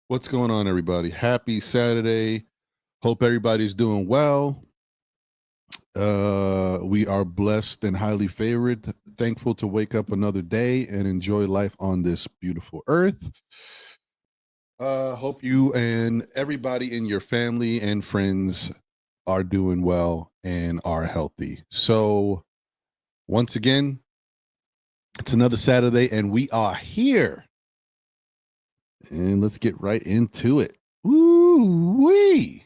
What's going on, everybody? Happy Saturday. Hope everybody's doing well. We are blessed and highly favored, thankful to wake up another day and enjoy life on this beautiful earth. Hope you and everybody in your family and friends are doing well and are healthy. So, once again, it's another Saturday and we are here. And let's get right into it. Woo-wee!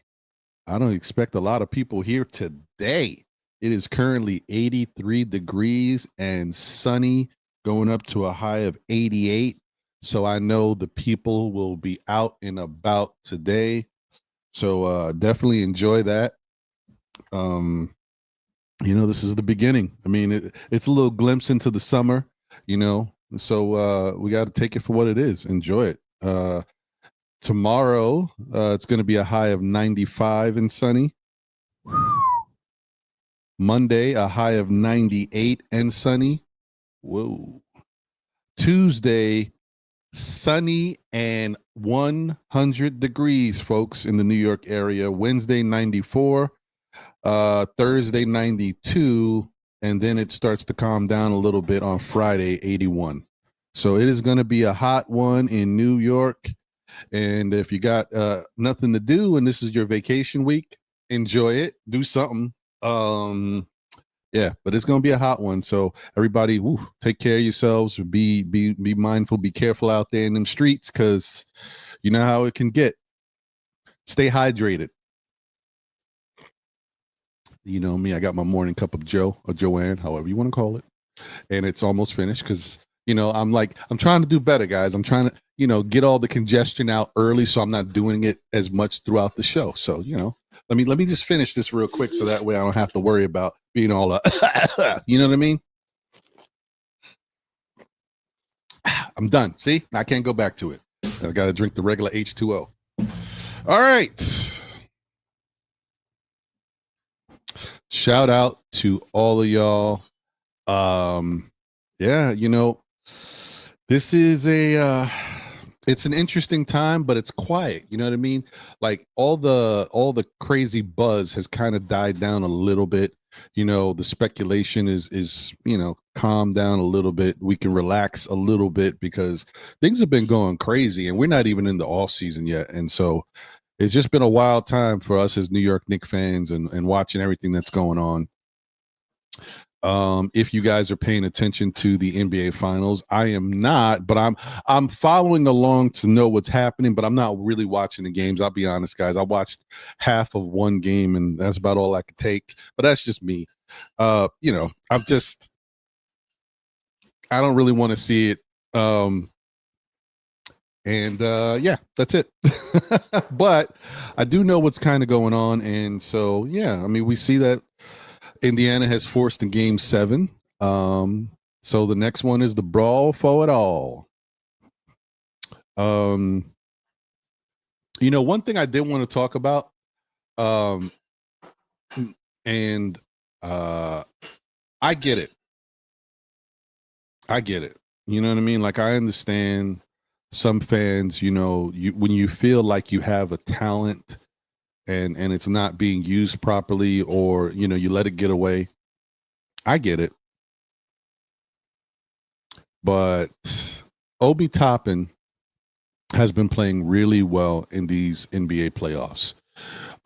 I don't expect a lot of people here today. It is currently 83 degrees and sunny, going up to a high of 88. So I know the people will be out and about today. So definitely enjoy that. This is the beginning. I mean, it's a little glimpse into the summer, so we got to take it for what it is. Enjoy it. Tomorrow, it's going to be a high of 95 and sunny. Monday, a high of 98 and sunny. Whoa. Tuesday, sunny and 100 degrees, folks, in the New York area. Wednesday, 94. Thursday, 92. And then it starts to calm down a little bit on Friday, 81. So it is going to be a hot one in New York. And if you got nothing to do and this is your vacation week, enjoy it. Do something. But it's gonna be a hot one. So everybody, take care of yourselves. Be mindful. Be careful out there in them streets, because you know how it can get. Stay hydrated. You know me. I got my morning cup of Joe or Joanne, however you want to call it, and it's almost finished because I'm trying to do better, guys. I'm trying to get all the congestion out early, so I'm not doing it as much throughout the show. So let me just finish this real quick, so that way I don't have to worry about being all you know what I mean? I'm done. See, I can't go back to it. I got to drink the regular H2O. All right. Shout out to all of y'all. This is it's an interesting time, but it's quiet. You know what I mean? Like all the crazy buzz has kind of died down a little bit. The speculation is calmed down a little bit. We can relax a little bit because things have been going crazy and we're not even in the off season yet. And so it's just been a wild time for us as New York Knicks fans and watching everything that's going on. If you guys are paying attention to the NBA finals, I am not, but I'm following along to know what's happening, but I'm not really watching the games. I'll be honest, guys. I watched half of one game and that's about all I could take, but that's just me. I don't really want to see it. That's it. But I do know what's kind of going on. And so, we see that Indiana has forced in game 7. So the next one is the brawl for it all. One thing I did want to talk about, I get it. You know what I mean? Like, I understand some fans, when you feel like you have a talent and it's not being used properly, or you let it get away. I get it. But Obi Toppin has been playing really well in these NBA playoffs.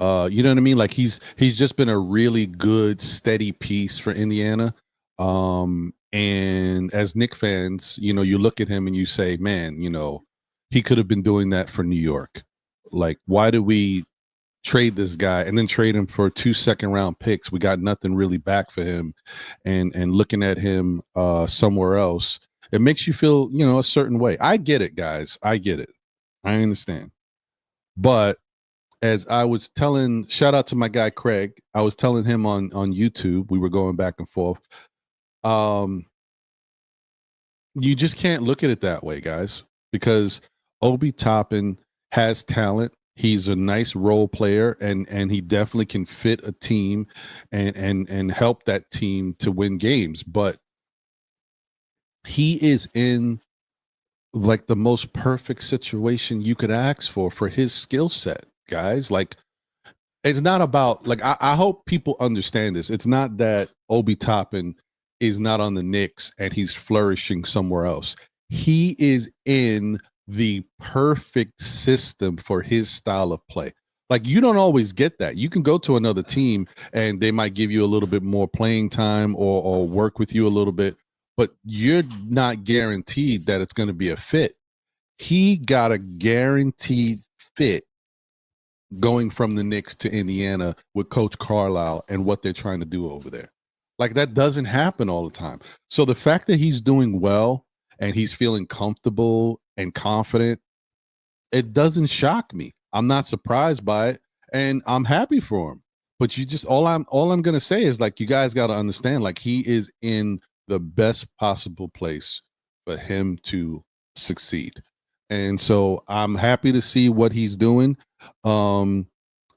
You know what I mean? Like he's just been a really good, steady piece for Indiana. And as Knicks fans, you look at him and you say, man, he could have been doing that for New York. Like, why did we trade this guy and then trade him for 2 second-round picks? We got nothing really back for him. And looking at him somewhere else, it makes you feel, a certain way. I get it, guys. I get it. I understand. But as I was telling, shout out to my guy Craig, I was telling him on YouTube, we were going back and forth. You just can't look at it that way, guys, because Obi Toppin has talent. He's a nice role player, and he definitely can fit a team and help that team to win games. But he is in like the most perfect situation you could ask for his skill set, guys. Like, it's not about, like, I hope people understand this. It's not that Obi Toppin is not on the Knicks and he's flourishing somewhere else. He is in the perfect system for his style of play. Like, you don't always get that. You can go to another team and they might give you a little bit more playing time or work with you a little bit, but you're not guaranteed that it's going to be a fit. He got a guaranteed fit going from the Knicks to Indiana with Coach Carlisle and what they're trying to do over there. Like, that doesn't happen all the time. So the fact that he's doing well and he's feeling comfortable and confident, it doesn't shock me. I'm not surprised by it, and I'm happy for him. But you just, all I'm gonna say is, like, you guys got to understand, like, he is in the best possible place for him to succeed. And so I'm happy to see what he's doing. And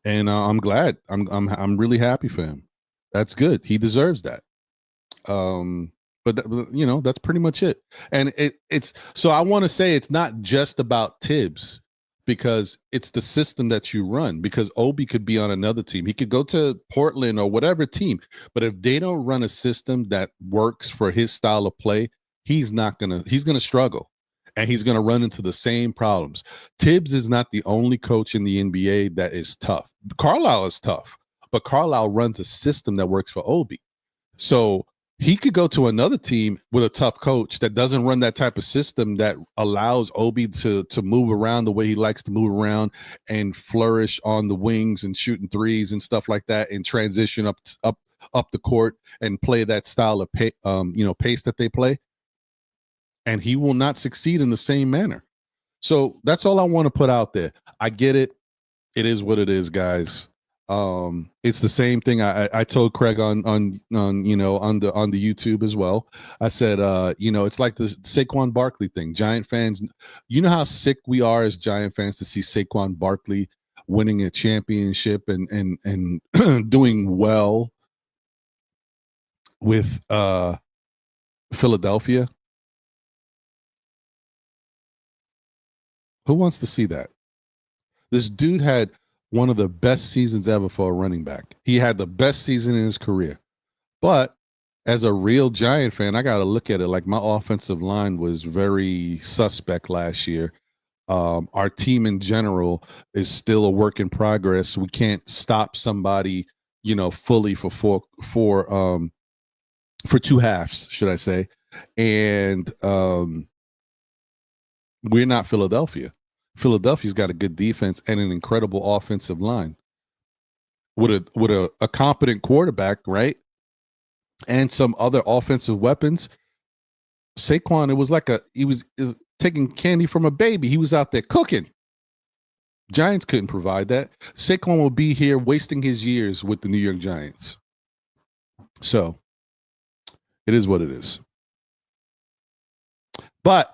I'm glad. I'm really happy for him. That's good. He deserves that. But you know, that's pretty much it. And it's so I want to say it's not just about Thibs, because it's the system that you run. Because Obi could be on another team. He could go to Portland or whatever team. But if they don't run a system that works for his style of play, he's gonna struggle. And he's going to run into the same problems. Thibs is not the only coach in the NBA that is tough. Carlisle is tough, but Carlisle runs a system that works for Obi. So he could go to another team with a tough coach that doesn't run that type of system that allows Obi to move around the way he likes to move around and flourish on the wings and shooting threes and stuff like that, and transition up the court and play that style of pace that they play. And he will not succeed in the same manner. So that's all I want to put out there. I get it. It is what it is, guys. It's the same thing I told Craig on you know, on the YouTube as well. I said, you know, it's like the Saquon Barkley thing. Giant fans, you know how sick we are as Giant fans to see Saquon Barkley winning a championship and doing well with Philadelphia. Who wants to see that? This dude had one of the best seasons ever for a running back. He had the best season in his career. But as a real Giant fan, I got to look at it like my offensive line was very suspect last year. Our team in general is still a work in progress. We can't stop somebody, you know, fully for two halves, should I say. And we're not Philadelphia. Philadelphia's got a good defense and an incredible offensive line with a competent quarterback, right? And some other offensive weapons. Saquon, it was like he was taking candy from a baby. He was out there cooking. Giants couldn't provide that. Saquon will be here wasting his years with the New York Giants. So it is what it is. But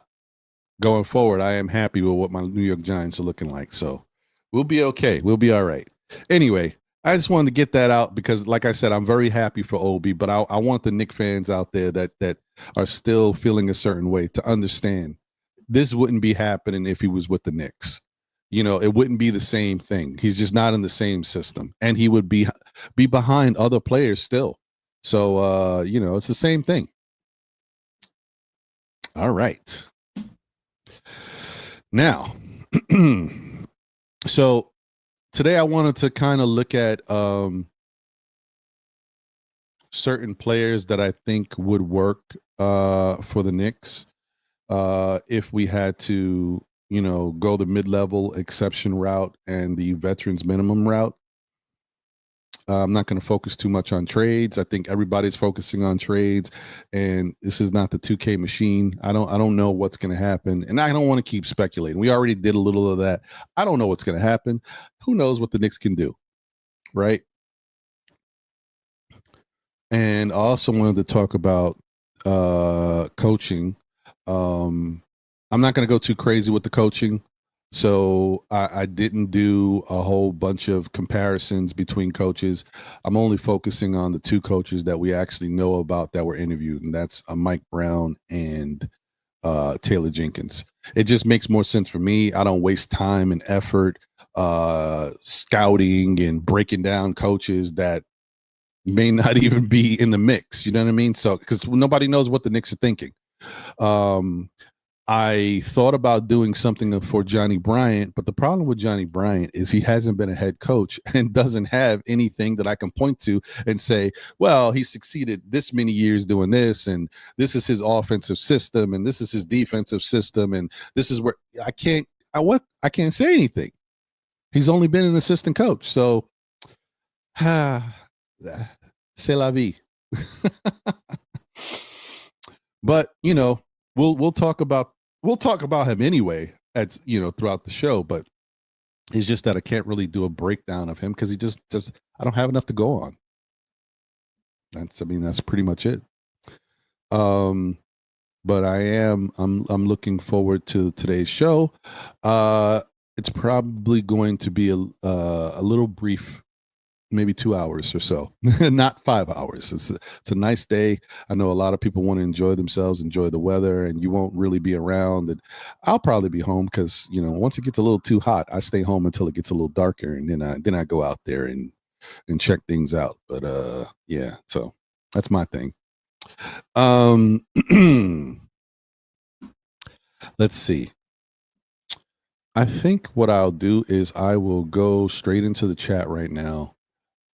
going forward, I am happy with what my New York Giants are looking like. So we'll be okay. We'll be all right. Anyway, I just wanted to get that out because, like I said, I'm very happy for Obi, but I want the Knicks fans out there that are still feeling a certain way to understand this wouldn't be happening if he was with the Knicks. You know, it wouldn't be the same thing. He's just not in the same system, and he would be behind other players still. So, you know, it's the same thing. All right. Now, so today I wanted to kind of look at certain players that I think would work for the Knicks if we had to, you know, go the mid-level exception route and the veterans minimum route. I'm not going to focus too much on trades. I think everybody's focusing on trades, and this is not the 2K machine. I don't know what's going to happen, and I don't want to keep speculating. We already did a little of that. I don't know what's going to happen. Who knows what the Knicks can do, right? And I also wanted to talk about coaching. I'm not going to go too crazy with the coaching. So I didn't do a whole bunch of comparisons between coaches. I'm only focusing on the two coaches that we actually know about that were interviewed, and that's Mike Brown and Taylor Jenkins. It just makes more sense for me. I don't waste time and effort scouting and breaking down coaches that may not even be in the mix. You know what I mean? So because nobody knows what the Knicks are thinking. I thought about doing something for Johnny Bryant, but the problem with Johnny Bryant is he hasn't been a head coach and doesn't have anything that I can point to and say, well, he succeeded this many years doing this, and this is his offensive system, and this is his defensive system, and this is where I can't say anything. He's only been an assistant coach. So c'est la vie. But we'll talk about him anyway throughout the show, but it's just that I can't really do a breakdown of him because he just I don't have enough to go on. That's pretty much it. But I'm looking forward to today's show. It's probably going to be a little brief, maybe 2 hours or so, not 5 hours. It's a nice day. I know a lot of people want to enjoy themselves, enjoy the weather, and you won't really be around. And I'll probably be home because once it gets a little too hot, I stay home until it gets a little darker, and then I go out there and check things out. But yeah, so that's my thing. Let's see. I think what I'll do is I will go straight into the chat right now.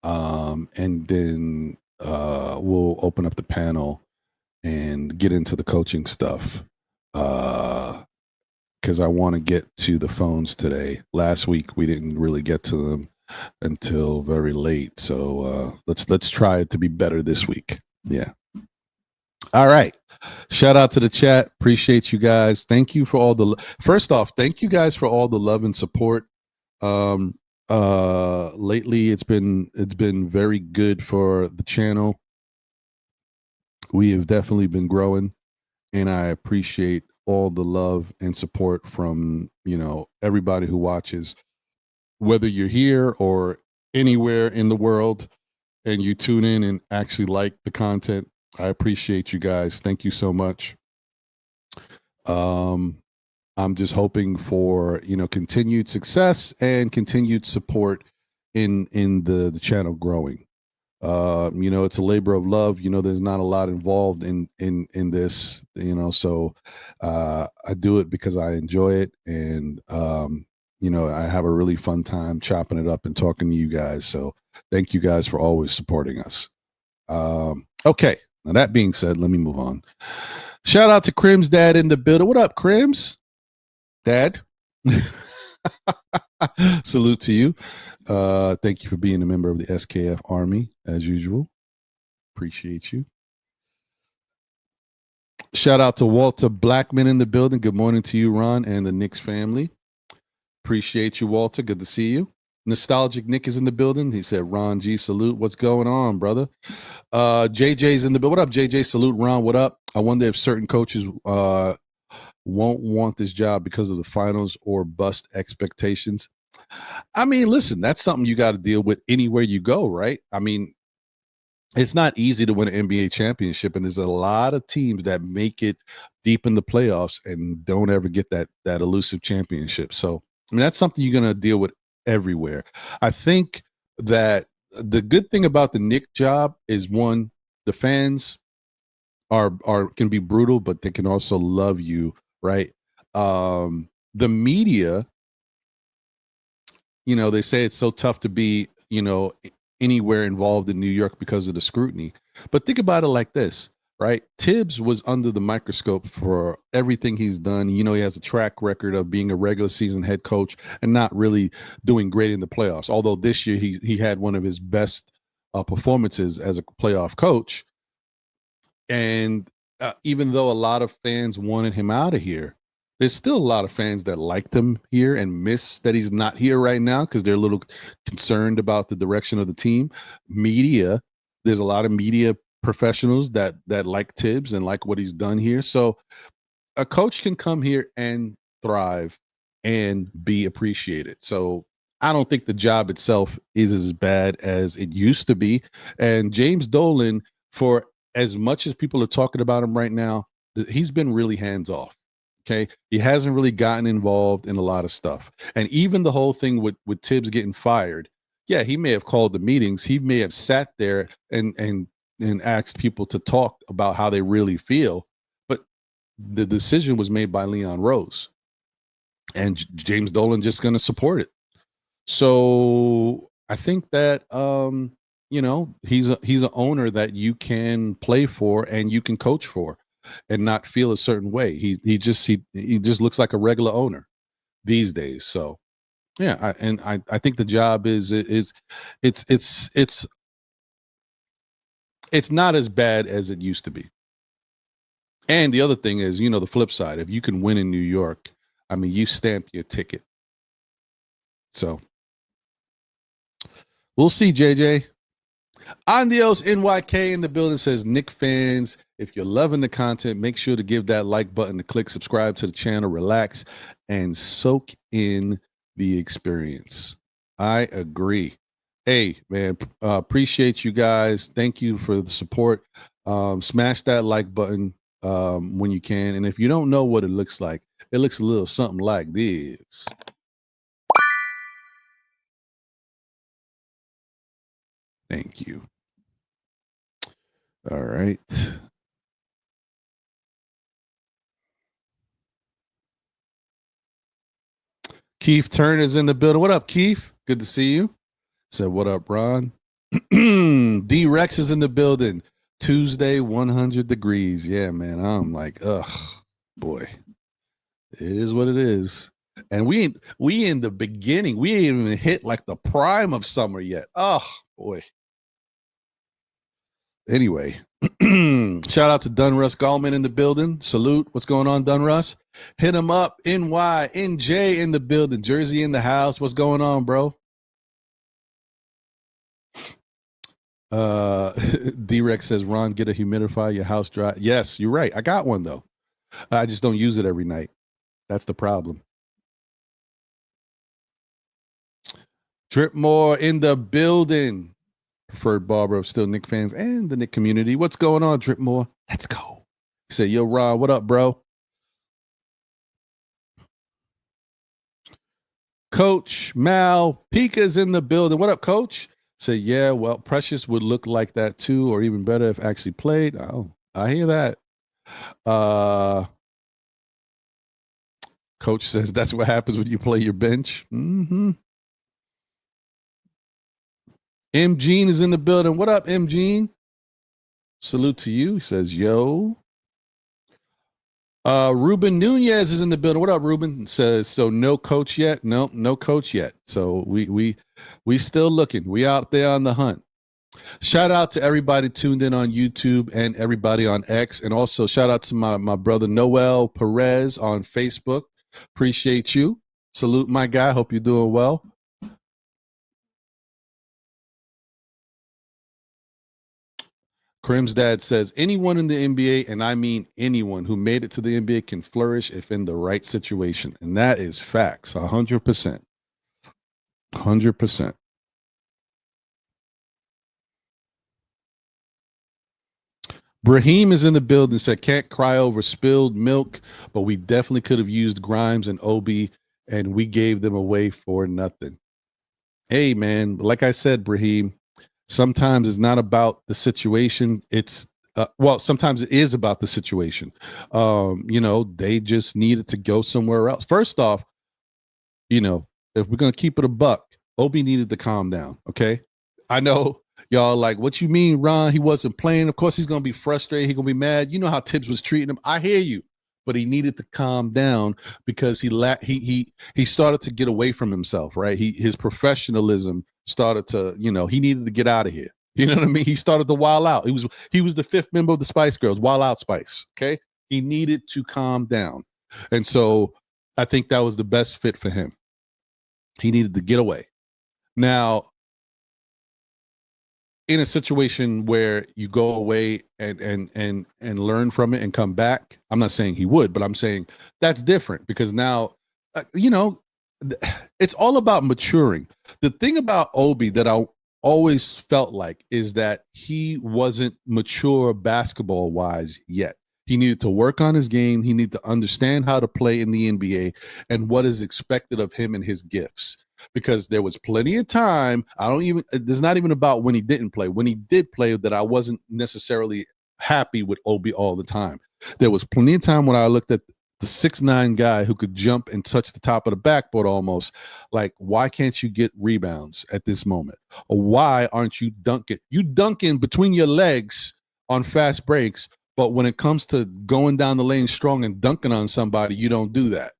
And then we'll open up the panel and get into the coaching stuff because I want to get to the phones today. Last week we didn't really get to them until very late, so let's try it to be better this week. Yeah. All right. Shout out to the chat. Appreciate you guys. Thank you for first off, thank you guys for all the love and support. Lately it's been very good for the channel. We have definitely been growing, and I appreciate all the love and support from everybody who watches, whether you're here or anywhere in the world and you tune in and actually like the content. I appreciate you guys. Thank you so much. I'm just hoping for continued success and continued support in the channel growing. It's a labor of love. There's not a lot involved in this. So I do it because I enjoy it, and I have a really fun time chopping it up and talking to you guys. So thank you guys for always supporting us. Okay, now that being said, let me move on. Shout out to Crim's dad in the building. What up, Crims? Dad, salute to you. Thank you for being a member of the SKF Army, as usual. Appreciate you. Shout out to Walter Blackman in the building. Good morning to you, Ron, and the Knicks family. Appreciate you, Walter. Good to see you. Nostalgic Nick is in the building. He said, Ron G, salute. What's going on, brother? JJ's in the building. What up, JJ? Salute, Ron. What up? I wonder if certain coaches won't want this job because of the finals or bust expectations. I mean, listen, that's something you got to deal with anywhere you go, right? I mean, it's not easy to win an NBA championship, and there's a lot of teams that make it deep in the playoffs and don't ever get that elusive championship. So, I mean, that's something you're going to deal with everywhere. I think that the good thing about the Knicks job is, one, the fans are can be brutal, but they can also love you, right? The media, they say it's so tough to be, anywhere involved in New York because of the scrutiny. But think about it like this, right? Thibs was under the microscope for everything he's done. He has a track record of being a regular season head coach and not really doing great in the playoffs. Although this year he had one of his best performances as a playoff coach. And even though a lot of fans wanted him out of here, there's still a lot of fans that liked him here and miss that he's not here right now because they're a little concerned about the direction of the team. Media, there's a lot of media professionals that like Thibs and like what he's done here. So a coach can come here and thrive and be appreciated. So I don't think the job itself is as bad as it used to be. And James Dolan, for as much as people are talking about him right now, he's been really hands off. Okay. He hasn't really gotten involved in a lot of stuff. And even the whole thing with Thibs getting fired, yeah, he may have called the meetings. He may have sat there and asked people to talk about how they really feel. But the decision was made by Leon Rose. And James Dolan just going to support it. So I think that he's an owner that you can play for and you can coach for and not feel a certain way. He just looks like a regular owner these days. So yeah, I think the job is it's not as bad as it used to be. And the other thing is, the flip side, if you can win in New York, I mean, you stamp your ticket. So we'll see, JJ. Andios NYK in the building says, Knick fans, if you're loving the content, make sure to give that like button, to click subscribe to the channel, relax, and soak in the experience. I agree. Hey, man, appreciate you guys. Thank you for the support. Smash that like button when you can. And if you don't know what it looks like, it looks a little something like this. Thank you. All right. Keith Turner's in the building. What up, Keith? Good to see you. Said, what up, Ron? D Rex is in the building. Tuesday, 100 degrees. Yeah, man. I'm like, ugh, boy. It is what it is. And we in the beginning. We ain't even hit like the prime of summer yet. Oh, boy. Anyway, shout out to Dunruss Gallman in the building. Salute. What's going on, Dunruss? Hit him up. NY, NJ in the building. Jersey in the house. What's going on, bro? D-Rex says, Ron, get a humidifier, your house dry. Yes, you're right. I got one, though. I just don't use it every night. That's the problem. Dripmore in the building. Preferred barber of still Knick fans and the Knick community. What's going on, Dripmore? Let's go. He said, yo, Ron, what up, bro? Coach Mal Pika's in the building. What up, Coach? Say, yeah, well, Precious would look like that too, or even better if actually played. Oh, I hear that. Coach says that's what happens when you play your bench. Mm-hmm. M. Gene is in the building. What up, M. Gene? Salute to you. He says, yo. Ruben Nunez is in the building. What up, Ruben? Says, so no coach yet? No coach yet. So we still looking. We out there on the hunt. Shout out to everybody tuned in on YouTube and everybody on X. And also shout out to my brother Noel Perez on Facebook. Appreciate you. Salute, my guy. Hope you're doing well. Krim's dad says, anyone in the NBA, and I mean anyone who made it to the NBA, can flourish if in the right situation. And that is facts, 100%. 100%. Brahim is in the building, said, can't cry over spilled milk, but we definitely could have used Grimes and Obi, and we gave them away for nothing. Hey, man, like I said, Brahim, sometimes it's not about the situation. It's sometimes it is about the situation. They just needed to go somewhere else. First off, if we're going to keep it a buck, Obi needed to calm down. Okay. I know y'all like, what you mean, Ron? He wasn't playing. Of course, he's going to be frustrated. He's going to be mad. You know how Thibs was treating him. I hear you, but he needed to calm down because he started to get away from himself. Right. His professionalism started to, he needed to get out of here. You know what I mean? He started to wild out. He was the fifth member of the Spice Girls, Wild Out Spice. Okay. He needed to calm down. And so I think that was the best fit for him. He needed to get away. Now, in a situation where you go away and learn from it and come back, I'm not saying he would, but I'm saying that's different because now, it's all about maturing. The thing about Obi that I always felt like is that he wasn't mature basketball wise yet. He needed to work on his game. He needed to understand how to play in the NBA and what is expected of him and his gifts. Because there was plenty of time. There's not even about when he didn't play. When he did play, that I wasn't necessarily happy with Obi all the time. There was plenty of time when I looked at the 6'9" guy who could jump and touch the top of the backboard almost. Like, why can't you get rebounds at this moment? Or why aren't you dunking? You dunking between your legs on fast breaks, but when it comes to going down the lane strong and dunking on somebody, you don't do that.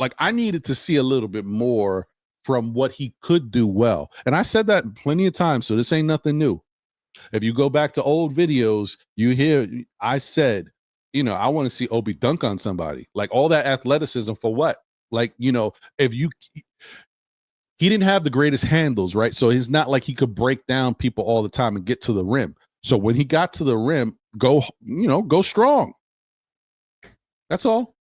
Like, I needed to see a little bit more from what he could do well. And I said that plenty of times, so this ain't nothing new. If you go back to old videos, you hear I said, I want to see Obi dunk on somebody. Like, all that athleticism for what? Like, he didn't have the greatest handles, right? So it's not like he could break down people all the time and get to the rim. So when he got to the rim, go strong. That's all.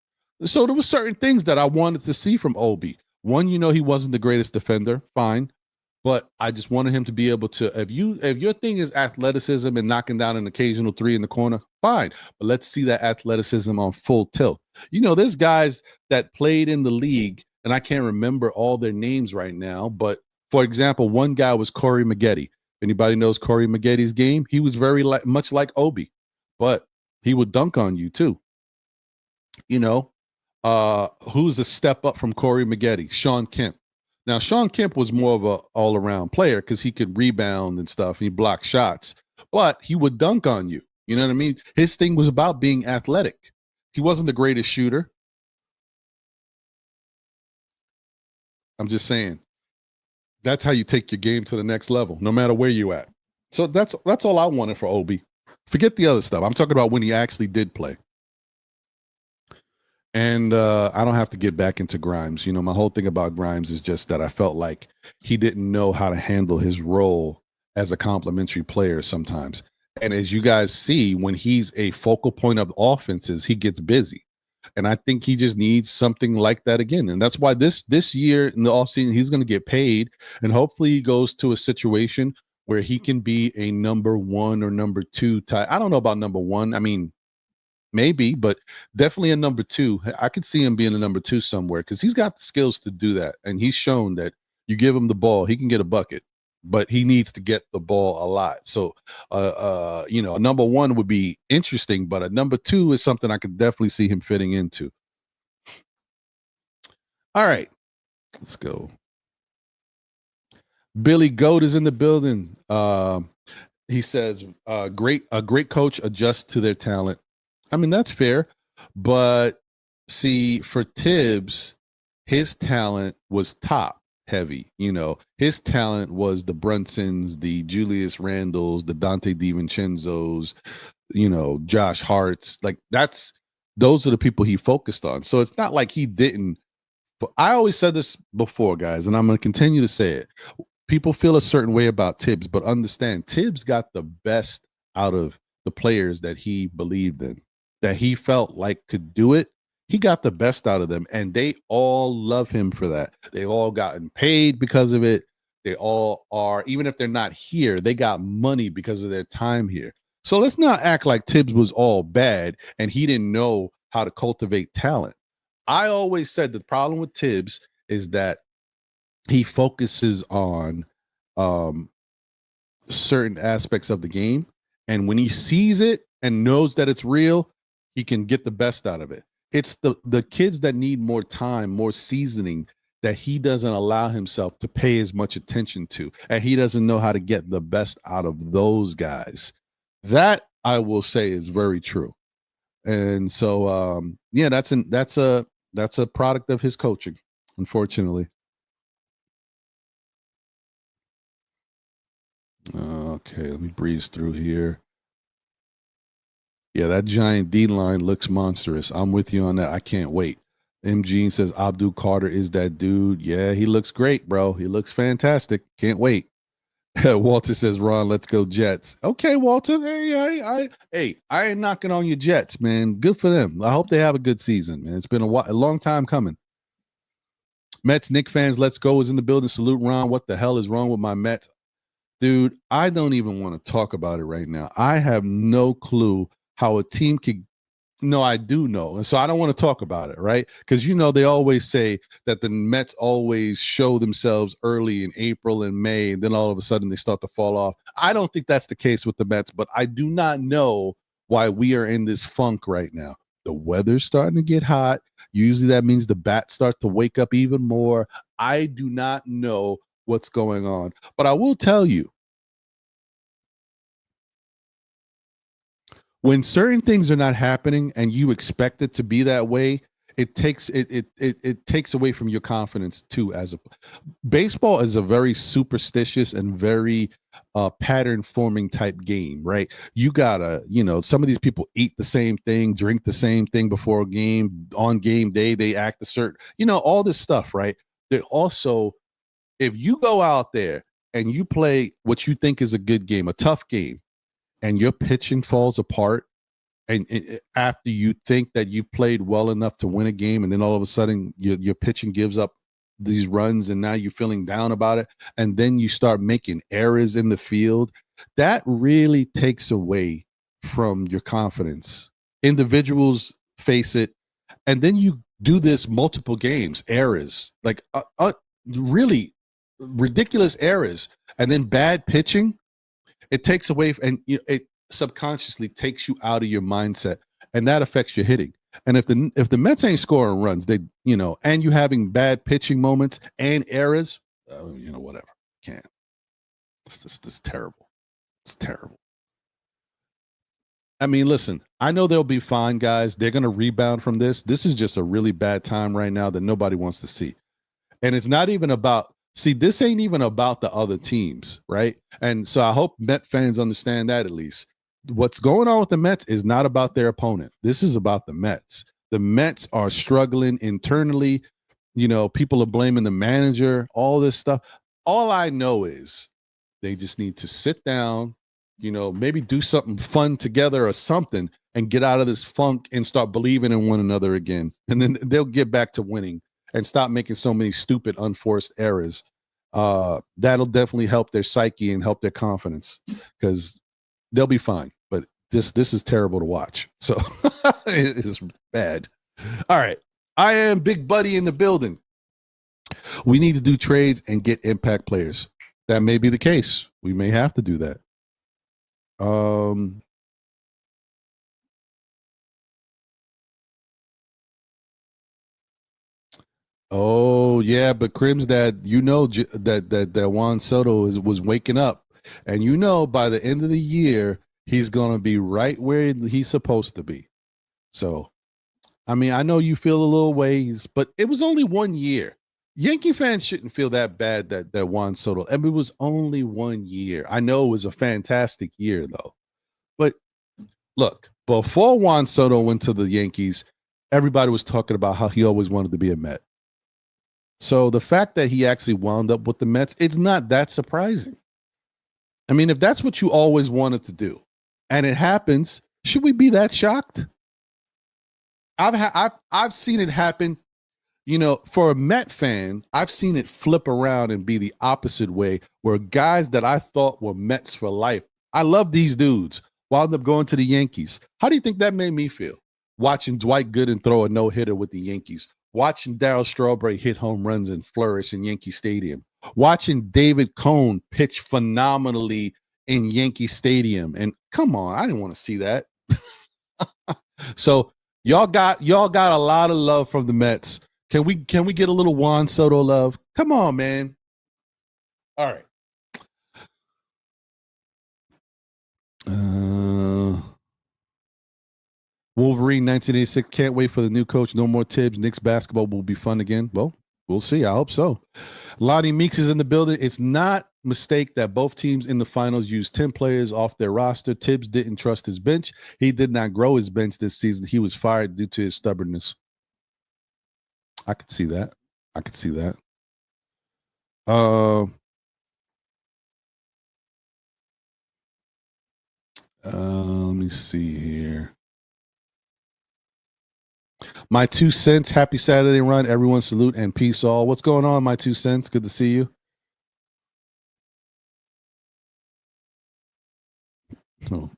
So there were certain things that I wanted to see from Obi. One, he wasn't the greatest defender, fine. But I just wanted him to be able to, if your thing is athleticism and knocking down an occasional three in the corner, fine. But let's see that athleticism on full tilt. There's guys that played in the league, and I can't remember all their names right now. But for example, one guy was Corey Maggette. Anybody knows Corey Maggette's game? He was very much like Obi, but he would dunk on you too. Who's a step up from Corey Maggette? Sean Kemp. Now, Sean Kemp was more of an all-around player because he could rebound and stuff. He blocked shots, but he would dunk on you. You know what I mean? His thing was about being athletic. He wasn't the greatest shooter. I'm just saying. That's how you take your game to the next level, no matter where you at. So that's all I wanted for Obi. Forget the other stuff. I'm talking about when he actually did play. And I don't have to get back into Grimes. My whole thing about Grimes is just that I felt like he didn't know how to handle his role as a complimentary player sometimes. And as you guys see, when he's a focal point of offenses, he gets busy. And I think he just needs something like that again. And that's why this year in the offseason, he's going to get paid. And hopefully he goes to a situation where he can be a number one or number two type. I don't know about number one. I mean, maybe, but definitely a number two. I could see him being a number two somewhere because he's got the skills to do that. And he's shown that you give him the ball, he can get a bucket, but he needs to get the ball a lot. So, a number one would be interesting, but a number two is something I could definitely see him fitting into. All right, let's go. Billy Goat is in the building. He says, a great coach adjusts to their talent. I mean, that's fair, but see, for Thibs, his talent was top heavy. His talent was the Brunsons, the Julius Randles, the Dante DiVincenzo's, Josh Hart's. Like, those are the people he focused on. So it's not like he didn't. But I always said this before, guys, and I'm going to continue to say it. People feel a certain way about Thibs, but understand Thibs got the best out of the players that he believed in, that he felt like could do it. He got the best out of them, and they all love him for that. They all gotten paid because of it. They all are, even if they're not here, they got money because of their time here. So let's not act like Thibs was all bad and he didn't know how to cultivate talent. I always said the problem with Thibs is that he focuses on certain aspects of the game, and when he sees it and knows that it's real, he can get the best out of it. It's the kids that need more time, more seasoning, that he doesn't allow himself to pay as much attention to, and he doesn't know how to get the best out of those guys. That, I will say, is very true. And so that's a product of his coaching, unfortunately. Okay, let me breeze through here. Yeah, that giant D line looks monstrous. I'm with you on that. I can't wait. M. Gene says Abdul Carter is that dude. Yeah, he looks great, bro. He looks fantastic. Can't wait. Walter says, Ron, let's go Jets. Okay, Walter. Hey, I ain't knocking on your Jets, man. Good for them. I hope they have a good season, man. It's been a long time coming. Mets, Knicks fans, let's go is in the building. Salute, Ron. What the hell is wrong with my Mets? Dude, I don't even want to talk about it right now. I have no clue how a team could No, I do know. And so I don't want to talk about it, right? Because they always say that the Mets always show themselves early in April and May, and then all of a sudden they start to fall off. I don't think that's the case with the Mets, but I do not know why we are in this funk right now. The weather's starting to get hot. Usually that means the bats start to wake up even more. I do not know what's going on. But I will tell you, when certain things are not happening and you expect it to be that way, it takes away from your confidence too. As a baseball is a very superstitious and very pattern forming type game, right? You gotta, some of these people eat the same thing, drink the same thing before a game. On game day, they act a certain, all this stuff, right? They also, if you go out there and you play what you think is a good game, a tough game, and your pitching falls apart, and after you think that you played well enough to win a game, and then all of a sudden your pitching gives up these runs, and now you're feeling down about it, and then you start making errors in the field, that really takes away from your confidence. Individuals face it, and then you do this multiple games, errors, like really ridiculous errors, and then bad pitching. It takes away, and it subconsciously takes you out of your mindset, and that affects your hitting. And if the Mets ain't scoring runs, they and you having bad pitching moments and errors, whatever. Can't. It's terrible. It's terrible. I mean, listen, I know they'll be fine, guys. They're going to rebound from this. This is just a really bad time right now that nobody wants to see. And it's not even about, see, this ain't even about the other teams, right? And so I hope Met fans understand that at least. What's going on with the Mets is not about their opponent. This is about the Mets. The Mets are struggling internally. People are blaming the manager, all this stuff. All I know is they just need to sit down, maybe do something fun together or something, and get out of this funk and start believing in one another again. And then they'll get back to winning and stop making so many stupid, unforced errors. That'll definitely help their psyche and help their confidence, because they'll be fine. But this is terrible to watch. So it is bad. All right. I am Big Buddy in the building. We need to do trades and get impact players. That may be the case. We may have to do that. Oh yeah, but Crim's dad, that Juan Soto was waking up, and by the end of the year he's gonna be right where he's supposed to be. So, I mean, I know you feel a little ways, but it was only 1 year. Yankee fans shouldn't feel that bad that Juan Soto. I mean, it was only 1 year. I know it was a fantastic year though, but look, before Juan Soto went to the Yankees, everybody was talking about how he always wanted to be a Met. So the fact that he actually wound up with the Mets, it's not that surprising. I mean, if that's what you always wanted to do and it happens, should we be that shocked? I've seen it happen. For a Met fan, I've seen it flip around and be the opposite way, where guys that I thought were Mets for life, I love these dudes, wound up going to the Yankees. How do you think that made me feel? Watching Dwight Gooden throw a no-hitter with the Yankees, watching Darryl Strawberry hit home runs and flourish in Yankee Stadium, watching David Cone pitch phenomenally in Yankee Stadium. And come on, I didn't want to see that. So y'all got a lot of love from the Mets. Can we get a little Juan Soto love? Come on, man. All right. Wolverine 1986. Can't wait for the new coach. No more Thibs. Knicks basketball will be fun again. Well, we'll see. I hope so. Lonnie Meeks is in the building. It's not a mistake that both teams in the finals used 10 players off their roster. Thibs didn't trust his bench. He did not grow his bench this season. He was fired due to his stubbornness. I could see that. I could see that. Let me see here. My 2 cents. Happy Saturday run. Everyone salute and peace all. What's going on, my 2 cents? Good to see you. Oh.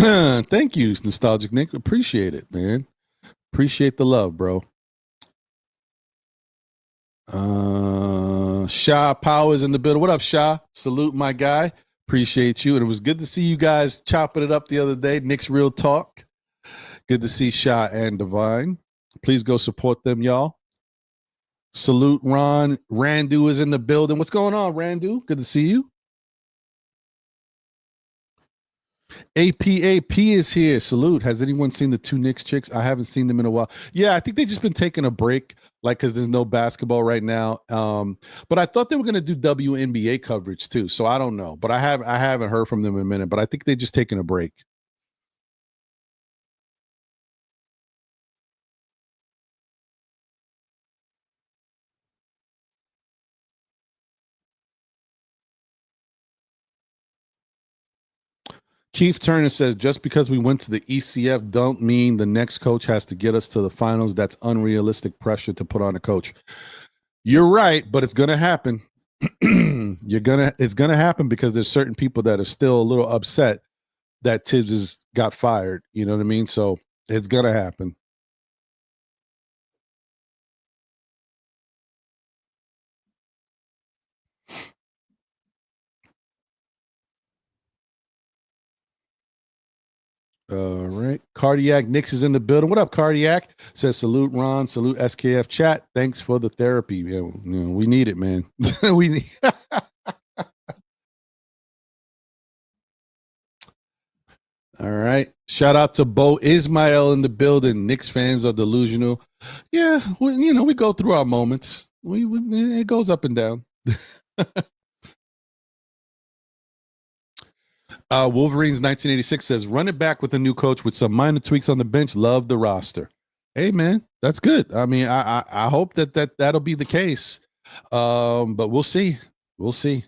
Thank you, Nostalgic Nick. Appreciate it, man. Appreciate the love, bro. Sha Powers in the building. What up, Sha? Salute, my guy. Appreciate you. And it was good to see you guys chopping it up the other day. Nick's Real Talk. Good to see Sha and Divine. Please go support them, y'all. Salute, Ron. Randu is in the building. What's going on, Randu? Good to see you. APAP is here. Salute. Has anyone seen the two Knicks chicks? I haven't seen them in a while. Yeah, I think they've just been taking a break, like because there's no basketball right now. But I thought they were going to do WNBA coverage too. So I don't know. But I haven't heard from them in a minute. But I think they're just taking a break. Keith Turner says, just because we went to the ECF don't mean the next coach has to get us to the finals. That's unrealistic pressure to put on a coach. You're right, but it's going to happen. It's going to happen because there's certain people that are still a little upset that Thibs has got fired. You know what I mean? So it's going to happen. All right. Cardiac Nix is in the building. What up, Cardiac? Says salute, Ron. Salute, SKF chat. Thanks for the therapy. You know, we need it, man. We need. All right. Shout out to Bo Ismail in the building. Knicks fans are delusional. Yeah, we go through our moments. It goes up and down. Wolverines 1986 says, run it back with a new coach with some minor tweaks on the bench. Love the roster. Hey, man, that's good. I mean, I hope that'll be the case. But we'll see. We'll see.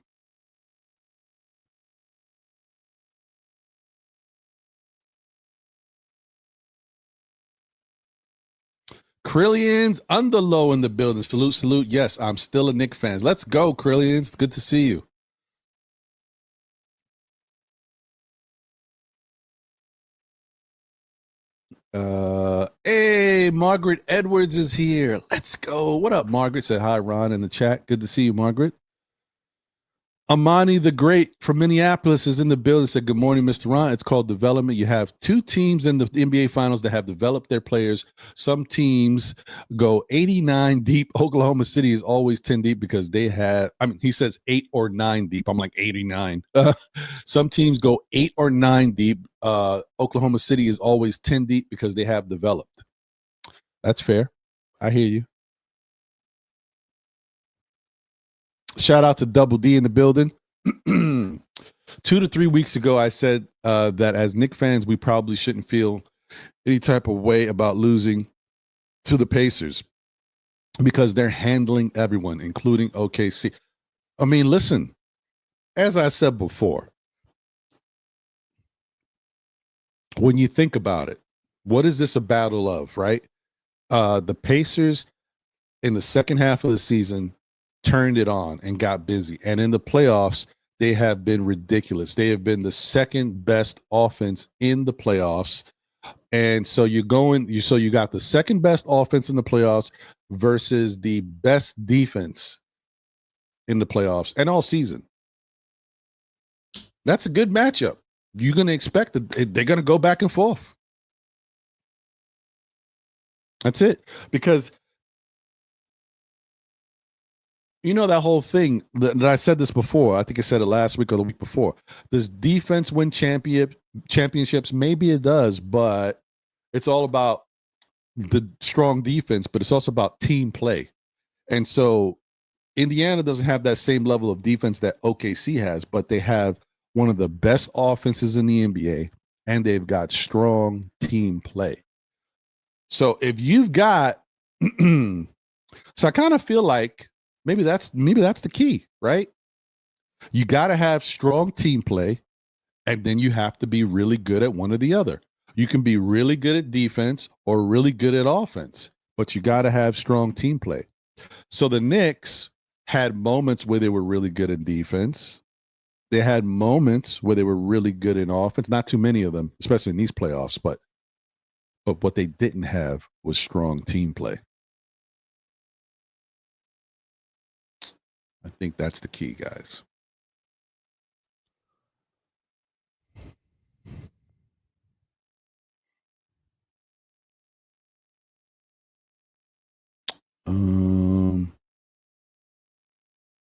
Krillians Underlow in the building. Salute, salute. Yes, I'm still a Knicks fan. Let's go, Krillians. Good to see you. Hey, Margaret Edwards is here. Let's go. What up, Margaret? Said hi, Ron, in the chat. Good to see you, Margaret. Amani the Great from Minneapolis is in the building. Said, good morning, Mr. Ron. It's called development. You have two teams in the NBA Finals that have developed their players. Some teams go 89 deep. Oklahoma City is always 10 deep because they have, he says 8 or 9 deep. I'm like 89. Some teams go 8 or 9 deep. Oklahoma City is always 10 deep because they have developed. That's fair. I hear you. Shout out to Double D in the building. 2 to 3 weeks ago, I said that as Knicks fans, we probably shouldn't feel any type of way about losing to the Pacers because they're handling everyone, including OKC. I mean, listen, as I said before, when you think about it, what is this a battle of, right? The Pacers in the second half of the season turned it on and got busy. And in the playoffs, they have been ridiculous. They have been the second best offense in the playoffs. And so you got the second best offense in the playoffs versus the best defense in the playoffs and all season. That's a good matchup. You're going to expect that they're going to go back and forth. That's it. Because you know that whole thing that I said this before. I think I said it last week or the week before. Does defense win championships? Maybe it does, but it's all about the strong defense, but it's also about team play. And so Indiana doesn't have that same level of defense that OKC has, but they have one of the best offenses in the NBA, and they've got strong team play. So if you've got, so I kind of feel like maybe that's the key, right? You got to have strong team play, and then you have to be really good at one or the other. You can be really good at defense or really good at offense, but you got to have strong team play. So the Knicks had moments where they were really good at defense, They had moments where they were really good in offense. Not too many of them, especially in these playoffs. But what they didn't have was strong team play. I think that's the key, guys. All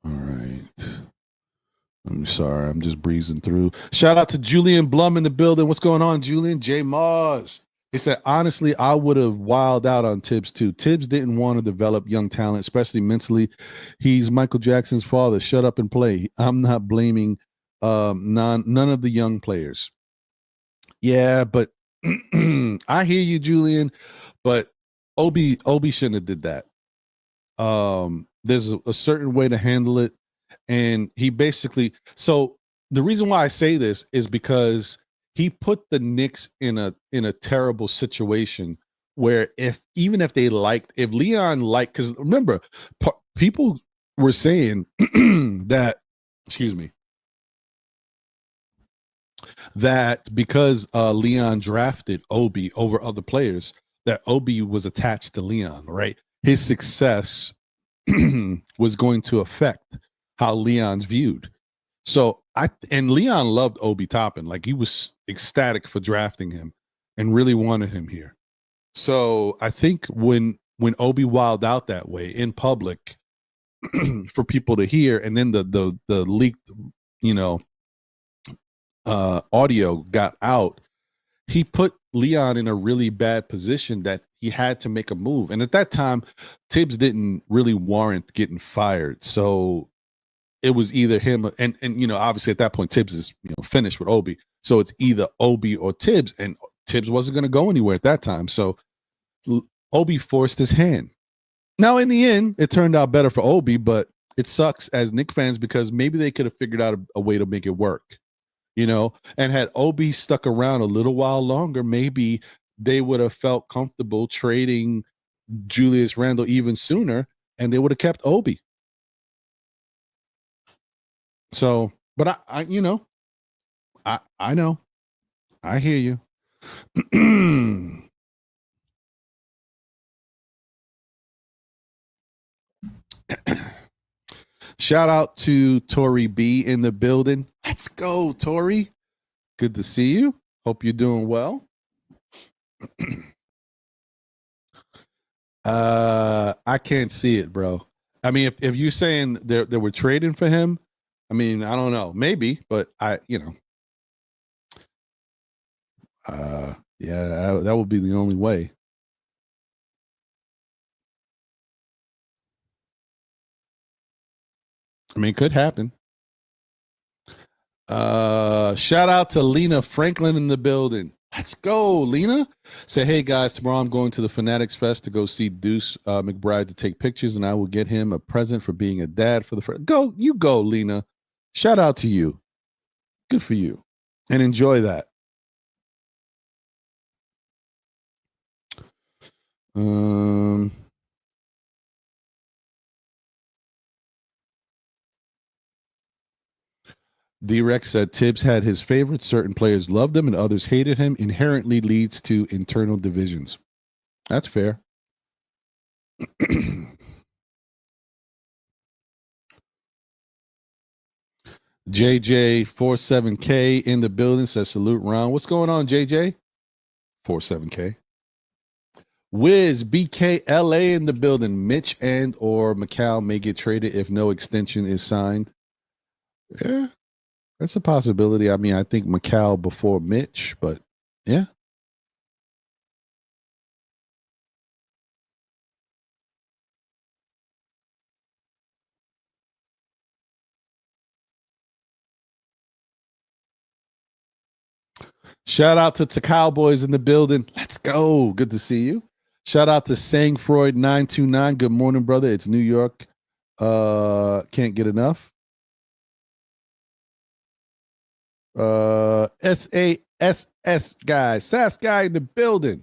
right. I'm sorry. I'm just breezing through. Shout out to Julian Blum in the building. What's going on, Julian? J Mars. He said, honestly, I would have wilded out on Thibs too. Thibs didn't want to develop young talent, especially mentally. He's Michael Jackson's father. Shut up and play. I'm not blaming none of the young players. Yeah, but I hear you, Julian. But Obi shouldn't have did that. There's a certain way to handle it, and he basically. So the reason why I say this is because he put the Knicks in a terrible situation where if Leon liked, because remember, people were saying that, excuse me, that because Leon drafted Obi over other players, that Obi was attached to Leon, right? His success was going to affect how Leon's viewed. So Leon loved Obi Toppin. Like, he was ecstatic for drafting him and really wanted him here. So I think when Obi wilded out that way in public for people to hear, and then the leaked, audio got out, he put Leon in a really bad position that he had to make a move. And at that time, Thibs didn't really warrant getting fired. So it was either him and obviously at that point Thibs is finished with Obi. So it's either Obi or Thibs, and Thibs wasn't going to go anywhere at that time. So Obi forced his hand. Now in the end, it turned out better for Obi, but it sucks as Knicks fans because maybe they could have figured out a way to make it work. And had Obi stuck around a little while longer, maybe they would have felt comfortable trading Julius Randle even sooner, and they would have kept Obi. So, but I know, I hear you. Shout out to Tori B in the building. Let's go, Tori. Good to see you. Hope you're doing well. I can't see it, bro. I mean, if you're saying they were trading for him, I mean, I don't know, maybe, but yeah, that would be the only way. I mean, it could happen. Shout out to Lena Franklin in the building. Let's go, Lena. Say, hey guys, tomorrow I'm going to the Fanatics Fest to go see Deuce McBride to take pictures, and I will get him a present for being a dad for the first. Go, Lena. Shout out to you. Good for you, and enjoy that. D-Rex said Thibs had his favorites. Certain players loved him and others hated him. Inherently leads to internal divisions. That's fair. JJ47K in the building says salute Ron. What's going on, JJ? 47K. Wiz BKLA in the building. Mitch and or McCall may get traded if no extension is signed. Yeah, that's a possibility. I mean, I think McCall before Mitch, but yeah. Shout out to Cowboys in the building. Let's go. Good to see you. Shout out to Sang Freud 929. Good morning, brother. It's New York. Can't get enough. SASS guy. SAS guy in the building.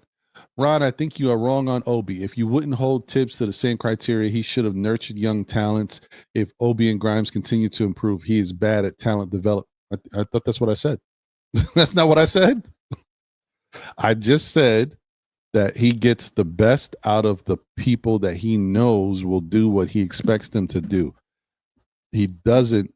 Ron, I think you are wrong on Obi. If you wouldn't hold Thibs to the same criteria, he should have nurtured young talents. If Obi and Grimes continue to improve, he is bad at talent development. I thought that's what I said. That's not what I said. I just said that he gets the best out of the people that he knows will do what he expects them to do. He doesn't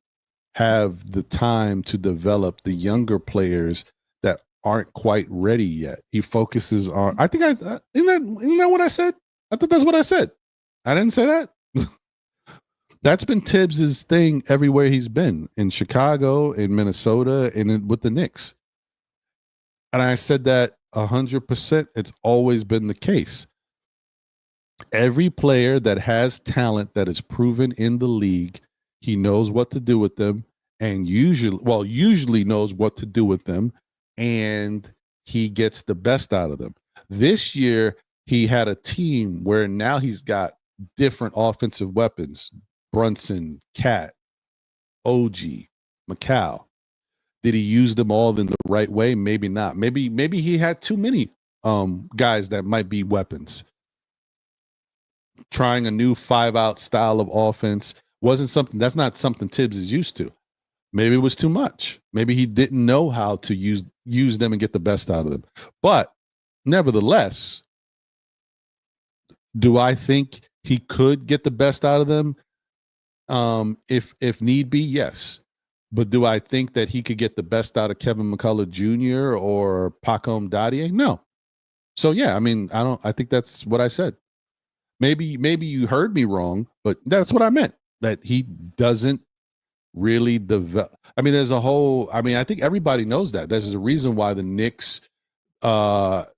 have the time to develop the younger players that aren't quite ready yet. He focuses on. I think isn't that what I said? I thought that's what I said. I didn't say that. That's been Thibs's thing everywhere he's been, in Chicago, in Minnesota, and with the Knicks. And I said that 100%. It's always been the case. Every player that has talent that is proven in the league, he knows what to do with them, and usually knows what to do with them, and he gets the best out of them. This year, he had a team where now he's got different offensive weapons. Brunson, Cat, OG, Macau. Did he use them all in the right way? Maybe not. Maybe he had too many guys that might be weapons. Trying a new 5-out style of offense that's not something Thibs is used to. Maybe it was too much. Maybe he didn't know how to use them and get the best out of them. But nevertheless, do I think he could get the best out of them? If need be, yes. But do I think that he could get the best out of Kevin McCullough Jr. or Pacom Dadier? No. So yeah, I think that's what I said. Maybe you heard me wrong, but that's what I meant. That he doesn't really develop. I think everybody knows that. There's a reason why the Knicks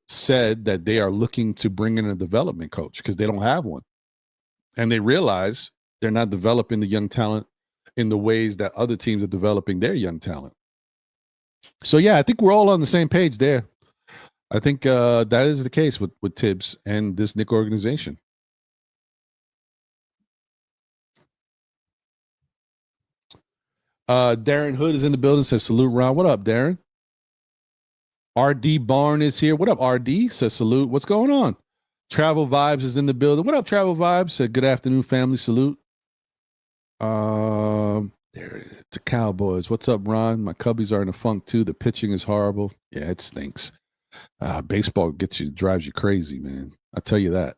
said that they are looking to bring in a development coach, because they don't have one. And they realize they're not developing the young talent in the ways that other teams are developing their young talent. So yeah, I think we're all on the same page there. I think that is the case with Thibs and this Knick organization. Darren Hood is in the building, says salute Ron. What up, Darren? RD Barn is here. What up, RD? Says salute. What's going on? Travel Vibes is in the building. What up, Travel Vibes? Said good afternoon, family. Salute. It's the Cowboys. What's up, Ron? My Cubbies are in a funk too. The pitching is horrible. Yeah, it stinks. Baseball drives you crazy, man. I tell you that.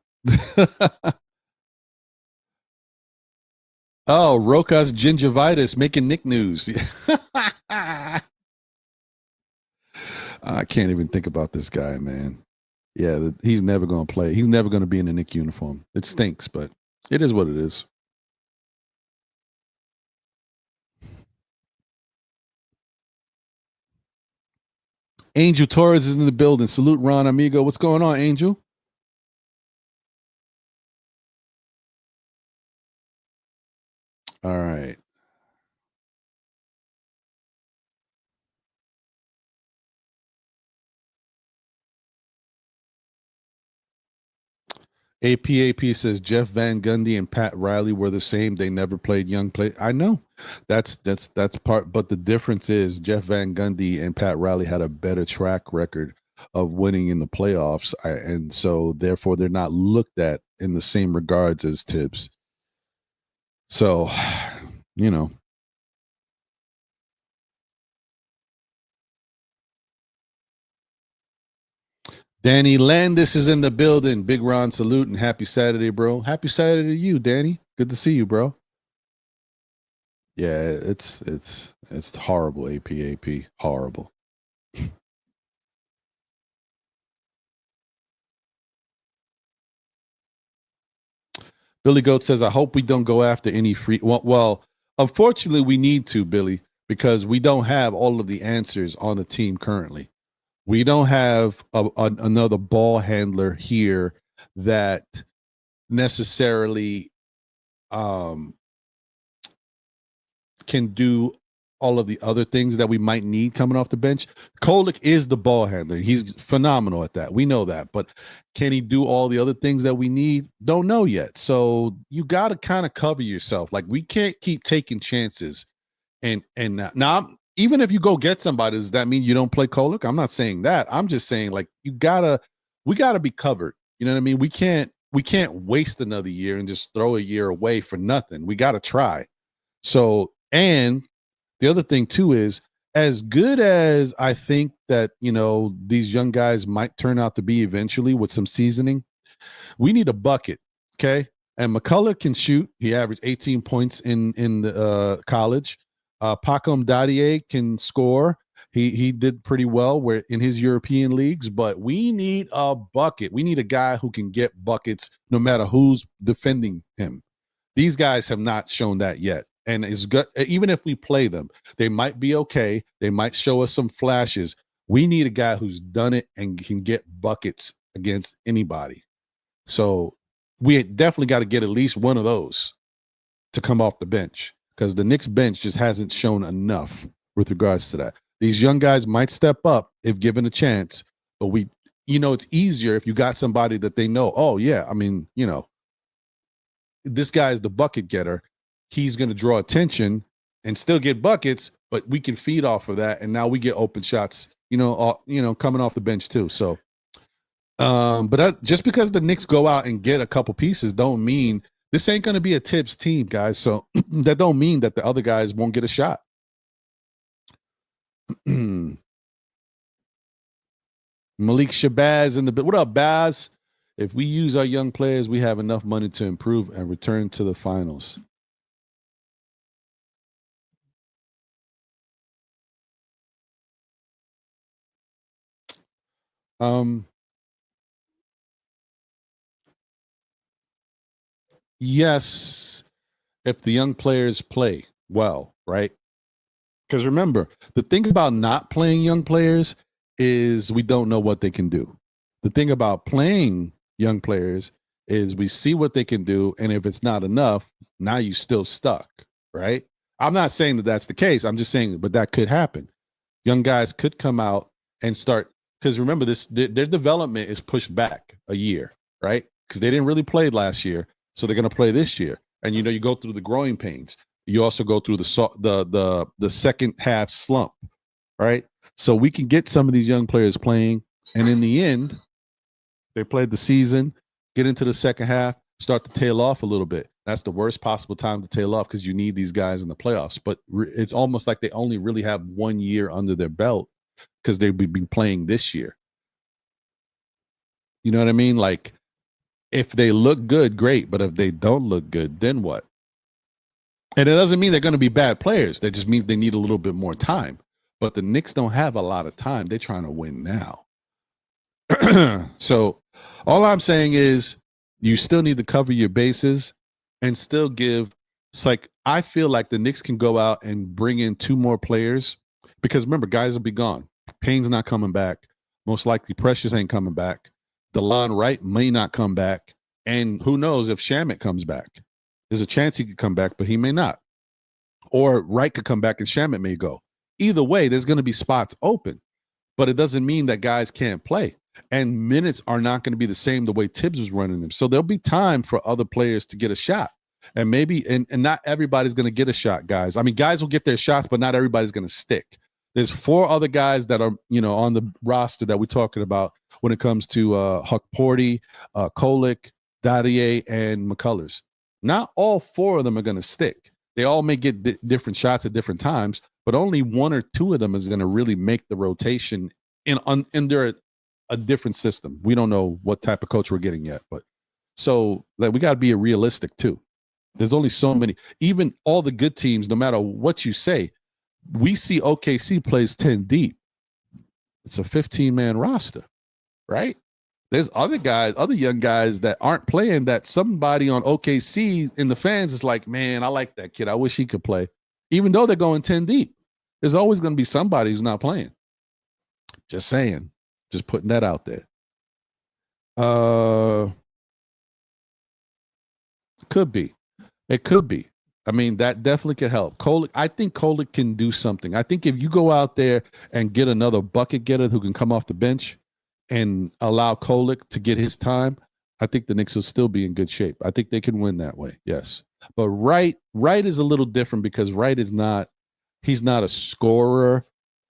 Oh, Rokas gingivitis making Knick news. I can't even think about this guy, man. Yeah, he's never going to play. He's never going to be in a Knick uniform. It stinks, but it is what it is. Angel Torres is in the building. Salute, Ron, amigo. What's going on, Angel? All right. APAP says Jeff Van Gundy and Pat Riley were the same. They never played young play. I know that's part, but the difference is Jeff Van Gundy and Pat Riley had a better track record of winning in the playoffs, and so therefore they're not looked at in the same regards as Thibs. So, you know. Danny Landis is in the building. Big Ron salute and happy Saturday, bro. Happy Saturday to you, Danny. Good to see you, bro. Yeah, it's horrible, APAP. Horrible. Billy Goat says, I hope we don't go after any free. Well, unfortunately, we need to, Billy, because we don't have all of the answers on the team currently. We don't have another ball handler here that necessarily can do all of the other things that we might need coming off the bench. Kolek is the ball handler. He's phenomenal at that. We know that. But can he do all the other things that we need? Don't know yet. So you got to kind of cover yourself. Like, we can't keep taking chances. And now, even if you go get somebody, does that mean you don't play Kolek? I'm not saying that. I'm just saying, like, we gotta be covered. You know what I mean? We can't waste another year and just throw a year away for nothing. We got to try. So, and the other thing too is as good as I think that, these young guys might turn out to be eventually with some seasoning, we need a bucket, okay? And McCullough can shoot. He averaged 18 points in the college. Pacom Dadier can score. He did pretty well where in his European leagues, but we need a bucket. We need a guy who can get buckets no matter who's defending him. These guys have not shown that yet. And it's good. Even if we play them, they might be okay. They might show us some flashes. We need a guy who's done it and can get buckets against anybody. So we definitely got to get at least one of those to come off the bench because the Knicks bench just hasn't shown enough with regards to that. These young guys might step up if given a chance, but it's easier if you got somebody that they know, oh, yeah, I mean, this guy is the bucket getter. He's going to draw attention and still get buckets, but we can feed off of that. And now we get open shots, coming off the bench too. So, just because the Knicks go out and get a couple pieces don't mean this ain't going to be a Thibs team, guys. So that don't mean that the other guys won't get a shot. Malik Shabazz in the bit. What up, Baz? If we use our young players, we have enough money to improve and return to the finals. Yes, if the young players play well, right? Because remember, the thing about not playing young players is we don't know what they can do. The thing about playing young players is we see what they can do, and if it's not enough, now you're still stuck, right? I'm not saying that that's the case. I'm just saying, but that could happen. Young guys could come out and start, because remember, their development is pushed back a year, right? Because they didn't really play last year, so they're going to play this year. And you go through the growing pains. You also go through the second half slump, right? So we can get some of these young players playing, and in the end, they played the season, get into the second half, start to tail off a little bit. That's the worst possible time to tail off because you need these guys in the playoffs. But it's almost like they only really have 1 year under their belt because they've been playing this year. You know what I mean? Like, if they look good, great. But if they don't look good, then what? And it doesn't mean they're going to be bad players. That just means they need a little bit more time. But the Knicks don't have a lot of time. They're trying to win now. So all I'm saying is you still need to cover your bases and still give. It's like I feel like the Knicks can go out and bring in 2 more players because remember, guys will be gone. Payne's not coming back. Most likely Precious ain't coming back. DeLon Wright may not come back. And who knows if Shamet comes back. There's a chance he could come back, but he may not. Or Wright could come back and Shamet may go. Either way, there's going to be spots open. But it doesn't mean that guys can't play. And minutes are not going to be the same the way Thibs was running them. So there'll be time for other players to get a shot. And maybe, and not everybody's going to get a shot, guys. I mean, guys will get their shots, but not everybody's going to stick. There's 4 other guys that are, on the roster that we're talking about when it comes to Huck Porty, Kolick, Dadier, and McCullers. Not all 4 of them are going to stick. They all may get different shots at different times, but only 1 or 2 of them is going to really make the rotation under a different system. We don't know what type of coach we're getting yet, but so we got to be realistic too. There's only so many. Even all the good teams, no matter what you say, we see OKC plays 10 deep. It's a 15-man roster, right? There's other guys, other young guys that aren't playing that somebody on OKC in the fans is like, man, I like that kid. I wish he could play. Even though they're going 10 deep, there's always going to be somebody who's not playing. Just saying. Just putting that out there. Could be. It could be. I mean, that definitely could help. I think Kolick can do something. I think if you go out there and get another bucket getter who can come off the bench and allow Kolick to get his time, I think the Knicks will still be in good shape. I think they can win that way. Yes. But Wright is a little different because Wright he's not a scorer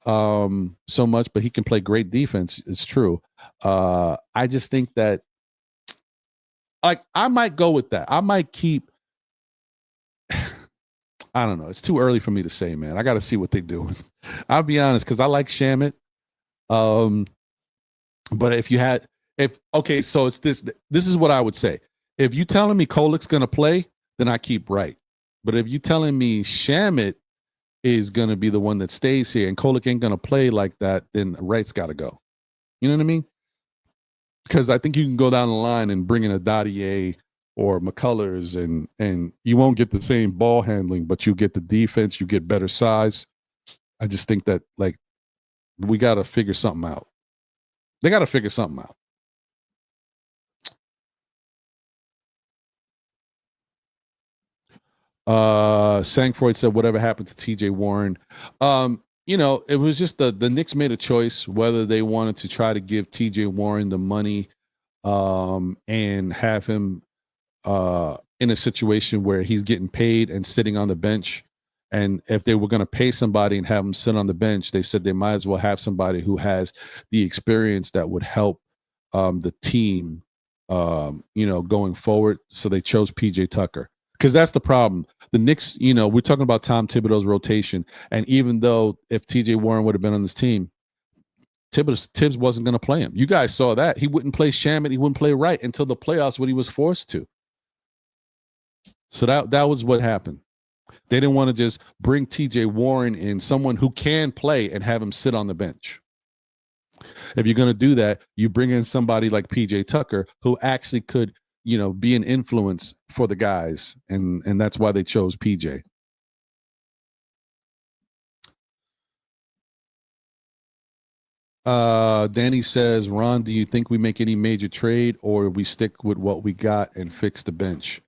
so much, but he can play great defense. It's true. I just think that I might go with that. I might keep I don't know. It's too early for me to say, man. I got to see what they're doing. I'll be honest, because I like Shamit. But so it's this. This is what I would say. If you telling me Kolek's gonna play, then I keep Wright. But if you telling me Shamit is gonna be the one that stays here and Kolek ain't gonna play like that, then Wright's got to go. You know what I mean? Because I think you can go down the line and bring in a Dottier or McCullers, and you won't get the same ball handling, but you get the defense, you get better size. I just think that like we got to figure something out. They got to figure something out. Sangfroid said, whatever happened to TJ Warren? It was just the Knicks made a choice whether they wanted to try to give TJ Warren the money and have him in a situation where he's getting paid and sitting on the bench. And if they were going to pay somebody and have him sit on the bench, they said they might as well have somebody who has the experience that would help the team, going forward. So they chose PJ Tucker. Because that's the problem. The Knicks, we're talking about Tom Thibodeau's rotation. And even though if TJ Warren would have been on this team, Thibs wasn't going to play him. You guys saw that. He wouldn't play Shamit. He wouldn't play Wright until the playoffs when he was forced to. So that was what happened. They didn't want to just bring TJ Warren in, someone who can play, and have him sit on the bench. If you're going to do that, you bring in somebody like PJ Tucker who actually could, be an influence for the guys. And that's why they chose PJ. Danny says, Ron, do you think we make any major trade or we stick with what we got and fix the bench?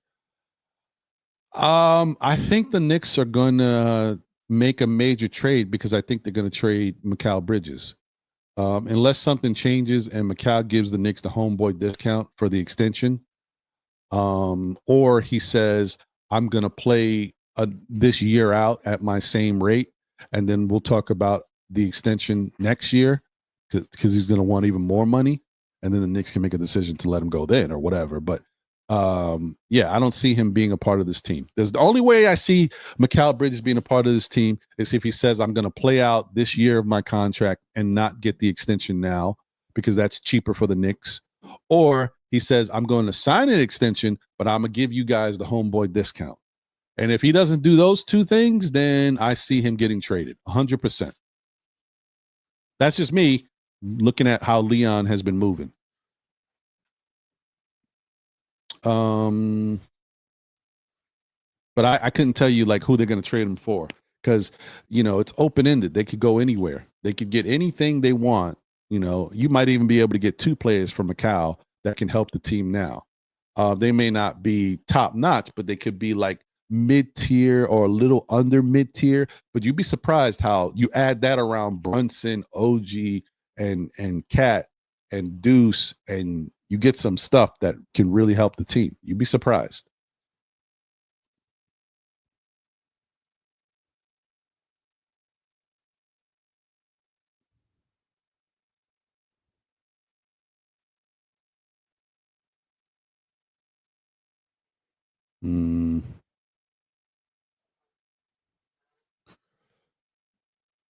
I think the Knicks are going to make a major trade because I think they're going to trade Mikal Bridges. Unless something changes and Mikal gives the Knicks the homeboy discount for the extension, or he says, I'm going to play this year out at my same rate, and then we'll talk about the extension next year because he's going to want even more money, and then the Knicks can make a decision to let him go then or whatever. But I don't see him being a part of this team. There's the only way I see Mikal Bridges being a part of this team is if he says, I'm going to play out this year of my contract and not get the extension now because that's cheaper for the Knicks. Or he says, I'm going to sign an extension, but I'm going to give you guys the homeboy discount. And if he doesn't do those two things, then I see him getting traded 100%. That's just me looking at how Leon has been moving. But I couldn't tell you like who they're going to trade him for because, it's open-ended. They could go anywhere. They could get anything they want. You might even be able to get two players from Macau that can help the team now. They may not be top-notch, but they could be like mid-tier or a little under mid-tier. But you'd be surprised how you add that around Brunson, OG, and Cat and Deuce, and you get some stuff that can really help the team. You'd be surprised.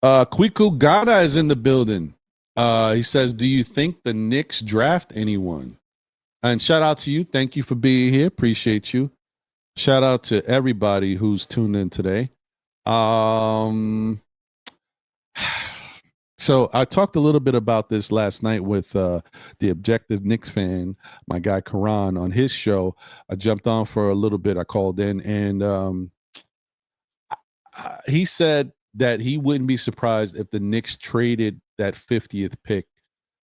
Kwiku Ghana is in the building. He says, do you think the Knicks draft anyone? And shout out to you. Thank you for being here. Appreciate you. Shout out to everybody who's tuned in today. So I talked a little bit about this last night with the Objective Knicks fan, my guy Karan, on his show. I jumped on for a little bit. I called in, and he said that he wouldn't be surprised if the Knicks traded that 50th pick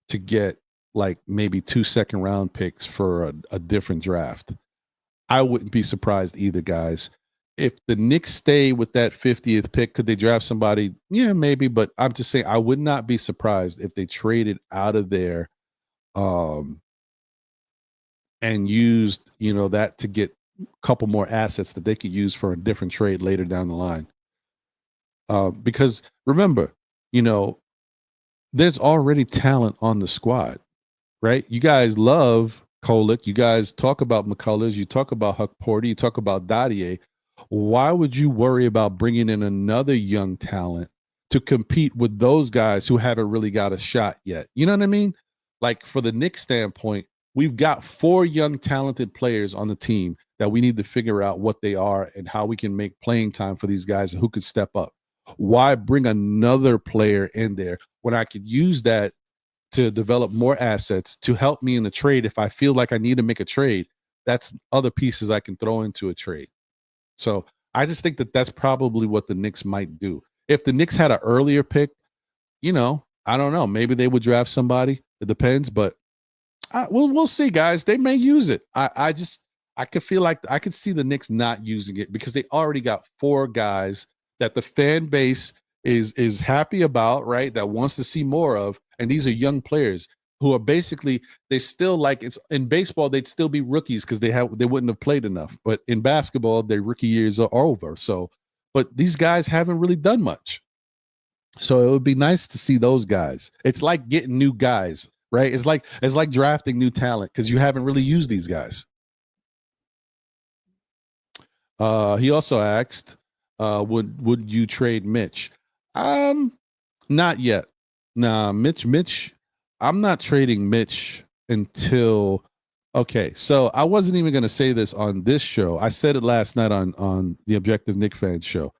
to get like maybe 2 second-round picks for a different draft. I wouldn't be surprised either, guys. If the Knicks stay with that 50th pick, could they draft somebody? Yeah, maybe. But I'm just saying I would not be surprised if they traded out of there and used, that to get a couple more assets that they could use for a different trade later down the line. Because remember, there's already talent on the squad, right? You guys love Kolek. You guys talk about McCullers. You talk about Huck Porter. You talk about Dottier. Why would you worry about bringing in another young talent to compete with those guys who haven't really got a shot yet? You know what I mean? Like for the Knicks standpoint, we've got 4 young talented players on the team that we need to figure out what they are and how we can make playing time for these guys who could step up. Why bring another player in there when I could use that to develop more assets to help me in the trade? If I feel like I need to make a trade, that's other pieces I can throw into a trade. So I just think that that's probably what the Knicks might do. If the Knicks had an earlier pick, I don't know. Maybe they would draft somebody. It depends, but we'll see, guys. They may use it. I could feel like I could see the Knicks not using it because they already got 4 guys that the fan base is happy about, right? That wants to see more of, and these are young players who are basically, they still, like, it's in baseball they'd still be rookies because they wouldn't have played enough, but in basketball their rookie years are over. So, but these guys haven't really done much. So it would be nice to see those guys. It's like getting new guys, right? It's like drafting new talent because you haven't really used these guys. He also asked, would you trade Mitch? Not yet. Nah, Mitch. I'm not trading Mitch until. Okay, so I wasn't even going to say this on this show. I said it last night on the Objective Knick Fans show.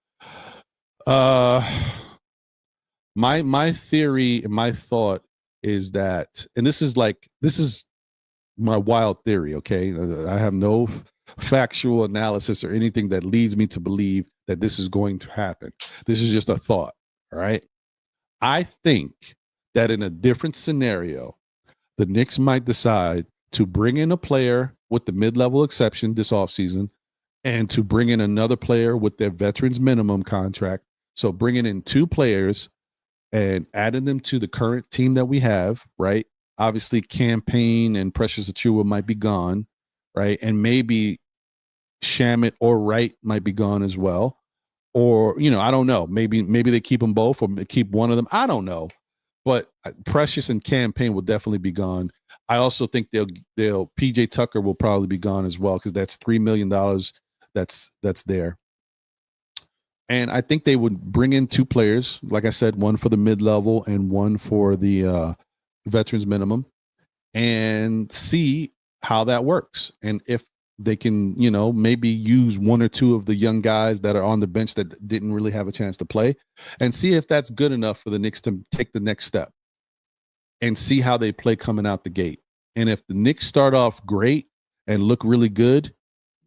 My theory and my thought is that, and this is my wild theory. Okay, I have no factual analysis or anything that leads me to believe that this is going to happen. This is just a thought. All right. I think that in a different scenario, the Knicks might decide to bring in a player with the mid-level exception this offseason and to bring in another player with their veterans minimum contract. So bringing in 2 players and adding them to the current team that we have, right? Obviously, Campaign and Precious Achiuwa might be gone, right? And maybe Shamet or Wright might be gone as well. Or, I don't know. Maybe they keep them both or keep one of them. I don't know. But Precious and Campaign will definitely be gone. I also think they'll PJ Tucker will probably be gone as well because that's $3 million that's there. And I think they would bring in 2 players, like I said, one for the mid-level and one for the veterans minimum, and see how that works. And if they can, maybe use 1 or 2 of the young guys that are on the bench that didn't really have a chance to play, and see if that's good enough for the Knicks to take the next step and see how they play coming out the gate. And if the Knicks start off great and look really good,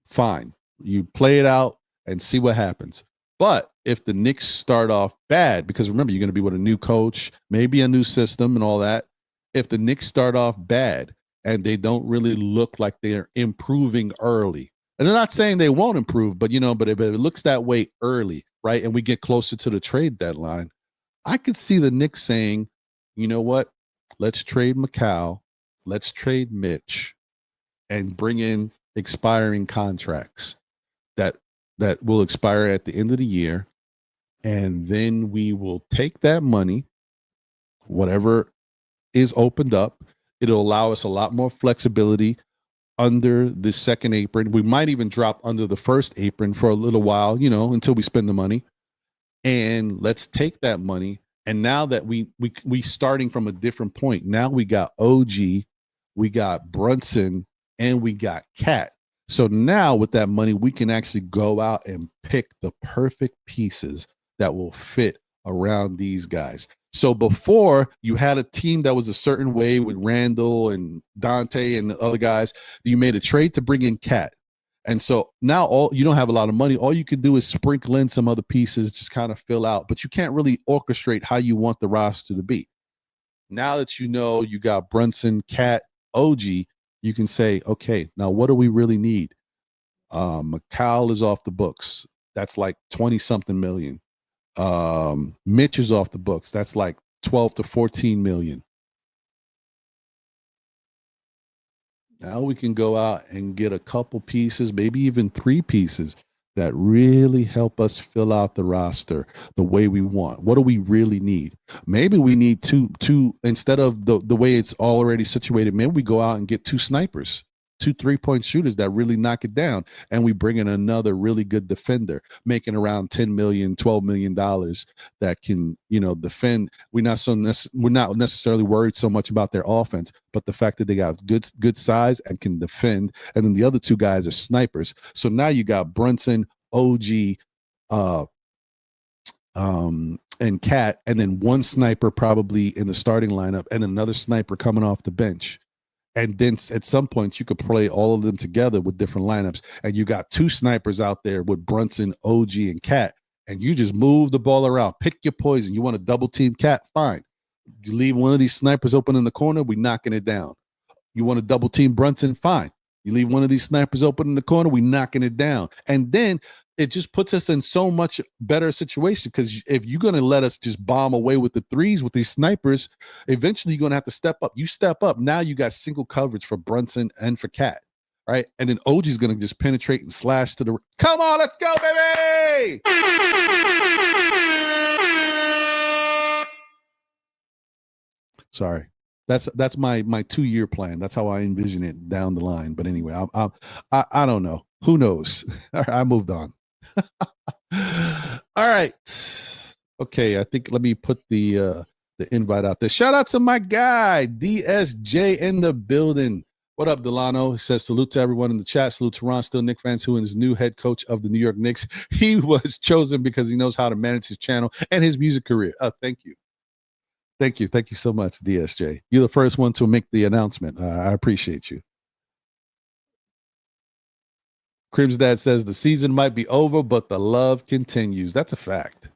fine. You play it out and see what happens. But if the Knicks start off bad, because remember, you're going to be with a new coach, maybe a new system and all that. If the Knicks start off bad and they don't really look like they're improving early, and they're not saying they won't improve, but but if it looks that way early, right, and we get closer to the trade deadline, I could see the Knicks saying, you know what, let's trade McCall, let's trade Mitch, and bring in expiring contracts that will expire at the end of the year. And then we will take that money, whatever is opened up. It'll allow us a lot more flexibility under the second apron. We might even drop under the first apron for a little while, until we spend the money. And let's take that money. And now that we starting from a different point, now we got OG, we got Brunson, and we got Cat. So now with that money, we can actually go out and pick the perfect pieces that will fit around these guys. So before, you had a team that was a certain way with Randall and Dante and the other guys. You made a trade to bring in Cat. And so now you don't have a lot of money. All you can do is sprinkle in some other pieces, just kind of fill out. But you can't really orchestrate how you want the roster to be. Now that you got Brunson, Cat, OG, you can say, okay, now what do we really need? McCall is off the books. That's like 20-something million. Mitch is off the books. That's like 12 to 14 million. Now we can go out and get a couple pieces, maybe even 3 pieces that really help us fill out the roster the way we want. What do we really need? Maybe we need two instead of the way it's already situated. Maybe we go out and get 2 snipers, two 3-point shooters that really knock it down. And we bring in another really good defender, making around $10 million, $12 million that can, defend. We're not necessarily worried so much about their offense, but the fact that they got good size and can defend. And then the other two guys are snipers. So now you got Brunson, OG, and Cat, and then one sniper probably in the starting lineup and another sniper coming off the bench. And then at some point you could play all of them together with different lineups. And you got two snipers out there with Brunson, OG, and Cat. And you just move the ball around. Pick your poison. You want to double team Cat? Fine. You leave one of these snipers open in the corner, we knocking it down. You want to double team Brunson? Fine. You leave one of these snipers open in the corner, we knocking it down. And then it just puts us in so much better situation, because if you're going to let us just bomb away with the threes with these snipers, eventually you're going to have to step up. You step up. Now you got single coverage for Brunson and for Cat, right? And then OG's going to just penetrate and slash to the. Come on, let's go, baby! Sorry. That's my 2-year plan. That's how I envision it down the line. But anyway, I don't know. Who knows? I moved on. All right. Okay, I think let me put the invite out there. Shout out to my guy DSJ in the building. What up, Delano? He says salute to everyone in the chat. Salute to Ron Still, Knicks fans, who is new head coach of the New York Knicks. He was chosen because he knows how to manage his channel and his music career. Thank you. Thank you. Thank you so much, DSJ. You're the first one to make the announcement. I appreciate you. Crib's dad says the season might be over, but the love continues. That's a fact.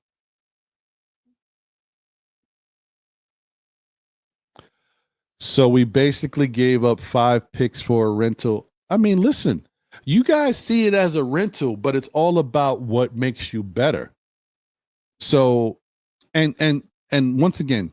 So we basically gave up 5 picks for a rental. I mean, listen, you guys see it as a rental, but it's all about what makes you better. So, and once again,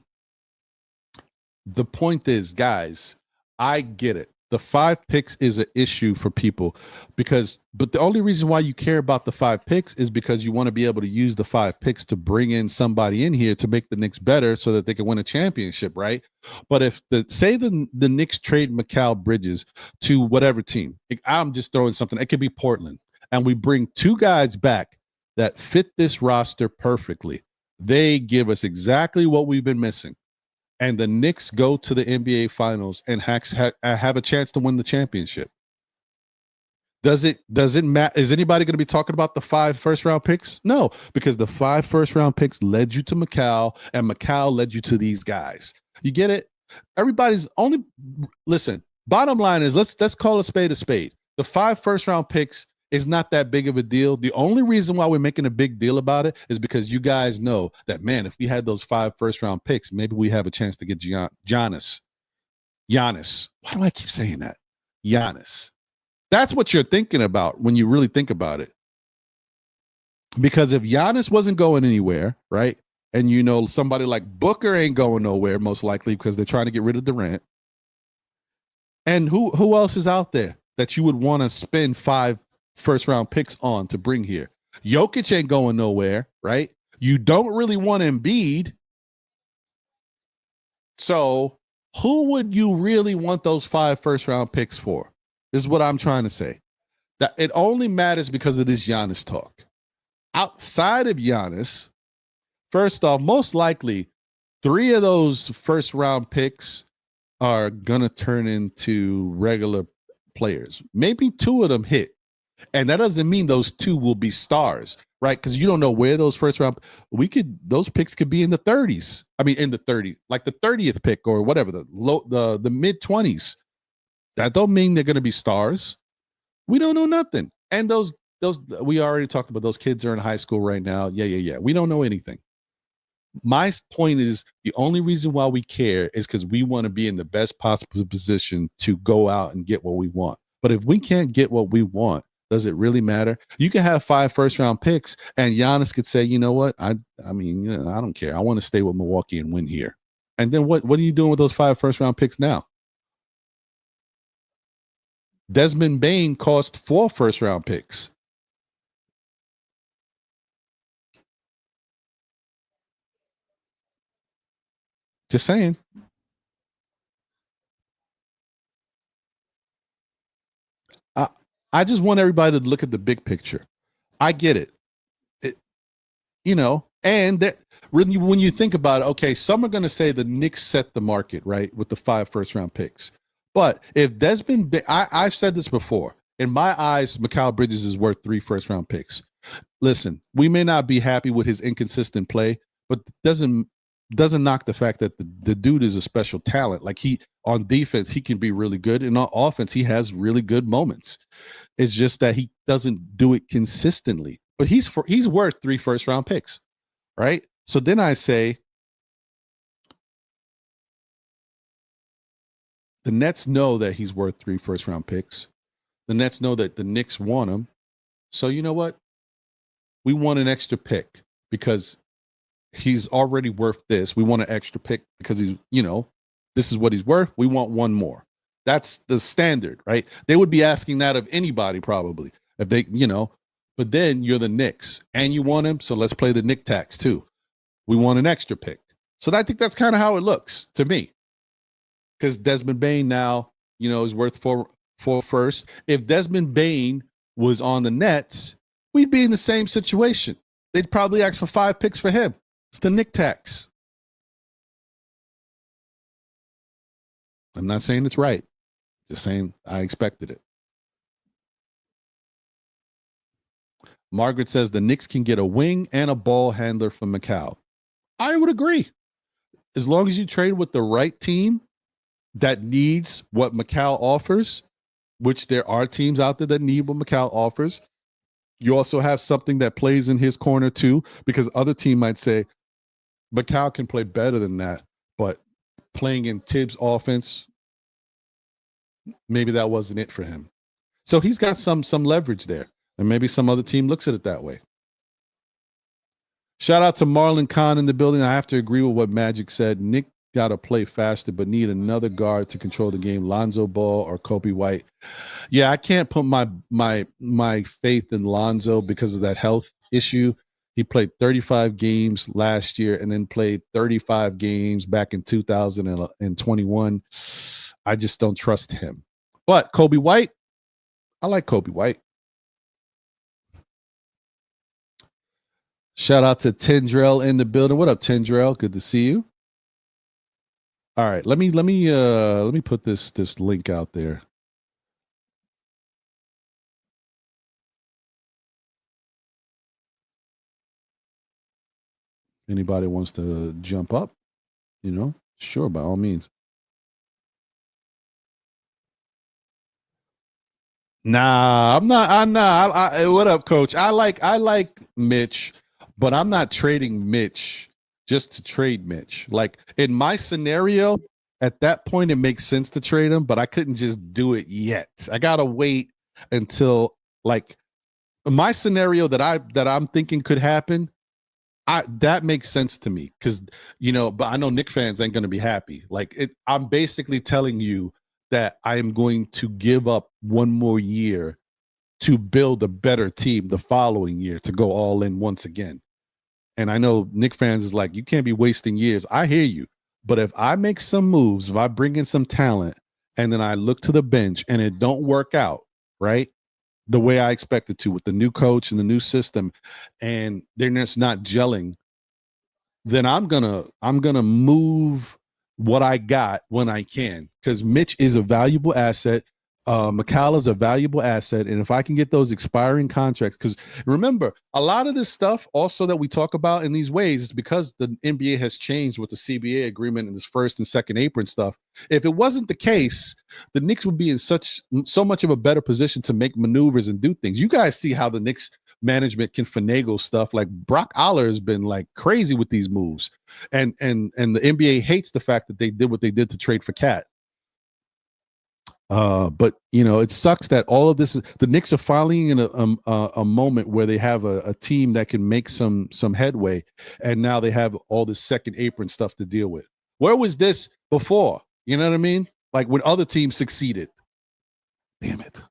the point is, guys, I get it. The 5 picks is an issue for people but the only reason why you care about the 5 picks is because you want to be able to use the 5 picks to bring in somebody in here to make the Knicks better so that they can win a championship, right? But if the Knicks trade Mikal Bridges to whatever team, I'm just throwing something, it could be Portland, and we bring 2 guys back that fit this roster perfectly. They give us exactly what we've been missing. And the Knicks go to the NBA Finals and have a chance to win the championship. Does it matter? Is anybody going to be talking about the 5 first-round picks? No, because the 5 first-round picks led you to Mikal, and Mikal led you to these guys. You get it? Everybody's only listen. Bottom line is let's call a spade a spade. The 5 first-round picks is not that big of a deal. The only reason why we're making a big deal about it is because you guys know that, man, if we had those 5 first-round picks, maybe we have a chance to get Giannis. Why do I keep saying that? Giannis. That's what you're thinking about when you really think about it. Because if Giannis wasn't going anywhere, right, and somebody like Booker ain't going nowhere, most likely because they're trying to get rid of Durant, and who else is out there that you would want to spend 5 first-round picks on to bring here? Jokic ain't going nowhere, right? You don't really want Embiid. So who would you really want those 5 first-round picks for? This is what I'm trying to say. That it only matters because of this Giannis talk. Outside of Giannis, first off, most likely 3 of those first-round picks are going to turn into regular players. Maybe 2 of them hit. And that doesn't mean those 2 will be stars, right? Because you don't know where those first round, those picks could be in the 30s. I mean, in the 30s, like the 30th pick or whatever, the mid 20s. That don't mean they're going to be stars. We don't know nothing. And those we already talked about, those kids are in high school right now. Yeah. We don't know anything. My point is, the only reason why we care is because we want to be in the best possible position to go out and get what we want. But if we can't get what we want, does it really matter? You can have 5 first-round picks, and Giannis could say, you know what? I mean, I don't care. I want to stay with Milwaukee and win here. And then what are you doing with those 5 first-round picks now? Desmond Bane cost 4 first-round picks. Just saying. I just want everybody to look at the big picture. I get it. And that when you think about it, okay, some are going to say the Knicks set the market, right, with the 5 first-round picks. But if Desmond, I've said this before. In my eyes, Mikal Bridges is worth 3 first-round picks. Listen, we may not be happy with his inconsistent play, but doesn't knock the fact that the dude is a special talent. Like on defense, he can be really good. And on offense, he has really good moments. It's just that he doesn't do it consistently. But he's worth 3 first-round picks, right? So then I say the Nets know that he's worth 3 first-round picks. The Nets know that the Knicks want him. So you know what? We want an extra pick because he's already worth this. We want an extra pick because this is what he's worth. We want one more. That's the standard, right? They would be asking that of anybody probably if they, but then you're the Knicks and you want him. So let's play the Knick tax too. We want an extra pick. So I think that's kind of how it looks to me. Because Desmond Bane now, is worth 4 first. If Desmond Bane was on the Nets, we'd be in the same situation. They'd probably ask for 5 picks for him. It's the Knick tax. I'm not saying it's right. Just saying I expected it. Margaret says the Knicks can get a wing and a ball handler from Mikal. I would agree. As long as you trade with the right team that needs what Mikal offers, which there are teams out there that need what Mikal offers. You also have something that plays in his corner too, because other team might say Mikal can play better than that, but playing in Thibs' offense, maybe that wasn't it for him. So he's got some leverage there, and maybe some other team looks at it that way. Shout out to Marlon Khan in the building. I have to agree with what Magic said. Nick got to play faster, but need another guard to control the game. Lonzo Ball or Kobe White. Yeah, I can't put my faith in Lonzo because of that health issue. He played 35 games last year and then played 35 games back in 2021. I just don't trust him. But Kobe White, I like Kobe White. Shout out to Tendrell in the building. What up, Tendrell? Good to see you. All right, let me put this link out there. Anybody wants to jump up, sure, by all means. Nah, I'm not. What up, Coach? I like Mitch, but I'm not trading Mitch just to trade Mitch. Like in my scenario, at that point, it makes sense to trade him, but I couldn't just do it yet. I gotta wait until like my scenario that I'm thinking could happen. That makes sense to me because but I know Knick fans ain't gonna be happy. Like I'm basically telling you that I am going to give up one more year to build a better team the following year to go all in once again. And I know Knick fans is like, you can't be wasting years. I hear you. But if I make some moves, if I bring in some talent and then I look to the bench and it don't work out, right? The way I expect it to with the new coach and the new system, and they're just not gelling, then I'm gonna move what I got when I can, because Mitch is a valuable asset. Mikal is a valuable asset, and if I can get those expiring contracts, because remember, a lot of this stuff also that we talk about in these ways is because the NBA has changed with the CBA agreement and this first and second apron stuff. If it wasn't the case, the Knicks would be in so much of a better position to make maneuvers and do things. You guys see how the Knicks management can finagle stuff. Like Brock Aller has been like crazy with these moves, and the NBA hates the fact that they did what they did to trade for Cat. But it sucks that all of this the Knicks are finally in a moment where they have a team that can make some headway, and now they have all this second apron stuff to deal with. Where was this before? You know what I mean? Like when other teams succeeded. Damn it.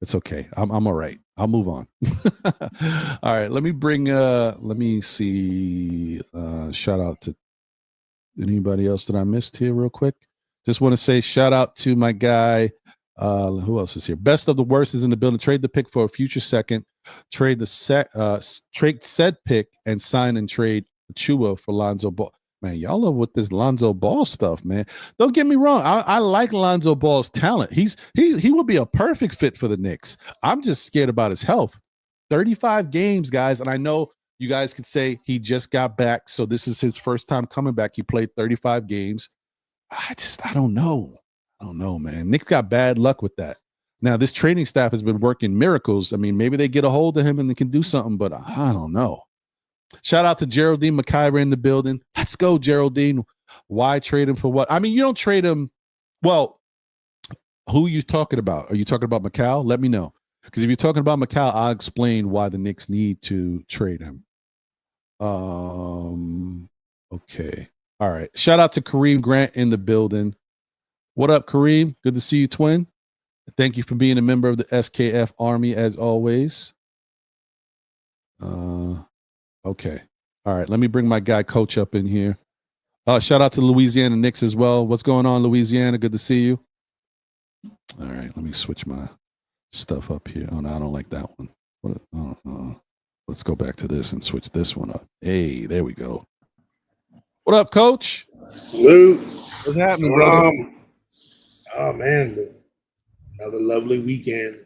It's okay. I'm all right. I'll move on. All right. Let me see. Shout out to anybody else that I missed here real quick. Just want to say shout out to my guy, Who else is here? Best of the worst is in the building. Trade the pick for a future second. Trade trade said pick and sign and trade Chua for Lonzo Ball. Man, y'all love with this Lonzo Ball stuff, man. Don't get me wrong. I like Lonzo Ball's talent. He would be a perfect fit for the Knicks. I'm just scared about his health. 35 games, guys, and I know you guys could say he just got back, so this is his first time coming back. He played 35 games. I don't know. I don't know, man. Knicks got bad luck with that. Now, this training staff has been working miracles. I mean, maybe they get a hold of him and they can do something, but I don't know. Shout out to Geraldine McIver in the building. Let's go, Geraldine. Why trade him for what? I mean, you don't trade him. Well, who are you talking about? Are you talking about McCall? Let me know. Because if you're talking about McCall, I'll explain why the Knicks need to trade him. Okay. All right. Shout out to Kareem Grant in the building. What up, Kareem? Good to see you, twin. Thank you for being a member of the SKF Army as always. Okay. All right. Let me bring my guy Coach up in here. Shout out to Louisiana Knicks as well. What's going on, Louisiana? Good to see you. All right. Let me switch my stuff up here. Oh, no, I don't like that one. Let's go back to this and switch this one up. Hey, there we go. What up, Coach? Salute. What's happening, brother? Oh, man. Another lovely weekend.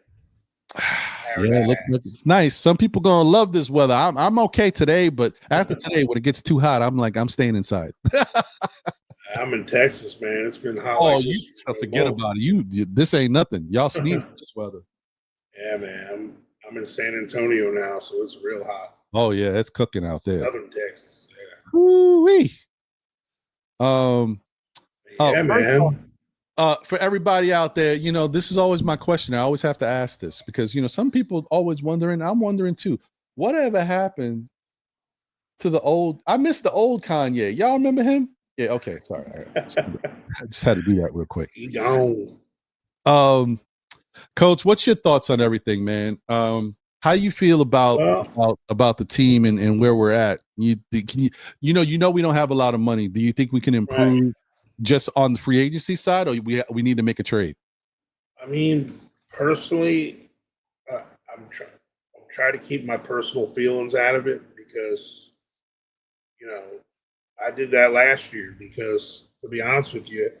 Yeah, look, it's nice. Some people gonna love this weather. I'm okay today, but after today, when it gets too hot, I'm staying inside. I'm in Texas, man. It's been hot. Oh, like you this forget about it. You this ain't nothing. Y'all sneeze this weather. Yeah, man. I'm in San Antonio now, so it's real hot. Oh yeah, it's cooking out there. Southern Texas. Yeah. Woo-wee. Yeah, man. For everybody out there, this is always my question. I always have to ask this because some people always wondering. I'm wondering too. Whatever happened to the old? I miss the old Kanye. Y'all remember him? Yeah. Okay. Sorry. I just had to do that real quick. He gone. Coach, what's your thoughts on everything, man? How you feel about the team and where we're at? We don't have a lot of money. Do you think we can improve just on the free agency side, or we need to make a trade? I mean, personally, I'm trying to keep my personal feelings out of it because, I did that last year because, to be honest with you,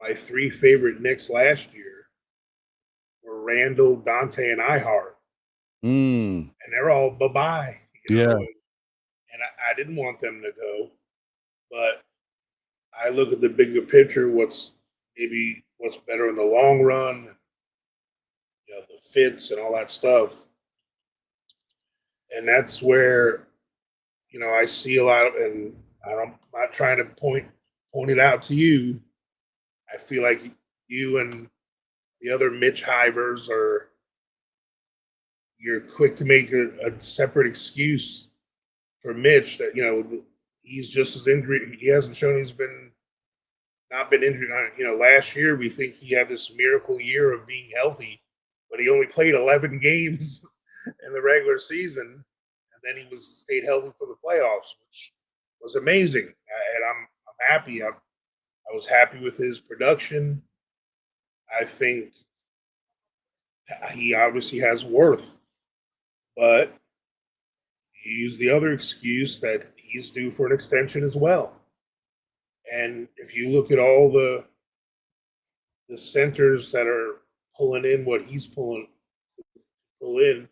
my three favorite Knicks last year were Randall, Dante, and Ihart. And they're all bye-bye. Yeah. And I didn't want them to go. But I look at the bigger picture, what's better in the long run, the fits and all that stuff. And that's where, I see a lot of, and I'm not trying to point it out to you. I feel like you and the other Mitch Hivers you're quick to make a separate excuse for Mitch that, he's just as injured. He hasn't shown he's not been injured. Last year we think he had this miracle year of being healthy, but he only played 11 games in the regular season, and then he stayed healthy for the playoffs, which was amazing. And I'm happy. I was happy with his production. I think he obviously has worth, but you use the other excuse that he's due for an extension as well. And if you look at all the centers that are pulling in what he's pull in,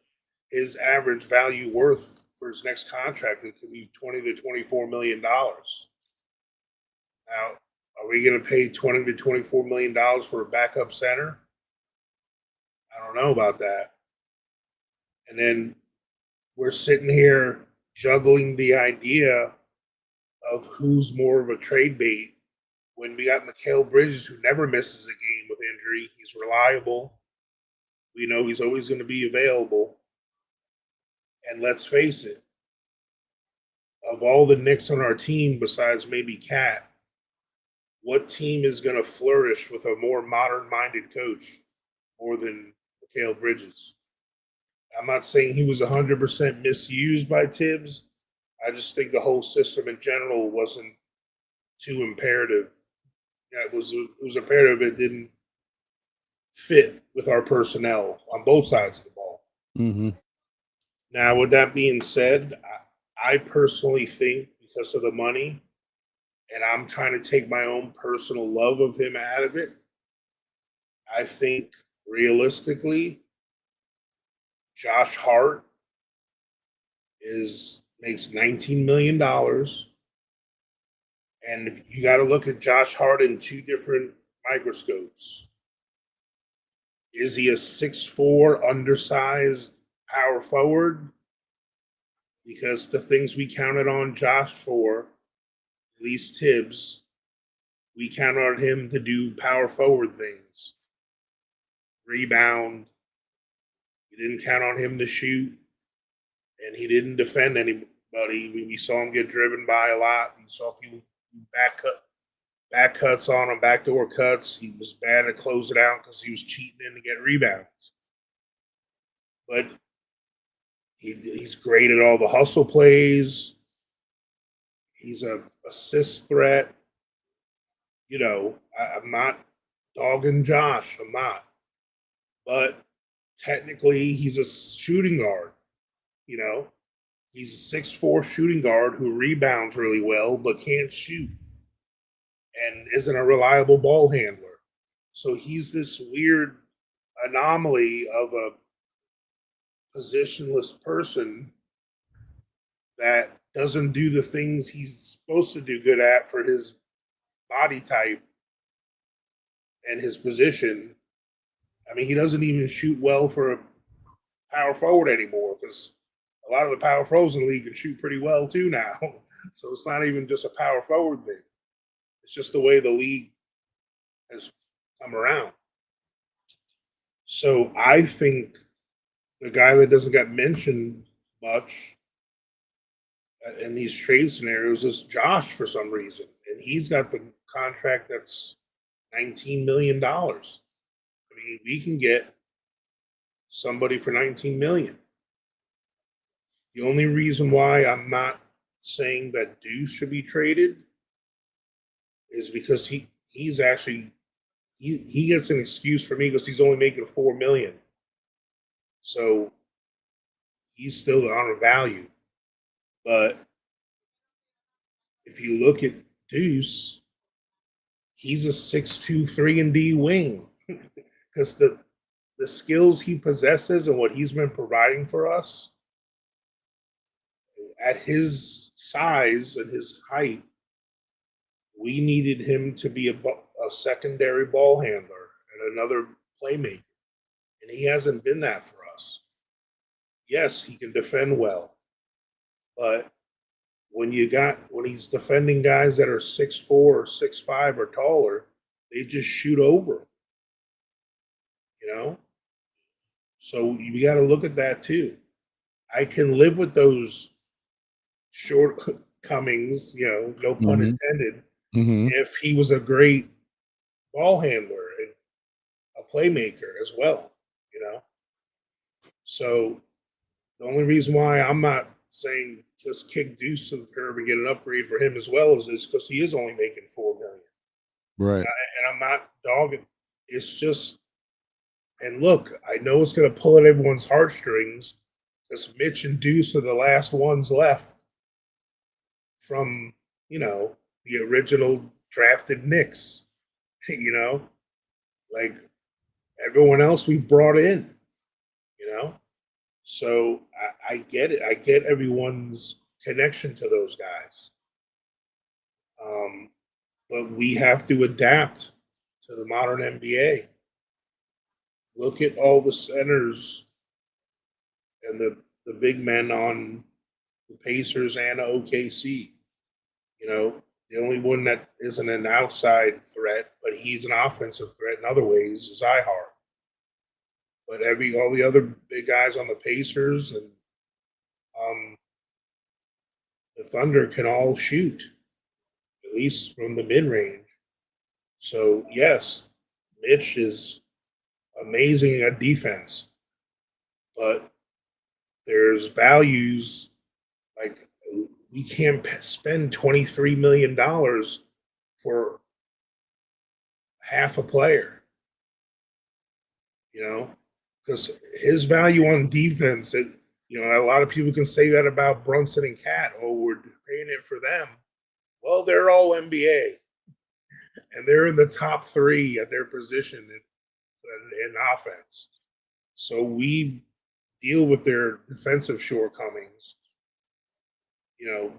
his average value worth for his next contract, it could be $20 to $24 million. Now, are we going to pay $20 to $24 million for a backup center? I don't know about that. And then we're sitting here juggling the idea of who's more of a trade bait when we got Mikal Bridges, who never misses a game with injury. He's reliable. We know he's always going to be available. And let's face it, of all the Knicks on our team, besides maybe Cat, what team is going to flourish with a more modern-minded coach more than Mikal Bridges? I'm not saying he was 100% misused by Thibs. I just think the whole system in general wasn't too imperative. Yeah, it was imperative. It didn't fit with our personnel on both sides of the ball. Mm-hmm. Now, with that being said, I personally think because of the money, and I'm trying to take my own personal love of him out of it, I think realistically, Josh Hart makes $19 million, and if you got to look at Josh Hart in two different microscopes. Is he a 6'4" undersized power forward? Because the things we counted on Josh for, at least Thibs, we counted on him to do power forward things. Rebound. We didn't count on him to shoot. And he didn't defend anybody. We saw him get driven by a lot. We saw people back cuts on him, backdoor cuts. He was bad at close it out because he was cheating in to get rebounds. But he's great at all the hustle plays. He's a assist threat. I'm not dogging Josh. I'm not. But technically, he's a shooting guard. He's a 6'4" shooting guard who rebounds really well but can't shoot and isn't a reliable ball handler. So he's this weird anomaly of a positionless person that doesn't do the things he's supposed to do good at for his body type and his position. I mean, he doesn't even shoot well for a power forward anymore because a lot of the power forwards in the league can shoot pretty well too now. So it's not even just a power forward thing. It's just the way the league has come around. So I think the guy that doesn't get mentioned much in these trade scenarios is Josh for some reason. And he's got the contract that's $19 million. I mean, we can get somebody for $19 million. The only reason why I'm not saying that Deuce should be traded is because he's actually he gets an excuse for me because he's only making $4 million. So he's still on a value. But if you look at Deuce, he's a 6'2", 3-and-D wing. Because the skills he possesses and what he's been providing for us at his size and his height, we needed him to be a secondary ball handler and another playmaker. And he hasn't been that for us. Yes, he can defend well. But when he's defending guys that are 6'4" or 6'5" or taller, they just shoot over him. So you got to look at that too. I can live with those shortcomings, no pun intended, if he was a great ball handler and a playmaker as well, So the only reason why I'm not saying just kick Deuce to the curb and get an upgrade for him as well is because he is only making $4 million. Right. And I'm not dogging. It's just, and look, I know it's going to pull at everyone's heartstrings because Mitch and Deuce are the last ones left from, the original drafted Knicks, like everyone else we've brought in, So I get it. I get everyone's connection to those guys. But we have to adapt to the modern NBA. Look at all the centers and the big men on the Pacers and OKC. The only one that isn't an outside threat, but he's an offensive threat in other ways, is Ihart. But all the other big guys on the Pacers and the Thunder can all shoot, at least from the mid-range. So, yes, Mitch is amazing at defense, but there's values like we can't spend $23 million for half a player. you know, because his value on defense, a lot of people can say that about Brunson and Cat. Oh, we're paying it for them. Well, they're all NBA, and they're in the top three at their position in offense. So we deal with their defensive shortcomings,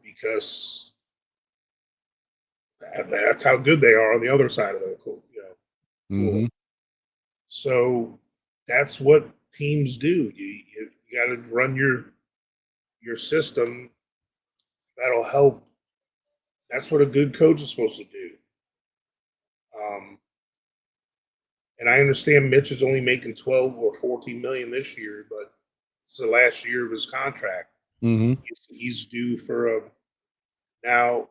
because that's how good they are on the other side of the floor. Mm-hmm. So that's what teams do. You got to run your system. That'll help. That's what a good coach is supposed to do. And I understand Mitch is only making 12 or 14 million this year, but it's the last year of his contract. Mm-hmm. He's due for a. Now,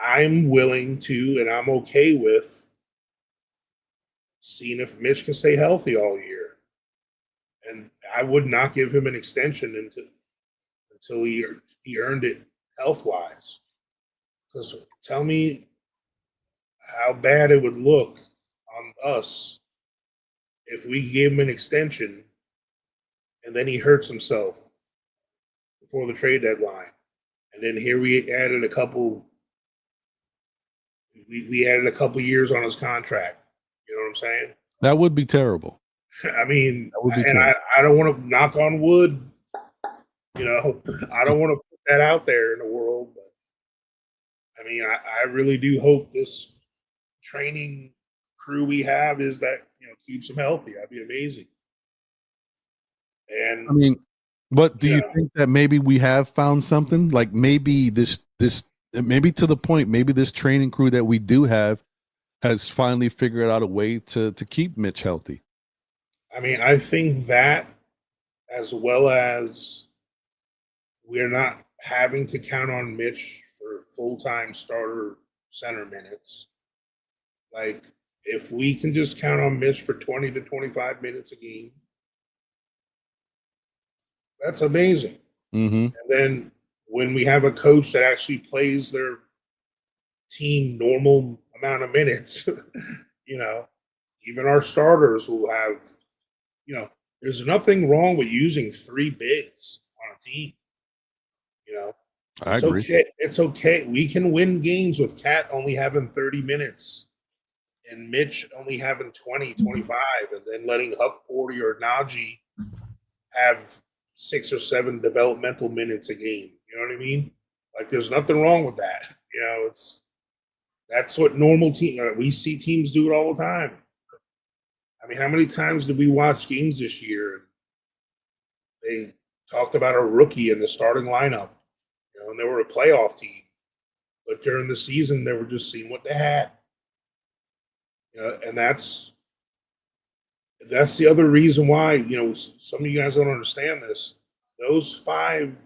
I'm willing to, and I'm okay with seeing if Mitch can stay healthy all year. And I would not give him an extension until he earned it health wise. Because tell me how bad it would look on us if we gave him an extension and then he hurts himself before the trade deadline. And then here we added a couple years on his contract. You know what I'm saying? That would be terrible. I mean, That would be and terrible. I don't want to knock on wood. I don't want to put that out there in the world, but I mean, I really do hope this training crew we have is that keeps him healthy. That'd be amazing. And I mean, but do you Yeah. think that maybe we have found something? Like maybe maybe to the point, maybe this training crew that we do have has finally figured out a way to keep Mitch healthy. I mean, I think that as well as we're not having to count on Mitch for full-time starter center minutes. Like, if we can just count on Mitch for 20 to 25 minutes a game, that's amazing. Mm-hmm. And then when we have a coach that actually plays their team normal amount of minutes, even our starters will have, there's nothing wrong with using three bigs on a team. I It's agree. okay. It's okay. We can win games with Cat only having 30 minutes and Mitch only having 20, 25, and then letting Huck Porty or Najee have 6 or 7 developmental minutes a game. You know what I mean? Like, there's nothing wrong with that. That's what normal we see teams do it all the time. I mean, how many times did we watch games this year? They talked about a rookie in the starting lineup, and they were a playoff team. But during the season, they were just seeing what they had. And that's the other reason why, some of you guys don't understand this. Those 5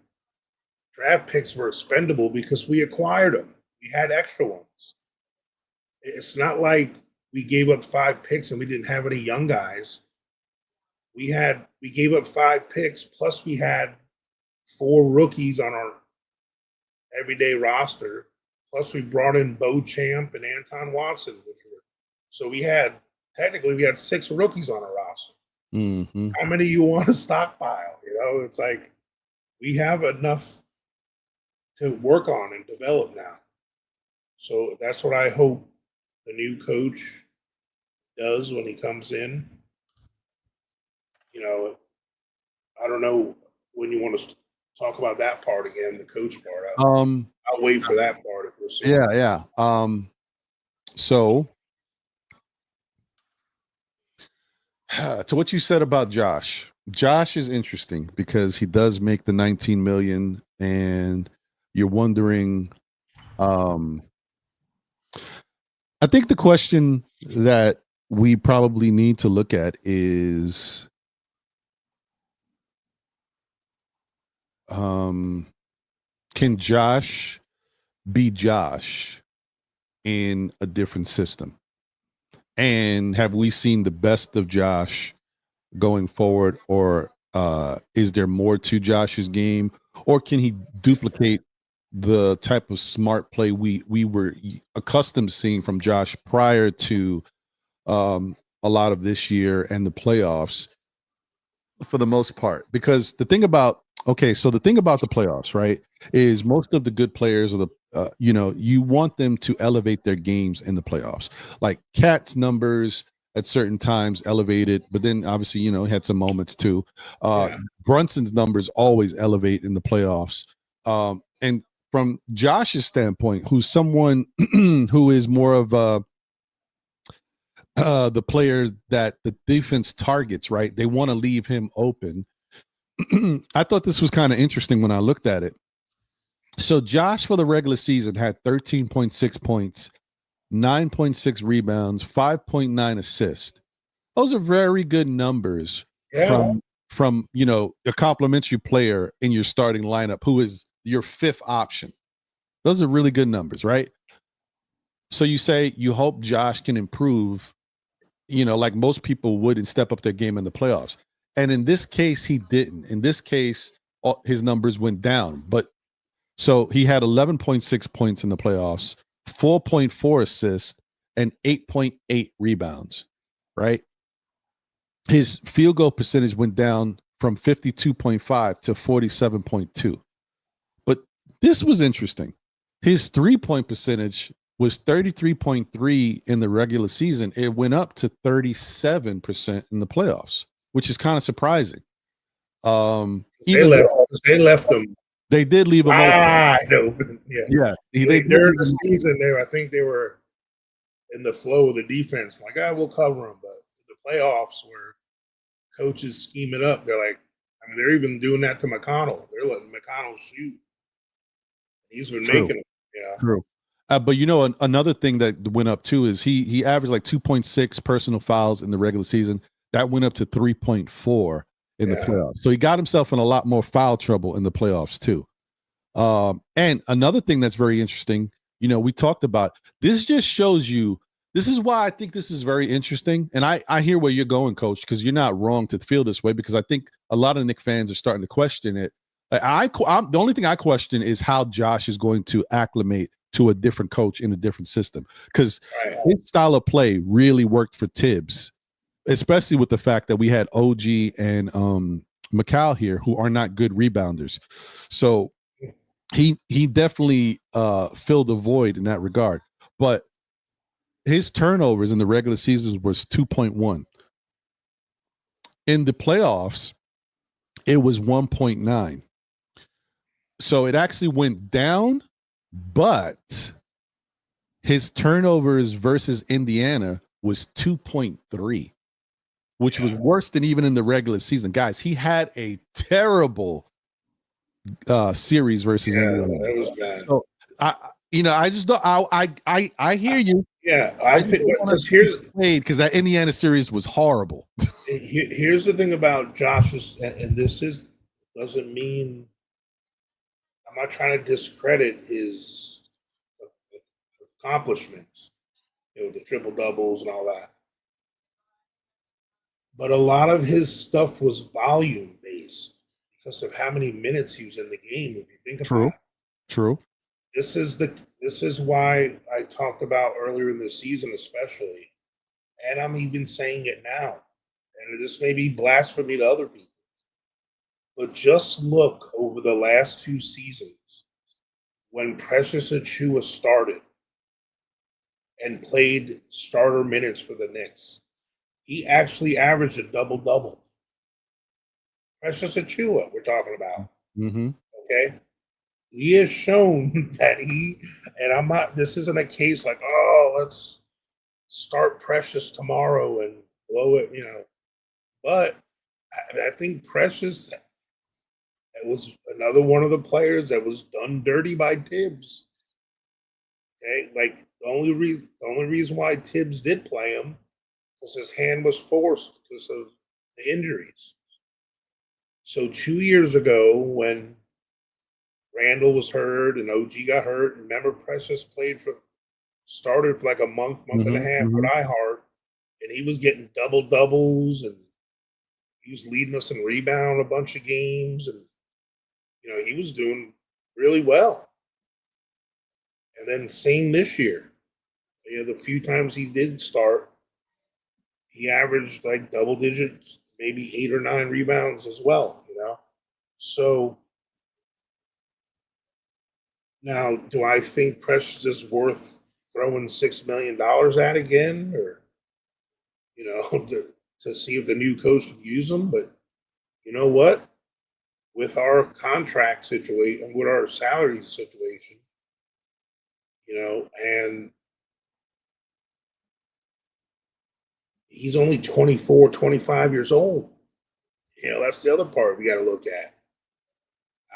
draft picks were expendable because we acquired them. We had extra ones. It's not like we gave up 5 picks and we didn't have any young guys. We gave up 5 picks, plus we had 4 rookies on our everyday roster. Plus we brought in Bo Champ and Anton Watson, so we had 6 rookies on our roster. Mm-hmm. How many you want to stockpile? It's like we have enough to work on and develop now. So that's what I hope the new coach does when he comes in. I don't know when you want to talk about that part again, the coach part. I'll wait for that part if we're seeing. Yeah. So to what you said about Josh. Josh is interesting because he does make the 19 million, and you're wondering. I think the question that we probably need to look at is, can Josh be Josh in a different system? And have we seen the best of Josh going forward, or is there more to Josh's game, or can he duplicate the type of smart play we were accustomed to seeing from Josh prior to a lot of this year and the playoffs for the most part. Because the thing about the thing about the playoffs, right, is most of the good players or the you want them to elevate their games in the playoffs. Like Cat's numbers at certain times elevated, but then obviously he had some moments too. Brunson's numbers always elevate in the playoffs. And from Josh's standpoint, who's someone who is more of the player that the defense targets, right? They want to leave him open. I thought this was kind of interesting when I looked at it. So Josh for the regular season had 13.6 points, 9.6 rebounds, 5.9 assists. Those are very good numbers from a complimentary player in your starting lineup who is your fifth option. Those are really good numbers, right? So you say you hope Josh can improve, like most people would, and step up their game in the playoffs. And in this case, he didn't. In this case, his numbers went down. But so he had 11.6 points in the playoffs, 4.4 assists, and 8.8 rebounds, right? His field goal percentage went down from 52.5 to 47.2. But this was interesting. His 3-point percentage was 33.3 in the regular season. It went up to 37% in the playoffs, which is kind of surprising. They left him. They did leave him open. I know. Yeah. During the season, I think they were in the flow of the defense. Like, we'll cover him. But the playoffs where coaches scheme it up, they're like, they're even doing that to McConnell. They're letting McConnell shoot. He's been making them. Yeah. True. But another thing that went up too is he averaged like 2.6 personal fouls in the regular season. That went up to 3.4 in the playoffs. So he got himself in a lot more foul trouble in the playoffs too. And another thing that's very interesting, we talked about, this just shows you, this is why I think this is very interesting. And I hear where you're going, Coach, because you're not wrong to feel this way, because I think a lot of Knicks fans are starting to question it. The only thing I question is how Josh is going to acclimate to a different coach in a different system, because his style of play really worked for Thibs, especially with the fact that we had OG and McCall here, who are not good rebounders. So he definitely filled the void in that regard. But his turnovers in the regular season was 2.1. In the playoffs, it was 1.9. So it actually went down, but his turnovers versus Indiana was 2.3, which was worse than even in the regular season. Guys, he had a terrible series versus Indiana. That was bad. So I just don't. I hear you. Yeah, I think because that Indiana series was horrible. Here's the thing about Josh's, and this doesn't mean, I'm not trying to discredit his accomplishments, the triple doubles and all that. But a lot of his stuff was volume based because of how many minutes he was in the game. If you think about it, True. This is why I talked about earlier in the season, especially, and I'm even saying it now. And this may be blasphemy to other people, but just look over the last two seasons when Precious Achiuwa started and played starter minutes for the Knicks. He actually averaged a double-double. Precious Achiuwa, we're talking about. Mm-hmm. Okay? He has shown that this isn't a case like, let's start Precious tomorrow and blow it, But I think Precious, it was another one of the players that was done dirty by Thibs. Okay? Like, the only reason why Thibs did play him was his hand was forced because of the injuries. So 2 years ago, when Randall was hurt and OG got hurt, remember Precious started for like a month and a half with iHeart, and he was getting double doubles, and he was leading us in rebound a bunch of games, and he was doing really well. And then same this year, the few times he did start, he averaged like double digits, maybe 8 or 9 rebounds as well, you know? So now, do I think Precious is worth throwing $6 million at again, or to see if the new coach can use him? But you know what? With our contract situation, with our salary situation, and he's only 24, 25 years old. That's the other part we got to look at.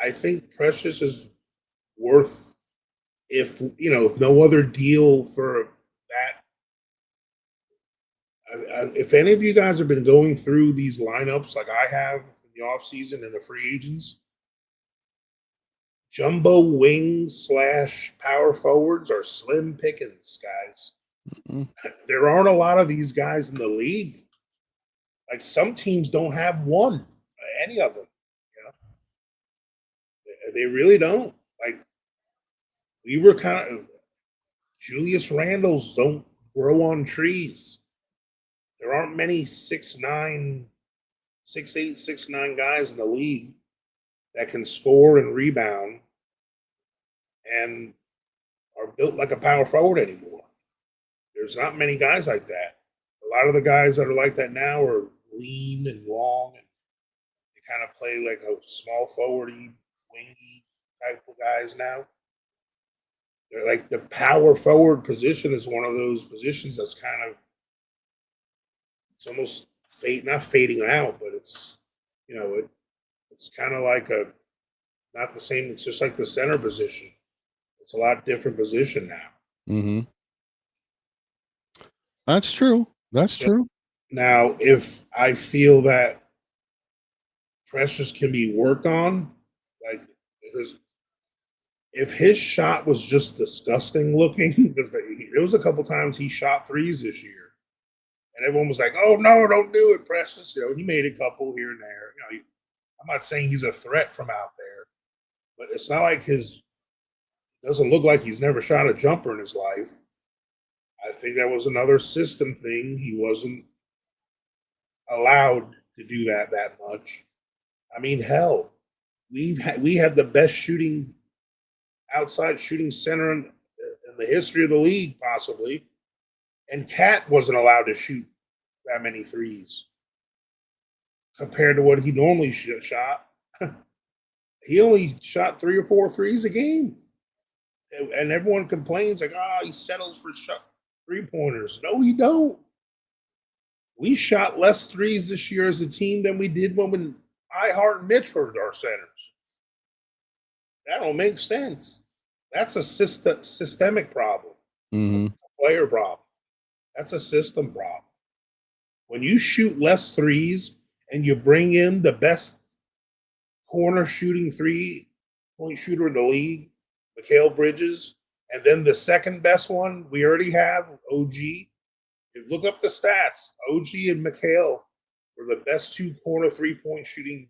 I think Precious is worth, if no other deal for that. If any of you guys have been going through these lineups like I have in the offseason and the free agents, jumbo wings / power forwards are slim pickings, guys. Mm-mm. There aren't a lot of these guys in the league. Like, some teams don't have one, any of them. They really don't. Like, we were kind of Julius Randles don't grow on trees. There aren't many 6'9", 6'8", 6'9" guys in the league that can score and rebound and are built like a power forward anymore. There's not many guys like that. A lot of the guys that are like that now are lean and long, and they kind of play like a small forwardy, wingy type of guys now. They're like, the power forward position is one of those positions that's kind of, it's almost not fading out, but it's kind of like not the same. It's just like the center position. It's a lot different position now. Mm-hmm. That's true. That's So true. now, if I feel that Precious can be worked on, like, because if his shot was just disgusting looking, because there was a couple times he shot threes this year, and everyone was like, "Oh no, don't do it, Precious." He made a couple here and there. I'm not saying he's a threat from out there, but it's not like doesn't look like he's never shot a jumper in his life. I think that was another system thing. He wasn't allowed to do that much. I mean, hell, we have the best outside shooting center in the history of the league, possibly, and Cat wasn't allowed to shoot that many threes compared to what he normally shot. He only shot 3 or 4 threes a game, and everyone complains like, he settles for 3-pointers. No, he don't. We shot less threes this year as a team than we did when Ihart and Mitch were our centers. That don't make sense. That's a systemic problem. Mm-hmm. A player problem. That's a system problem. When you shoot less threes and you bring in the best corner shooting 3-point shooter in the league, Mikal Bridges, and then the second best one we already have, OG. Look up the stats. OG and Mikal were the best 2 corner 3-point shooting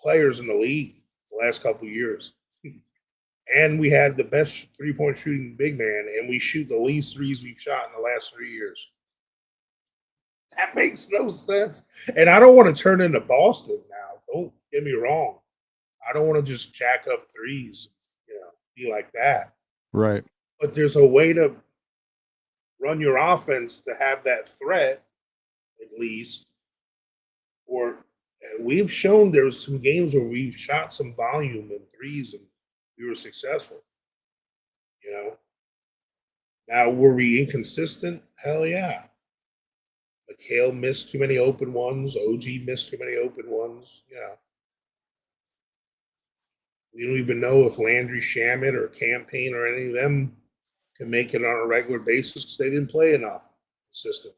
players in the league the last couple of years. And we had the best 3-point shooting big man, and we shoot the least threes we've shot in the last 3 years. That makes no sense. And I don't want to turn into Boston now. Don't get me wrong. I don't want to just jack up threes, be like that. Right. But there's a way to run your offense to have that threat, at least. Or we've shown there's some games where we've shot some volume in threes and we were successful. Now, were we inconsistent? Hell yeah. Mikal missed too many open ones. OG missed too many open ones. Yeah. We don't even know if Landry Shamet or Campaign or any of them can make it on a regular basis because they didn't play enough consistently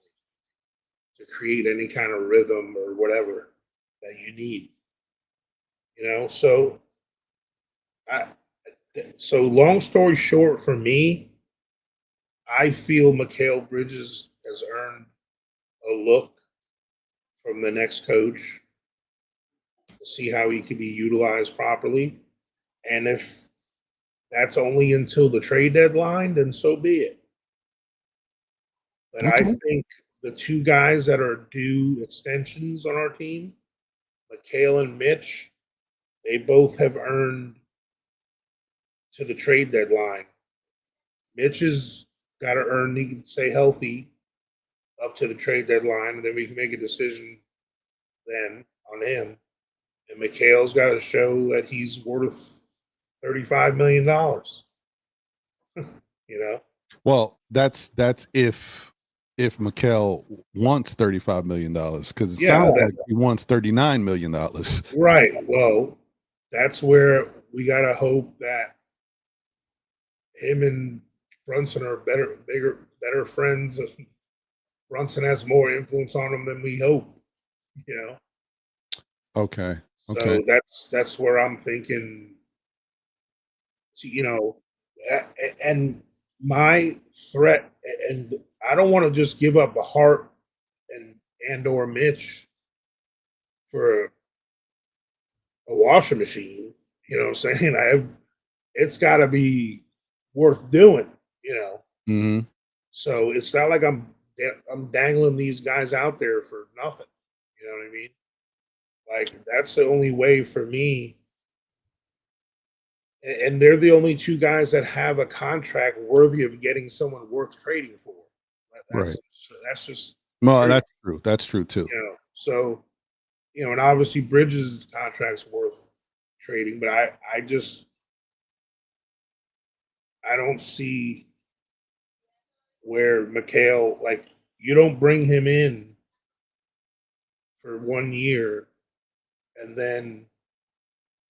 to create any kind of rhythm or whatever that you need. So long story short, for me, I feel Mikal Bridges has earned a look from the next coach to see how he can be utilized properly. And if that's only until the trade deadline, then so be it. But I Okay. think the two guys that are due extensions on our team, Mikhail and Mitch, they both have earned to the trade deadline. Mitch has got to earn, he can stay healthy up to the trade deadline, and then we can make a decision then on him. And Mikhail's got to show that he's worth $35 million. You know, Well, that's if Mikel wants $35 million, because it yeah, sounds like he wants $39 million. right. Well, that's where we got to hope that him and Brunson are better friends. Brunson has more influence on him than we hope. You know, Okay. Okay. so that's where I'm thinking. You know, and my threat, and I don't want to just give up a Hart and or Mitch for a washing machine. You know what I'm saying? It's got to be worth doing. You know, Hmm. so it's not like I'm dangling these guys out there for nothing. You know what I mean? Like that's the only way for me. And they're the only two guys that have a contract worthy of getting someone worth trading for. Right. That's just Well, true, that's true. That's true too. you know. So and obviously Bridges' contract's worth trading, but I don't see where Mikhail, like, you don't bring him in for 1 year and then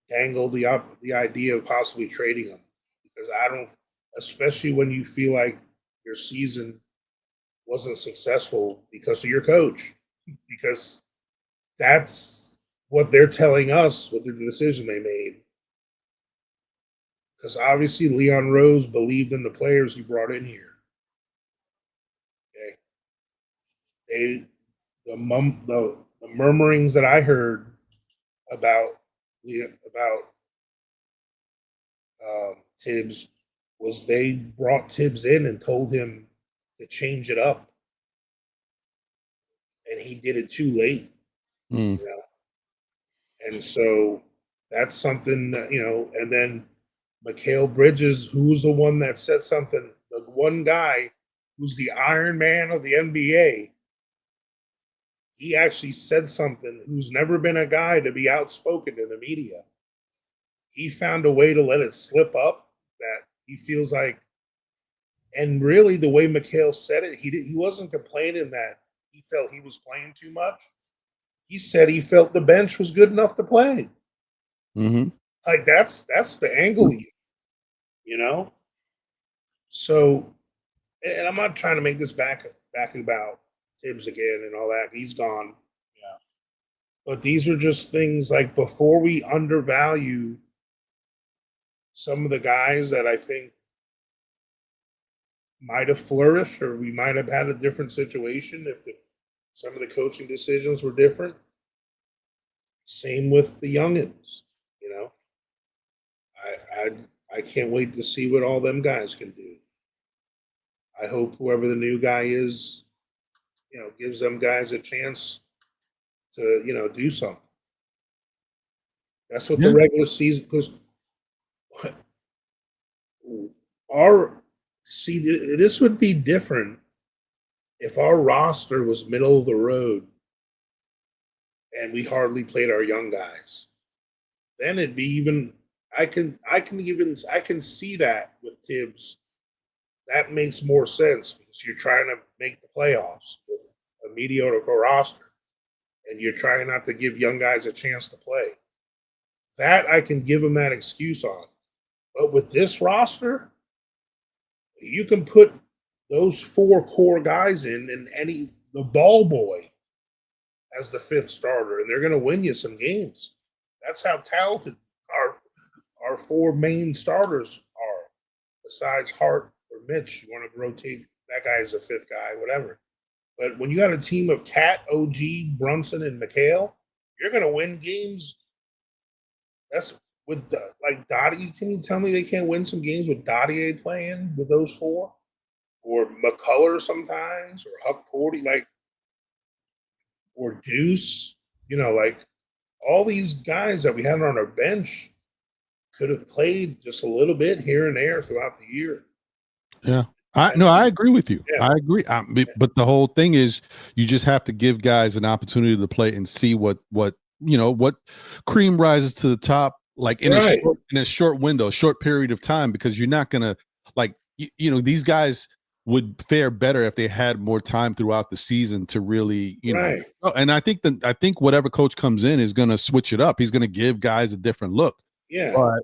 dangle the idea of possibly trading him, because I don't, especially when you feel like your season wasn't successful because of your coach, because that's what they're telling us with the decision they made. Because obviously Leon Rose believed in the players he brought in here. Okay, they the murmurings that I heard about about Thibs was they brought Thibs in and told him to change it up, and he did it too late. Mm. You know, and so that's something that, and then Mikhail Bridges, who's the one that said something, the one guy who's the Iron Man of the NBA, he actually said something, who's never been a guy to be outspoken in the media. He found a way to let it slip up that he feels like, and really the way Mikhail said it, he wasn't complaining that he felt he was playing too much. He said he felt the bench was good enough to play. Hmm. Like that's the angle, you know. So, and I'm not trying to make this back about Thibs again and all that. He's gone. Yeah. But these are just things like, before we undervalue some of the guys that I think might have flourished, or we might have had a different situation if some of the coaching decisions were different. Same with the youngins, you know. I can't wait to see what all them guys can do. I hope whoever the new guy is, gives them guys a chance to, do something. That's what the Yeah. regular season, because our see this would be different if our roster was middle of the road and we hardly played our young guys. Then it'd be even. I can see that with Thibs. That makes more sense because you're trying to make the playoffs with a mediocre roster, and you're trying not to give young guys a chance to play. That I can give them that excuse on. But with this roster, you can put those four core guys in, and the ball boy as the fifth starter, and they're going to win you some games. That's how talented our four main starters are. Besides Hart or Mitch, you want to rotate that guy as a fifth guy, whatever. But when you got a team of Cat, OG, Brunson, and Mikhail, you're going to win games. That's with like Dottie. Can you tell me they can't win some games with Dottie playing with those four? or McCullough sometimes, or Huck Porty, like, or Deuce. Like all these guys that we had on our bench could have played just a little bit here and there throughout the year. Yeah. I agree with you. Yeah. I agree. But the whole thing is you just have to give guys an opportunity to play and see what cream rises to the top, like in a short window, short period of time, because you're not gonna, like, these guys would fare better if they had more time throughout the season to really, and I think whatever coach comes in is gonna switch it up. He's gonna give guys a different look. Yeah. But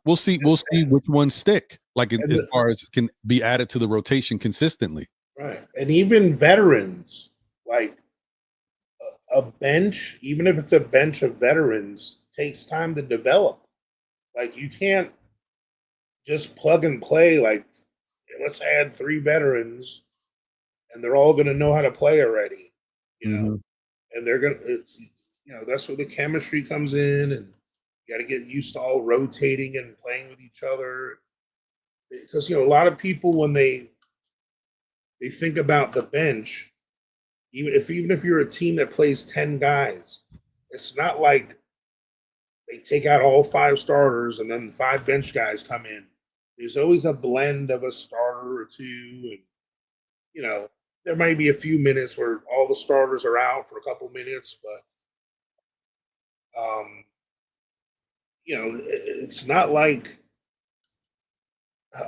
we'll see which ones stick, like as far as can be added to the rotation consistently. Right. And even veterans, like a bench, even if it's a bench of veterans, takes time to develop. Like you can't just plug and play, like, let's add 3 veterans and they're all going to know how to play already, and they're going to, that's where the chemistry comes in, and you got to get used to all rotating and playing with each other. Because, a lot of people, when they think about the bench, even if you're a team that plays 10 guys, it's not like they take out all 5 starters and then 5 bench guys come in. There's always a blend of a starter or 2, and there might be a few minutes where all the starters are out for a couple minutes, but it's not like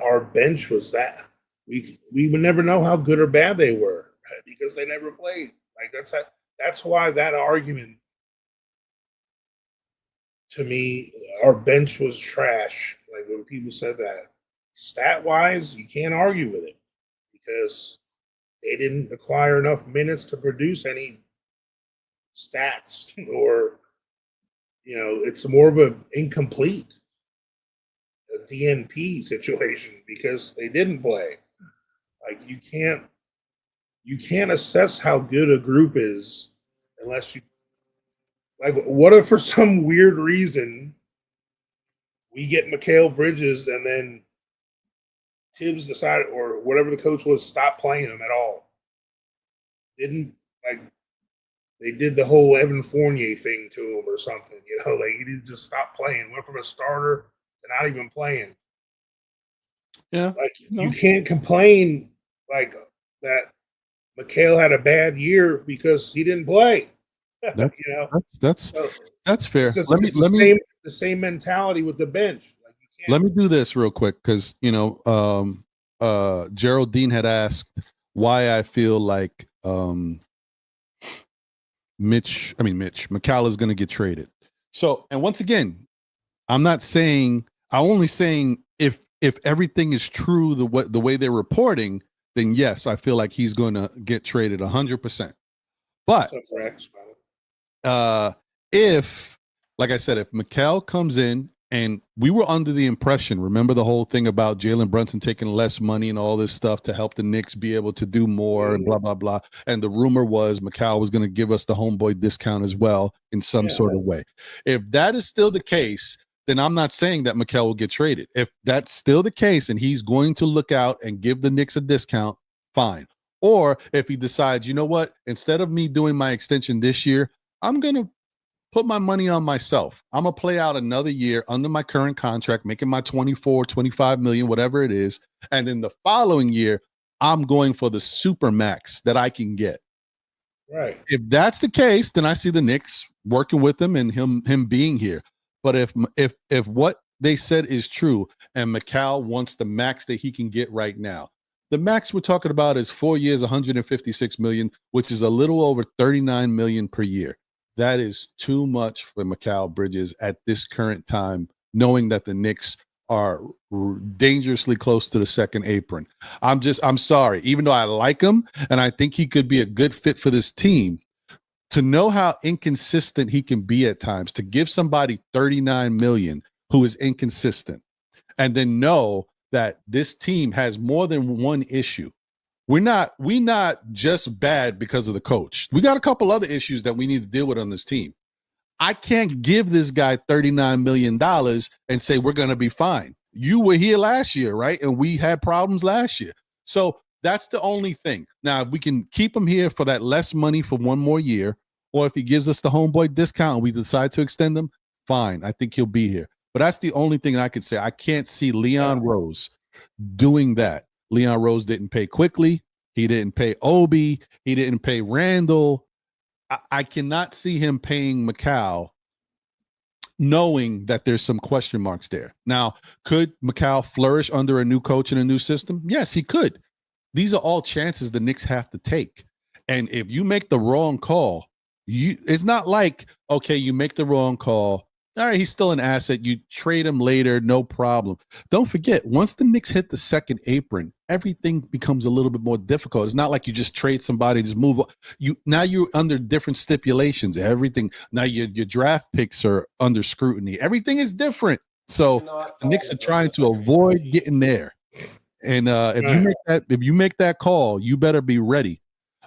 our bench was that we would never know how good or bad they were because they never played. Like that's why that argument, to me, our bench was trash. Like when people said that, stat wise, you can't argue with it because they didn't acquire enough minutes to produce any stats, or it's more of an incomplete, a DNP situation because they didn't play. Like you can't assess how good a group is unless you, like, what if for some weird reason we get Mikal Bridges and then Thibs decided, or whatever the coach was, stop playing him at all? Didn't, like, they did the whole Evan Fournier thing to him or something, like he didn't just stop playing, went from a starter to not even playing. Yeah. Like you can't complain like that Mikal had a bad year because he didn't play. That's fair. It's the same mentality with the bench. Like let me do this real quick because Geraldine had asked why I feel like Mikal is going to get traded. So, and once again, I'm only saying if everything is true the way they're reporting, then yes, I feel like he's going to get traded 100%. But if, like I said, if Mikal comes in, and we were under the impression, remember the whole thing about Jalen Brunson taking less money and all this stuff to help the Knicks be able to do more and blah, blah, blah. And the rumor was Mikal was going to give us the homeboy discount as well in some sort of way. If that is still the case, then I'm not saying that Mikal will get traded. If that's still the case and he's going to look out and give the Knicks a discount, fine. Or if he decides, you know what, instead of me doing my extension this year, I'm going to put my money on myself. I'm going to play out another year under my current contract, making my 24, 25 million, whatever it is. And then the following year, I'm going for the super max that I can get. Right. If that's the case, then I see the Knicks working with him and him being here. But if what they said is true and Mikal wants the max that he can get right now, the max we're talking about is 4 years, 156 million, which is a little over 39 million per year. That is too much for Mikal Bridges at this current time, knowing that the Knicks are dangerously close to the second apron. I'm sorry, even though I like him and I think he could be a good fit for this team, to know how inconsistent he can be at times, to give somebody 39 million who is inconsistent, and then know that this team has more than one issue. We're not just bad because of the coach. We got a couple other issues that we need to deal with on this team. I can't give this guy $39 million and say we're going to be fine. You were here last year, right? And we had problems last year. So That's the only thing. Now, if we can keep him here for that less money for one more year, or if he gives us the homeboy discount and we decide to extend him, fine. I think he'll be here. But that's the only thing I could say. I can't see Leon Rose doing that. Leon Rose didn't pay quickly. He didn't pay Obi. He didn't pay Randall. I cannot see him paying Macau knowing that there's some question marks there. Now, could Macau flourish under a new coach and a new system? Yes, he could. These are all chances the Knicks have to take. And if you make the wrong call, it's not like, okay, you make the wrong call. All right, he's still an asset. You trade him later, no problem. Don't forget, once the Knicks hit the second apron, everything becomes a little bit more difficult. It's not like you just trade somebody, just move. Now you're under different stipulations. Everything now your draft picks are under scrutiny. Everything is different. So the Knicks are trying to avoid getting there. And if you make that call, you better be ready.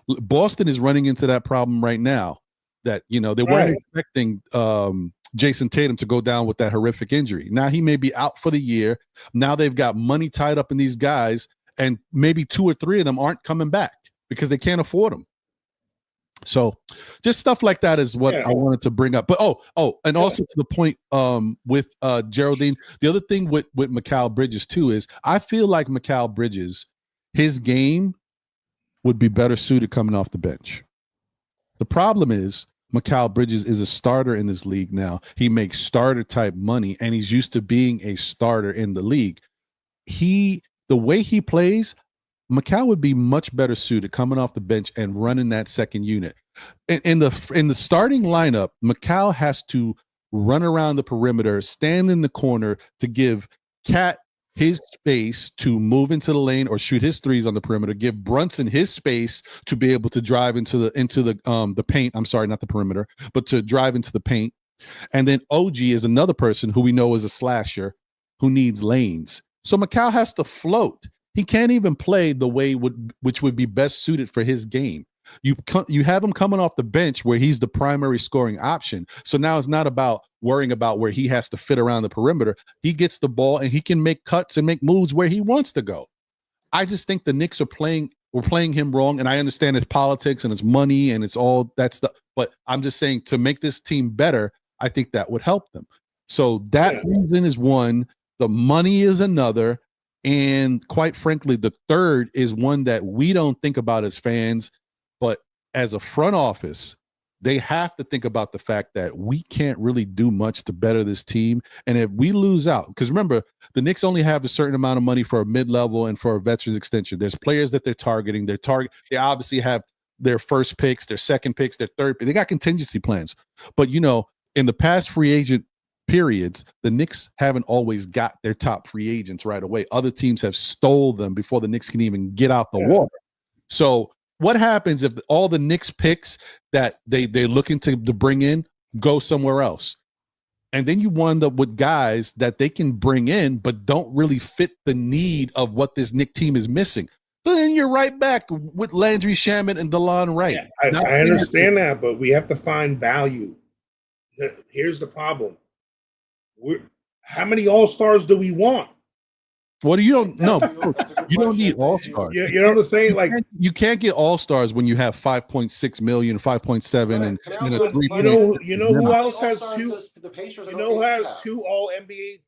Boston is running into that problem right now. That they weren't expecting Jason Tatum to go down with that horrific injury. Now he may be out for the year. Now they've got money tied up in these guys, and maybe 2 or 3 of them aren't coming back because they can't afford them. So just stuff like that is what I wanted to bring up. But and also to the point with Geraldine, the other thing with Mikal Bridges too is I feel like Mikal Bridges, his game would be better suited coming off the bench. The problem is Mikal Bridges is a starter in this league now. He makes starter type money, and he's used to being a starter in the league. The way he plays, Mikal would be much better suited coming off the bench and running that second unit. In the starting lineup, Mikal has to run around the perimeter, stand in the corner to give Cat his space to move into the lane or shoot his threes on the perimeter, give Brunson his space to be able to drive into the paint. I'm sorry, not the perimeter, but to drive into the paint. And then OG is another person who we know is a slasher who needs lanes. So Mikal has to float. He can't even play the way which would be best suited for his game. You have him coming off the bench where he's the primary scoring option. So now it's not about worrying about where he has to fit around the perimeter. He gets the ball and he can make cuts and make moves where he wants to go. I just think the Knicks we're playing him wrong. And I understand it's politics and it's money and it's all that stuff. But I'm just saying to make this team better, I think that would help them. So that reason is one. The money is another. And quite frankly, the third is one that we don't think about as fans. But as a front office, they have to think about the fact that we can't really do much to better this team. And if we lose out, because remember, the Knicks only have a certain amount of money for a mid-level and for a veterans extension. There's players that they're targeting. They obviously have their first picks, their second picks, their third. They got contingency plans. But, in the past free agent periods, the Knicks haven't always got their top free agents right away. Other teams have stole them before the Knicks can even get out the water. So what happens if all the Knicks picks that they're looking to bring in go somewhere else? And then you wind up with guys that they can bring in but don't really fit the need of what this Knicks team is missing. But then you're right back with Landry Shamet and DeLon Wright. Yeah, I understand that, but we have to find value. Here's the problem. How many All-Stars do we want? What do you don't know? You don't need all-stars. You know what I'm saying? Like you can't get all-stars when you have 5.6 million, 5.7, and a 3. You know who else has two? You know who has two All NBA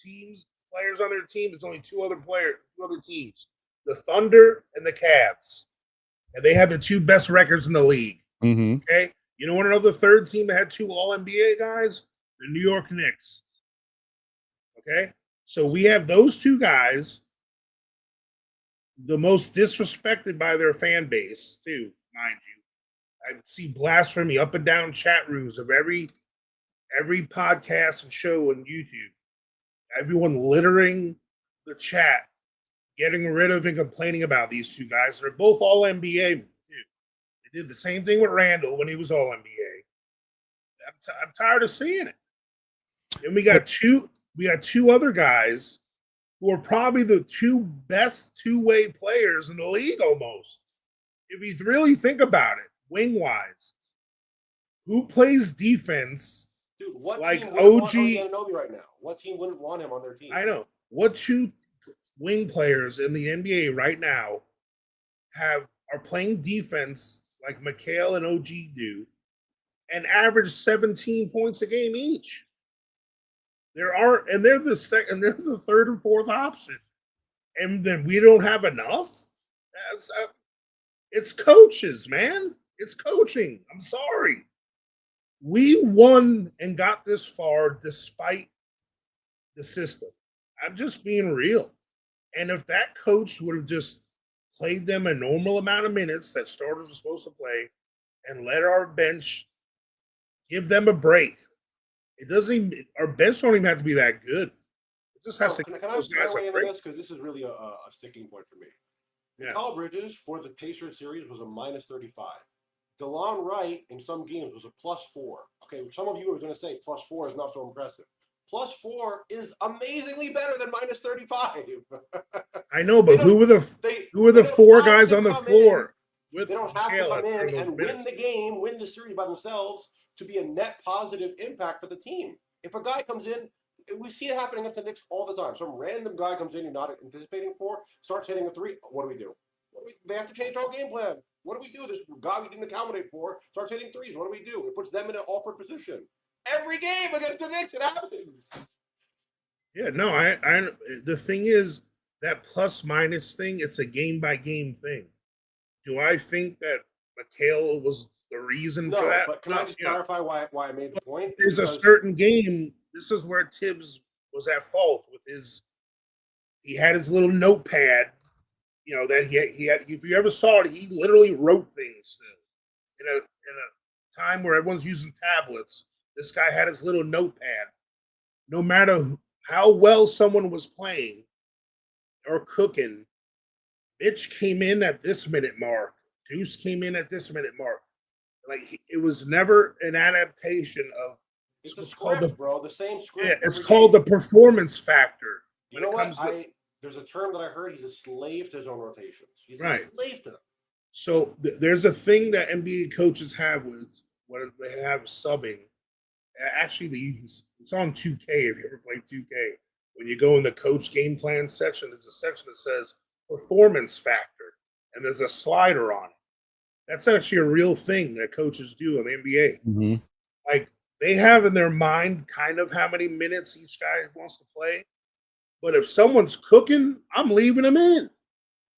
teams players on their team? There's only two other teams: the Thunder and the Cavs, and they have the two best records in the league. Mm-hmm. Okay, you know what? Another third team that had two All NBA guys, the New York Knicks. Okay. So we have those two guys, the most disrespected by their fan base, too, mind you. I see blasphemy up and down chat rooms of every podcast and show on YouTube. Everyone littering the chat, getting rid of and complaining about these two guys. They're both all NBA, too. They did the same thing with Randall when he was all NBA. I'm tired of seeing it. And we got two other guys who are probably the two best two-way players in the league almost. If you really think about it, wing-wise. Who plays defense? Dude, what like team OG Anunoby right now? What team wouldn't want him on their team? I know. What two wing players in the NBA right now are playing defense like McHale and OG do, and average 17 points a game each. They're the second, they're the third and fourth option, and then we don't have enough. It's coaches, man. It's coaching. I'm sorry. We won and got this far despite the system. I'm just being real. And if that coach would have just played them a normal amount of minutes that starters were supposed to play and let our bench give them a break, it doesn't even, our bench don't even have to be that good. It just has to Can give I those guys weigh a into break. this? Because this is really a sticking point for me. Yeah. Kyle Bridges for the Pacers series was a minus 35. DeLon Wright in some games was a plus 4. Okay, some of you are going to say plus 4 is not so impressive. Plus 4 is amazingly better than minus 35. I know, but who were the four guys on the floor? They don't have to come in and win the game, win the series by themselves to be a net positive impact for the team. If a guy comes in, we see it happening against the Knicks all the time. Some random guy comes in you're not anticipating for, starts hitting a three. What do? They have to change our game plan. What do we do? This guy we didn't accommodate for starts hitting threes. What do we do? It puts them in an awkward position. Every game against the Knicks, it happens. Yeah, no, I the thing is that plus minus thing, it's a game by game thing. Do I think that McHale was the reason for that? But can I just clarify why I made the point? There's a certain game. This is where Thibs was at fault with his. He had his little notepad, that he had. If you ever saw it, he literally wrote things still. In a time where everyone's using tablets, this guy had his little notepad. No matter how well someone was playing or cooking, Mitch came in at this minute mark. Deuce came in at this minute mark. Like it was never an adaptation of. It's a script, bro. The same script. Yeah, it's called the performance factor. You know what? There's a term that I heard. He's a slave to his own rotations. He's a slave to them. So there's a thing that NBA coaches have with when they have subbing. Actually, it's on 2K if you ever played 2K. When you go in the coach game plan section, there's a section that says performance factor, and there's a slider on it. That's actually a real thing that coaches do in the NBA. Mm-hmm. Like they have in their mind kind of how many minutes each guy wants to play. But if someone's cooking, I'm leaving him in.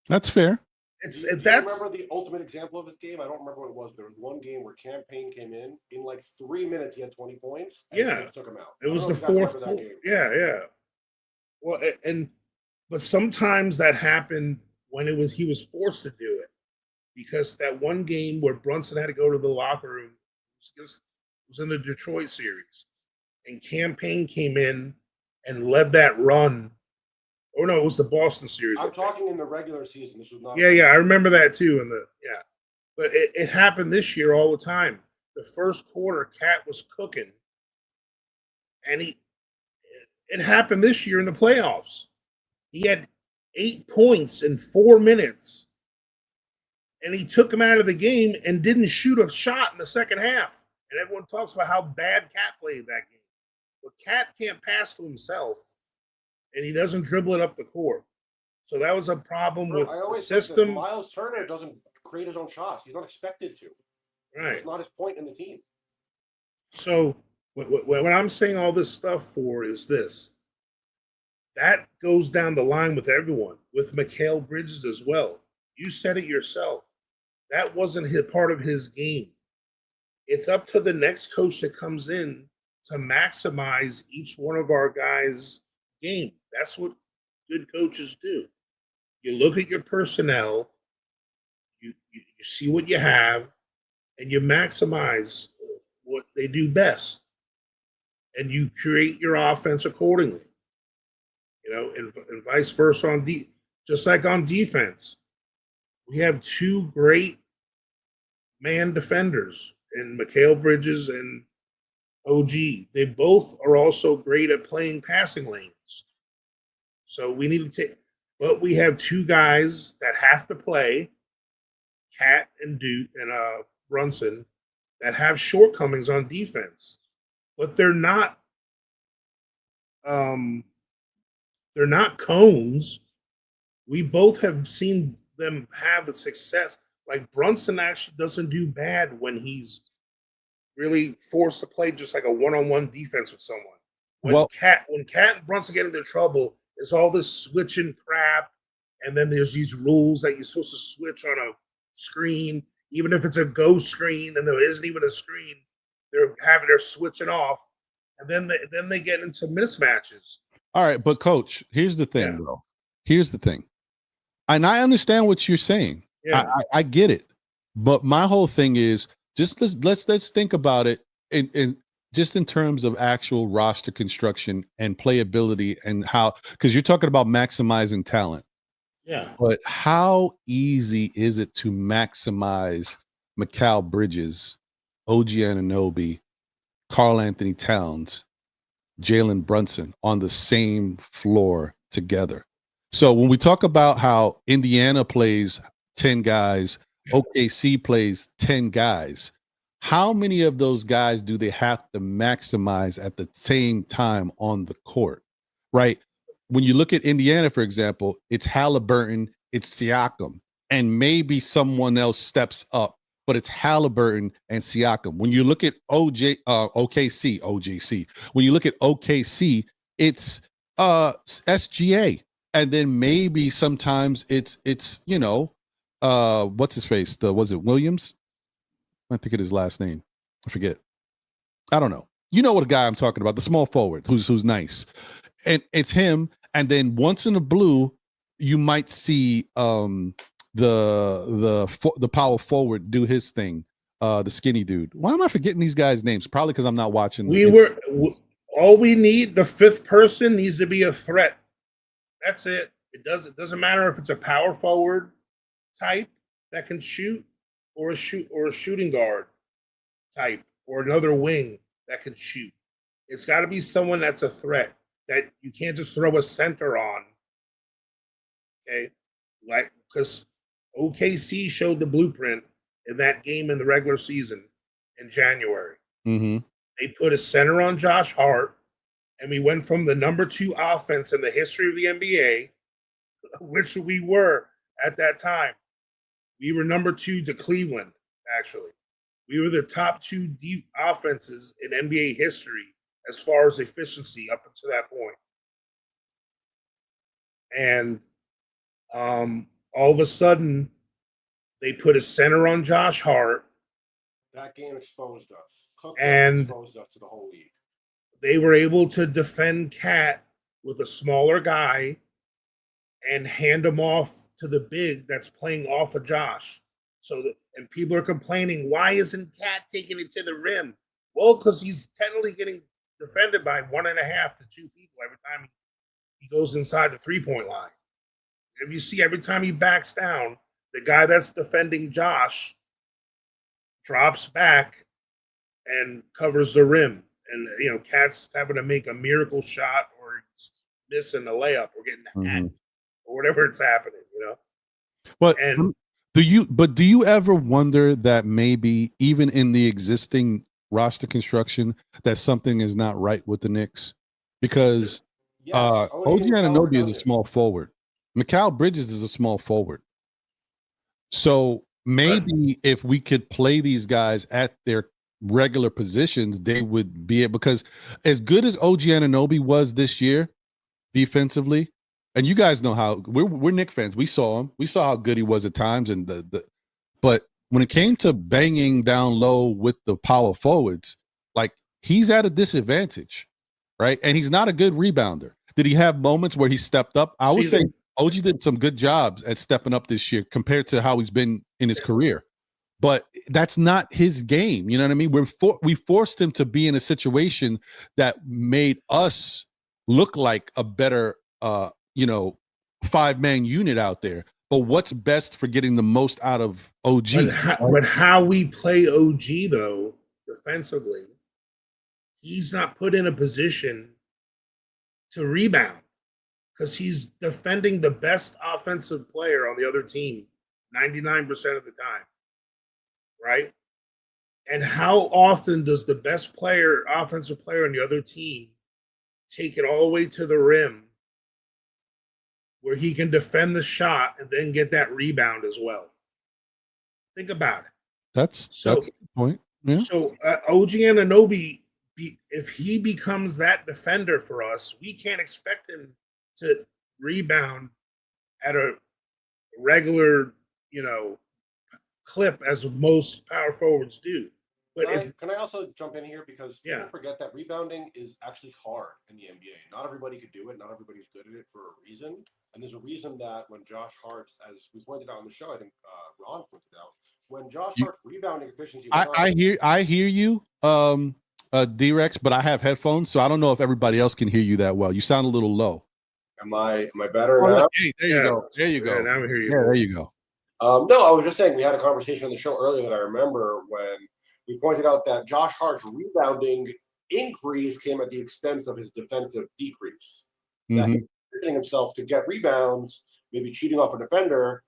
That's fair. Do you remember the ultimate example of his game? I don't remember what it was. There was one game where Campaign came in like 3 minutes. He had 20 points. And he took him out. It was the fourth. Yeah. Well, but sometimes that happened when he was forced to do it, because that one game where Brunson had to go to the locker room was in the Detroit series, and Campaign came in and led that run. Oh no, it was the Boston series. I'm talking in the regular season. This was not. Yeah, I remember that too. But it happened this year all the time. The first quarter, Cat was cooking, and it happened this year in the playoffs. He had 8 points in 4 minutes, and he took him out of the game and didn't shoot a shot in the second half. And everyone talks about how bad Cat played that game. But Cat can't pass to himself, and he doesn't dribble it up the court. So that was a problem with the system. Miles Turner doesn't create his own shots. He's not expected to. Right. It's not his point in the team. So what I'm saying all this stuff for is this. That goes down the line with everyone, with Mikal Bridges as well. You said it yourself. That wasn't part of his game. It's up to the next coach that comes in to maximize each one of our guys' game. That's what good coaches do. You look at your personnel, you see what you have, and you maximize what they do best. And you create your offense accordingly. And vice versa just like on defense. We have two great man defenders in Mikal Bridges and OG. They both are also great at playing passing lanes. So we need to but we have two guys that have to play, Cat and Brunson, that have shortcomings on defense. But they're not cones. We both have seen them have the success. Like Brunson actually doesn't do bad when he's really forced to play just like a one-on-one defense with someone. When Cat and Brunson get into trouble, it's all this switching crap, and then there's these rules that you're supposed to switch on a screen, even if it's a ghost screen and there isn't even a screen. They're switching off, and then they get into mismatches. All right, but coach, here's the thing, bro. Here's the thing, and I understand what you're saying. Yeah. I get it, but my whole thing is just let's think about it in just in terms of actual roster construction and playability and how, because you're talking about maximizing talent. Yeah. But how easy is it to maximize Mikal Bridges, OG Anunoby, Karl Anthony Towns, Jalen Brunson on the same floor together? So when we talk about how Indiana plays 10 guys, OKC plays 10 guys, how many of those guys do they have to maximize at the same time on the court, right? When you look at Indiana, for example, it's Halliburton, it's Siakam, and maybe someone else steps up, but it's Halliburton and Siakam. When you look at OKC, when you look at OKC, it's SGA, and then maybe sometimes it's what's his face? Was it Williams? I think of his last name. I forget. I don't know. You know what guy I'm talking about, the small forward who's nice. And it's him. And then once in a blue, you might see the power forward do his thing. The skinny dude. Why am I forgetting these guys' names? Probably because I'm not watching. All we need, the fifth person needs to be a threat. That's it. It doesn't matter if it's a power forward type that can shoot, or a shooting guard type, or another wing that can shoot. It's got to be someone that's a threat that you can't just throw a center on. Okay, like, because OKC showed the blueprint in that game in the regular season in January. Mm-hmm. They put a center on Josh Hart, and we went from the number 2 offense in the history of the NBA, which we were at that time. We were number 2 to Cleveland, actually. We were the top 2 deep offenses in NBA history as far as efficiency up until that point. And all of a sudden, they put a center on Josh Hart. That game exposed us. And exposed us to the whole league. They were able to defend Cat with a smaller guy and hand him off to the big that's playing off of Josh. And people are complaining, why isn't Cat taking it to the rim? Well, because he's technically getting defended by 1.5 to 2 people every time he goes inside the 3-point line. If you see, every time he backs down, the guy that's defending Josh drops back and covers the rim. And, Cat's having to make a miracle shot, or missing a layup, or getting hacked, or whatever it's happening, But do you ever wonder that maybe even in the existing roster construction that something is not right with the Knicks? Because OG Anunoby is a small forward. Mikal Bridges is a small forward. So maybe if we could play these guys at their regular positions, they would be able, because as good as OG Anunoby was this year defensively, and you guys know how we're Knicks fans. We saw him. We saw how good he was at times, and but when it came to banging down low with the power forwards, like, he's at a disadvantage, right? And he's not a good rebounder. Did he have moments where he stepped up? I would say OG did some good jobs at stepping up this year compared to how he's been in his career. But that's not his game. You know what I mean? We forced him to be in a situation that made us look like a better 5-man unit out there. But what's best for getting the most out of OG? But how we play OG, though, defensively, he's not put in a position to rebound, because he's defending the best offensive player on the other team 99% of the time, right? And how often does the best offensive player on the other team take it all the way to the rim where he can defend the shot and then get that rebound as well. Think about it. That's a good point. Yeah. So OG Anunoby, if he becomes that defender for us, we can't expect him to rebound at a regular, clip as most power forwards do. But can I also jump in here, because people forget that rebounding is actually hard in the NBA. Not everybody could do it. Not everybody's good at it for a reason. And there's a reason that when Josh Hart's, as we pointed out on the show, I think Ron pointed out, when Josh Hart's rebounding efficiency, I hear you, D-Rex, but I have headphones, so I don't know if everybody else can hear you that well. You sound a little low. Am I better now? Hey, there you go. There you go. Yeah, now I hear you. Yeah, there you go. No, I was just saying we had a conversation on the show earlier that I remember when we pointed out that Josh Hart's rebounding increase came at the expense of his defensive decrease. That he was positioning himself to get rebounds, maybe cheating off a defender,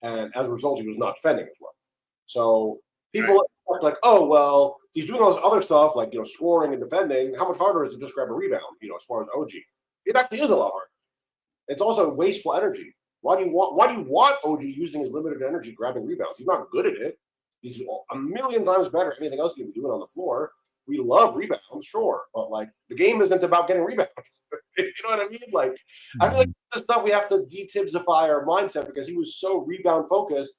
and as a result, he was not defending as well. So people are like, oh, well, he's doing all this other stuff like, scoring and defending. How much harder is it to just grab a rebound, as far as OG? It actually is a lot harder. It's also wasteful energy. Why do you want OG using his limited energy grabbing rebounds? He's not good at it. He's a million times better at anything else he can be doing on the floor. We love rebounds, sure, but the game isn't about getting rebounds. You know what I mean? I feel like this stuff we have to de-Thibsify our mindset, because he was so rebound focused.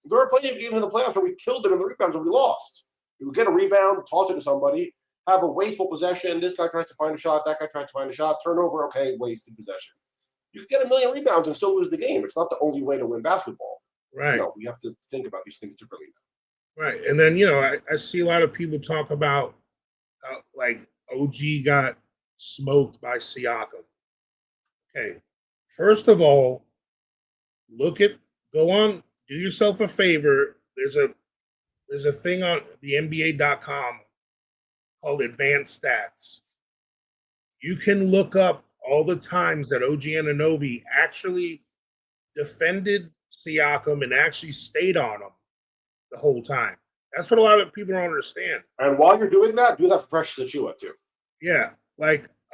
There were plenty of games in the playoffs where we killed him in the rebounds and we lost. We would get a rebound, toss it to somebody, have a wasteful possession. This guy tries to find a shot. That guy tries to find a shot. Turnover, okay, wasted possession. You could get a million rebounds and still lose the game. It's not the only way to win basketball. Right. We have to think about these things differently now. Right. And then, I see a lot of people talk about OG got smoked by Siakam. Okay. First of all, do yourself a favor. There's a thing on the NBA.com called Advanced Stats. You can look up all the times that OG Anunoby actually defended Siakam and actually stayed on him the whole time. That's what a lot of people don't understand. And while you're doing that, do that for Precious Achiuwa too. Yeah.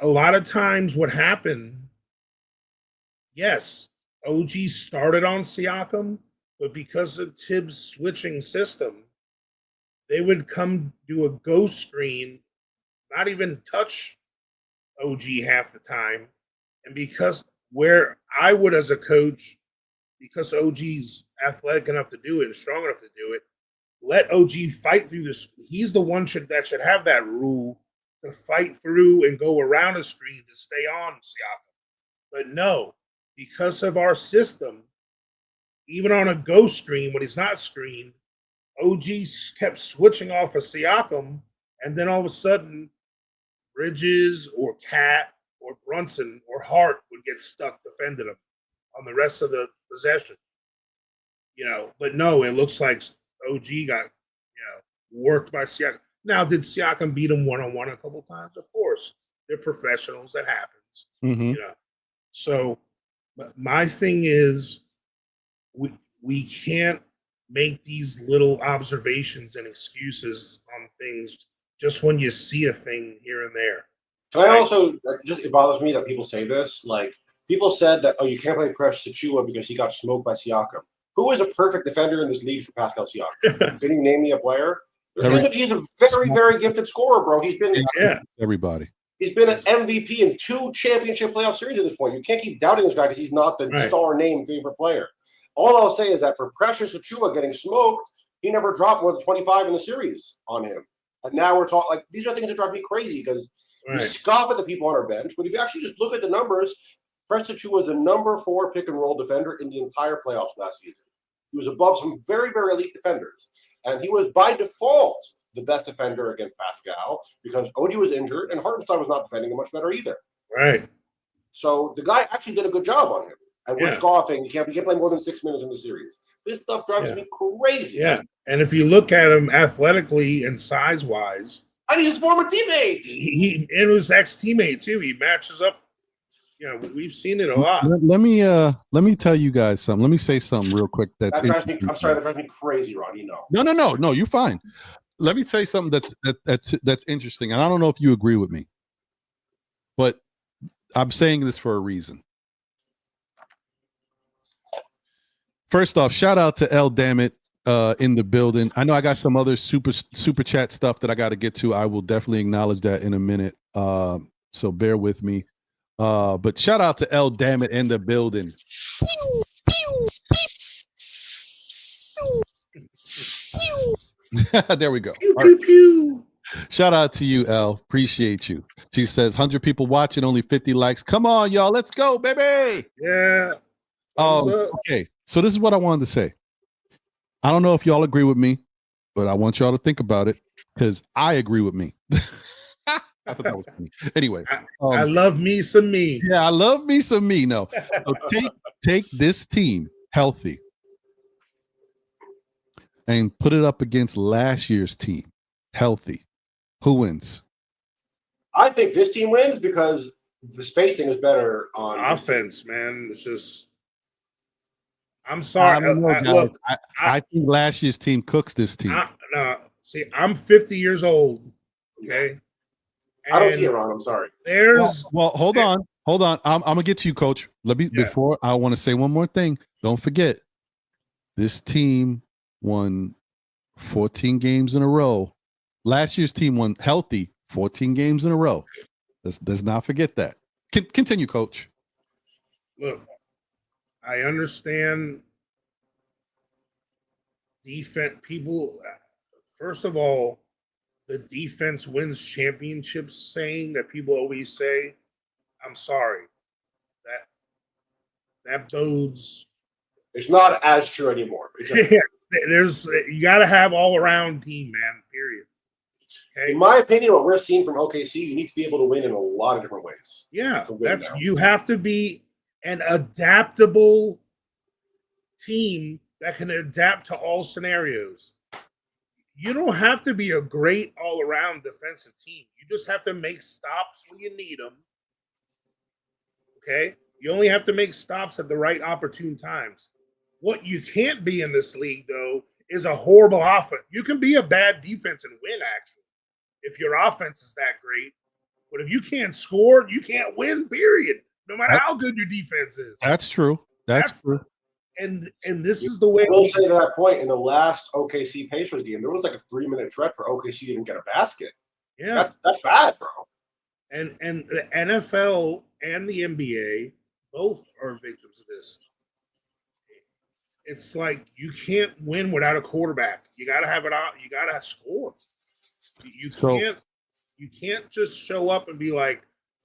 A lot of times what happened, yes, OG started on Siakam, but because of Thibs' switching system, they would come do a ghost screen, not even touch OG half the time. And because where I would, as a coach, because OG's athletic enough to do it and strong enough to do it, let OG fight through this. He's the one that should have that rule to fight through and go around a screen to stay on Siakam. But no, because of our system, even on a ghost screen, when he's not screened, OG kept switching off of Siakam, and then all of a sudden, Bridges or Cat or Brunson or Hart would get stuck defending him on the rest of the possession. But no, it looks like OG got, worked by Siakam. Now, did Siakam beat him one-on-one a couple times? Of course. They're professionals. That happens. So my thing is we can't make these little observations and excuses on things just when you see a thing here and there. Can I also, it bothers me that people say this. People said that, you can't play Precious Achiuwa because he got smoked by Siakam. Who is a perfect defender in this league for Pascal Siakam? Can you name me a player? He's a very, very gifted scorer, bro. He's been everybody. He's been an MVP in 2 championship playoff series at this point. You can't keep doubting this guy because he's not the star name favorite player. All I'll say is that for Precious Achiuwa getting smoked, he never dropped more than 25 in the series on him. And now we're talking these are things that drive me crazy because we scoff at the people on our bench. But if you actually just look at the numbers, Precious Achiuwa was the number 4 pick and roll defender in the entire playoffs last season. He was above some very, very elite defenders. And he was by default the best defender against Pascal because OG was injured and Hartenstein was not defending him much better either. Right. So the guy actually did a good job on him. And we're scoffing. He can't play more than 6 minutes in the series. This stuff drives me crazy. Yeah. And if you look at him athletically and size-wise. And he's his former teammate. He and his ex-teammate, too. He matches up. We've seen it a lot. Let me tell you guys something. Let me say something real quick. That drives me crazy, Ron. No, you're fine. Let me tell you something that's interesting, and I don't know if you agree with me, but I'm saying this for a reason. First off, shout out to L Dammit in the building. I know I got some other super chat stuff that I got to get to. I will definitely acknowledge that in a minute. So bear with me. But shout out to L Dammit in the building. There we go. Pew, pew, pew. Shout out to you, L. Appreciate you. She says 100 people watching, only 50 likes. Come on, y'all. Let's go, baby. Yeah. Okay. So this is what I wanted to say. I don't know if y'all agree with me, but I want y'all to think about it because I agree with me. I thought that was funny. Anyway, I love me some me. Yeah, I love me some me. No, so take this team healthy and put it up against last year's team healthy. Who wins? I think this team wins because the spacing is better on offense, man. It's just. I'm sorry. Look, I think last year's team cooks this team. See, I'm 50 years old. Okay. I don't see it wrong. I'm sorry. Well, hold on. I'm gonna get to you, Coach. Before I want to say one more thing. Don't forget, this team won 14 games in a row. Last year's team won healthy 14 games in a row. Let's not forget that. Continue, Coach. Look, I understand defense. People, first of all, the defense wins championships saying that people always say, I'm sorry. That bodes. It's not as true anymore. You got to have all around team, man. Period. Okay? In my opinion, what we're seeing from OKC, you need to be able to win in a lot of different ways. Yeah, you have to be an adaptable team that can adapt to all scenarios. You don't have to be a great all-around defensive team. You just have to make stops when you need them. Okay? You only have to make stops at the right opportune times. What you can't be in this league, though, is a horrible offense. You can be a bad defense and win, actually, if your offense is that great. But if you can't score, you can't win, period. No matter how good your defense is. That's true. That's true. And this is the way. I will say to that point, in the last OKC Pacers game, there was like a 3-minute stretch where OKC didn't get a basket. Yeah. That's bad, bro. And the NFL and the NBA both are victims of this. It's like you can't win without a quarterback. You got to have it out. You got to score. You can't just show up and be like,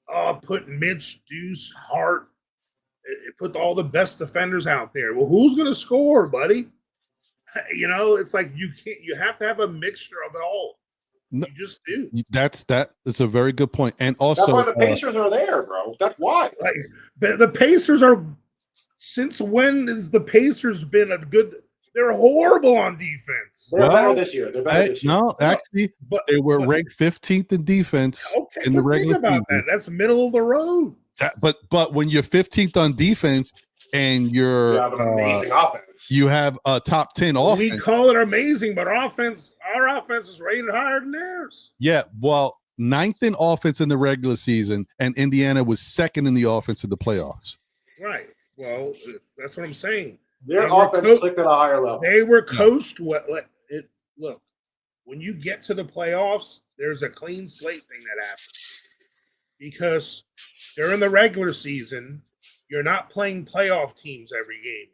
oh, put Mitch, Deuce, Hart, put all the best defenders out there. Well, who's going to score, buddy? It's like you can't. You have to have a mixture of it all. You just do. That's a very good point. And also, that's why the Pacers are there, bro. That's why. Like the Pacers are. Since when has the Pacers been a good? They're horrible on defense. They're better this year. No, actually, they were ranked 15th in defense in the regular season. That. That's middle of the road. But when you're 15th on defense and you have an amazing offense, you have a top 10 offense. We call it amazing, but our offense is rated higher than theirs. Yeah, well, 9th in offense in the regular season, and Indiana was 2nd in the offense in the playoffs. Right. Well, that's what I'm saying. Their offense clicked at a higher level. They were coached. Look, when you get to the playoffs, there's a clean slate thing that happens because during the regular season, you're not playing playoff teams every game.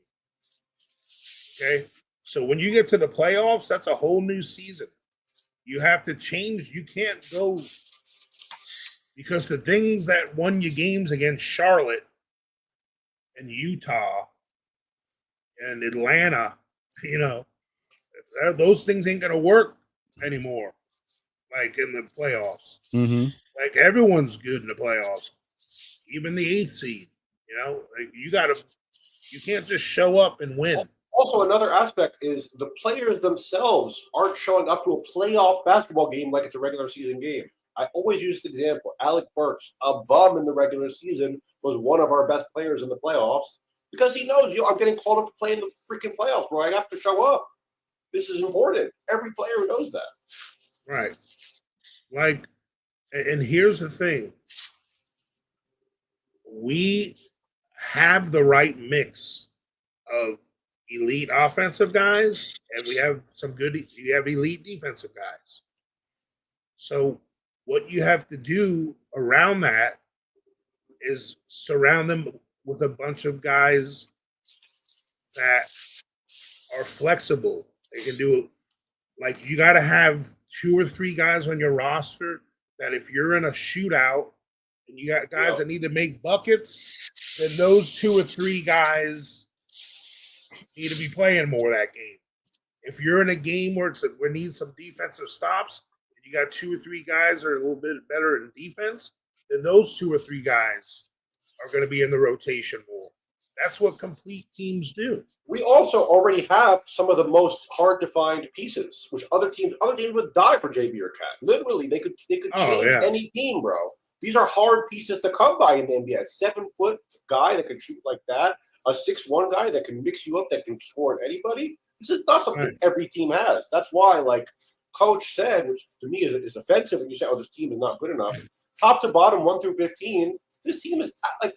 Okay, so when you get to the playoffs, that's a whole new season. You have to change. You can't go because the things that won you games against Charlotte and Utah and Atlanta, those things ain't going to work anymore, like in the playoffs. Mm-hmm. Like everyone's good in the playoffs, even the 8th seed. You can't just show up and win. Also, another aspect is the players themselves aren't showing up to a playoff basketball game like it's a regular season game. I always use this example. Alec Burks, a bum in the regular season, was one of our best players in the playoffs because he knows, I'm getting called up to play in the freaking playoffs, bro. I have to show up. This is important. Every player knows that. Right. Like, and here's the thing. We have the right mix of elite offensive guys, and we have some good. You have elite defensive guys. So what you have to do around that is surround them with a bunch of guys that are flexible. They can do like you got to have 2 or 3 guys on your roster that if you're in a shootout and you got guys that need to make buckets, then those 2 or 3 guys need to be playing more of that game. If you're in a game where we need some defensive stops, and you got 2 or 3 guys that are a little bit better in defense, then those 2 or 3 guys are going to be in the rotation more. That's what complete teams do. We also already have some of the most hard to find pieces, which other teams would die for JB or Cat. Literally, they could change any team, bro. These are hard pieces to come by in the NBA. A 7-foot guy that can shoot like that, a 6'1" guy that can mix you up, that can score on anybody. This is not something every team has. That's why, like Coach said, which to me is offensive, when you say, "Oh, this team is not good enough." Top to bottom, 1 through 15, this team is like.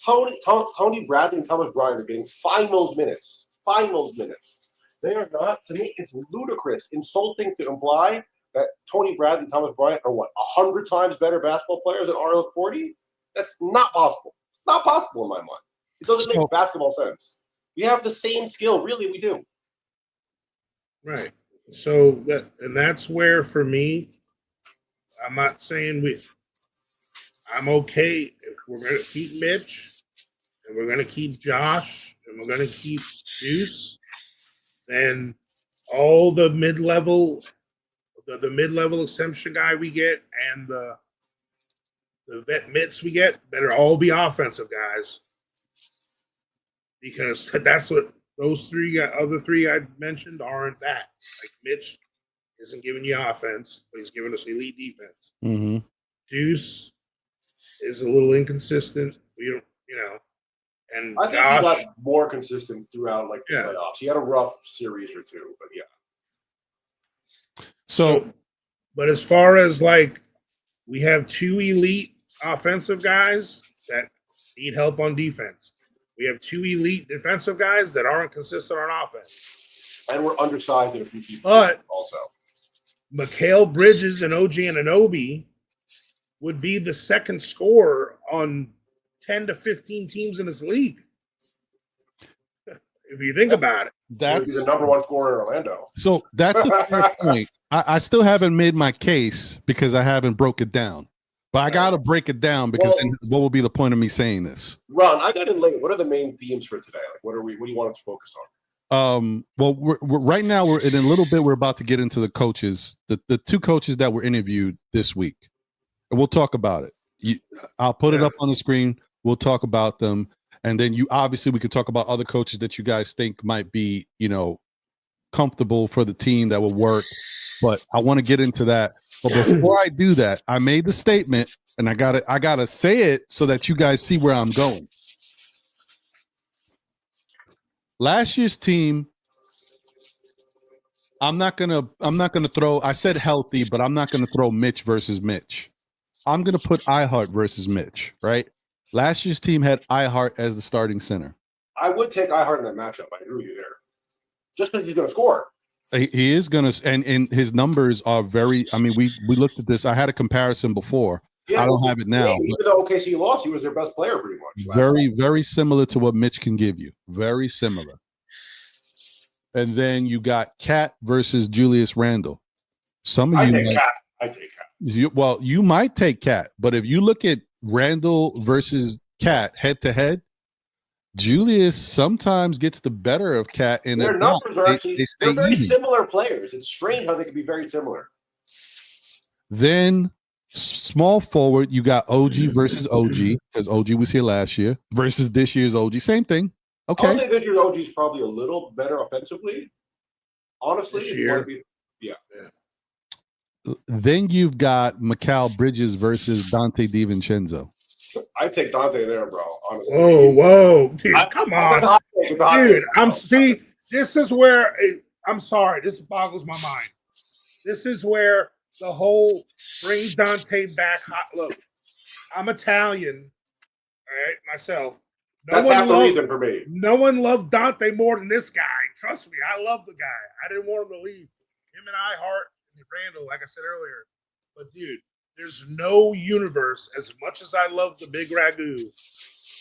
Tony Bradley and Thomas Bryant are getting finals minutes. Finals minutes. They are not. To me, it's ludicrous, insulting to imply that Tony Bradley and Thomas Bryant are 100 times better basketball players than RL 40. That's not possible. It's not possible in my mind. It doesn't make basketball sense. We have the same skill, really. We do. Right. So that's where for me, I'm not saying I'm okay if we're going to keep Mitch and we're going to keep Josh and we're going to keep Deuce, then all the mid-level, the mid-level exemption guy we get and the vet mitts we get better all be offensive guys, because that's what those other three I mentioned aren't that. Like Mitch isn't giving you offense, but he's giving us elite defense. Mm-hmm. Deuce is a little inconsistent. We don't, and I think he got more consistent throughout the playoffs. He had a rough series or two, but yeah. So, but as far as we have 2 elite offensive guys that need help on defense. We have 2 elite defensive guys that aren't consistent on offense. And we're undersized in a few people. But also, Mikal Bridges and OG Anunoby would be the second scorer on 10 to 15 teams in this league. If you think about it. That's the number 1 scorer in Orlando. So that's a fair point. I still haven't made my case because I haven't broke it down. But I got to break it down because then what will be the point of me saying this? Ron, I got in late. What are the main themes for today? What do you want us to focus on? Well, we're right now we're in a little bit. We're about to get into the coaches, the 2 coaches that were interviewed this week, and we'll talk about it. I'll put it up on the screen. We'll talk about them, and then we could talk about other coaches that you guys think might be, comfortable for the team that will work. But I want to get into that. But before I do that, I made the statement, and I gotta say it so that you guys see where I'm going. Last year's team, I'm not gonna throw. I said healthy, but I'm not gonna throw Mitch versus Mitch. I'm gonna put iHeart versus Mitch. Right? Last year's team had iHeart as the starting center. I would take iHeart in that matchup. I agree with you there. Just because he's gonna score. He is going to, and his numbers are very, I mean, we looked at this. I had a comparison before. Yeah, I don't have it now. Even though OKC lost, he was their best player pretty much. Very, very similar to what Mitch can give you. Very similar. And then you got Cat versus Julius Randle. Some of you might, I take Cat. You might take Cat, but if you look at Randle versus Cat head to head, Julius sometimes gets the better of Cat, and their numbers are actually they're very similar players. It's strange how they can be very similar. Then small forward, you got OG versus OG because OG was here last year versus this year's OG. Same thing. Okay. I think this year's OG is probably a little better offensively. Honestly, if you want to be, yeah. Then you've got Mikal Bridges versus Dante DiVincenzo. I take Dante there, bro. Honestly. Whoa, dude, come on, dude. This is where I'm sorry. This boggles my mind. This is where the whole bring Dante back. Look, I'm Italian, all right, myself. That's the reason for me. No one loved Dante more than this guy. trust me, I love the guy. I didn't want him to leave. Him and Hart and Randall, like I said earlier. But dude, there's no universe, as much as I love the big ragu,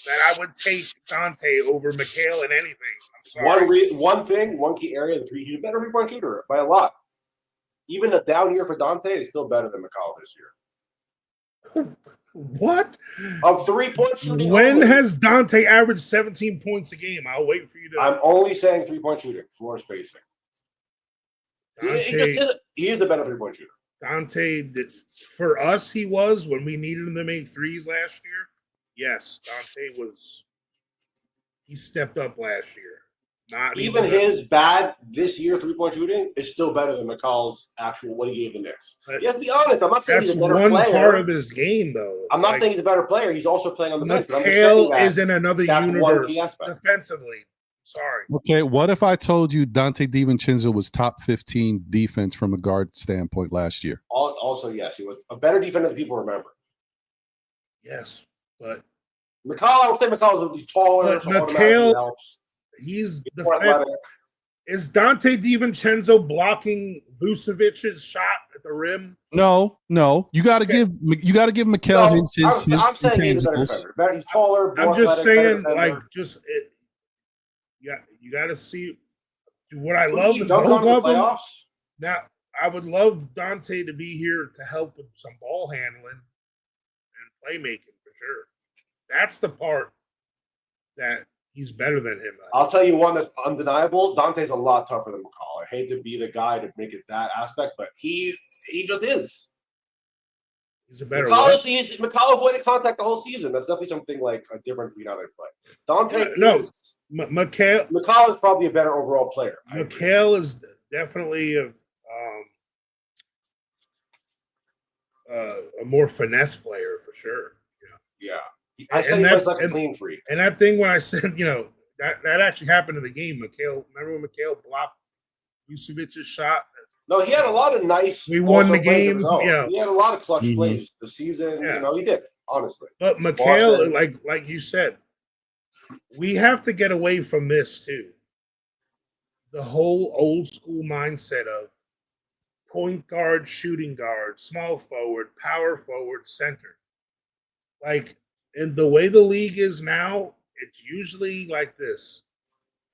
that I would take Dante over Mikhail in anything. I'm sorry. One key area, he's a better 3-point shooter by a lot. Even a down year for Dante is still better than McCall this year. What? Of 3-point shooting. When only, has Dante averaged 17 points a game? I'll wait for you to. I'm only saying 3-point shooting, floor spacing. He is a better 3-point shooter. Dante, for us, he was when we needed him to make threes last year. Yes, Dante was. He stepped up last year. Not even his bad this year 3-point shooting is still better than McCall's actual what he gave the Knicks. You have to be honest. I'm not saying he's a better player. That's one part of his game, though. I'm not saying he's a better player. He's also playing on the bench. McHale is in another universe defensively. Sorry. Okay, what if I told you Dante DiVincenzo was top 15 defense from a guard standpoint last year? Also, yes, he was a better defender than people remember. Yes, but McCall, I would say McCall is taller. But McHale helps. He's athletic. Is Dante DiVincenzo blocking Vucevic's shot at the rim? No. You got to give McHale his. I'm saying he's a better defender. He's taller. I'm just saying, you got to see. What I love is playoffs. Now, I would love Dante to be here to help with some ball handling and playmaking for sure. That's the part that he's better than him. I'll tell you one that's undeniable. Dante's a lot tougher than McCall. I hate to be the guy to make it that aspect, but he just is. He's a better McCall avoided contact the whole season. That's definitely something like a different between how they play. Dante McCall is probably a better overall player. McHale is definitely a more finesse player for sure. Yeah. I said he plays like a clean freak. And that thing when I said, that actually happened in the game. Remember when McHale blocked Vucevic's shot? No, he had a lot of nice. We won the game. Yeah, he had a lot of clutch plays this season. Yeah. He did, honestly. But McHale, like you said, we have to get away from this too. The whole old school mindset of point guard, shooting guard, small forward, power forward, center. And the way the league is now, it's usually like this.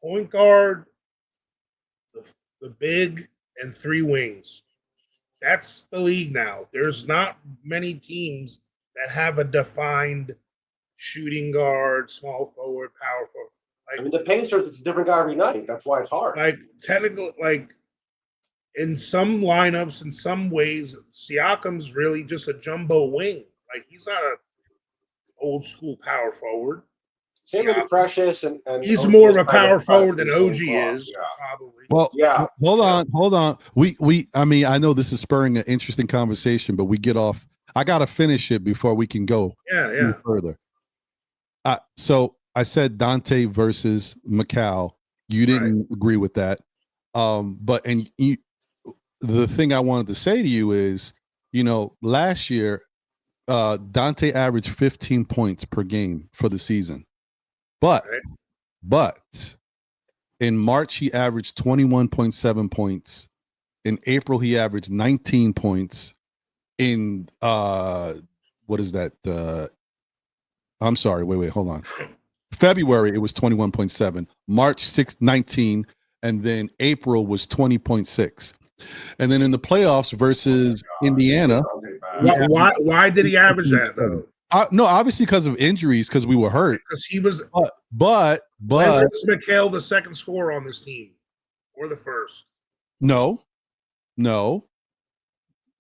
Point guard, the big, and 3 wings. That's the league now. There's not many teams that have a defined shooting guard, small forward, power forward. The Pacers, it's a different guy every night. That's why it's hard. Technically, in some lineups, in some ways, Siakam's really just a jumbo wing. He's not a old school power forward. Him and Precious and he's more of a power forward than OG is, probably. Well, hold on. I know this is spurring an interesting conversation, but we get off. I gotta finish it before we can go further. So I said Dante versus Macau. You didn't agree with that. The thing I wanted to say to you is, last year, Dante averaged 15 points per game for the season. But in March, he averaged 21.7 points. In April, he averaged 19 points. In what is that? I'm sorry. Wait, hold on. February, it was 21.7. March 19, and then April was 20.6. And then in the playoffs versus Indiana, why did he average that though? No, obviously because of injuries, because we were hurt. Because he was, but was McHale the second scorer on this team, or the first? No.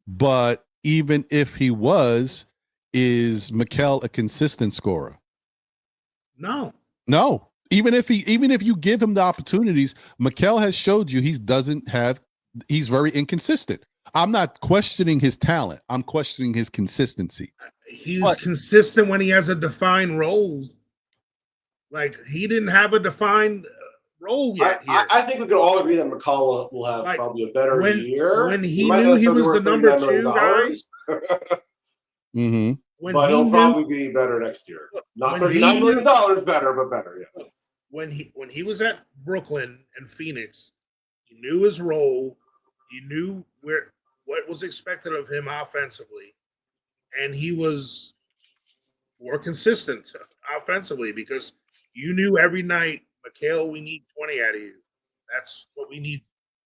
But even if he was, is McHale a consistent scorer? No. Even if you give him the opportunities, McHale has showed you he's very inconsistent. I'm not questioning his talent. I'm questioning his consistency. He's consistent when he has a defined role. He didn't have a defined role yet. I think we could all agree that McCall will have probably a better year. When he knew he was the number 2 guy. Mm-hmm. But he'll probably be better next year. Not $39 million better, but better, yes. When he was at Brooklyn and Phoenix, he knew his role. He knew what was expected of him offensively, and he was more consistent offensively because you knew every night, Mikhail, we need 20 out of you. That's what we need.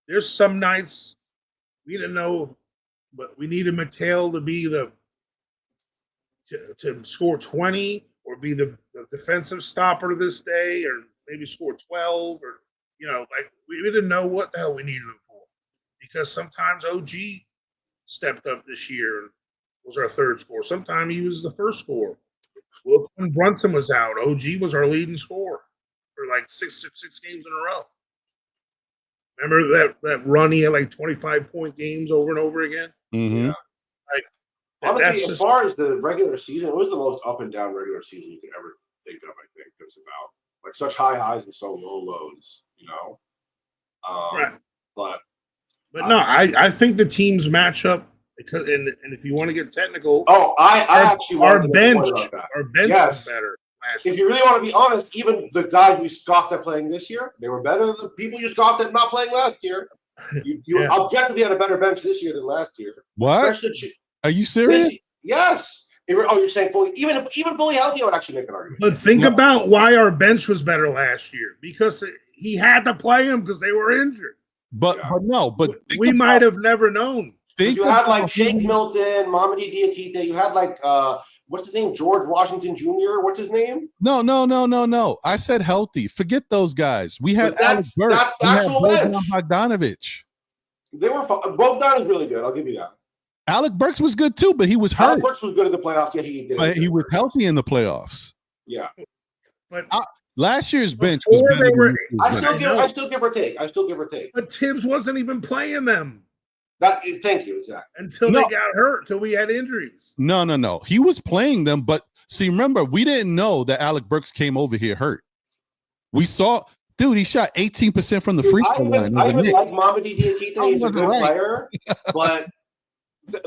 There's some nights we didn't know, but we needed Mikhail to be to score 20 or be the defensive stopper this day, or maybe score 12, or like we didn't know what the hell we needed him for, because sometimes OG stepped up this year and was our third scorer. Sometimes he was the first scorer. Well, when Brunson was out, OG was our leading scorer for like six games in a row. Remember that run? He had like 25-point games over and over again. Mm-hmm. Yeah. Like, honestly, as far as the regular season, it was the most up and down regular season you could ever think of. I think it's about like such high highs and so low lows. Right. But no, I think the teams match up because, and if you want to get technical, I actually our bench yes. was better. If you really want to be honest, even the guys we scoffed at playing this year, they were better than the people you scoffed at not playing last year. You objectively had a better bench this year than last year. What? Are you serious? Yes. You're saying fully, even fully healthy, I would actually make an argument. But think about why our bench was better last year, because he had to play them because they were injured. But we might have never known. You had like Shake Milton, Mamadi Diakite. You had like what's his name? George Washington Jr. What's his name? No. I said healthy. Forget those guys. We had Alec Burks. That's the actual bench. Bogdanovich. They were Bogdan is really good. I'll give you that. Alec Burks was good too, but he was hurt. Alec Burks was good in the playoffs. Yeah, he did. But he was healthy in the playoffs. Yeah. But last year's bench was better. I still give or take. But Thibs wasn't even playing them. Thank you, exactly. Until they got hurt, until we had injuries. No. He was playing them, but see, remember, we didn't know that Alec Burks came over here hurt. We saw, dude, he shot 18% from the free throw line. I even like Mamadi Diakite. He's a good player, but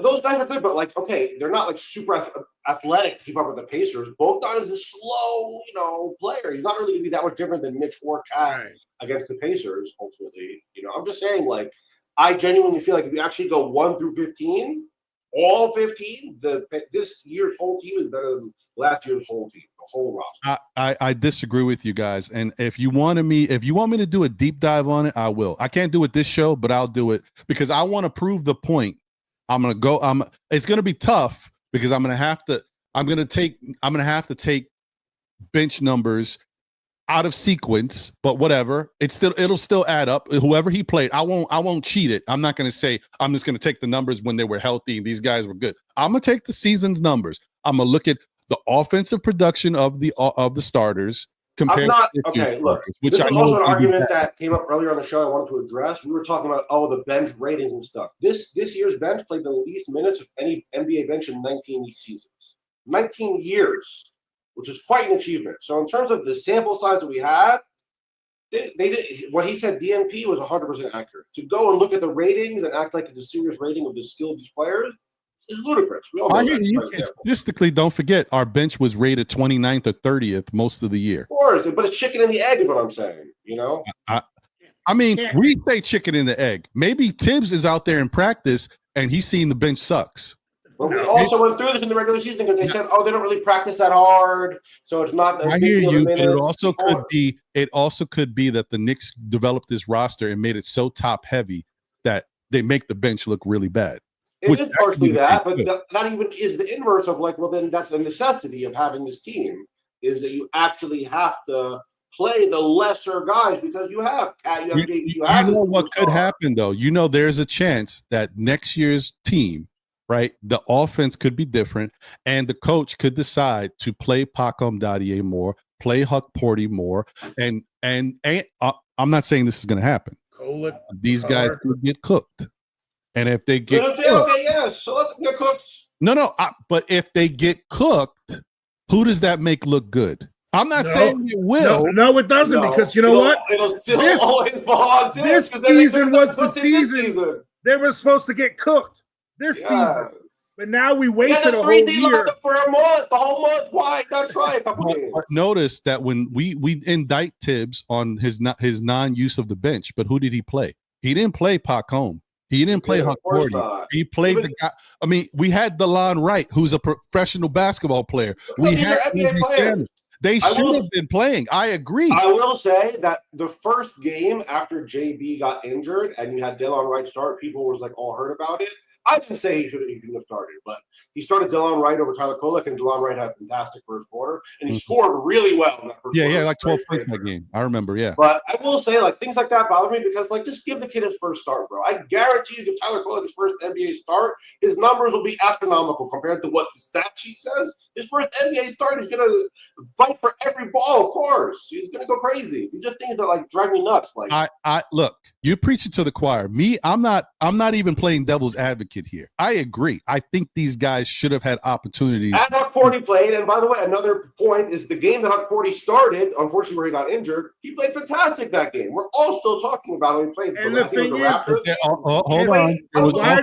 those guys are good. But like, okay, they're not like super athletic to keep up with the Pacers. Bogdan is a slow, player. He's not really going to be that much different than Mitch or Cat against the Pacers. Ultimately, I'm just saying, like, I genuinely feel like if you actually go 1 through 15, all 15, this year's whole team is better than last year's whole team, the whole roster. I disagree with you guys, and if you want me to do a deep dive on it, I will. I can't do it this show, but I'll do it because I want to prove the point. It's gonna be tough because I'm gonna have to take bench numbers out of sequence, but whatever. It'll still add up. Whoever he played, I won't cheat it. I'm not going to say I'm just going to take the numbers when they were healthy and these guys were good. I'm going to take the season's numbers. I'm going to look at the offensive production of the starters compared to look, which this is also an argument that came up earlier on the show I wanted to address. We were talking about the bench ratings and stuff. This year's bench played the least minutes of any NBA bench in 19 seasons. 19 years. Which is quite an achievement. So in terms of the sample size that we had, they did what he said. DNP was 100% accurate. To go and look at the ratings and act like it's a serious rating of the skill of these players is ludicrous. We all know that. Statistically, don't forget our bench was rated 29th or 30th most of the year. Of course, but it's chicken and the egg is what I'm saying. I mean, we say chicken and the egg. Maybe Thibs is out there in practice and he's seen the bench sucks. But we also went through this in the regular season because they said, they don't really practice that hard, so it's not. I hear you. But it also could be that the Knicks developed this roster and made it so top heavy that they make the bench look really bad. It is partially that, but that even is the inverse of like, well, then that's a necessity of having this team is that you actually have to play the lesser guys because you have JB, you know what could happen though. There's a chance that next year's team. Right, the offense could be different, and the coach could decide to play Pacom Dadier more, play Huck Porty more, and I'm not saying this is going to happen. These guys could get cooked, and if they get so let them get cooked. But if they get cooked, who does that make look good? I'm not saying it will. No, it doesn't because you know what? It'll still always fall on this season was the season they were supposed to get cooked. This season. But now we We wasted had a a whole 3 seed year. left for a month, the whole month. Why not try a couple games? But notice that when we indict Thibs on his non-use of the bench, but who did he play? He didn't play Pac Home. He didn't play Huck Gordy. He played the guy. I mean, we had DeLon Wright, who's a professional basketball player. We had NBA players. They should have been playing. I agree. I will say that the first game after JB got injured and you had DeLon Wright start, people was like all hurt about it. I didn't say he shouldn't have started, but he started DeLon Wright over Tyler Kolek, and DeLon Wright had a fantastic first quarter, and he scored really well in that first quarter. Yeah, like 12 points in that game. I remember, yeah. But I will say, like, things like that bother me because, like, just give the kid his first start, bro. I guarantee you, if Tyler Kolek his first NBA start, his numbers will be astronomical compared to what the stat sheet says. His first NBA start is gonna fight for every ball, of course. He's gonna go crazy. These are things that like drive me nuts. Like, I look, you preach it to the choir. Me, I'm not even playing devil's advocate here. I agree. I think these guys should have had opportunities. And Huck 40 played, and by the way, another point is the game that Huck 40 started, unfortunately, where he got injured, he played fantastic that game. We're all still talking about him. He played. And the thing is, hold on. Why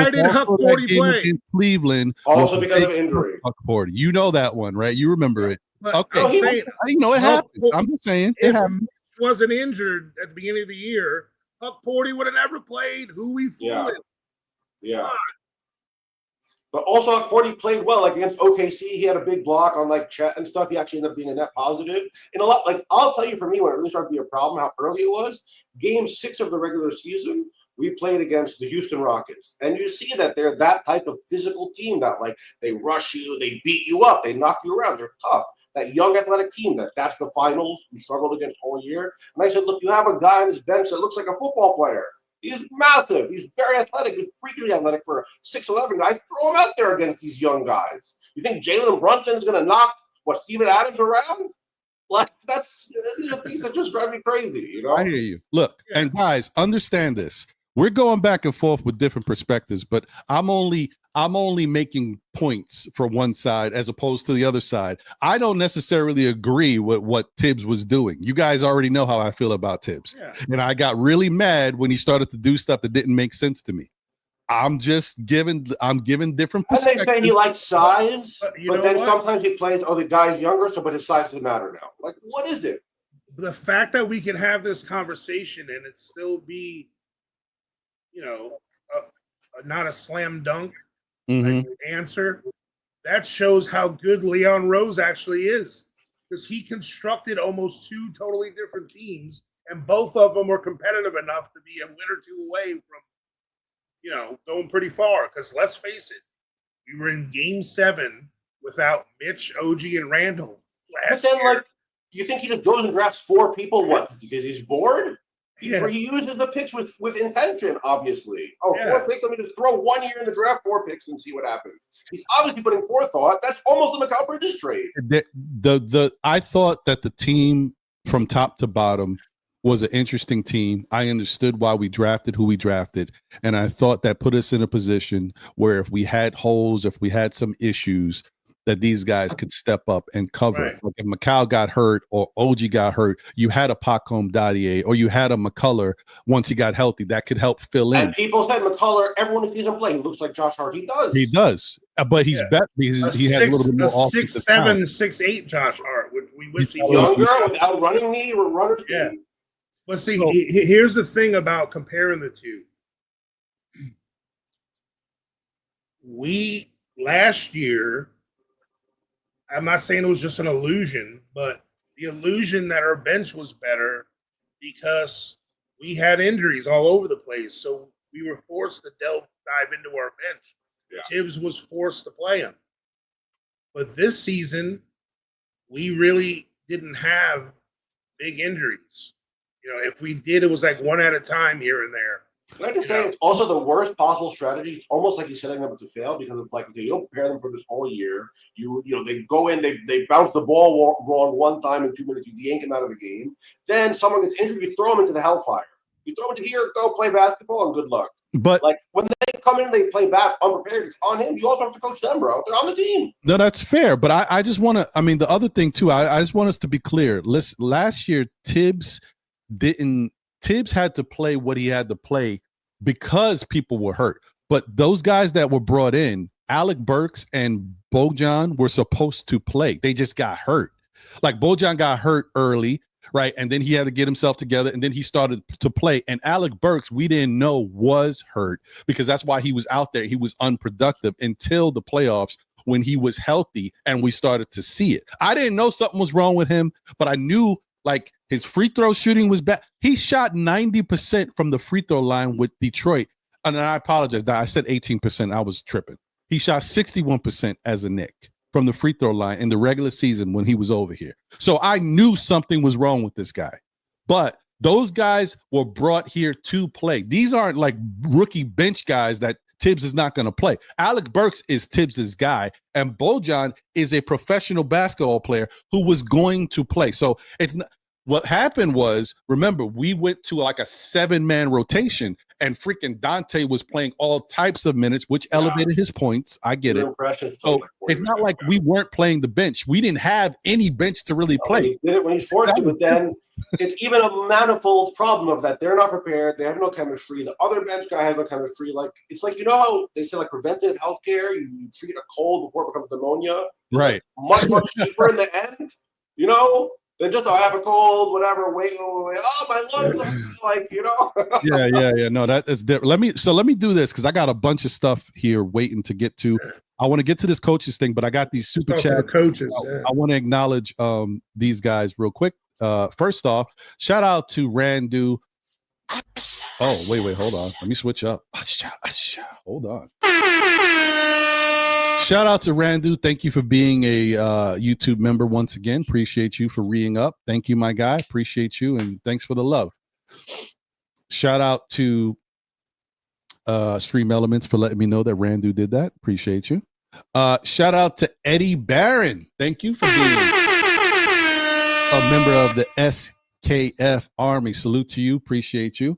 did Huck 40 play in Cleveland? Also because of injury. Huck 40. You know that one, right? You remember it. But Okay. You know it happened. I'm just saying it happened. He wasn't injured at the beginning of the year, Huck 40 would have never played. Who we fooling? Yeah. But also, Huck 40 played well. Like against OKC, he had a big block on like Chet and stuff. He actually ended up being a net positive. And a lot, like I'll tell you, for me, when it really started to be a problem, how early it was. Game 6 of the regular season, we played against the Houston Rockets, and you see that they're that type of physical team that like they rush you, they beat you up, they knock you around. They're tough. That young athletic team that's the finals we struggled against all year. And I said, look, you have a guy on this bench that looks like a football player. He's massive. He's very athletic. He's freakishly athletic for a 6'11" guy. Throw him out there against these young guys. You think Jalen Brunson is going to knock Steven Adams around? Like these are things that just drive me crazy. You know. I hear you. Look, and guys, understand this. We're going back and forth with different perspectives, but I'm only making points for one side as opposed to the other side. I don't necessarily agree with what Thibs was doing. You guys already know how I feel about Thibs. Yeah. And I got really mad when he started to do stuff that didn't make sense to me. I'm giving different perspectives. And they say he likes size, but then sometimes he plays, the guy's younger, but his size doesn't matter now. Like, what is it? The fact that we can have this conversation and it still be, not a slam dunk answer, that shows how good Leon Rose actually is, because he constructed almost 2 totally different teams, and both of them were competitive enough to be a win or 2 away from, going pretty far. Because let's face it, we were in Game 7 without Mitch, OG, and Randall. But then, you think he just goes and drafts 4 people? What? Because he's bored? Yeah. He uses the picks with intention, obviously. 4 picks. Let me just throw 1 year in the draft, 4 picks, and see what happens. He's obviously putting forethought. That's almost a Mikal Bridges trade. I thought that the team from top to bottom was an interesting team. I understood why we drafted who we drafted, and I thought that put us in a position where if we had holes, if we had some issues, that these guys could step up and cover. Right. Like if Mikal got hurt or OG got hurt, you had a Pacom Dadier or you had a McCullough once he got healthy that could help fill in. And people said McCullough, everyone who sees him play, he looks like Josh Hart. He does. He does. But he's better because he had a little bit more 6'7", 6'8" Josh Hart, which we wish he was younger without running knee or runner speed. Yeah. But see, here's the thing about comparing the two. Last year, I'm not saying it was just an illusion, but the illusion that our bench was better because we had injuries all over the place. So we were forced to dive into our bench. Yeah. Thibs was forced to play him. But this season, we really didn't have big injuries. If we did, it was like one at a time here and there. Can I just say it's also the worst possible strategy? It's almost like he's setting them up to fail because it's like, okay, you don't prepare them for this whole year. They go in, they bounce the ball wrong one time in 2 minutes, you yank them out of the game. Then someone gets injured, you throw them into the hellfire. You throw them into here, go play basketball, and good luck. But like when they come in, they play back unprepared. It's on him. You also have to coach them, bro. They're on the team. No, that's fair. But I just want to. I mean, the other thing too. I just want us to be clear. Last year, Thibs had to play what he had to play because people were hurt. But those guys that were brought in Alec Burks and Bojan were supposed to play. They just got hurt. Like Bojan got hurt early, right? And then he had to get himself together, and then he started to play. And Alec Burks, we didn't know was hurt because that's why he was out there. He was unproductive until the playoffs when he was healthy and we started to see it. I didn't know something was wrong with him, but I knew like his free throw shooting was bad. He shot 90% from the free throw line with Detroit. And I apologize. I said 18%. I was tripping. He shot 61% as a Knick from the free throw line in the regular season when he was over here. So I knew something was wrong with this guy. But those guys were brought here to play. These aren't like rookie bench guys that Thibs is not going to play. Alec Burks is Thibs's guy, and Bojan is a professional basketball player who was going to play. So it's not, what happened was, remember, we went to like a 7-man rotation, and freaking Dante was playing all types of minutes, which elevated his points. I get it. So it's not like we weren't playing the bench. We didn't have any bench to really play. He did it when he's forced to, but then it's even a manifold problem of that. They're not prepared. They have no chemistry. The other bench guy has no chemistry. Like, it's like, you know how they say like preventive healthcare, you treat a cold before it becomes pneumonia. Right. Much, much cheaper in the end, you know? Then just I have a cold, whatever. Wait, oh, my lungs, like, you know. yeah. No, that is different. Let me do this because I got a bunch of stuff here waiting to get to. I want to get to this coaches thing, but I got these super chat coaches. I want to acknowledge these guys real quick. First off, shout out to Randu. Oh, wait, hold on. Let me switch up. Hold on. Shout out to Randu. Thank you for being a YouTube member once again. Appreciate you for reing up. Thank you, my guy. Appreciate you, and thanks for the love. Shout out to Stream Elements for letting me know that Randu did that. Appreciate you. Shout out to Eddie Barron. Thank you for being a member of the SKF Army. Salute to you. Appreciate you.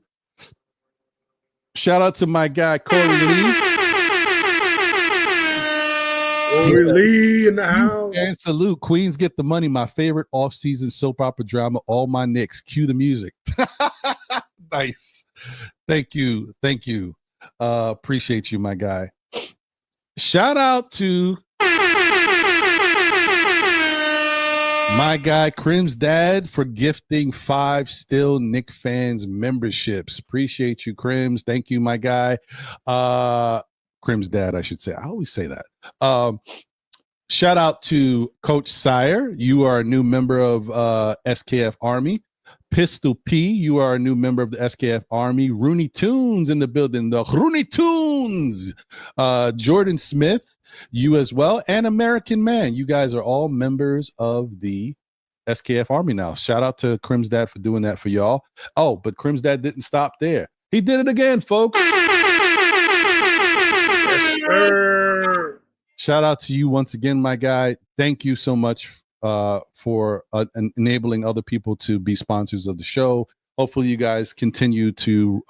Shout out to my guy, Corey Lee. Lee in the house. And salute. Queens get the money. My favorite off-season soap opera drama, All My Knicks. Cue the music. Nice. Thank you. Appreciate you, my guy. Shout out to my guy, Crim's dad, for gifting 5 Still Knick fans memberships. Appreciate you, Crims. Thank you, my guy. Crim's dad, I should say. I always say that. Shout out to Coach Sire. You are a new member of SKF Army. Pistol P, you are a new member of the SKF Army. Rooney Tunes in the building. The Rooney Tunes. Jordan Smith, you as well. And American Man. You guys are all members of the SKF Army now. Shout out to Crim's dad for doing that for y'all. Oh, but Crim's dad didn't stop there. He did it again, folks. Shout out to you once again, my guy. Thank you so much for enabling other people to be sponsors of the show. Hopefully you guys continue to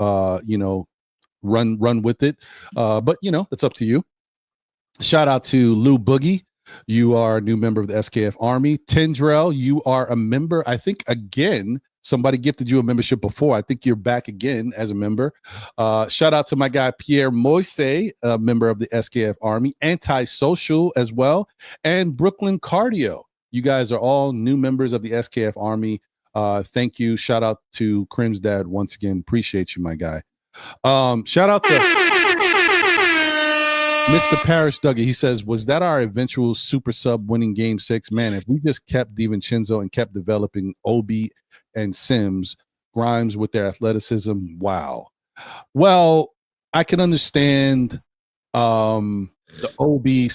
run with it, but it's up to you. Shout out to Lou Boogie. You are a new member of the SKF Army. Tendrell, you are a member, I think, again. Somebody gifted you a membership before. I think you're back again as a member. Shout out to my guy, Pierre Moise, a member of the SKF Army. Antisocial as well. And Brooklyn Cardio. You guys are all new members of the SKF Army. Thank you. Shout out to Crim's dad once again. Appreciate you, my guy. Shout out to Mr. Parrish Dougie. He says, was that our eventual super sub winning game 6? Man, if we just kept DiVincenzo and kept developing Obi and Sims, Grimes with their athleticism, wow. Well, I can understand the Obi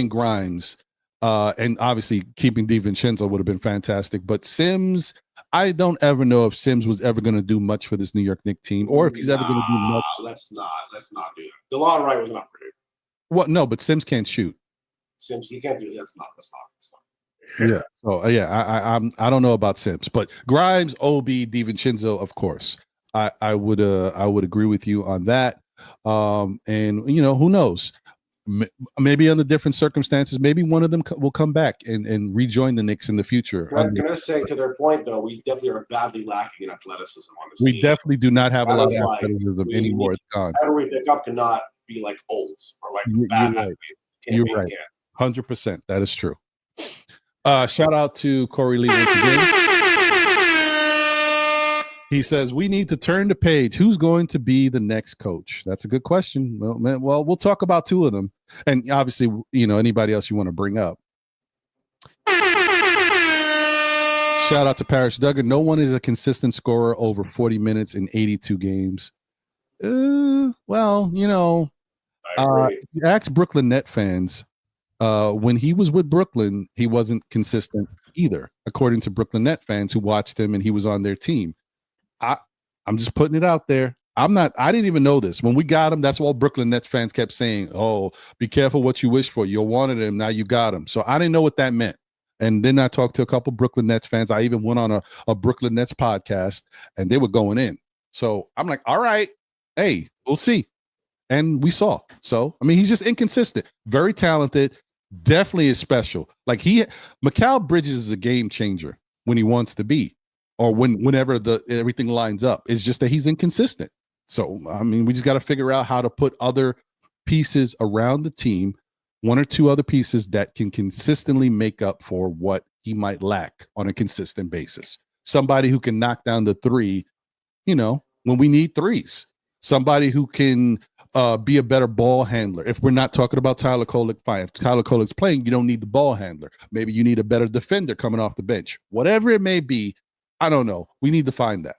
and Grimes, and obviously keeping DiVincenzo would have been fantastic. But Sims, I don't ever know if Sims was ever going to do much for this New York Knicks team, or if he's ever going to do much. Let's not do that. DeLon Wright was not pretty. What? No, but Sims can't shoot. Sims, he can't do it. That's not. Yeah. So I don't know about Sims, but Grimes, Obi, DiVincenzo, of course. I would agree with you on that. And who knows? Maybe under different circumstances, maybe one of them will come back and rejoin the Knicks in the future. Well, I'm going to say, to their point, though, we definitely are badly lacking in athleticism on this team. We definitely do not have a lot of athleticism anymore. It's gone. Every pickup cannot be like old or like You're bad. right. You're right. 100%. That is true. Shout out to Corey Lee once again. He says, we need to turn the page. Who's going to be the next coach? That's a good question. Well, man, we'll talk about two of them. And obviously, anybody else you want to bring up. Shout out to Parrish Duggan. No one is a consistent scorer over 40 minutes in 82 games. Well, ask Brooklyn Net fans. When he was with Brooklyn, he wasn't consistent either, according to Brooklyn Net fans who watched him and he was on their team. I'm just putting it out there. I didn't even know this. When we got him, that's what Brooklyn Nets fans kept saying. Oh, be careful what you wish for. You wanted him, now you got him. So I didn't know what that meant. And then I talked to a couple Brooklyn Nets fans. I even went on a Brooklyn Nets podcast, and they were going in. So I'm like, all right, hey, we'll see. And we saw. So, I mean, he's just inconsistent. Very talented. Definitely is special. Like Mikal Bridges is a game changer when he wants to be, or whenever everything lines up. It's just that he's inconsistent. So, I mean, we just got to figure out how to put other pieces around the team, one or two other pieces that can consistently make up for what he might lack on a consistent basis. Somebody who can knock down the three, when we need threes. Somebody who can be a better ball handler. If we're not talking about Tyler Kolek, fine. If Tyler Kolek's playing, you don't need the ball handler. Maybe you need a better defender coming off the bench. Whatever it may be, I don't know. We need to find that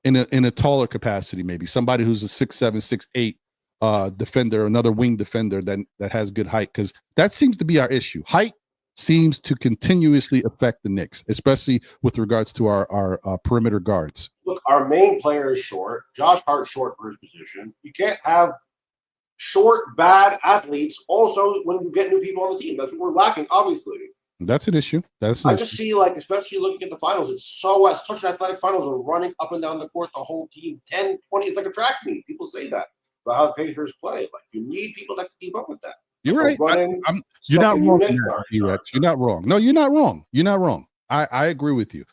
in a taller capacity, maybe somebody who's a 6'7", 6'8" defender, another wing defender that has good height, because that seems to be our issue. Height seems to continuously affect the Knicks, especially with regards to our perimeter guards. Look, our main player is short. Josh Hart's short for his position. You can't have short, bad athletes also when you get new people on the team. That's what we're lacking, obviously. That's an issue. I just see, especially looking at the finals, it's such an athletic finals. We're running up and down the court, the whole team, 10, 20. It's like a track meet. People say that about how the Pacers play. Like, you need people that can keep up with that. You're right. You're not wrong. You're not wrong. No, you're not wrong. You're not wrong. I agree with you.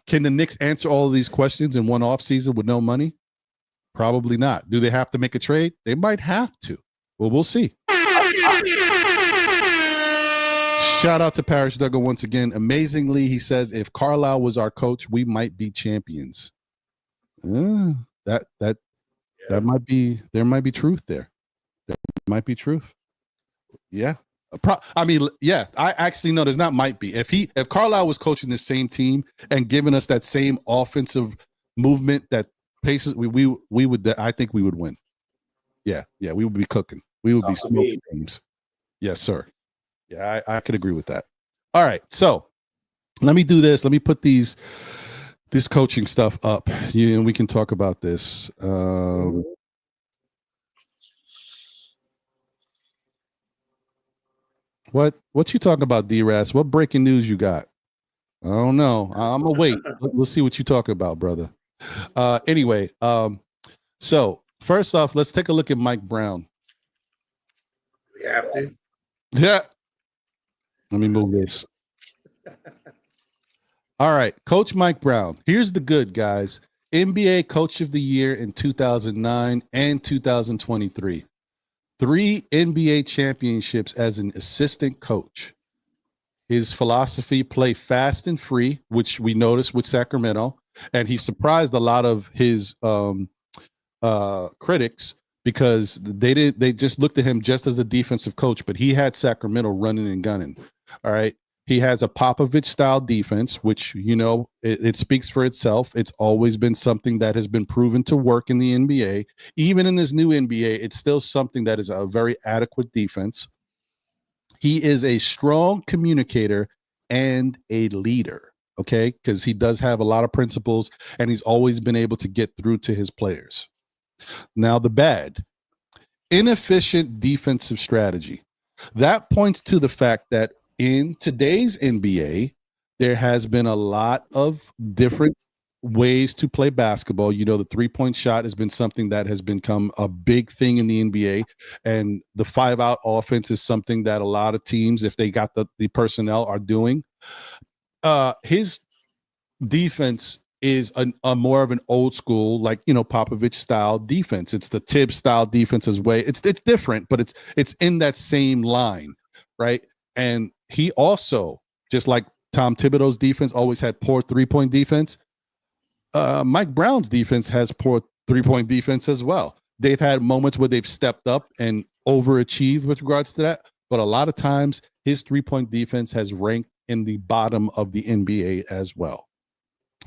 Can the Knicks answer all of these questions in one offseason with no money? Probably not. Do they have to make a trade? They might have to. Well, we'll see. Shout out to Parrish Duggan once again. Amazingly, he says, if Carlisle was our coach, we might be champions. That might be, there might be truth there. There might be truth. Yeah. I actually know there's not might be. If Carlisle was coaching the same team and giving us that same offensive movement that paces, we would, I think we would win. Yeah, we would be cooking. We would be smoking games. Yes, sir. Yeah, I could agree with that. All right, so let me do this. Let me put this coaching stuff up. And we can talk about this. What you talking about, D-Ras? What breaking news you got? I don't know. I'm gonna wait. We'll see what you talking about, brother. Anyway, so first off, let's take a look at Mike Brown. We have to. Yeah. Let me move this. All right, Coach Mike Brown. Here's the good, guys. NBA Coach of the Year in 2009 and 2023. 3 NBA championships as an assistant coach. His philosophy, play fast and free, which we noticed with Sacramento. And he surprised a lot of his critics because they just looked at him just as a defensive coach, but he had Sacramento running and gunning. All right. He has a Popovich style defense, which, it speaks for itself. It's always been something that has been proven to work in the NBA. Even in this new NBA, it's still something that is a very adequate defense. He is a strong communicator and a leader, okay? Because he does have a lot of principles, and he's always been able to get through to his players. Now, the bad, inefficient defensive strategy. That points to the fact that in today's NBA, there has been a lot of different ways to play basketball. The 3-point shot has been something that has become a big thing in the NBA, and the 5-out offense is something that a lot of teams, if they got the personnel, are doing. His defense is a more of an old school, like, you know, Popovich style defense. It's the Thibs style defense as way. It's different, but it's in that same line, right? And he also, just like Tom Thibodeau's defense always had poor 3-point defense, Mike Brown's defense has poor 3-point defense as well. They've had moments where they've stepped up and overachieved with regards to that, but a lot of times his 3-point defense has ranked in the bottom of the NBA as well.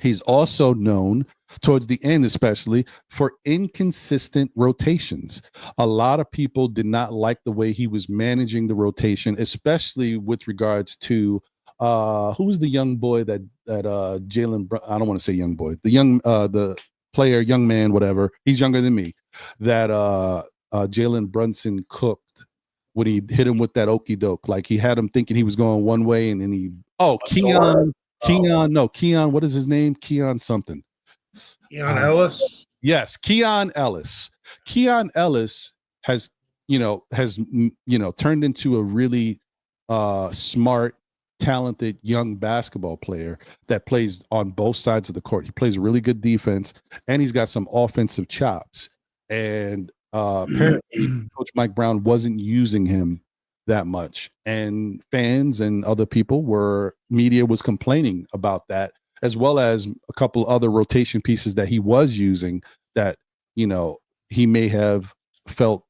He's also known, towards the end especially, for inconsistent rotations. A lot of people did not like the way he was managing the rotation, especially with regards to who was the young boy that Jalen, I don't want to say young boy, the player, young man, whatever, he's younger than me, that Jalen Brunson cooked when he hit him with that okey doke. Like, he had him thinking he was going one way, and then Keon, what is his name? Keon something. Keon Ellis? Yes, Keon Ellis. Keon Ellis has turned into a really smart, talented young basketball player that plays on both sides of the court. He plays really good defense, and he's got some offensive chops. And apparently Coach Mike Brown wasn't using him that much, and fans and other media was complaining about that, as well as a couple other rotation pieces that he was using that, you know, he may have felt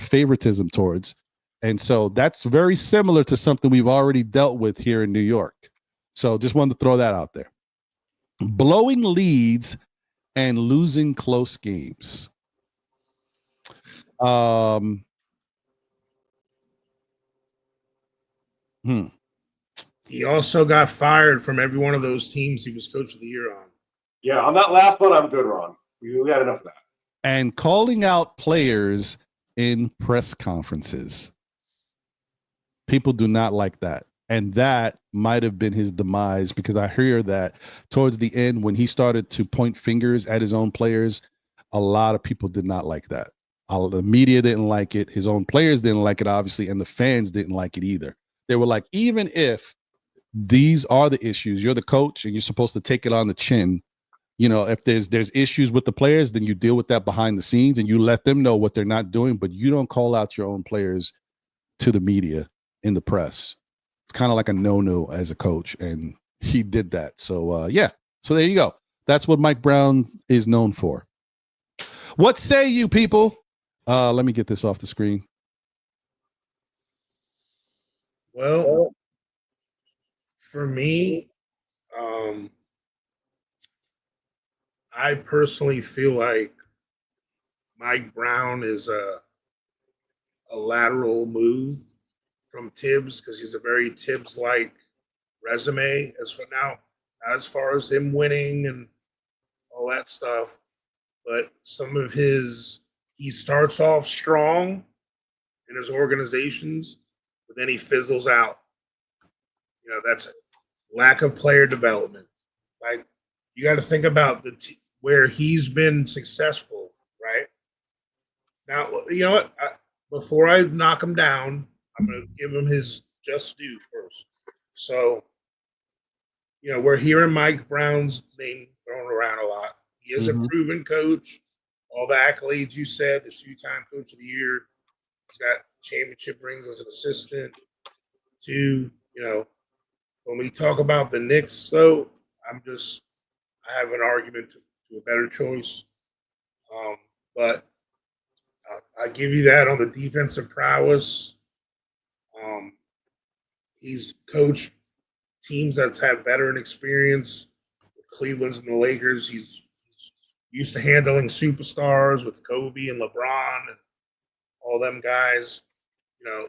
favoritism towards. And so that's very similar to something we've already dealt with here in New York. So just wanted to throw that out there. Blowing leads and losing close games. He also got fired from every one of those teams he was coach of the year on. Yeah, on that last one, I'm good, Ron. We got enough of that. And calling out players in press conferences. People do not like that. And that might have been his demise, because I hear that towards the end, when he started to point fingers at his own players, a lot of people did not like that. The media didn't like it. His own players didn't like it, obviously, and the fans didn't like it either. They were like, even if these are the issues, you're the coach and you're supposed to take it on the chin. You know, if there's issues with the players, then you deal with that behind the scenes and you let them know what they're not doing, but you don't call out your own players to the media in the press. It's kind of like a no-no as a coach, and he did that. So, so there you go. That's what Mike Brown is known for. What say you, people? Let me get this off the screen. Well, for me, I personally feel like Mike Brown is a lateral move from Thibs, because he's a very Thibs-like resume as for now, not as far as him winning and all that stuff, but some of he starts off strong in his organizations, but then he fizzles out. You know, that's lack of player development. Like, you got to think about where he's been successful, right? Now, you know what? Before I knock him down, I'm going to give him his just due first. So, you know, we're hearing Mike Brown's name thrown around a lot. He is a proven coach. All the accolades you said, the 2-time coach of the year. He's got championship rings as an assistant. You know, when we talk about the Knicks, though, I have an argument to a better choice. But I give you that on the defensive prowess. He's coached teams that's had veteran experience with Cleveland's and the Lakers. He's used to handling superstars with Kobe and LeBron and all them guys. You know,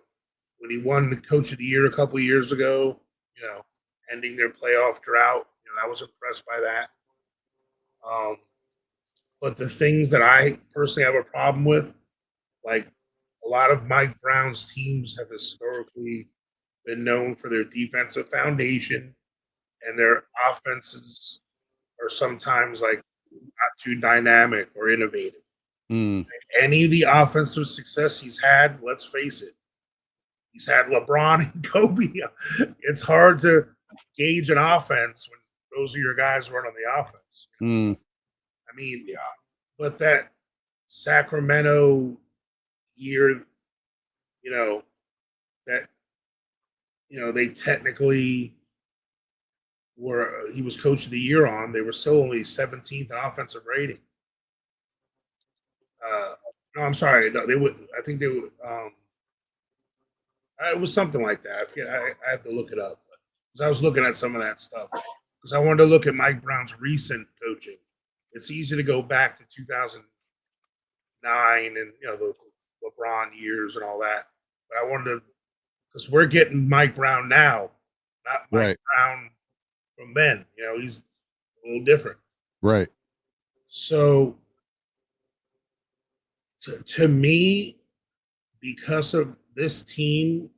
when he won the Coach of the Year a couple of years ago, you know, ending their playoff drought, you know, I was impressed by that. But the things that I personally have a problem with, like, a lot of Mike Brown's teams have historically been known for their defensive foundation, and their offenses are sometimes like not too dynamic or innovative. Any of the offensive success he's had, let's face it, he's had LeBron and Kobe. It's hard to gauge an offense when those are your guys running the offense. Rockets. Mm. I mean, Yeah. but that Sacramento year, that they technically he was coach of the year on. They were still only 17th in offensive rating. No, I'm sorry. No, they would. I think they would. It was something like that. I forget. I have to look it up because I was looking at some of that stuff because I wanted to look at Mike Brown's recent coaching. It's easy to go back to 2009 and the LeBron years and all that, but I wanted to because we're getting Mike Brown now, not Mike Brown from then. He's a little different. Right. So to me, because of this team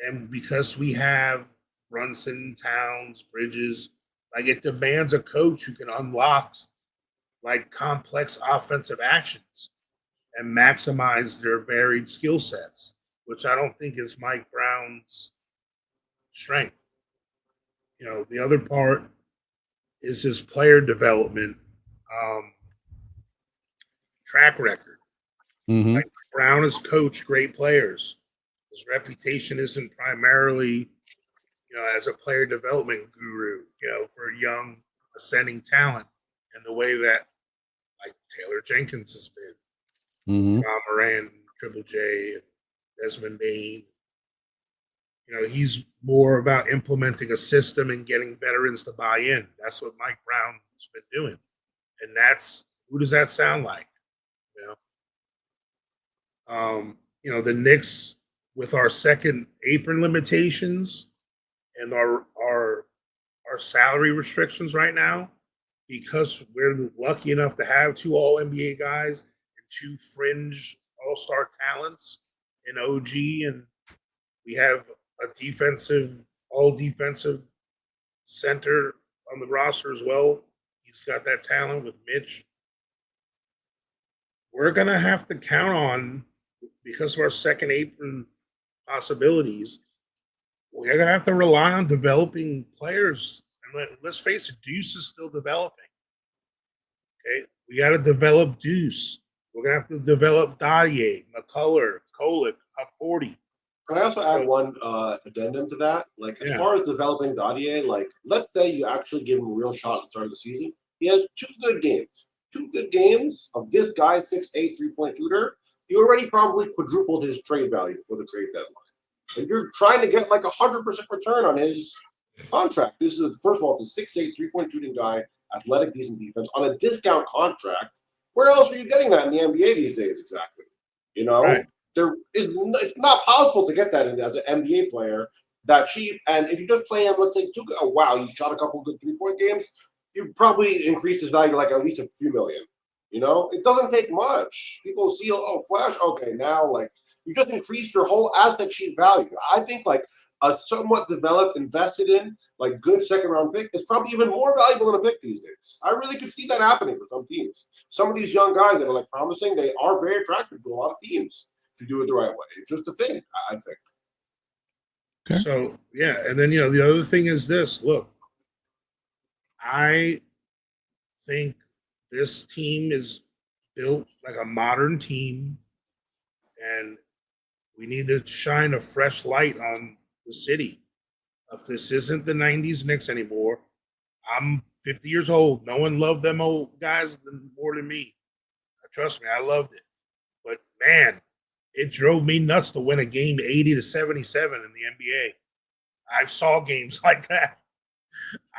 and because we have Brunson, Towns, Bridges, like it demands a coach who can unlock like complex offensive actions and maximize their varied skill sets, which I don't think is Mike Brown's strength. The other part is his player development track record. Mm-hmm. Like Brown has coached great players. His reputation isn't primarily, as a player development guru, for young ascending talent in the way that like Taylor Jenkins has been, John Moran, Triple J, and Desmond Bain. He's more about implementing a system and getting veterans to buy in. That's what Mike Brown has been doing. And who does that sound like? The Knicks with our second apron limitations and our salary restrictions right now, because we're lucky enough to have 2 All NBA guys and 2 fringe All-Star talents in OG, and we have a all defensive center on the roster as well. He's got that talent with Mitch. We're gonna have to count on, because of our second apron possibilities, we're gonna have to rely on developing players. And let's face it, Deuce is still developing. Okay, we got to develop Deuce. We're gonna have to develop Dadier, McCullough, Kolick, up 40. Can I also add one addendum to that? Like, as far as developing Dadier, like, let's say you actually give him a real shot at the start of the season. He has 2 good games. 2 good games of this guy, 6'8", 3-point shooter. He already probably quadrupled his trade value before the trade deadline. And you're trying to get like 100% return on his contract. This is, first of all, it's a 6'8", 3-point shooting guy, athletic, decent defense, on a discount contract. Where else are you getting that in the NBA these days, exactly? Right. It's not possible to get that as an NBA player that cheap. And if you just play him, let's say, he shot a couple good 3-point games, you probably increase his value like at least a few million. It doesn't take much. People see, Flash, okay, now like you just increased your whole asset sheet value. I think like a somewhat developed, invested in, like good second-round pick is probably even more valuable than a pick these days. I really could see that happening for some teams. Some of these young guys that are like promising, they are very attractive to a lot of teams if you do it the right way. It's just a thing, I think. Okay. So, yeah, and then, the other thing is this. Look, I think this team is built like a modern team, and we need to shine a fresh light on the city. If this isn't the 90s Knicks anymore, I'm 50 years old. No one loved them old guys more than me. Trust me, I loved it. But, man, it drove me nuts to win a game 80-77 in the NBA. I saw games like that.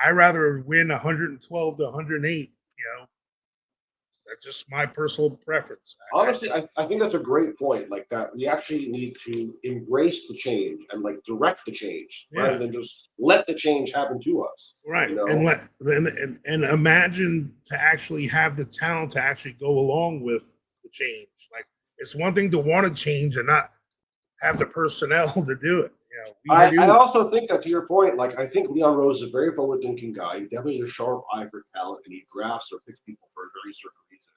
I'd rather win 112-108, That's just my personal preference. Honestly, I think that's a great point. Like that, we actually need to embrace the change and like direct the change rather than just let the change happen to us. Right, and imagine to actually have the talent to actually go along with the change. Like it's one thing to want to change and not have the personnel to do it. I also think that, to your point, like I think Leon Rose is a very forward-thinking guy. He definitely has a sharp eye for talent, and he drafts or picks people for a very certain reason.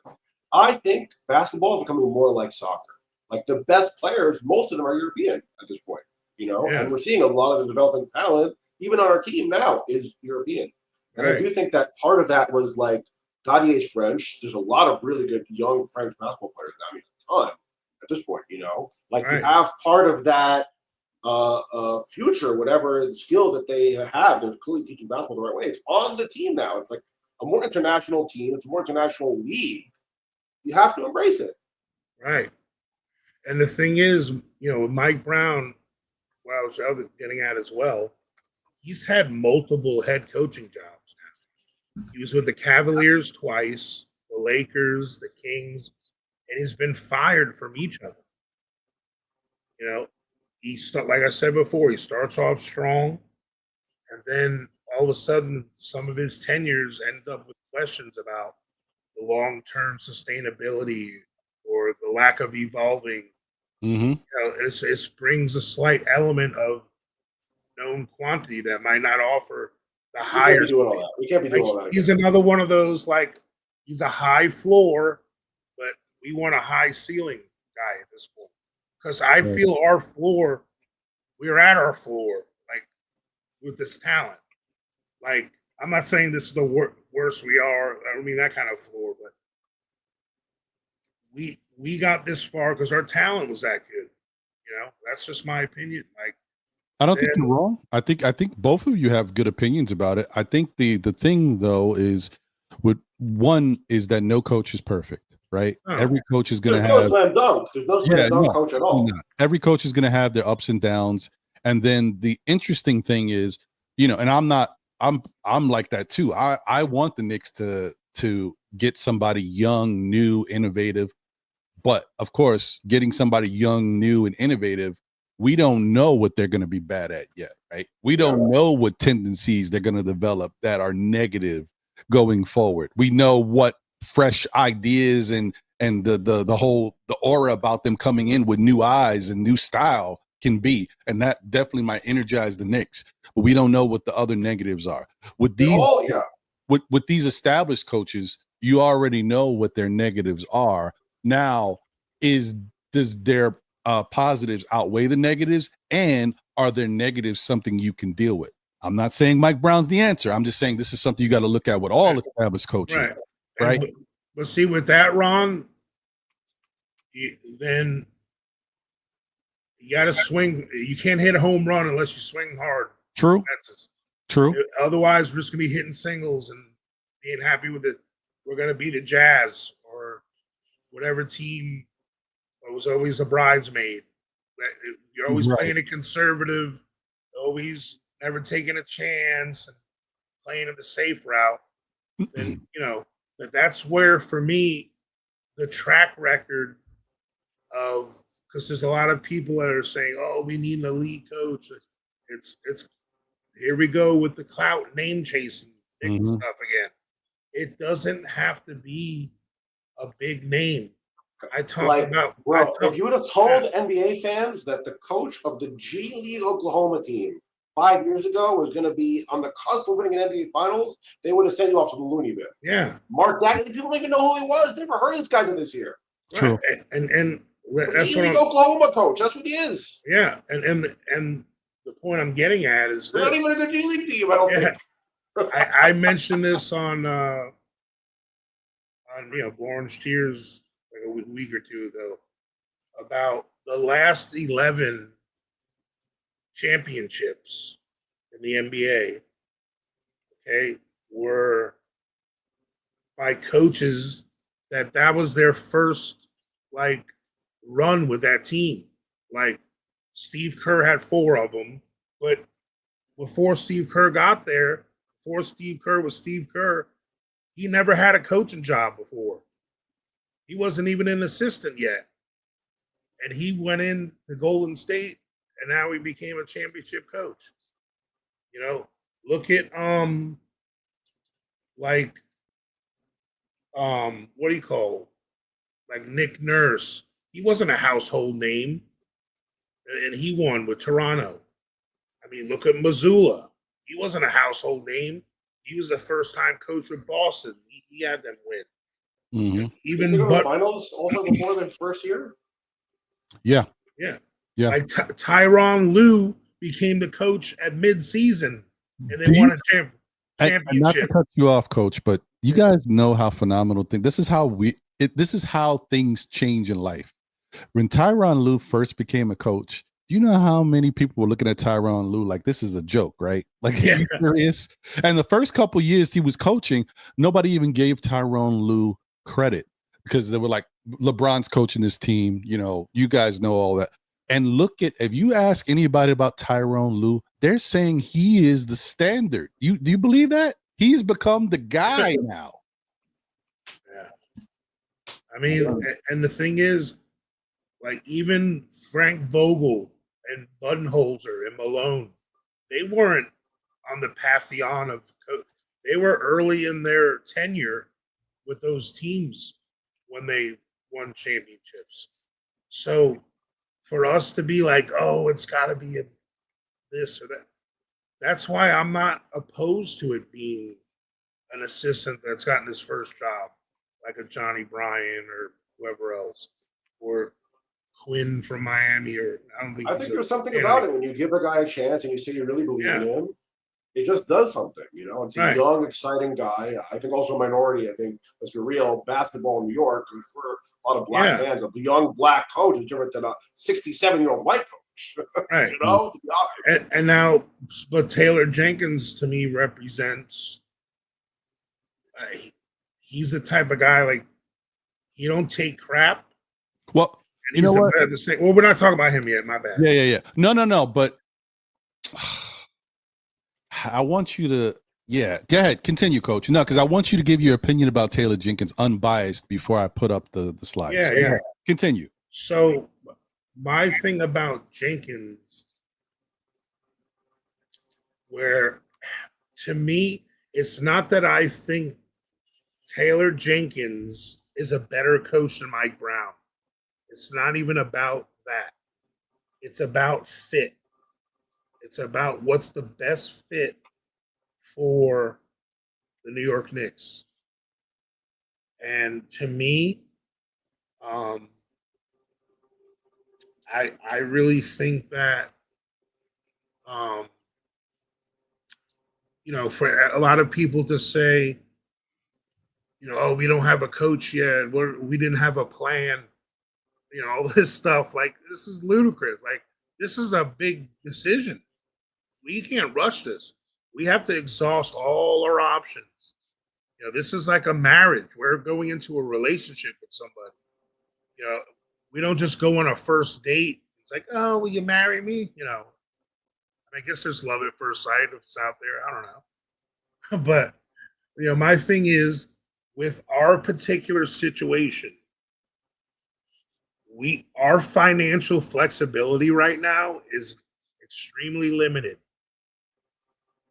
I think basketball is becoming more like soccer. Like the best players, most of them are European at this point, and we're seeing a lot of the developing talent, even on our team now, is European. And I do think that part of that was like Gaudier's French. There's a lot of really good young French basketball players now. I mean, a ton at this point, you have part of that future, whatever the skill that they have. They're clearly teaching basketball the right way. It's on the team now. It's like a more international team. It's a more international league. You have to embrace it. Right. And the thing is, Mike Brown, what I was getting at as well, he's had multiple head coaching jobs now. He was with the Cavaliers twice, the Lakers, the Kings, and he's been fired from each of them. Like I said before, he starts off strong, and then all of a sudden, some of his tenures end up with questions about the long-term sustainability or the lack of evolving. It brings a slight element of known quantity that might not offer the higher. We can't be doing all that. He's another one of those, like, he's a high floor, but we want a high ceiling guy at this point. Because I feel our floor, we're at our floor, like, with this talent. Like, I'm not saying this is the worst we are. I don't mean that kind of floor, but we got this far because our talent was that good. That's just my opinion. Like, I don't think you're wrong. I think both of you have good opinions about it. I think the thing though is, one is that no coach is perfect, right? Every coach is going to have slam dunk. There's no slam dunk coach at all. Every coach is going to have their ups and downs. And then the interesting thing is, and I'm like that too. I want the Knicks to get somebody young, new, innovative. But of course, getting somebody young, new, and innovative, we don't know what they're going to be bad at yet, right? We don't know what tendencies they're going to develop that are negative going forward. We know what fresh ideas and the aura about them coming in with new eyes and new style can be, and that definitely might energize the Knicks. But we don't know what the other negatives are. With these, with these established coaches, you already know what their negatives are. Now, does their positives outweigh the negatives, and are their negatives something you can deal with? I'm not saying Mike Brown's the answer. I'm just saying this is something you got to look at with all established coaches, right? But see, with that, Ron, then you got to swing. You can't hit a home run unless you swing hard. True. True. Otherwise, we're just gonna be hitting singles and being happy with it. We're gonna be the Jazz or whatever team was always a bridesmaid. You're always playing a conservative, always never taking a chance and playing the safe route. And that's where, for me, the track record of, because there's a lot of people that are saying, "Oh, we need an elite coach." It's here we go with the clout name chasing stuff again. It doesn't have to be a big name. If you would have told NBA fans that the coach of the G League Oklahoma team 5 years ago was going to be on the cusp of winning an NBA Finals, they would have sent you off to the loony bin. Yeah, Mark Dagnall, people don't even know who he was. Never heard of this guy until this year. True, and that's G League Oklahoma coach. That's what he is. Yeah, and the point I'm getting at is not even a good G League team. I don't think. I mentioned this on Orange Tears like a week or two ago about the last 11 championships in the NBA. Were by coaches that was their first run with that team. Like Steve Kerr had 4 of them, but before Steve Kerr got there, before Steve Kerr was Steve Kerr, he never had a coaching job before. He wasn't even an assistant yet. And he went in to Golden State, and now he became a championship coach. Look at what do you call, Nick Nurse. He wasn't a household name, and he won with Toronto. I mean, look at Mazzulla. He wasn't a household name. He was a first-time coach with Boston. He had them win. Mm-hmm. Even the finals also before their first year. Yeah. Tyronn Lue became the coach at mid-season, and they won a championship. And not to championship. cut you off, Coach, but you guys know how phenomenal thing. This is how this is how things change in life. When Tyronn Lue first became a coach, do you know how many people were looking at Tyronn Lue like this is a joke, right? Like, are you serious? And the first couple years he was coaching, nobody even gave Tyronn Lue credit because they were like, LeBron's coaching this team. You know, you guys know all that. And look at, if you ask anybody about Tyronn Lue, they're saying he is the standard. Do you believe that? He's become the guy now. Yeah. I mean, and the thing is, like, even Frank Vogel and Budenholzer and Malone, they weren't on the pantheon of they were early in their tenure with those teams when they won championships. So for us to be like, oh, it's got to be this or that, that's why I'm not opposed to it being an assistant that's gotten his first job, like a Johnny Bryan or whoever else, or Quinn from Miami, or I think there's something about it when you give a guy a chance and you say you really believe in him. It just does something, you know. It's a young, exciting guy. I think also a minority. I think, let's be real, basketball in New York, because we're a lot of black fans of the young black coach is different than a 67-year-old white coach. Right. You know? And now, but Taylor Jenkins to me represents. He's the type of guy, like, he don't take crap. Well, you know what? Well, we're not talking about him yet. My bad. Yeah. No. But I want you to, go ahead, continue, Coach. No, because I want you to give your opinion about Taylor Jenkins unbiased before I put up the slides. Yeah. Continue. So my thing about Jenkins, where to me, it's not that I think Taylor Jenkins is a better coach than Mike Brown. It's not even about that. It's about fit. It's about what's the best fit for the New York Knicks. And to me, I really think that, you know, for a lot of people to say, you know, oh, we don't have a coach yet, we didn't have a plan, you know, all this stuff, like, this is ludicrous. Like, this is a big decision. We can't rush this. We have to exhaust all our options. You know, this is like a marriage. We're going into a relationship with somebody. You know, we don't just go on a first date. It's like, oh, will you marry me? You know, I guess there's love at first sight if it's out there. I don't know. But, you know, my thing is, with our particular situation, our financial flexibility right now is extremely limited.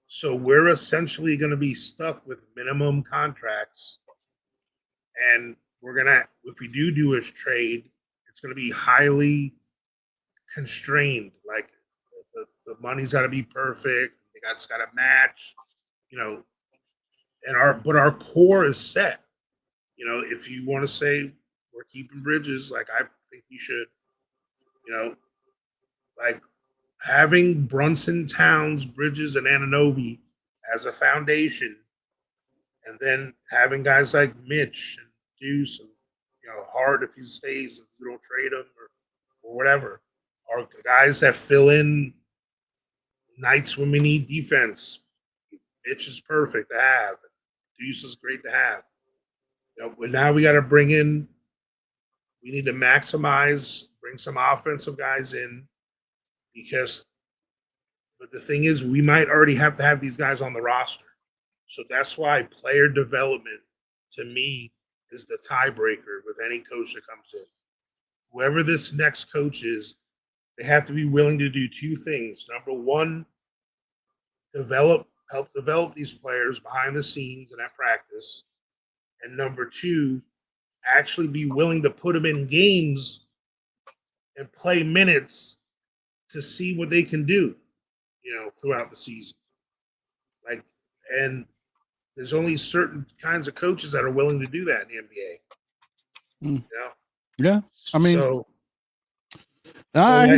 So we're essentially going to be stuck with minimum contracts. And we're going to, if we do a trade, it's going to be highly constrained. Like, the money's got to be perfect. It's got to match, you know, and our core is set. You know, if you want to say we're keeping Bridges, like, I think we should, you know, like, having Brunson, Towns, Bridges, and Anunoby as a foundation, and then having guys like Mitch and Deuce, and, you know, Hart if he stays, if we don't trade him or whatever, are guys that fill in nights when we need defense. Mitch is perfect to have. Deuce is great to have. You know, but now we got to bring in. We need to maximize, bring some offensive guys in, because. But the thing is, we might already have to have these guys on the roster. So that's why player development, to me, is the tiebreaker with any coach that comes in. Whoever this next coach is, they have to be willing to do two things. Number one, help develop these players behind the scenes and at practice. And number two, actually be willing to put them in games and play minutes to see what they can do, you know, throughout the season. Like, and there's only certain kinds of coaches that are willing to do that in the NBA. Mm. Yeah. I mean, so, I hear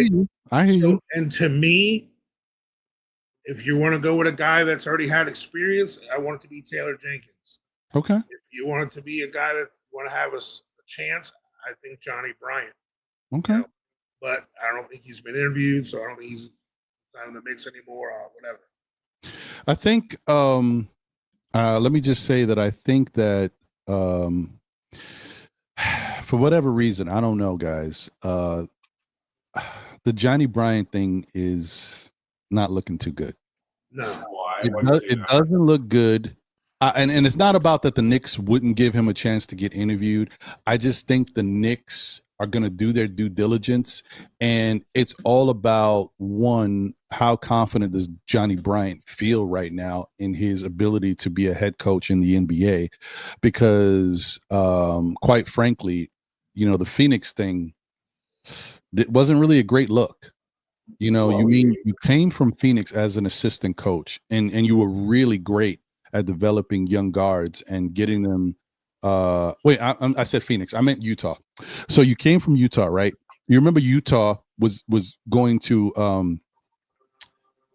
you. And to me, if you want to go with a guy that's already had experience, I want it to be Taylor Jenkins. Okay. If you want it to be a guy that want to have a chance, I think Johnny Bryant. Okay. You know, but I don't think he's been interviewed, so I don't think he's not in the mix anymore or whatever. I think let me just say that I think that for whatever reason, I don't know, guys, the Johnny Bryant thing is not looking too good. No. Why? It doesn't look good. And it's not about that the Knicks wouldn't give him a chance to get interviewed. I just think the Knicks are going to do their due diligence. And it's all about, one, how confident does Johnny Bryant feel right now in his ability to be a head coach in the NBA? Because quite frankly, the Phoenix thing, it wasn't really a great look. You came from Phoenix as an assistant coach and you were really great at developing young guards and getting them. I said Phoenix. I meant Utah. So you came from Utah, right? You remember Utah was going to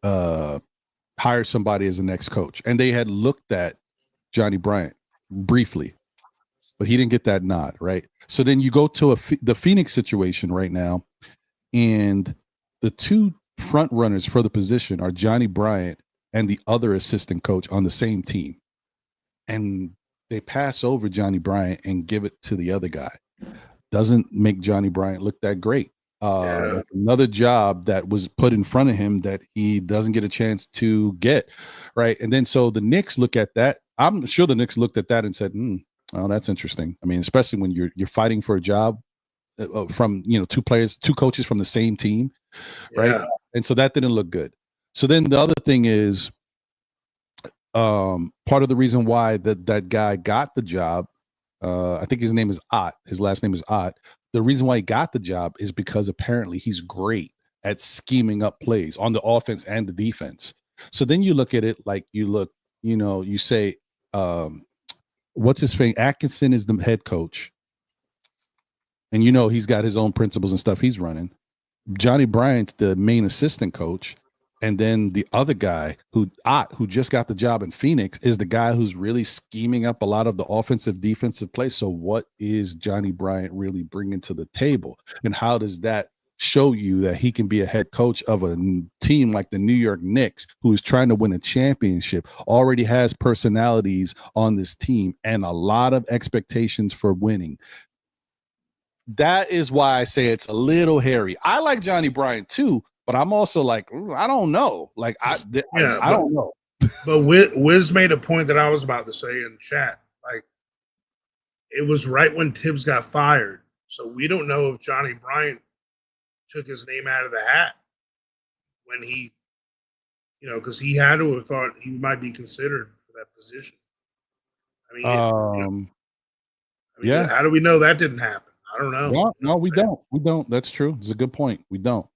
hire somebody as the next coach, and they had looked at Johnny Bryant briefly, but he didn't get that nod, right? So then you go to the Phoenix situation right now, and the two front runners for the position are Johnny Bryant and the other assistant coach on the same team. And they pass over Johnny Bryant and give it to the other guy. Doesn't make Johnny Bryant look that great. Another job that was put in front of him that he doesn't get a chance to get, right? And then so the Knicks look at that. I'm sure the Knicks looked at that and said, "Oh, that's interesting." I mean, especially when you're fighting for a job from two coaches from the same team, right? Yeah. And so that didn't look good. So then the other thing is, part of the reason why that guy got the job, I think his name is Ott. His last name is Ott. The reason why he got the job is because apparently he's great at scheming up plays on the offense and the defense. So then you look at it like you say, what's his thing? Atkinson is the head coach. And he's got his own principles and stuff he's running. Johnny Bryant's the main assistant coach. And then the other guy who just got the job in Phoenix is the guy who's really scheming up a lot of the offensive, defensive plays. So what is Johnny Bryant really bringing to the table? And how does that show you that he can be a head coach of a team like the New York Knicks, who is trying to win a championship, already has personalities on this team and a lot of expectations for winning? That is why I say it's a little hairy. I like Johnny Bryant too, but I'm also like, I don't know. Like, I don't know. But Wiz made a point that I was about to say in chat. Like, it was right when Thibs got fired. So we don't know if Johnny Bryant took his name out of the hat when he, because he had to have thought he might be considered for that position. I mean, yeah. How do we know that didn't happen? I don't know. Well, no, we don't. We don't. That's true. It's a good point. We don't.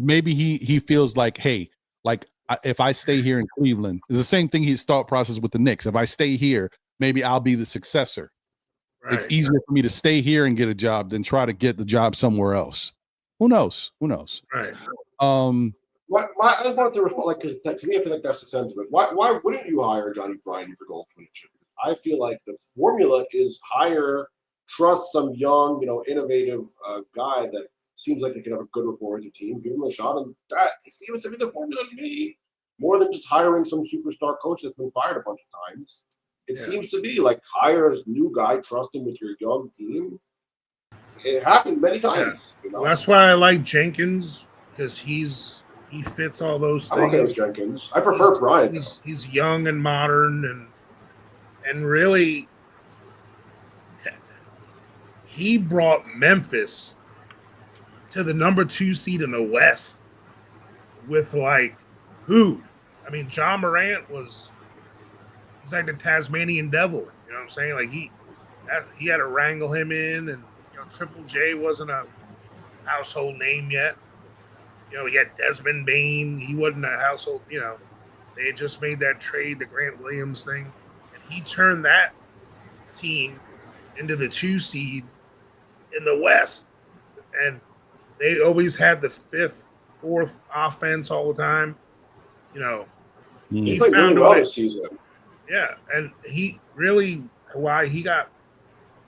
Maybe he feels like, hey, like if I stay here in Cleveland, it's the same thing. His thought process with the Knicks. If I stay here, maybe I'll be the successor. Right. It's easier for me to stay here and get a job than try to get the job somewhere else. Who knows? Right. I just wanted to respond, like, because to me, I feel like that's the sentiment. Why wouldn't you hire Johnny Bryant if your goal to win a championship? I feel like the formula is hire, trust some young, innovative guy that seems like they can have a good rapport with your team, give him a shot, and that seems to be the formula to me. More than just hiring some superstar coach that's been fired a bunch of times. It seems to be like hire a new guy, trust him with your young team. It happened many times. Well, that's why I like Jenkins, because he fits all those things. I'm okay with Jenkins. I prefer Bryant. He's young and modern, and really, he brought Memphis to the number 2 seed in the West with who? I mean, John Morant he's like the Tasmanian devil. You know what I'm saying? Like he had to wrangle him in, and Triple J wasn't a household name yet. He had Desmond Bain. He wasn't a household. They had just made that trade, the Grant Williams thing, and he turned that team into the 2 seed in the West, and they always had the 5th fourth offense all the time. You know, He he played really found a well way. this season. Yeah, and he really why he got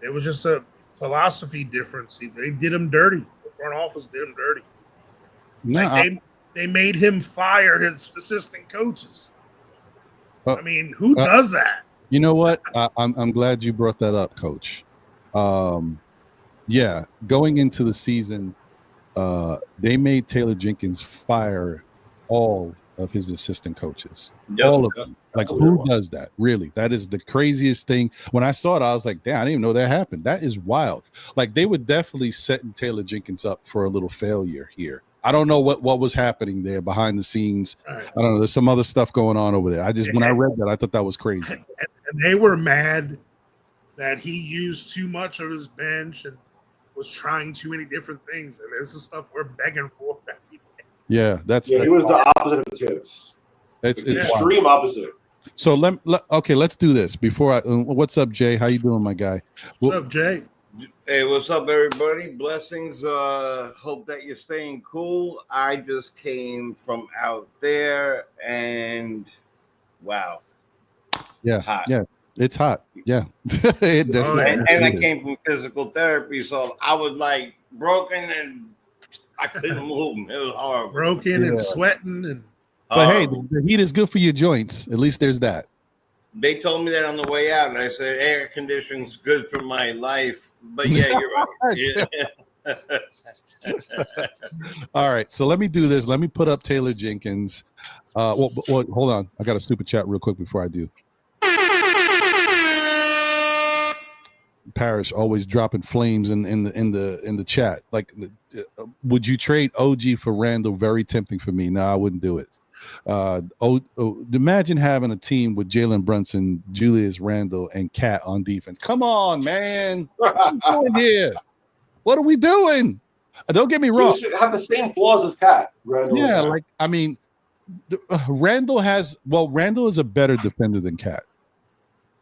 it was just a philosophy difference. They did him dirty. The front office did him dirty. No, Like they made him fire his assistant coaches. I mean, who does that? You know what? I'm glad you brought that up, Coach. Yeah, going into the season, they made Taylor Jenkins fire all of his assistant coaches. Yep. All of them. Like, who does that? Really? That is the craziest thing. When I saw it, I was like, damn, I didn't even know that happened. That is wild. Like, they were definitely setting Taylor Jenkins up for a little failure here. I don't know what was happening there behind the scenes. Right. I don't know. There's some other stuff going on over there. When I read that, I thought that was crazy. And they were mad that he used too much of his bench and was trying too many different things. And this is stuff we're begging for. Yeah, he was the opposite of Thibs. It's extreme opposite. So let's do this before I. What's up, Jay? How you doing, my guy? What's up, Jay? Hey, what's up, everybody? Blessings. Hope that you're staying cool. I just came from out there, and wow, yeah, hot. Yeah, it's hot. Yeah, and I came from physical therapy, so I was like broken and I couldn't move. It was horrible. Broken and sweating and. But hey, the heat is good for your joints. At least there's that. They told me that on the way out, and I said, air conditioning's good for my life. But yeah, you're right. Yeah. All right, so let me do this. Let me put up Taylor Jenkins. Well, hold on. I got a stupid chat real quick before I do. Parrish always dropping flames in the chat. Like, would you trade OG for Randall? Very tempting for me. No, I wouldn't do it. Imagine having a team with Jalen Brunson, Julius Randle, and Cat on defense. Come on, man. What are we doing here? What are we doing? Don't get me wrong. He have the same flaws as Cat. Yeah, like, I mean, Randle is a better defender than Cat.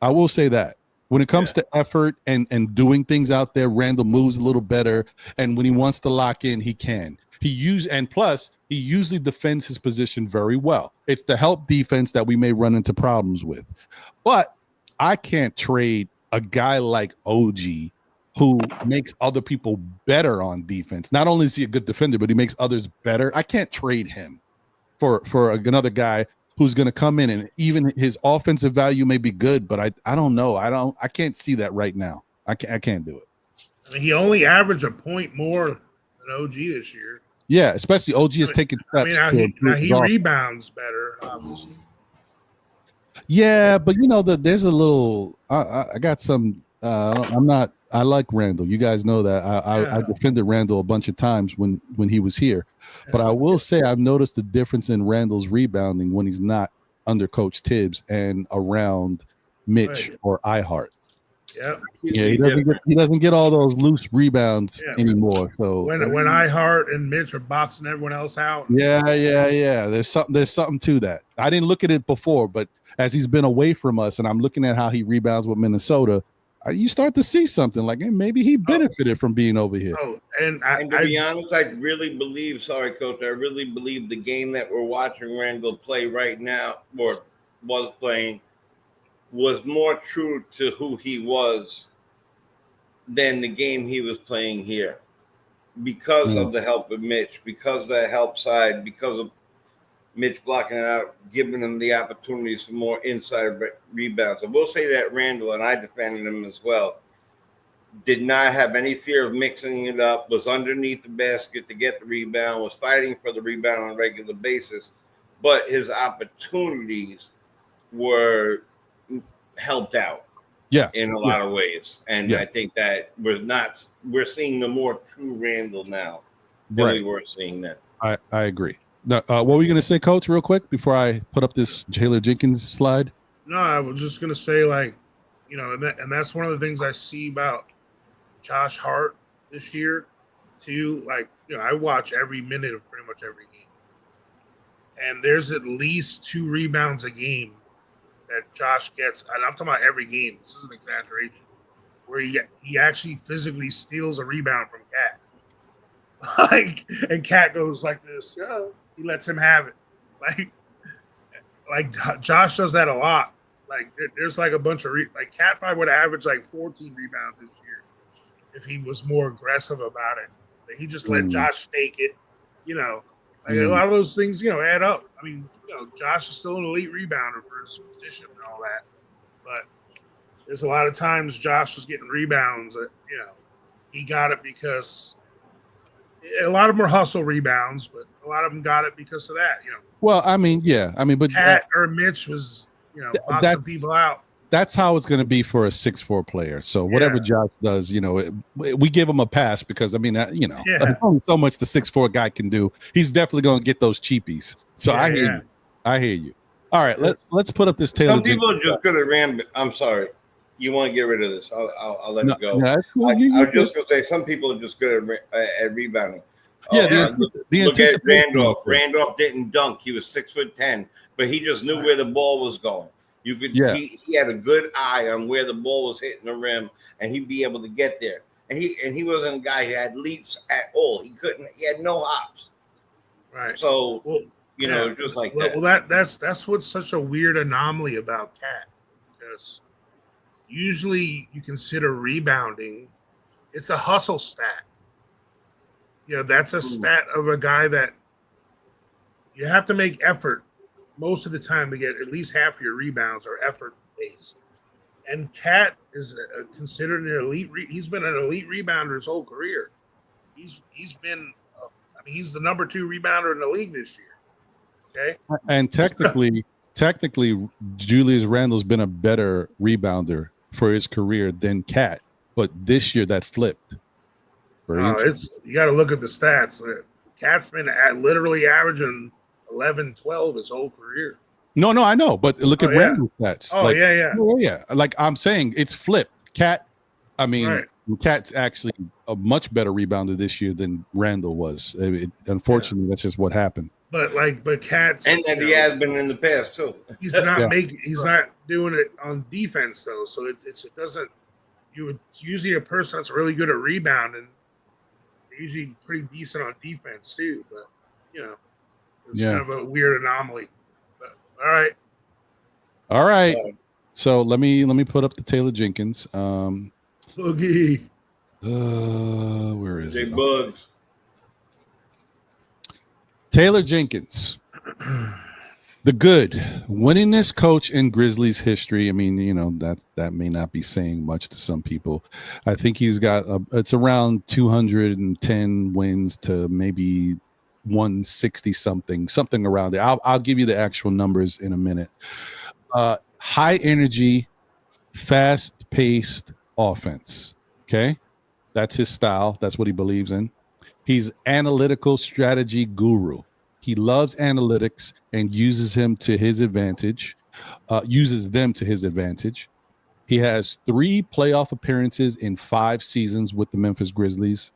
I will say that. When it comes to effort and doing things out there, Randle moves a little better. And when he wants to lock in, he can. He usually defends his position very well. It's the help defense that we may run into problems with. But I can't trade a guy like OG who makes other people better on defense. Not only is he a good defender, but he makes others better. I can't trade him for another guy who's going to come in, and even his offensive value may be good, but I don't know. I can't see that right now. I can't do it. I mean, he only averaged a point more than OG this year. Yeah, especially OG is taking steps. Now he rebounds better, obviously. Yeah, but there's a little. I got some. I like Randall. You guys know that I defended Randall a bunch of times when he was here. But I will say I've noticed the difference in Randall's rebounding when he's not under Coach Thibs and around Mitch or Ihart. Yeah, he doesn't get all those loose rebounds anymore. So when Ihart and Mitch are boxing everyone else out. Yeah. There's something to that. I didn't look at it before, but as he's been away from us, and I'm looking at how he rebounds with Minnesota, you start to see something like, hey, maybe he benefited from being over here. And to be honest, I really believe. Sorry, Coach. I really believe the game that we're watching Randall play right now, or was playing, was more true to who he was than the game he was playing here, because of the help of Mitch, because of the help side, because of Mitch blocking it out, giving him the opportunities for more inside rebounds. I will say that Randall, and I defended him as well, did not have any fear of mixing it up, was underneath the basket to get the rebound, was fighting for the rebound on a regular basis, but his opportunities were helped out in a lot of ways. And I think that we're seeing the more true Randall now than we were seeing then. I agree. Now, what were you going to say, Coach, real quick before I put up this Taylor Jenkins slide? No, I was just going to say, like, and that's one of the things I see about Josh Hart this year too. Like, I watch every minute of pretty much every game, and there's at least 2 rebounds a game that Josh gets, and I'm talking about every game. This is an exaggeration, where he actually physically steals a rebound from Cat. Like, and Cat goes like this. Yeah, he lets him have it. Like Josh does that a lot. Like there's like a bunch of like Cat probably would have averaged like 14 rebounds this year if he was more aggressive about it. But he just let Josh take it. You know, like a lot of those things, add up. I mean, Josh is still an elite rebounder for his position and all that. But there's a lot of times Josh was getting rebounds that, he got it because a lot of them were hustle rebounds, but a lot of them got it because of that, Well, I mean, yeah. I mean, but Cat or Mitch was, boxing people out. That's how it's going to be for a 6'4" player. So whatever Josh does, we give him a pass because, I mean, there's only so much the 6'4" guy can do. He's definitely going to get those cheapies. So I hear you. I hear you. All right, let's put up this Taylor. Some people are just good at ram. I'm sorry. You want to get rid of this? I'll let it go. No, cool. I was just going to say some people are just good at rebounding. Look at Randolph. Randolph didn't dunk. He was 6'10", but he just knew where the ball was going. You could. He had a good eye on where the ball was hitting the rim, and he'd be able to get there. And he wasn't a guy who had leaps at all. He couldn't. He had no hops. Right. So just like that. Well, that's what's such a weird anomaly about Cat, because usually you consider rebounding, it's a hustle stat. That's a stat of a guy that you have to make effort most of the time to get at least half your rebounds are effort based. And Cat is considered an elite. He's been an elite rebounder his whole career. He's been. He's the number 2 rebounder in the league this year. Okay. And technically, Julius Randle's been a better rebounder for his career than Cat. But this year that flipped. You got to look at the stats. Cat's been literally averaging 11, 12 his whole career. No, I know, but look at Randle's stats. Yeah. Like I'm saying, it's flipped. Cat, Cat's actually a much better rebounder this year than Randle was. Unfortunately, that's just what happened. But Cat's, and that he has been in the past too. He's not He's not doing it on defense though. So it doesn't. Usually a person that's really good at rebounding, usually pretty decent on defense too. But it's kind of a weird anomaly. But, all right. So let me put up the Taylor Jenkins. Boogie. Where is it? Bugs. Taylor Jenkins. The good winningest coach in Grizzlies history. I mean, that may not be saying much to some people. I think he's got it's around 210 wins to maybe 160 something around there. I'll give you the actual numbers in a minute. High energy, fast paced offense. Okay, that's his style. That's what he believes in. He's analytical strategy guru. He loves analytics and uses them to his advantage. He has 3 playoff appearances in 5 seasons with the Memphis Grizzlies.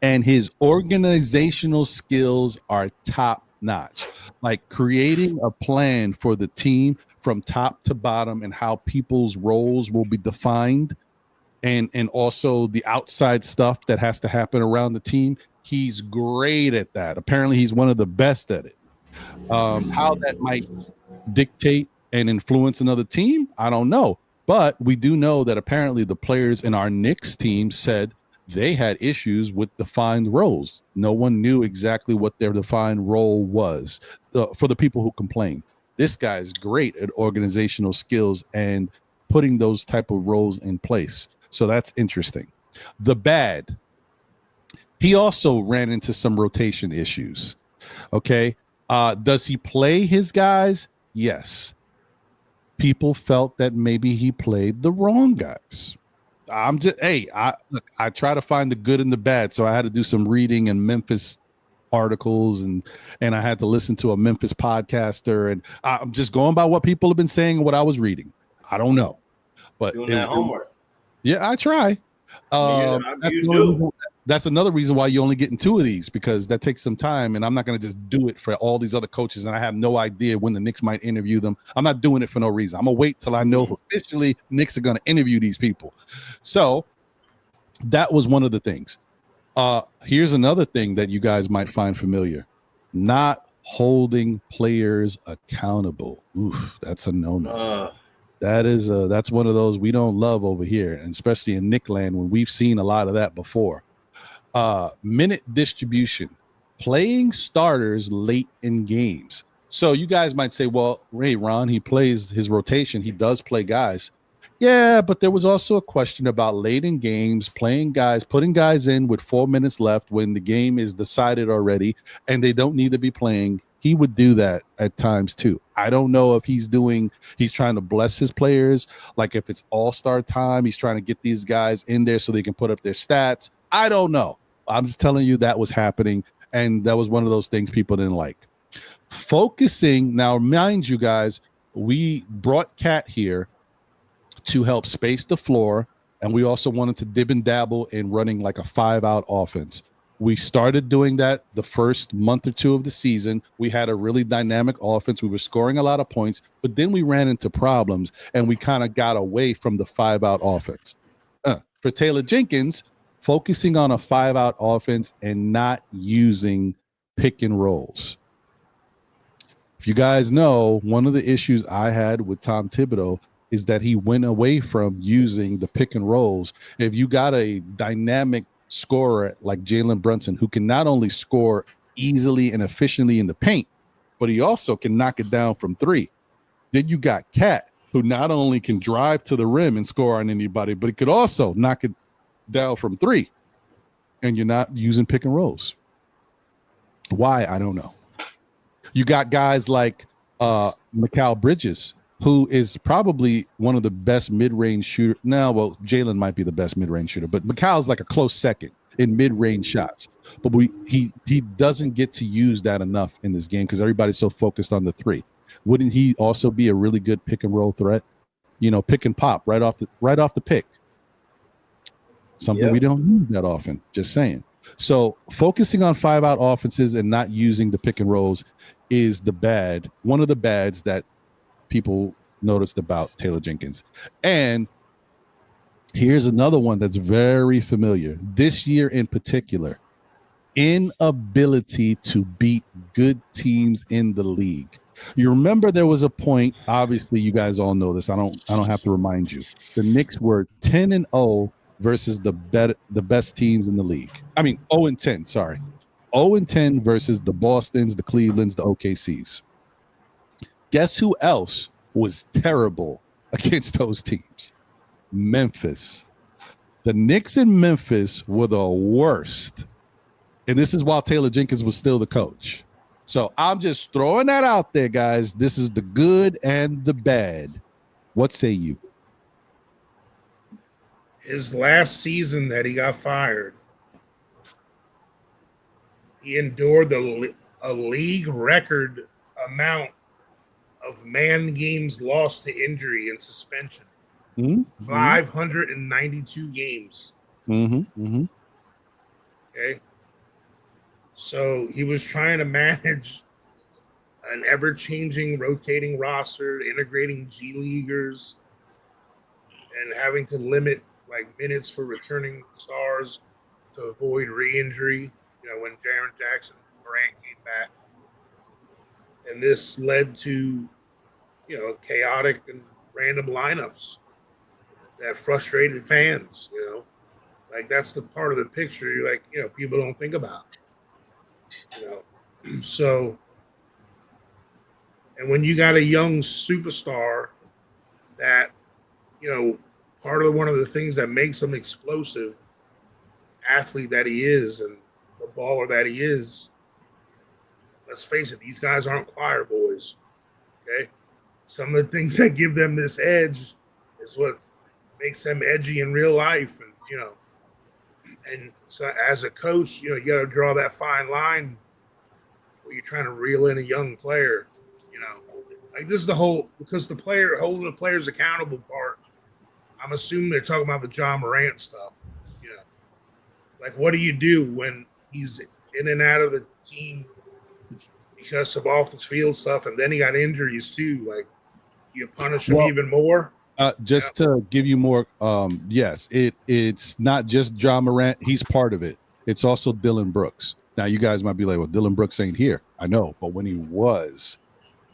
And his organizational skills are top notch. Like creating a plan for the team from top to bottom and how people's roles will be defined. And also the outside stuff that has to happen around the team. He's great at that. Apparently, he's one of the best at it. How that might dictate and influence another team, I don't know. But we do know that apparently the players in our Knicks team said they had issues with defined roles. No one knew exactly what their defined role was for the people who complained. This guy is great at organizational skills and putting those type of roles in place. So that's interesting. The bad. He also ran into some rotation issues. Okay. Does he play his guys? Yes. People felt that maybe he played the wrong guys. I try to find the good and the bad. So I had to do some reading in Memphis articles and I had to listen to a Memphis podcaster, and I'm just going by what people have been saying and what I was reading. I don't know. But doing that homework. Yeah, I try. That's another reason why you're only getting 2 of these, because that takes some time, and I'm not going to just do it for all these other coaches, and I have no idea when the Knicks might interview them. I'm not doing it for no reason. I'm going to wait till I know officially Knicks are going to interview these people. So that was one of the things. Here's another thing that you guys might find familiar: not holding players accountable. Oof, that's a no-no. That's one of those we don't love over here, and especially in Nickland when we've seen a lot of that before. Minute distribution, playing starters late in games. So you guys might say, well, Ray, Ron, he plays his rotation. He does play guys. Yeah, but there was also a question about late in games, playing guys, putting guys in with 4 minutes left when the game is decided already and they don't need to be playing. He would do that at times too. I don't know if he's trying to bless his players. Like if it's all-star time, he's trying to get these guys in there so they can put up their stats. I don't know. I'm just telling you that was happening. And that was one of those things people didn't like. Focusing. Now, mind you guys, we brought Kat here to help space the floor. And we also wanted to dib and dabble in running like a 5-out offense. We started doing that the first month or two of the season. We had a really dynamic offense. We were scoring a lot of points, but then we ran into problems and we kind of got away from the 5-out offense. For Taylor Jenkins, focusing on a 5-out offense and not using pick and rolls. If you guys know, one of the issues I had with Tom Thibodeau is that he went away from using the pick and rolls. If you got a dynamic scorer like Jalen Brunson, who can not only score easily and efficiently in the paint, but he also can knock it down from three. Then you got Kat, who not only can drive to the rim and score on anybody, but he could also knock it down from three. And you're not using pick and rolls. Why? I don't know. You got guys like Mikal Bridges, who is probably one of the best mid-range shooter. No, well, Jalen might be the best mid-range shooter, but Mikal's like a close second in mid-range shots. But he doesn't get to use that enough in this game because everybody's so focused on the three. Wouldn't he also be a really good pick and roll threat? You know, pick and pop right off the pick. Something we don't use that often. Just saying. So focusing on 5-out offenses and not using the pick and rolls is one of the bads that people noticed about Taylor Jenkins. And here's another one that's very familiar. This year in particular, inability to beat good teams in the league. You remember there was a point, obviously you guys all know this. I don't have to remind you. The Knicks were 10-0 versus the best teams in the league. I mean, 0-10, sorry. 0-10 versus the Bostons, the Clevelands, the OKCs. Guess who else was terrible against those teams? Memphis. The Knicks in Memphis were the worst. And this is while Taylor Jenkins was still the coach. So I'm just throwing that out there, guys. This is the good and the bad. What say you? His last season that he got fired, he endured a league record amount of man games lost to injury and suspension. 592 games. Okay. So he was trying to manage an ever-changing, rotating roster, integrating G Leaguers, and having to limit like minutes for returning stars to avoid re-injury. You know, when Jaren Jackson and Morant came back, and this led to, you know, chaotic and random lineups that frustrated fans. You know, like that's the part of the picture you're like, you know, people don't think about. You know, so, and when you got a young superstar that, you know, one of the things that makes him explosive athlete that he is and the baller that he is, let's face it, these guys aren't choir boys. Okay. Some of the things that give them this edge is what makes them edgy in real life. And, you know, and so as a coach, you know, you got to draw that fine line where you're trying to reel in a young player, you know, like this is because the player holding the players accountable part. I'm assuming they're talking about the John Morant stuff, you know, like what do you do when he's in and out of the team because of off the field stuff, and then he got injuries too? Like, you punish him even more. To give you more, yes, it's not just John Morant. He's part of it. It's also Dylan Brooks. Now, you guys might be like, well, Dylan Brooks ain't here. I know. But when he was,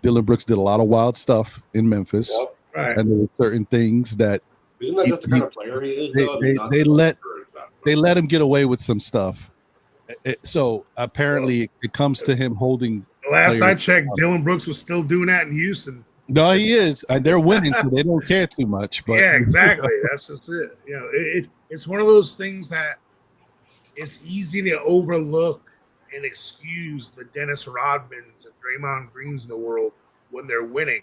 Dylan Brooks did a lot of wild stuff in Memphis. Yep. Right. And there were certain things that Isn't that just the kind of player he is? they let him get away with some stuff. So apparently it comes to him holding. The last I checked, Dylan Brooks was still doing that in Houston. No, he is. And they're winning, so they don't care too much. But yeah, exactly. That's just it. You know, it's one of those things that it's easy to overlook and excuse the Dennis Rodmans and Draymond Greens of the world when they're winning.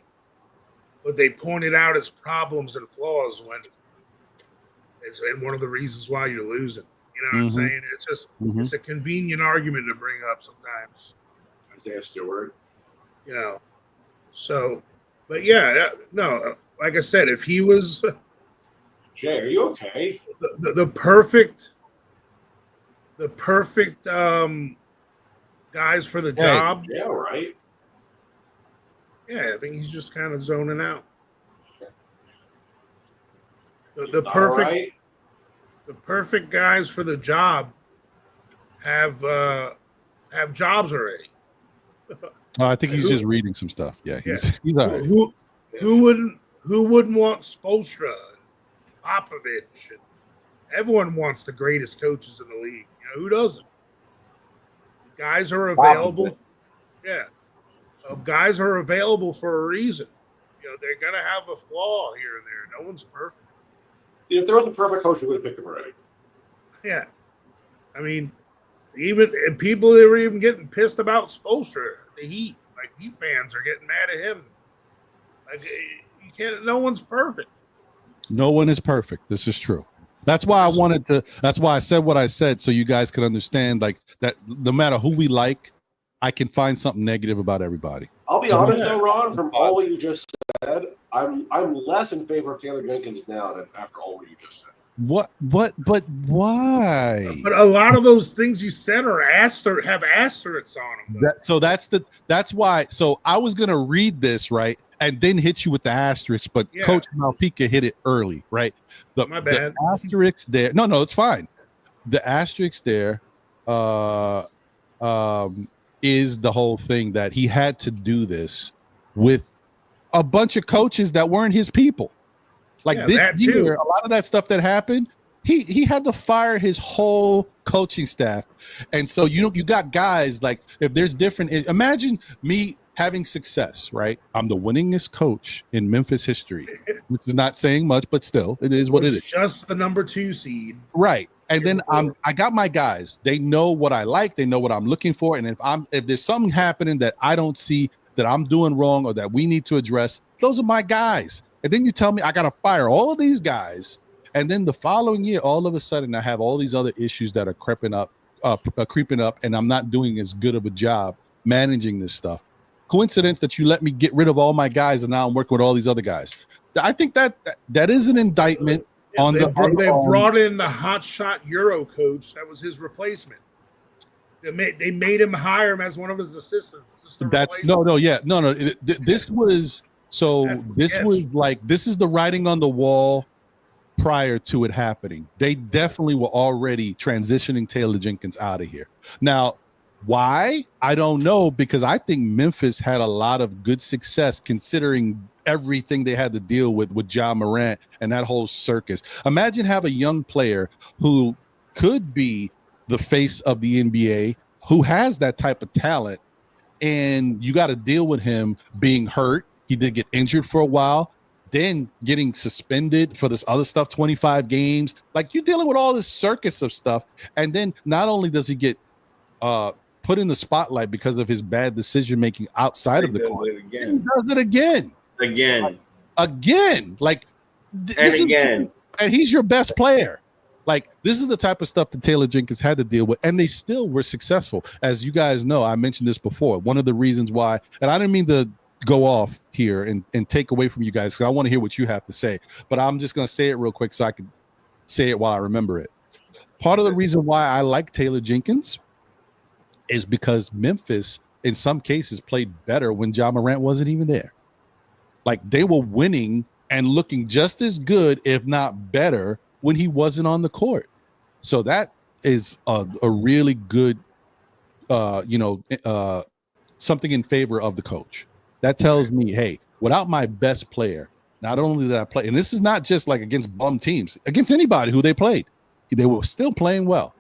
But they point it out as problems and flaws when it's and one of the reasons why you're losing. You know what I'm saying? It's just it's a convenient argument to bring up sometimes. Isaiah Stewart. You know. So, but yeah, no, like I said, if he was Jay, are you okay? the perfect guys for the job. Yeah, right. Yeah, I think he's just kind of zoning out. The perfect guys for the job have jobs already. I think he's just reading some stuff. Yeah, he's all right. Who wouldn't want Spoelstra, Popovich, and everyone wants the greatest coaches in the league. You know, who doesn't? The guys are available. Popovich. Yeah. Guys are available for a reason. You know, they're gonna have a flaw here and there. No one's perfect. If there was a perfect coach, we would have picked him already. Yeah. I mean, even people that were even getting pissed about Spoelstra, the Heat, like Heat fans are getting mad at him. Like you can't. No one's perfect. No one is perfect. This is true. That's why I wanted to. That's why I said what I said, so you guys could understand, like that. No matter who we like, I can find something negative about everybody. I'll be honest though, Ron, from all you just said, I'm less in favor of Taylor Jenkins now than after all what you just said. What? But why? But a lot of those things you said are have asterisks on them. That's why. So I was gonna read this right and then hit you with the asterisk, but Coach Malpica hit it early, right? My bad. The asterisk there. No, it's fine. The asterisk there is the whole thing that he had to do this with a bunch of coaches that weren't his people. Like this year, a lot of that stuff that happened, he had to fire his whole coaching staff. And so you got guys like, if there's different, imagine me having success, right? I'm the winningest coach in Memphis history, which is not saying much, but still, it is what it is. Just the number 2 seed. Right. And then I got my guys. They know what I like. They know what I'm looking for. And if there's something happening that I don't see that I'm doing wrong or that we need to address, those are my guys. And then you tell me I got to fire all of these guys. And then the following year, all of a sudden, I have all these other issues that are creeping up, and I'm not doing as good of a job managing this stuff. Coincidence that you let me get rid of all my guys and now I'm working with all these other guys. I think that is an indictment. They brought in the hotshot Euro coach. That was his replacement. They made him hire him as one of his assistants. This was the writing on the wall prior to it happening. They definitely were already transitioning Taylor Jenkins out of here. Now, why? I don't know, because I think Memphis had a lot of good success considering everything they had to deal with Ja Morant and that whole circus. Imagine have a young player who could be the face of the NBA, who has that type of talent, and you got to deal with him being hurt. He did get injured for a while, then getting suspended for this other stuff, 25 games. Like, you're dealing with all this circus of stuff. And then not only does he get put in the spotlight because of his bad decision-making outside of the court, he does it again. Like, and he's your best player. Like, this is the type of stuff that Taylor Jenkins had to deal with, and they still were successful. As you guys know, I mentioned this before. One of the reasons why, and I didn't mean to go off here and take away from you guys, because I want to hear what you have to say, but I'm just going to say it real quick so I can say it while I remember it. Part of the reason why I like Taylor Jenkins is because Memphis, in some cases, played better when Ja Morant wasn't even there. Like, they were winning and looking just as good, if not better, when he wasn't on the court. So that is a really good, something in favor of the coach. That tells me, hey, without my best player, not only did I play, and this is not just like against bum teams, against anybody who they played, they were still playing well.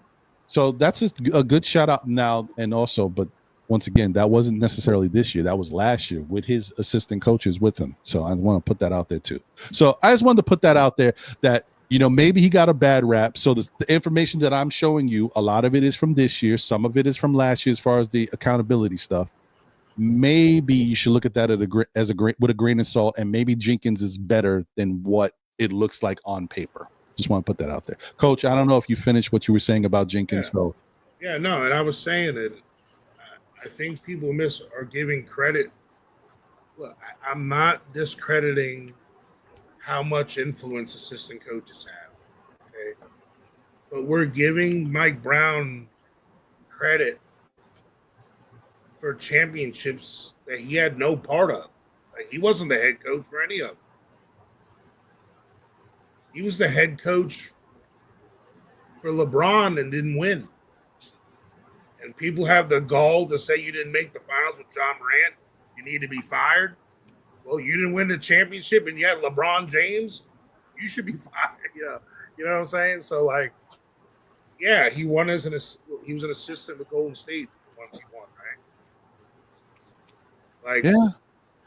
So that's just a good shout out now. And also, but once again, that wasn't necessarily this year. That was last year with his assistant coaches with him. So I want to put that out there too. So I just wanted to put that out there that, maybe he got a bad rap. So the information that I'm showing you, a lot of it is from this year. Some of it is from last year as far as the accountability stuff. Maybe you should look at that with a grain of salt, and maybe Jenkins is better than what it looks like on paper. Just want to put that out there. Coach, I don't know if you finished what you were saying about Jenkins. Yeah, no, and I was saying that I think people are giving credit. Look, I'm not discrediting how much influence assistant coaches have. Okay, but we're giving Mike Brown credit for championships that he had no part of. Like, he wasn't the head coach for any of them. He was the head coach for LeBron and didn't win. And people have the gall to say you didn't make the finals with John Morant, you need to be fired. Well, you didn't win the championship and you had LeBron James, you should be fired. You know what I'm saying? So, like, yeah, he won he was an assistant with Golden State once he won, right? Like, yeah.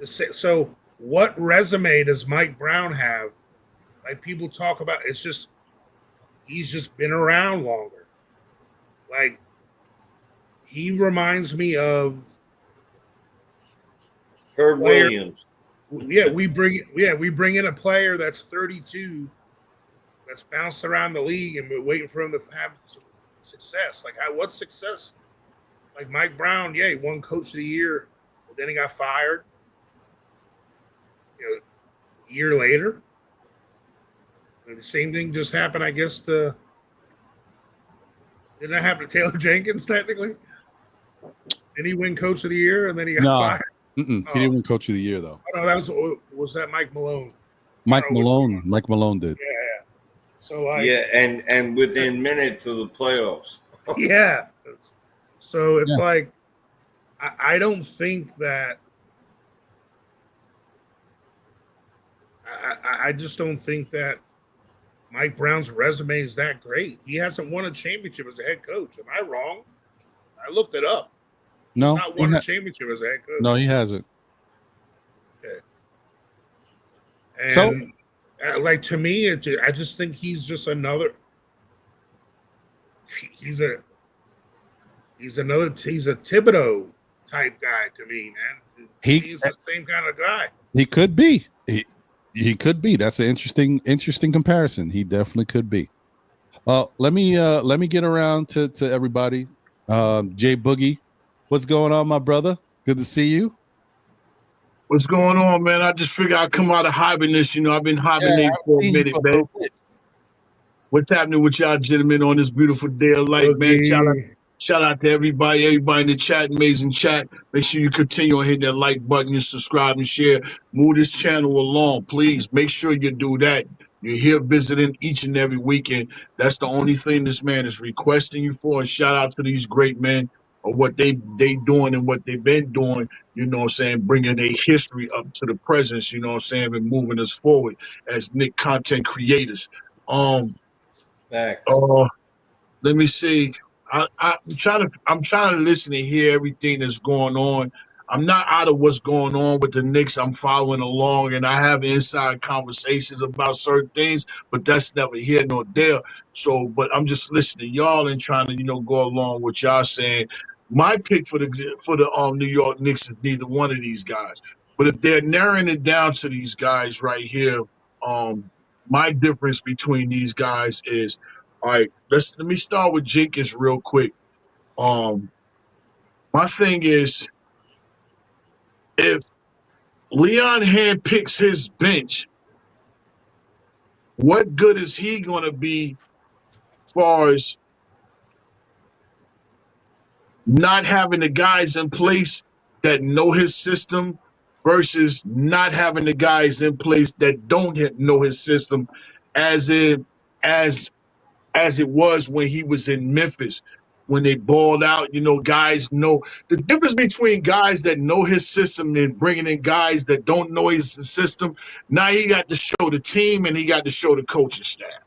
So what resume does Mike Brown have? Like, people talk about, he's just been around longer. Like, he reminds me of Herb Williams. Yeah, we bring in a player that's 32, that's bounced around the league, and we're waiting for him to have some success. Like, what success? Like Mike Brown, yeah, he won Coach of the Year, but then he got fired. A year later. And the same thing just happened, I guess, didn't that happen to Taylor Jenkins technically? Did he win Coach of the Year and then he got fired? He didn't win Coach of the Year though. Oh, no, was that Mike Malone? Mike Malone did. Yeah. So, like, and within minutes of the playoffs. Yeah. So it's like, I don't think that. I just don't think that Mike Brown's resume is that great. He hasn't won a championship as a head coach. Am I wrong? I looked it up. No, he's not won a championship as a head coach. No, he hasn't. Okay. And like, to me, I just think he's just another. He's a Thibodeau type guy to me, man. He's the same kind of guy. He could be. He could be. That's an interesting comparison. He definitely could be. Let me get around to everybody. Jay Boogie, what's going on, my brother? Good to see you. What's going on, man? I just figured I'd come out of hibernation. I've been hibernating for a minute, man. What's happening with y'all gentlemen on this beautiful day of light, man? Shout out to everybody in the chat, amazing chat. Make sure you continue on hitting that like button and subscribe and share. Move this channel along, please. Make sure you do that. You're here visiting each and every weekend. That's the only thing this man is requesting you for. And shout out to these great men of what they doing and what they've been doing, you know what I'm saying, bringing their history up to the presence, you know what I'm saying, and moving us forward as Nick content creators. Back. Let me see. I'm trying to listen and hear everything that's going on. I'm not out of what's going on with the Knicks. I'm following along, and I have inside conversations about certain things, but that's never here nor there. So, but I'm just listening to y'all and trying to, go along with y'all saying. My pick for the New York Knicks is neither one of these guys. But if they're narrowing it down to these guys right here, my difference between these guys is, all right, let me start with Jenkins real quick. My thing is, if Leon handpicks his bench, what good is he going to be as far as not having the guys in place that know his system versus not having the guys in place that don't know his system, as as it was when he was in Memphis. When they balled out, guys know the difference between guys that know his system and bringing in guys that don't know his system. Now he got to show the team and he got to show the coaching staff.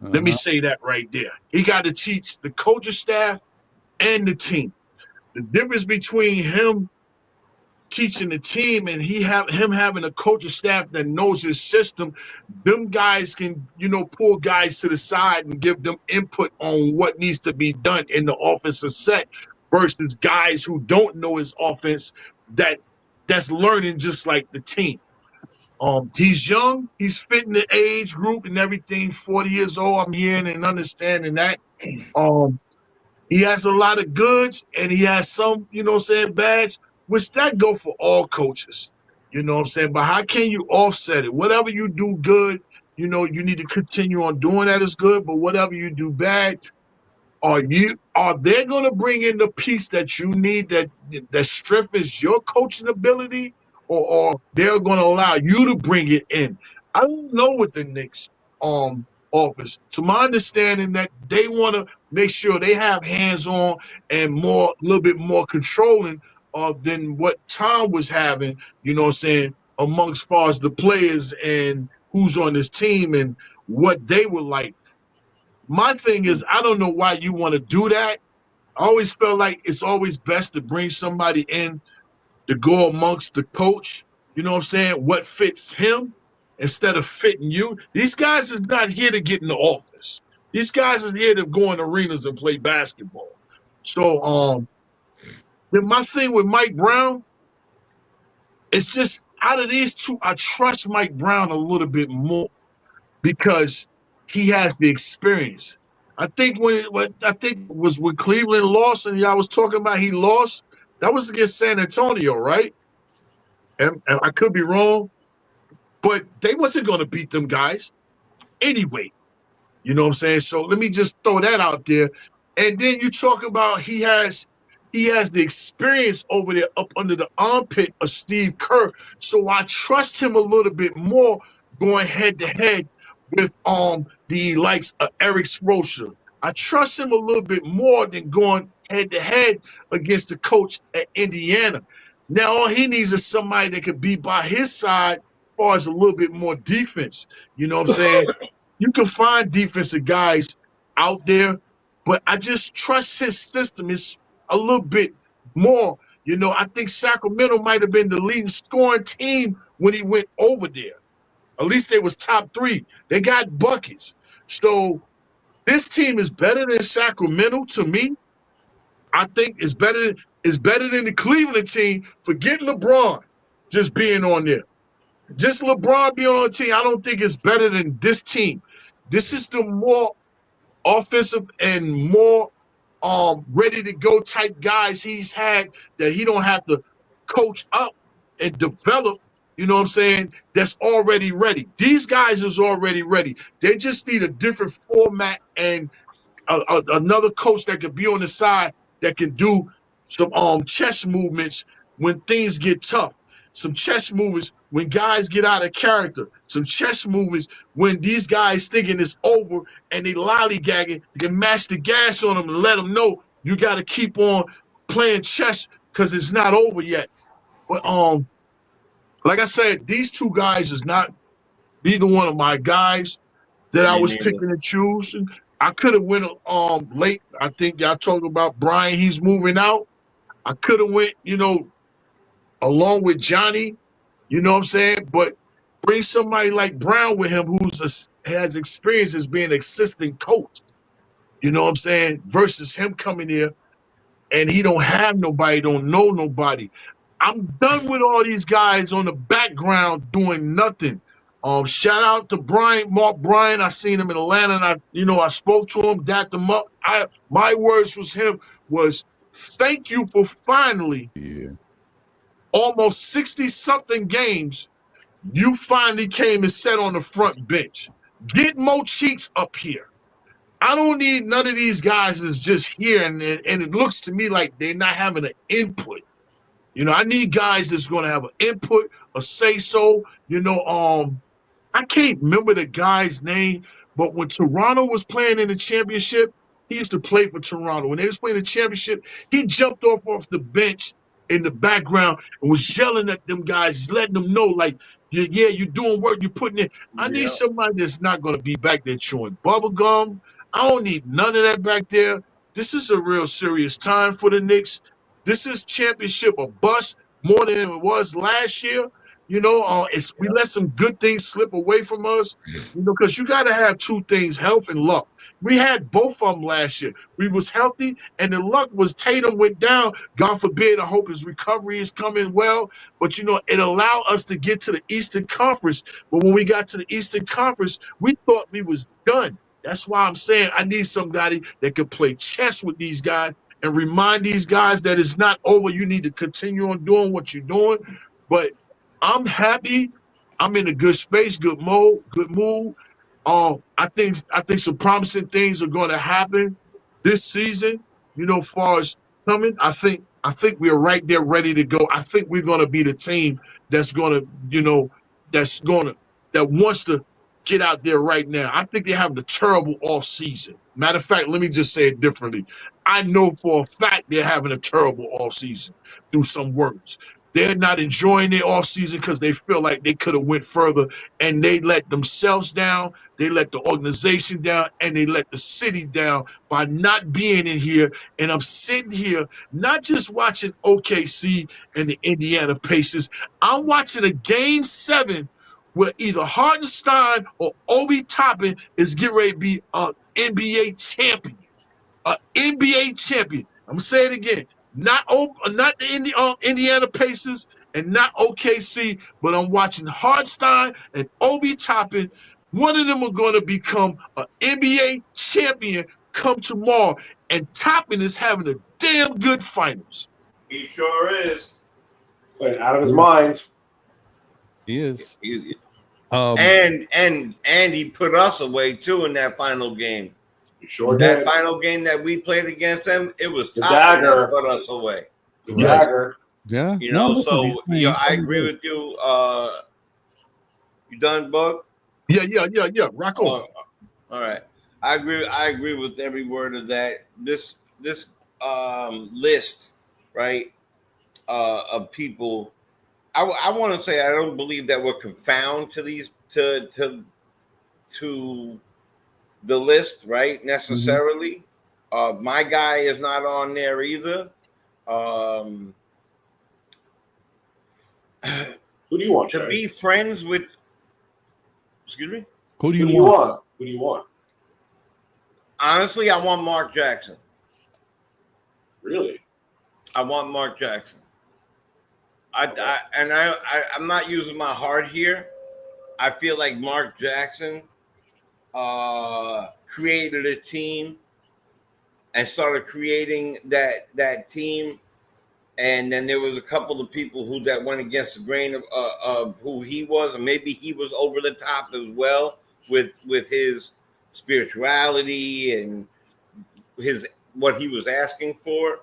Let me say that right there. He got to teach the coaching staff and the team. The difference between him teaching the team and him having a coaching staff that knows his system, them guys can, pull guys to the side and give them input on what needs to be done in the offensive set versus guys who don't know his offense that's learning just like the team. He's young, he's fitting the age group and everything, 40 years old, I'm hearing and understanding that. He has a lot of goods and he has some, bads, which that go for all coaches. But how can you offset it? Whatever you do good, you need to continue on doing that is good, but whatever you do bad, are they going to bring in the piece that you need that strengthens your coaching ability, or they're going to allow you to bring it in? I don't know what the Knicks office. To my understanding, that they want to make sure they have hands on and a little bit more controlling than what Tom was having. Amongst far as the players and who's on this team and what they would like. My thing is, I don't know why you want to do that. I always felt like it's always best to bring somebody in to go amongst the coach, what fits him instead of fitting you. These guys is not here to get in the office. These guys are here to go in arenas and play basketball. So my thing with Mike Brown, it's just out of these two, I trust Mike Brown a little bit more because he has the experience. I think was when Cleveland lost and y'all was talking about he lost, that was against San Antonio, right? And I could be wrong, but they wasn't going to beat them guys anyway. You know what I'm saying? So let me just throw that out there. And then you talk about he has the experience over there up under the armpit of Steve Kerr. So I trust him a little bit more going head to head with the likes of Eric Spoelstra. I trust him a little bit more than going head to head against the coach at Indiana. Now all he needs is somebody that could be by his side as far as a little bit more defense. You know what I'm saying? You can find defensive guys out there, but I just trust his system is a little bit more. I think Sacramento might have been the leading scoring team when he went over there. At least they was top 3. They got buckets. So this team is better than Sacramento to me. I think it's better than the Cleveland team. Forget LeBron just being on there. Just LeBron being on the team, I don't think it's better than this team. This is the more offensive and more ready to go type guys he's had that he don't have to coach up and develop, you know what I'm saying, that's already ready. These guys is already ready. They just need a different format and another coach that could be on the side that can do some chess movements when things get tough. Some chess movements when guys get out of character. Some chess movements when these guys thinking it's over and they lollygagging. You can mash the gas on them and let them know you got to keep on playing chess because it's not over yet. But like I said, these two guys is not neither one of my guys that I was picking and choosing. I could have went late. I think y'all talking about Brian. He's moving out. I could have went, along with Johnny. You know what I'm saying? But bring somebody like Brown with him has experience as being an assistant coach. You know what I'm saying? Versus him coming here and he don't have nobody, don't know nobody. I'm done with all these guys on the background doing nothing. Shout out to Mark Bryan. I seen him in Atlanta, and I spoke to him, dapped him up. My words was thank you for finally, almost 60-something games, you finally came and sat on the front bench. Get Mo Cheeks up here. I don't need none of these guys that's just here, and it looks to me like they're not having an input. I need guys that's going to have an input, a say-so. I can't remember the guy's name, But when Toronto was playing in the championship, he used to play for Toronto. When they was playing the championship, he jumped off the bench in the background and was yelling at them guys, letting them know, like, yeah, you're doing work, you're putting in. I need somebody that's not going to be back there chewing bubble gum. I don't need none of that back there. This is a real serious time for the Knicks. This is championship or bust more than it was last year. You know, we let some good things slip away from us, you know, because you got to have two things, health and luck. We had both of them last year. We was healthy, and the luck was Tatum went down. God forbid, I hope his recovery is coming well. But, you know, it allowed us to get to the Eastern Conference. But when we got to the Eastern Conference, we thought we was done. That's why I'm saying I need somebody that could play chess with these guys and remind these guys that it's not over. You need to continue on doing what you're doing. But I'm happy. I'm in a good space, good mode, good mood. I think some promising things are going to happen this season. You know, far as coming, I think we're right there, ready to go. I think we're going to be the team that's going to, you know, that wants to get out there right now. I think they're having a terrible off season. Matter of fact, let me just say it differently. I know for a fact they're having a terrible off season through some words. They're not enjoying their off season because they feel like they could have went further, and they let themselves down, they let the organization down, and they let the city down by not being in here. And I'm sitting here not just watching OKC and the Indiana Pacers. I'm watching a Game 7 where either Hartenstein or Obi Toppin is getting ready to be an NBA champion. An NBA champion. I'm gonna say it again. Not the Indiana Pacers and not OKC, but I'm watching Hartenstein and Obi Toppin. One of them are going to become an NBA champion come tomorrow, and Toppin is having a damn good finals. He sure is. Playing out of his mind. He is. And he put us away too in that final game. You sure that did. Final game that we played against them, it was the Toppin dagger that put us away. The Yes. dagger. Yeah. You know, No, so he's I agree with you. You done, Bug? Yeah. Rock on. All right. I agree with every word of that. This list, right, of people. I want to say I don't believe that we're confounded to these to the list, right? Necessarily. My guy is not on there either. Who do you want to be friends with? Excuse me. Who do you want? Who do you want? Honestly, I want Mark Jackson. Really? I want Mark Jackson. I'm not using my heart here. I feel like Mark Jackson created a team and started creating that team, and then there was a couple of people that went against the grain of who he was, and maybe he was over the top as well with his spirituality and what he was asking for.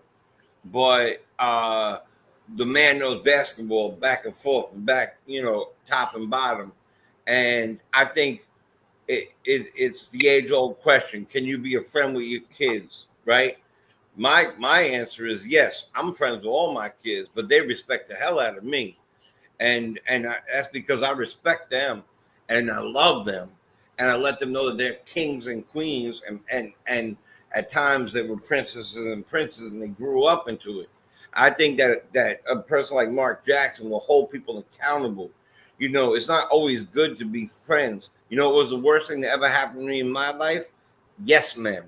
But the man knows basketball back and forth, back, top and bottom. And I think it's the age-old question: can you be a friend with your kids? Right? My answer is yes. I'm friends with all my kids, but they respect the hell out of me, and that's because I respect them and I love them, and I let them know that they're kings and queens, and at times they were princesses and princes, and they grew up into it. I think that a person like Mark Jackson will hold people accountable. It's not always good to be friends. It was the worst thing that ever happened to me in my life? Yes men.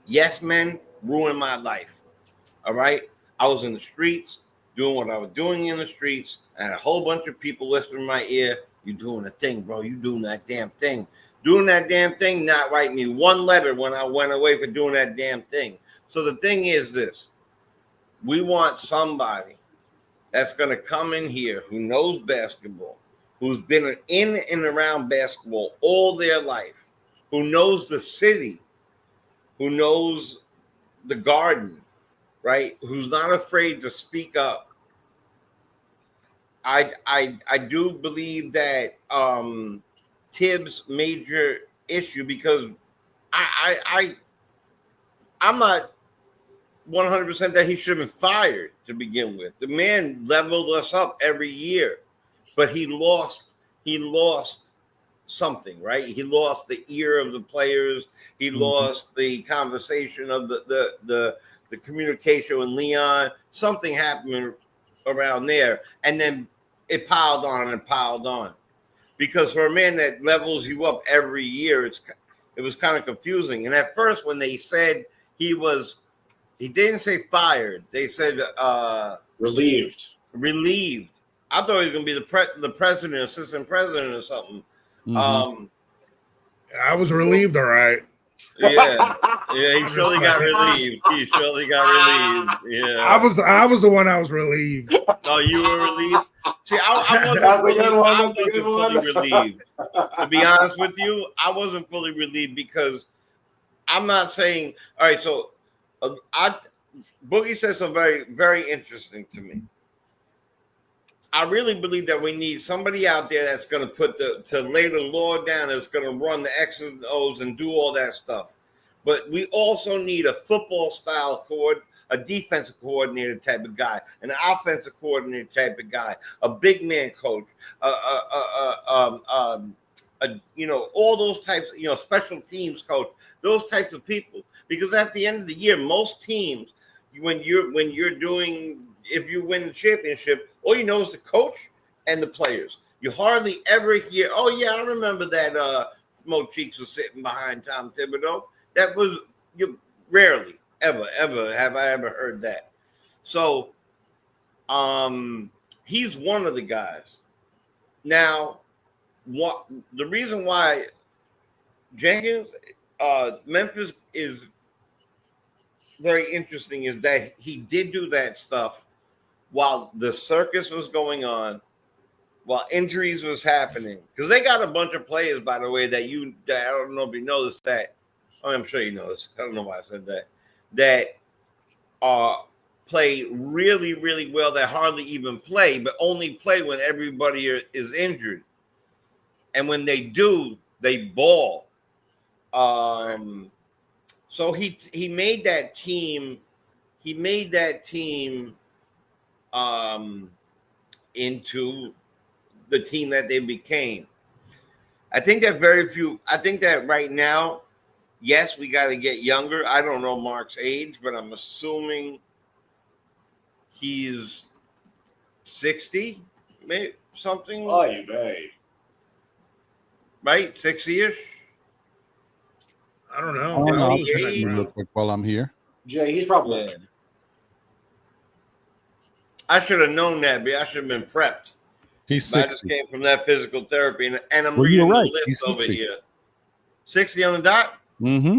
Yes men ruined my life. All right? I was in the streets, doing what I was doing in the streets, and a whole bunch of people whispering in my ear, "You doing a thing, bro. You doing that damn thing." Doing that damn thing, not write me one letter when I went away for doing that damn thing. So the thing is this. We want somebody that's going to come in here who knows basketball, who's been in and around basketball all their life, who knows the city, who knows the Garden, right? Who's not afraid to speak up. I do believe that Thibs' major issue because I'm not 100% that he should have been fired to begin with. The man leveled us up every year, but he lost something, right? He lost the ear of the players. He lost the conversation of the communication with Leon. Something happened around there, and then it piled on and piled on. Because for a man that levels you up every year, it was kind of confusing. And at first, when they said he didn't say fired. They said relieved. Relieved. I thought he was going to be the president, assistant president, or something. I was relieved, all right. Yeah, he surely got relieved. Yeah, I was the one that was relieved. Oh, you were relieved. See, I wasn't fully relieved. To be honest with you, I wasn't fully relieved because I'm not saying. All right, so Boogie said something very, very interesting to me. I really believe that we need somebody out there that's going to lay the law down, that's going to run the X's and O's and do all that stuff. But we also need a football style a defensive coordinator type of guy, an offensive coordinator type of guy, a big man coach, all those types, special teams coach, those types of people. Because at the end of the year, most teams, if you win the championship, all you know is the coach and the players. You hardly ever hear, oh yeah, I remember that Mo Cheeks was sitting behind Tom Thibodeau. That was rarely, ever have I ever heard that. So he's one of the guys. Now, the reason why Jenkins, Memphis is very interesting is that he did do that stuff while the circus was going on, while injuries was happening. Because they got a bunch of players, by the way, that I don't know if you noticed that. I'm sure you know this. I don't know why I said that. That play really, really well, that hardly even play, but only play when everybody is injured. And when they do, they ball. So he made that team. He made that team into the team that they became. I think that right now, yes, we got to get younger. I don't know Mark's age, but I'm assuming he's 60, maybe something. Oh, you may. Right? 60-ish? I don't know. I'll look while I'm here. Jay, he's probably. Yeah. I should have known that, but I should have been prepped. He's 60. I just came from that physical therapy, and I'm Well, reading you're right. the list He's over 60. here. 60 on the dot? Mm-hmm.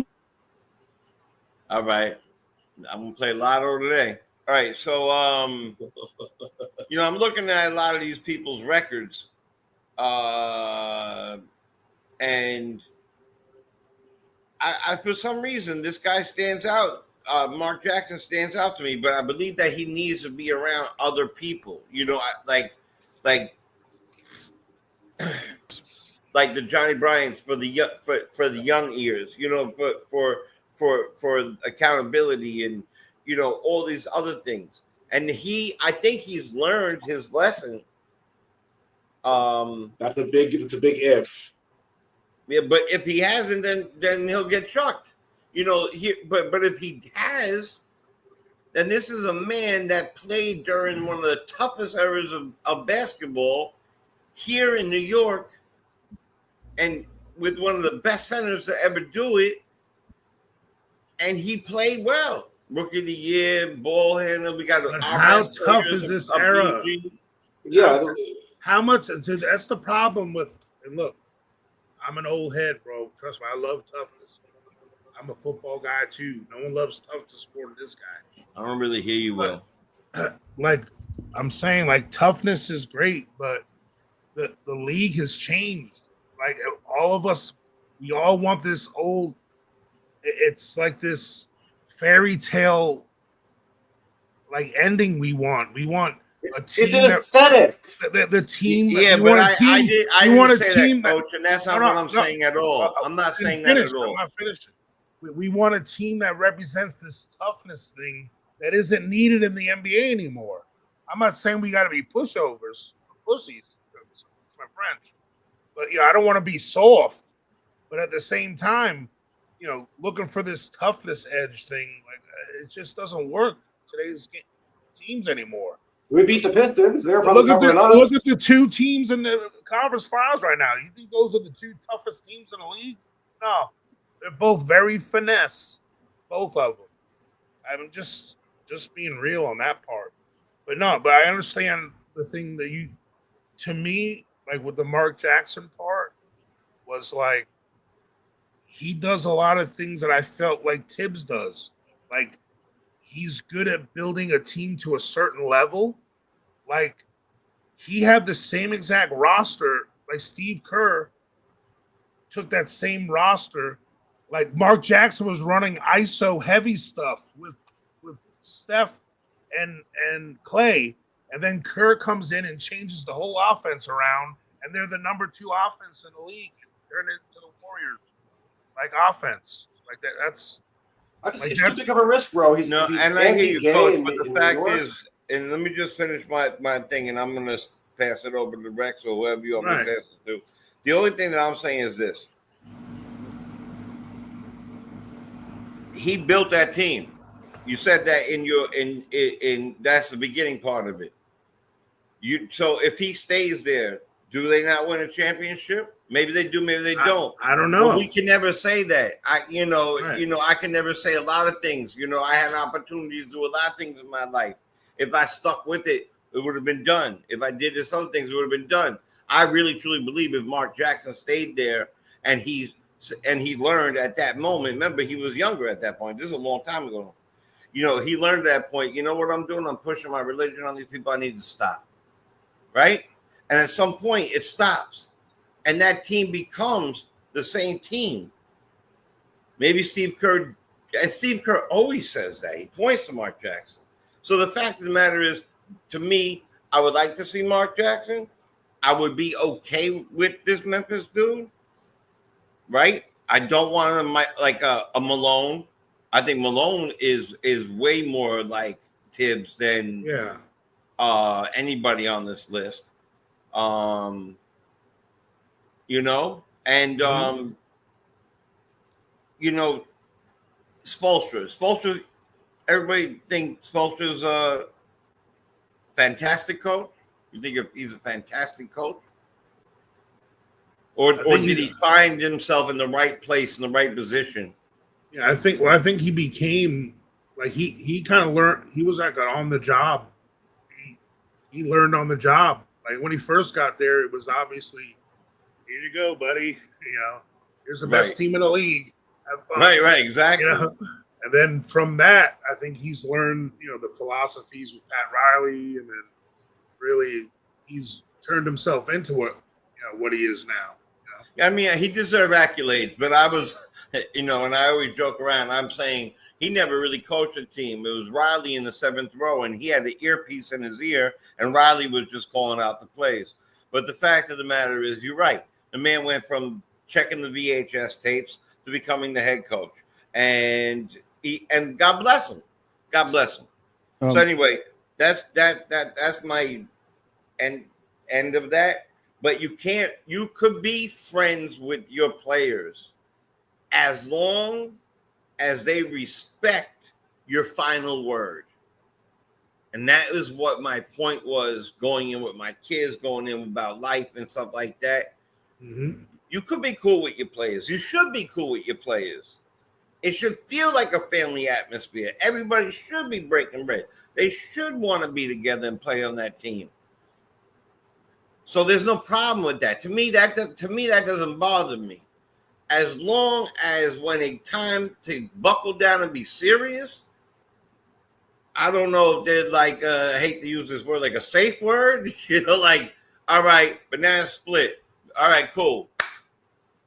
All right. I'm going to play Lotto today. All right. So, I'm looking at a lot of these people's records. And I for some reason, this guy stands out. Mark Jackson stands out to me, but I believe that he needs to be around other people. Like the Johnny Bryants for the young ears. For accountability and all these other things. And I think he's learned his lesson. It's a big if. Yeah, but if he hasn't, then he'll get chucked. But if he has, then this is a man that played during one of the toughest eras of basketball here in New York, and with one of the best centers to ever do it, and he played well. Rookie of the year, ball handler. We got how tough is this era? Yeah. How much? That's the problem with. And look, I'm an old head, bro. Trust me, I love toughness. I'm a football guy too. No one loves toughness more than this guy. I don't really hear you well. Like I'm saying, like toughness is great, but the league has changed. Like all of us, we all want this old. It's like this fairy tale like ending we want. We want a team It's an aesthetic. The team. Yeah, you but want a team, I you want didn't a say team that, Coach, and that's not what I'm saying at all. I'm not saying that at all. I'm not finished. We want a team that represents this toughness thing that isn't needed in the NBA anymore. I'm not saying we got to be pushovers, pussies. That's my French. But I don't want to be soft. But at the same time, looking for this toughness edge thing, like it just doesn't work today's teams anymore. We beat the Pistons. They're probably Look covering at us. the two teams in the conference finals right now. You think those are the two toughest teams in the league? No, they're both very finesse, both of them. I'm just being real on that part. But I understand the thing that to me, like with the Mark Jackson part, was like he does a lot of things that I felt like Thibs does. Like he's good at building a team to a certain level. Like he had the same exact roster. Like Steve Kerr took that same roster. Like Mark Jackson was running ISO heavy stuff with Steph and Clay, and then Kerr comes in and changes the whole offense around, and they're the number 2 offense in the league. Turn it to the Warriors like offense like that. That's it's too big of a risk, bro. And I hear you, Coach. But the fact is, and let me just finish my thing, and I'm gonna pass it over to Rex or whoever you want me to pass it to. The only thing that I'm saying is this: he built that team. You said that in that's the beginning part of it. So if he stays there, do they not win a championship? Maybe they do, maybe they don't. I don't know. But we can never say that. I can never say a lot of things. I had opportunities to do a lot of things in my life. If I stuck with it, it would have been done. If I did this other things, it would have been done. I really truly believe if Mark Jackson stayed there and he learned at that moment. Remember, he was younger at that point. This is a long time ago. He learned at that point. You know what I'm doing? I'm pushing my religion on these people. I need to stop. Right? And at some point, it stops. And that team becomes the same team. Maybe Steve Kerr always says that. He points to Mark Jackson. So the fact of the matter is, to me, I would like to see Mark Jackson. I would be okay with this Memphis dude. Right? I don't want him like a Malone. I think Malone is way more like Thibs than anybody on this list. And Spoelstra, everybody thinks Spoelstra's a fantastic coach. You think he's a fantastic coach? Or did he find himself in the right place, in the right position? Yeah, I think he became like he kind of learned. He was like on the job. He learned on the job. Like when he first got there, it was obviously, here you go, buddy. Here's the best team in the league. Have fun. Right, exactly. And then from that, I think he's learned, the philosophies with Pat Riley, and then really he's turned himself into what he is now. I mean, he deserved accolades, but I was, and I always joke around. I'm saying he never really coached a team. It was Riley in the 7th row, and he had the earpiece in his ear, and Riley was just calling out the plays. But the fact of the matter is, you're right. The man went from checking the VHS tapes to becoming the head coach, and God bless him. God bless him. So anyway, that's my end of that. But you could be friends with your players as long as they respect your final word. And that is what my point was going in with my kids, going in about life and stuff like that. Mm-hmm. You could be cool with your players. You should be cool with your players. It should feel like a family atmosphere. Everybody should be breaking bread. They should want to be together and play on that team. So there's no problem with that. To me, that doesn't bother me. As long as when it's time to buckle down and be serious, I don't know if they're like, I hate to use this word, like a safe word, like, all right, banana split. All right, cool.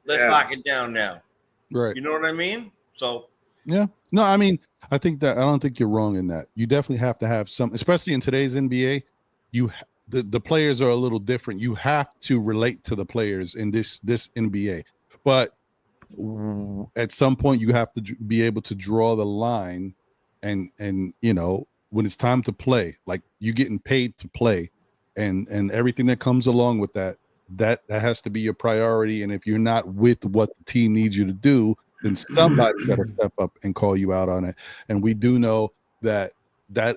Let's lock it down now. Right. You know what I mean? So. Yeah. No, I don't think you're wrong in that. You definitely have to have some, especially in today's NBA. the players are a little different. You have to relate to the players in this NBA, but at some point you have to be able to draw the line, and when it's time to play, like you getting paid to play, and everything that comes along with that has to be your priority. And if you're not with what the team needs you to do, then somebody's got to step up and call you out on it. And we do know that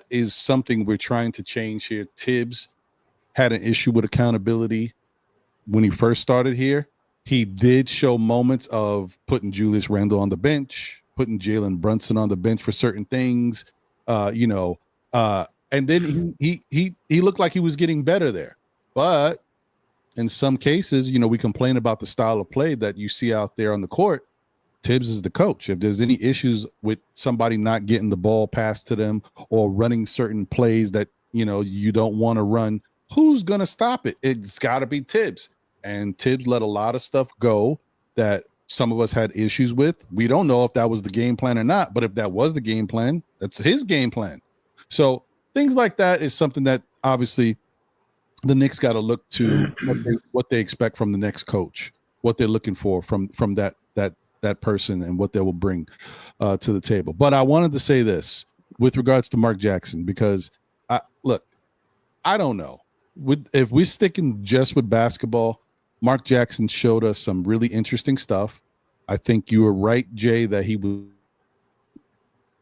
is something we're trying to change here. Thibs had an issue with accountability when he first started here. He did show moments of putting Julius Randle on the bench, putting Jalen Brunson on the bench for certain things, and then he looked like he was getting better there. But in some cases, we complain about the style of play that you see out there on the court. Thibs is the coach. If there's any issues with somebody not getting the ball passed to them or running certain plays that you don't want to run, who's going to stop it? It's got to be Thibs. And Thibs let a lot of stuff go that some of us had issues with. We don't know if that was the game plan or not, but if that was the game plan, that's his game plan. So things like that is something that obviously the Knicks got to look to what they expect from the next coach, what they're looking for from that person, and what they will bring to the table. But I wanted to say this with regards to Mark Jackson, because I don't know. If we're sticking just with basketball, Mark Jackson showed us some really interesting stuff. I think you were right, Jay, that he was.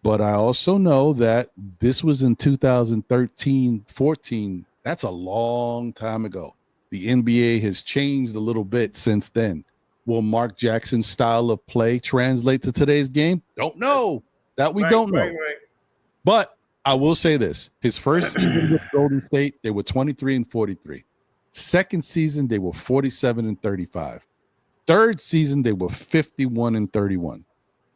But I also know that this was in 2013, 14. That's a long time ago. The NBA has changed a little bit since then. Will Mark Jackson's style of play translate to today's game? Don't know. That we don't know. Right. But I will say this. His first season with Golden State, they were 23-43. Second season, they were 47-35. Third season, they were 51-31.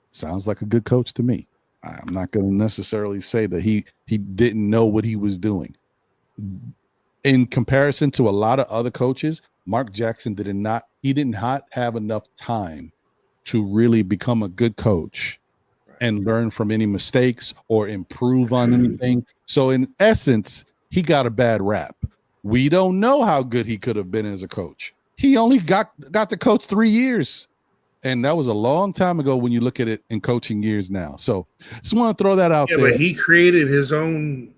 Sounds like a good coach to me. I'm not going to necessarily say that he didn't know what he was doing. In comparison to a lot of other coaches, Mark Jackson did not have enough time to really become a good coach and learn from any mistakes or improve on anything. So in essence, he got a bad rap. We don't know how good he could have been as a coach. He only got to coach 3 years. And that was a long time ago when you look at it in coaching years now. So just want to throw that out there. But he created his own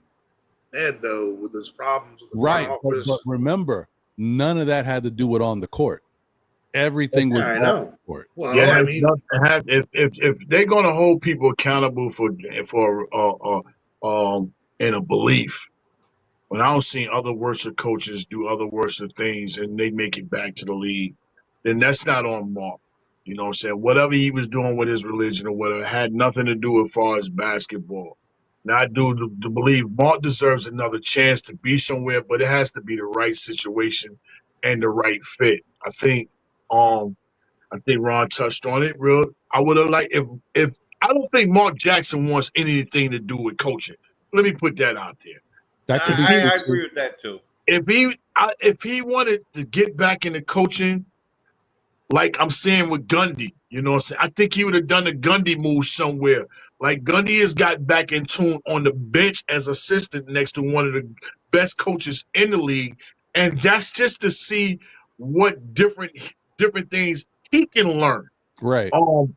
bed, though, with his problems with the right. But remember, none of that had to do with on the court. Everything was on the court. Well, yeah, if they're going to hold people accountable for in a belief, when I don't see other worse coaches do other worse things and they make it back to the league, then that's not on Mark. You know what I'm saying? Whatever he was doing with his religion or whatever had nothing to do as far as basketball. Now, I do to believe Mark deserves another chance to be somewhere, but it has to be the right situation and the right fit. I think Ron touched on it. I would have liked if I don't think Mark Jackson wants anything to do with coaching. Let me put that out there. I agree with that too. If he wanted to get back into coaching, like I'm saying with Gundy, you know what I'm saying? I think he would have done a Gundy move somewhere. Like Gundy has got back in tune on the bench as assistant next to one of the best coaches in the league. And that's just to see what different things he can learn. Right. For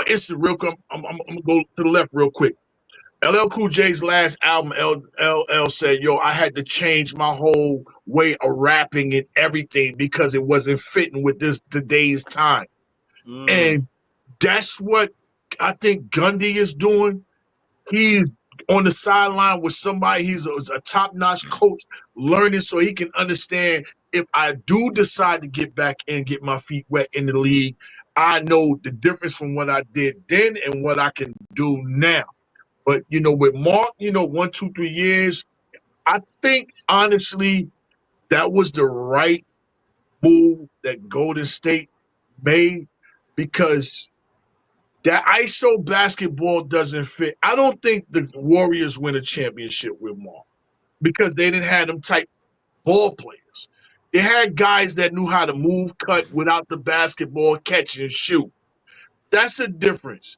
instance, real quick, I'm gonna go to the left real quick. LL Cool J's last album, LL said, yo, I had to change my whole way of rapping and everything because it wasn't fitting with today's time. And that's what I think Gundy is doing. He's on the sideline with somebody, he's a top-notch coach, learning so he can understand if I do decide to get back and get my feet wet in the league, I know the difference from what I did then and what I can do now. But, with Mark, 1, 2, 3 years, I think, honestly, that was the right move that Golden State made because that ISO basketball doesn't fit. I don't think the Warriors win a championship with Mark because they didn't have them type ball players. They had guys that knew how to move, cut without the basketball, catch and shoot. That's a difference.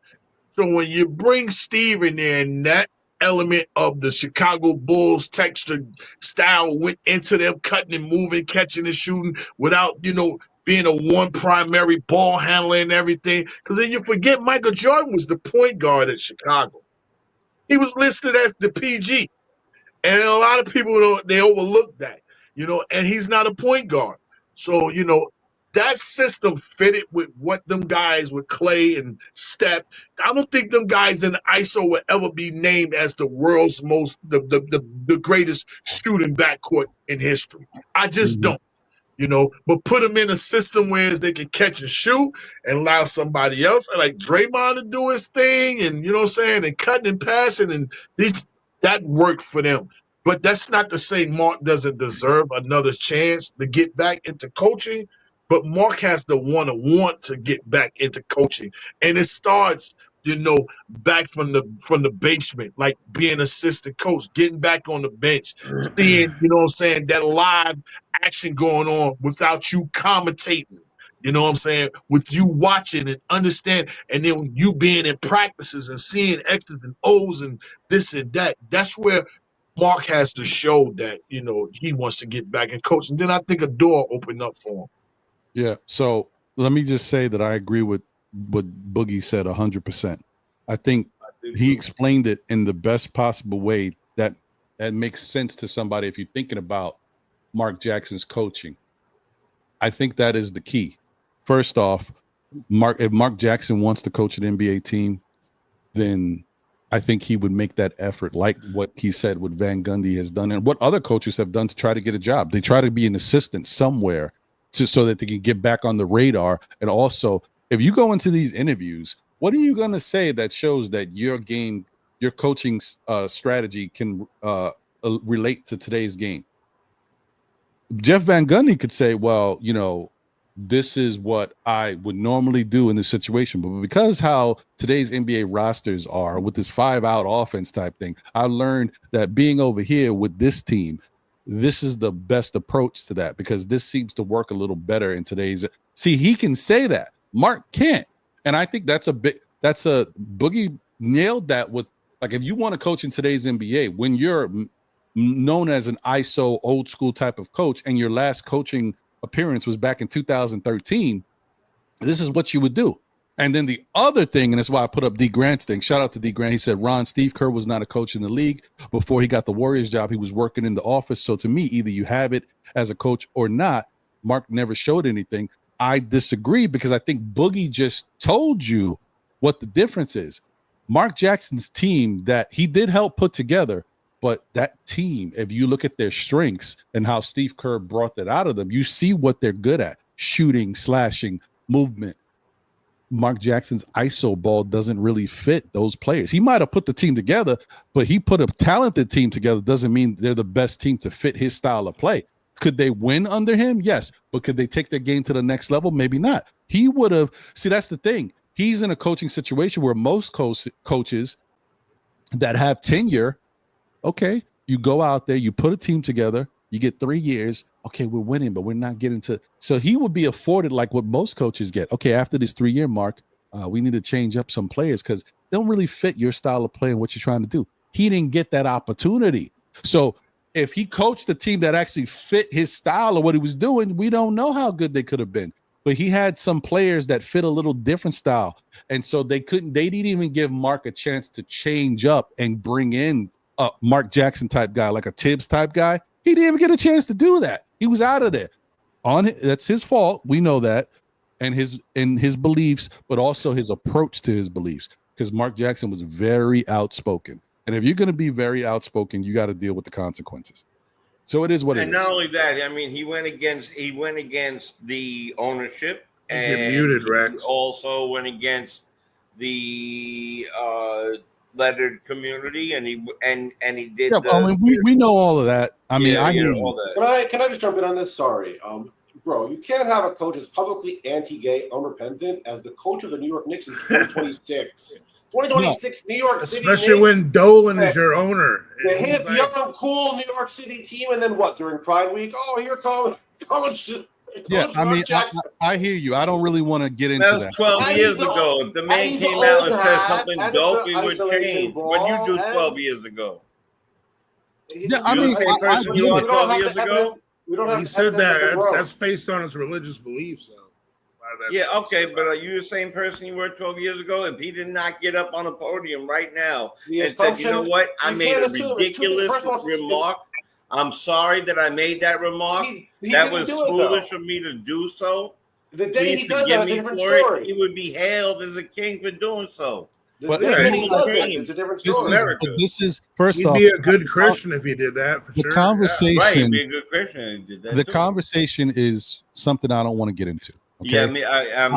So when you bring Steve in there and that element of the Chicago Bulls texture style went into them cutting and moving, catching and shooting without, being a one primary ball handler and everything. Because then you forget Michael Jordan was the point guard at Chicago. He was listed as the PG. And a lot of people, they overlook that, and he's not a point guard. So, that system fitted with what them guys with Clay and Steph. I don't think them guys in ISO will ever be named as the world's the greatest shooting backcourt in history. I just don't. But put them in a system where they can catch and shoot and allow somebody else, like Draymond, to do his thing, and and cutting and passing, and that worked for them. But that's not to say Mark doesn't deserve another chance to get back into coaching. But Mark has to want to get back into coaching, and it starts, back from the basement, like being assistant coach, getting back on the bench, seeing, that live action going on without you commentating. With you watching and understand, and then you being in practices and seeing X's and O's and this and that. That's where Mark has to show that, he wants to get back in coach. And then I think a door opened up for him. Yeah. So let me just say that I agree with what Boogie said 100%. I think he explained it in the best possible way that makes sense to somebody if you're thinking about Mark Jackson's coaching. I think that is the key. First off, if Mark Jackson wants to coach an NBA team, then I think he would make that effort, like what he said what Van Gundy has done and what other coaches have done to try to get a job. They try to be an assistant somewhere so that they can get back on the radar. And also, if you go into these interviews, what are you going to say that shows that your coaching strategy can relate to today's game? Jeff Van Gundy could say, well, this is what I would normally do in this situation. But because how today's NBA rosters are with this 5-out offense type thing, I learned that being over here with this team, this is the best approach to that because this seems to work a little better in today's. See, he can say that. Mark can't. And I think that's Boogie nailed that with, like, if you want to coach in today's NBA, when you're known as an ISO old school type of coach and your last coaching appearance was back in 2013, this is what you would do. And then the other thing, and that's why I put up D Grant's thing. Shout out to D Grant. He said, Steve Kerr was not a coach in the league. Before he got the Warriors job, he was working in the office. So to me, either you have it as a coach or not. Mark never showed anything. I disagree because I think Boogie just told you what the difference is. Mark Jackson's team that he did help put together, but that team, if you look at their strengths and how Steve Kerr brought that out of them, you see what they're good at: shooting, slashing, movement. Mark Jackson's ISO ball doesn't really fit those players. He might have put the team together, but he put a talented team together. Doesn't mean they're the best team to fit his style of play. Could they win under him? Yes. But could they take their game to the next level? Maybe not. He would have. See, that's the thing. He's in a coaching situation where most coaches that have tenure, okay, you go out there, you put a team together, you get 3 years. Okay, we're winning, but we're not getting to. So he would be afforded like what most coaches get. Okay, after this 3-year mark, we need to change up some players because they don't really fit your style of play and what you're trying to do. He didn't get that opportunity. So if he coached a team that actually fit his style or what he was doing, we don't know how good they could have been. But he had some players that fit a little different style. And so they didn't even give Mark a chance to change up and bring in a Mark Jackson type guy, like a Thibs type guy. He didn't even get a chance to do that. He was out of there. That's his fault. We know that. And his beliefs, but also his approach to his beliefs. Because Mark Jackson was very outspoken. And if you're going to be very outspoken, you got to deal with the consequences. So it is what it is. And not only that, I mean, he went against the ownership, and muted, Rex. He also went against the lettered community, and he did. Yeah, I mean, we know all of that. I mean, I hear all that. Can I just jump in on this? Sorry, bro, you can't have a coach that's publicly anti-gay, unrepentant as the coach of the New York Knicks in 2026. 2026 New York City, especially when Dolan is your owner. The hip, young, cool New York City team, and then what? During Pride Week, here comes Coach. Yeah, I mean, I hear you. I don't really want to get into that. That was 12 years ago. If the man came out and said something dope, it would change. What you do 12 years ago? Yeah, I mean, I get you it. were 12 years ago. We don't have. He said evidence that. of That's based on his religious beliefs, though. Yeah, okay, but are you the same person you were 12 years ago? If he did not get up on a podium right now and said, you know what, I made a ridiculous remark. I'm sorry that I made that remark. That was foolish of me to do so. The day he does forgive that, me it's a different for story. it. He would be hailed as a king for doing so. But The day he does that, it's a different story. This is first He'd off. be a good Christian if he did that. For the sure. conversation, Right, he'd be a good Christian if he did that the too. conversation is something I don't want to get into. Okay? Yeah, I mean,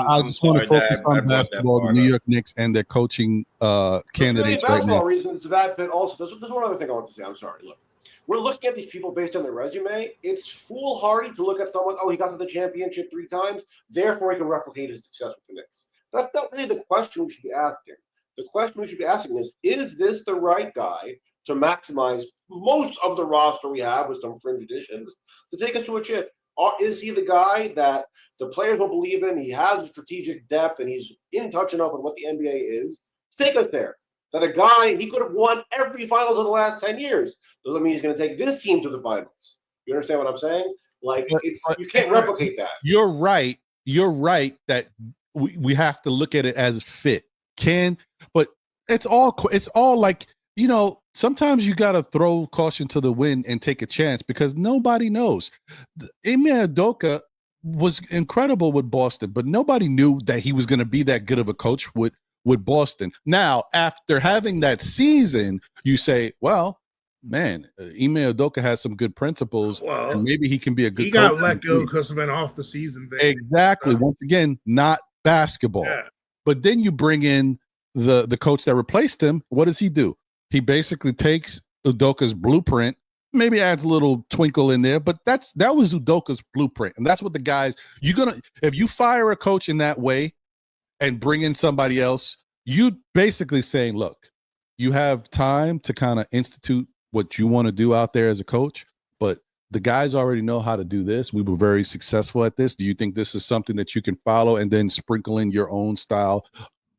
I just want to focus on basketball, the New York Knicks, and their coaching candidates right now. Basketball reasons, it's a bad fit. Also, there's one other thing I want to say. I'm sorry. Look, we're looking at these people based on their resume. It's foolhardy to look at someone. Oh, he got to the championship 3 times, therefore he can replicate his success with the Knicks. That's not really the question we should be asking. The question we should be asking is this the right guy to maximize most of the roster we have with some fringe additions to take us to a chip? Or is he the guy that the players will believe in? He has strategic depth and he's in touch enough with what the NBA is to take us there. That a guy, he could have won every finals of the last 10 years. Doesn't mean he's going to take this team to the finals. You understand what I'm saying? Like, you can't replicate that. You're right. You're right that we have to look at it as fit. But it's all like, you know, sometimes you got to throw caution to the wind and take a chance because nobody knows. Ime Udoka was incredible with Boston, but nobody knew that he was going to be that good of a coach with Boston. Now, after having that season, you say, well, man, Ime Udoka has some good principles, and maybe he can be a good coach. He got let go because of an off-the-season thing. Exactly. Once again, not basketball. Yeah. But then you bring in the coach that replaced him. What does he do? He basically takes Udoka's blueprint, maybe adds a little twinkle in there, but that was Udoka's blueprint. And that's what the guys, if you fire a coach in that way and bring in somebody else, you basically saying, look, you have time to kind of institute what you want to do out there as a coach, but the guys already know how to do this. We were very successful at this. Do you think this is something that you can follow and then sprinkle in your own style?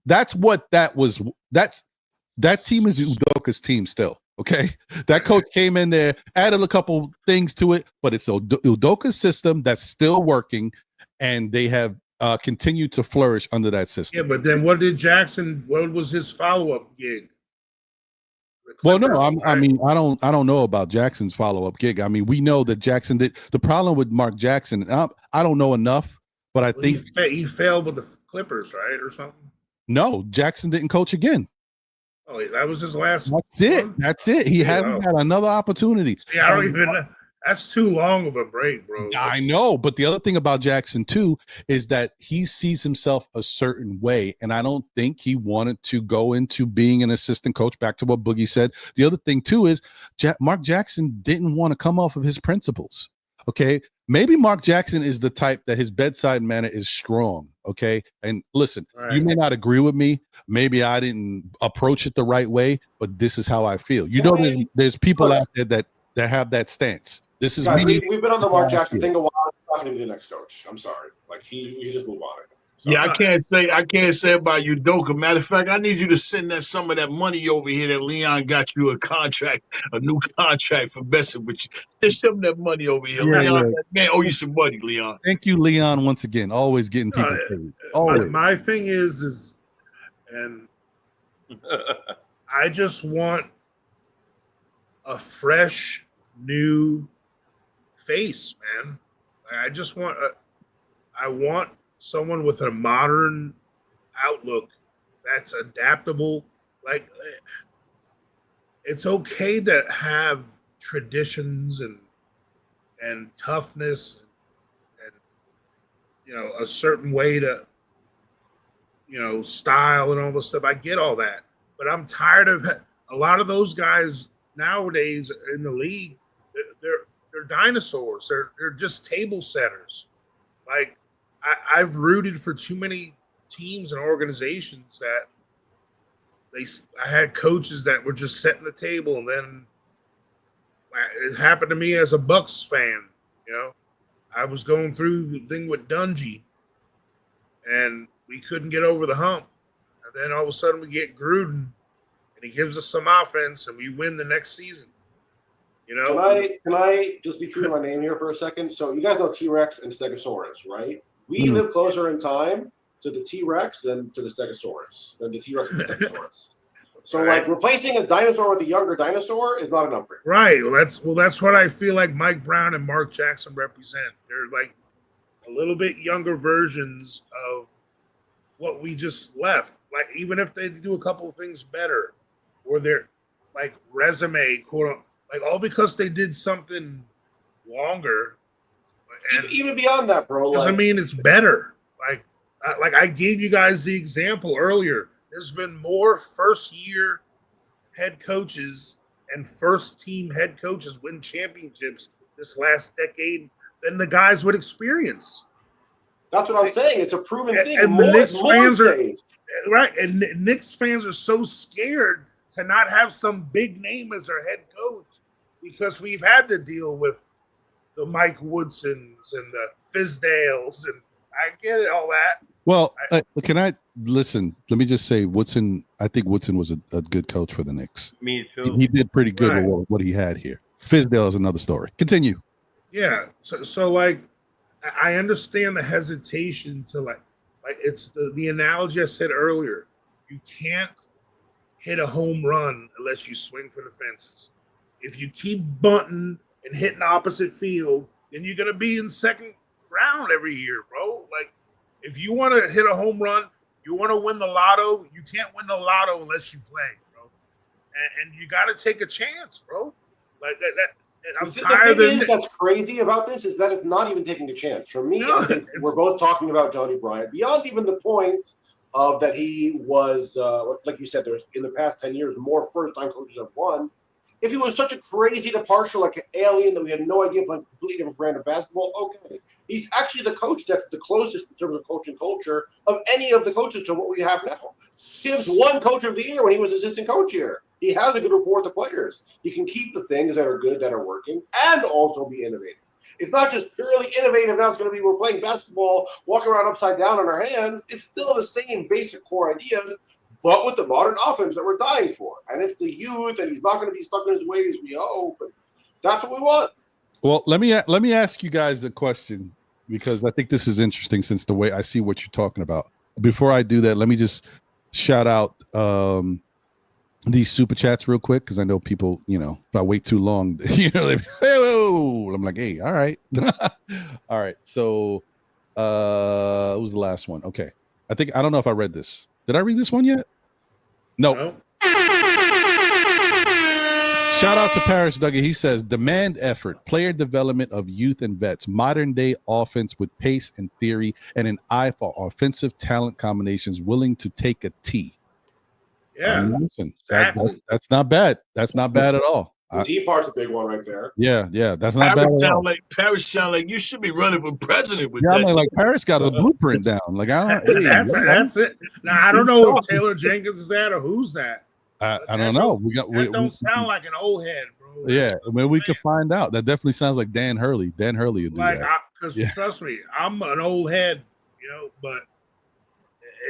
That's what that was. That team is Udoka's team still. Okay. That coach came in there, added a couple things to it, but it's Udoka's system that's still working, and they have continued to flourish under that system. Yeah, but then what was his follow-up gig? Well, no, I mean, I don't know about Jackson's follow-up gig. I mean, we know that Jackson did. The problem with Mark Jackson, I don't know enough, but I think he failed with the Clippers, right, or something. No, Jackson didn't coach again. Oh, that was his last. That's it. He hasn't had another opportunity. Yeah, I don't even. That's too long of a break, bro. I know, but the other thing about Jackson too is that he sees himself a certain way, and I don't think he wanted to go into being an assistant coach. Back to what Boogie said. The other thing too is Mark Jackson didn't want to come off of his principles. Okay, maybe Mark Jackson is the type that his bedside manner is strong. Okay, and listen, you may not agree with me. Maybe I didn't approach it the right way, but this is how I feel. You know, there's people out there that have that stance. This is we've been on the Mark Jackson thing a while. I'm not going to be the next coach. I'm sorry. Like we should just move on. So, yeah, I can't say about Udoka. Matter of fact, I need you to send some of that money over here that Leon got you a new contract for messing with you. Just send that money over here. Yeah, Leon, man, owe you some money, Leon. Thank you, Leon, once again. Always getting people paid. Always. My thing is, and I just want a fresh, new face, man. I want someone with a modern outlook that's adaptable. Like, it's okay to have traditions and toughness and you know, a certain way to, you know, style and all this stuff. I get all that, but I'm tired of a lot of those guys nowadays in the league. They're dinosaurs. They're just table setters. Like, I've rooted for too many teams and organizations that I had coaches that were just setting the table, and then it happened to me as a Bucks fan. You know, I was going through the thing with Dungy, and we couldn't get over the hump. And then all of a sudden we get Gruden, and he gives us some offense, and we win the next season. You know, can I just be true to my name here for a second? So you guys know T-Rex and Stegosaurus, right? We live closer in time to the T-Rex than to the Stegosaurus, than the T-Rex and the Stegosaurus. So like replacing a dinosaur with a younger dinosaur is not an upgrade. Right. Well, that's what I feel like Mike Brown and Mark Jackson represent. They're like a little bit younger versions of what we just left. Like even if they do a couple of things better, or their like resume, quote unquote, like all because they did something longer. And even beyond that, bro, doesn't mean it's better. Like I gave you guys the example earlier. There's been more first-year head coaches and first-team head coaches win championships this last decade than the guys with experience. That's what I'm saying. It's a proven thing. And the Knicks fans are right, and Knicks fans are so scared to not have some big name as their head coach because we've had to deal with the Mike Woodsons and the Fizdales, and I get it, all that. Well, can I listen? Let me just say, Woodson. I think Woodson was a good coach for the Knicks. Me too. He did pretty good with what he had here. Fizdale is another story. Continue. Yeah. So like, I understand the hesitation to like it's the analogy I said earlier. You can't hit a home run unless you swing for the fences. If you keep bunting and hitting opposite field, then you're gonna be in second round every year, bro. Like, if you want to hit a home run, you want to win the lotto, you can't win the lotto unless you play, bro. And you got to take a chance, bro. Like that. I'm tired of it. That's crazy about this is that it's not even taking a chance. For me, I think we're both talking about Johnny Bryant beyond even the point of that he was, like you said, there's in the past 10 years more first-time coaches have won. If he was such a crazy departure, like an alien that we had no idea playing a completely different brand of basketball, okay. He's actually the coach that's the closest in terms of coaching culture of any of the coaches to what we have now. Thibs won Coach of the Year when he was assistant coach here. He has a good rapport with the players. He can keep the things that are good, that are working, and also be innovative. It's not just purely innovative. Now it's going to be we're playing basketball, walking around upside down on our hands. It's still the same basic core ideas, but with the modern offense that we're dying for. And it's the youth, and he's not going to be stuck in his ways, we hope. And that's what we want. Well, let me ask you guys a question because I think this is interesting since the way I see what you're talking about. Before I do that, let me just shout out these super chats real quick because I know people, if I wait too long, I'm like, hey, all right. All right. So what was the last one? Okay. I don't know if I read this. Did I read this one yet? No. Shout out to Paris Duggan. He says, demand effort, player development of youth and vets, modern day offense with pace and theory, and an eye for offensive talent combinations willing to take a T. Yeah. Listen, that's not bad. That's not bad at all. The T part's a big one right there. Yeah. That's not bad at all. Paris sound like you should be running for president with that. I mean, like Paris got the blueprint down. Like I don't. That's it. Now I don't know if Taylor Jenkins is that or who's that. I don't know. We don't sound like an old head, bro. Yeah, I mean, we could find out. That definitely sounds like Dan Hurley. Dan Hurley would do that. Because trust me, I'm an old head, but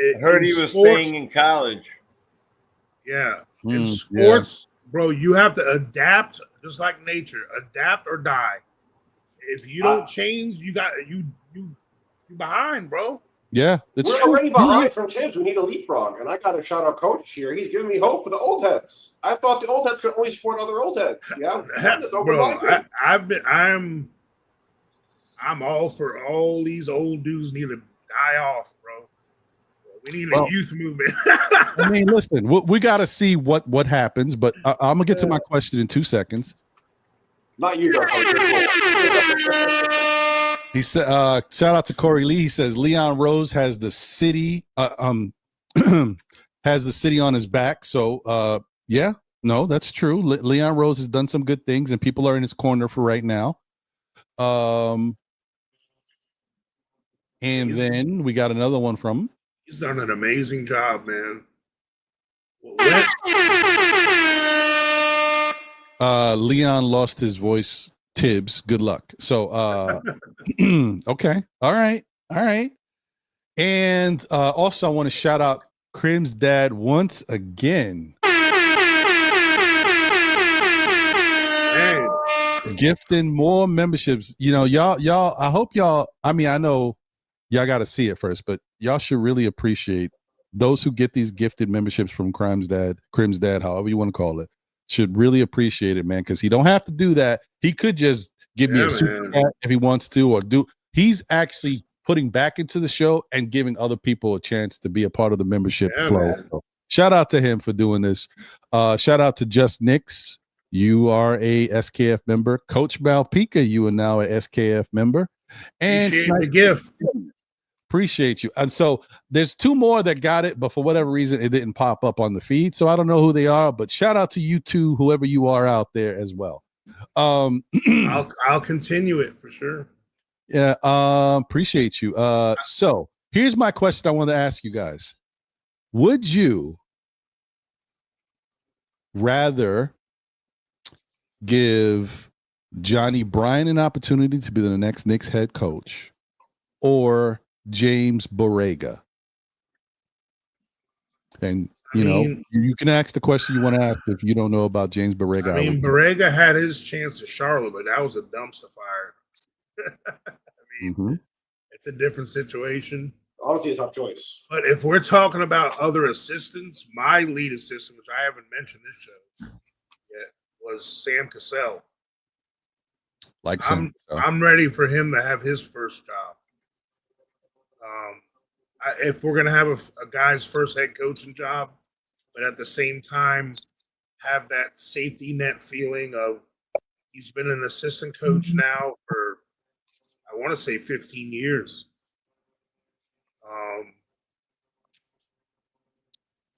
I heard he was staying in college. Yeah, in sports, bro, you have to adapt, just like nature. Adapt or die. If you don't change, you behind, bro. Yeah, we're already behind from Thibs. We need a leapfrog, and I got to shout out Coach here. He's giving me hope for the old heads. I thought the old heads could only support other old heads. Yeah, bro. I'm all for all these old dudes need to die off, bro. We need a youth movement. I mean, listen, we got to see what happens, but I'm gonna get to my question in 2 seconds. Not you, He said, shout out to Corey Lee. He says Leon Rose has the city has the city on his back. So yeah, no, that's true. Leon Rose has done some good things and people are in his corner for right now. And then we got another one from him. He's done an amazing job, man. Leon lost his voice. Thibs, good luck. So okay, all right. And also I want to shout out Crim's dad once again. Hey, gifting more memberships. You know, y'all. I hope y'all. I mean, I know y'all got to see it first, but y'all should really appreciate those who get these gifted memberships from Crim's Dad, however you want to call it. Should really appreciate it, man, because he don't have to do that. He could just give me a super chat if he wants to, or do. He's actually putting back into the show and giving other people a chance to be a part of the membership flow. So, shout out to him for doing this. Shout out to Just Knicks. You are a SKF member. Coach Malpica, you are now a SKF member. And appreciate the gift. Appreciate you. And so there's two more that got it, but for whatever reason, it didn't pop up on the feed. So I don't know who they are, but shout out to you two, whoever you are out there as well. I'll continue it for sure. Yeah, appreciate you. So here's my question I want to ask you guys. Would you rather give Johnny Bryant an opportunity to be the next Knicks head coach or James Borrega? And you can ask the question you want to ask if you don't know about James Borrega. I mean, Borrega had his chance at Charlotte, but that was a dumpster fire. I mean, it's a different situation. Honestly, a tough choice. But if we're talking about other assistants, my lead assistant, which I haven't mentioned this show yet, was Sam Cassell. I'm ready for him to have his first job. If we're going to have a guy's first head coaching job, but at the same time have that safety net feeling of he's been an assistant coach now for, I want to say 15 years.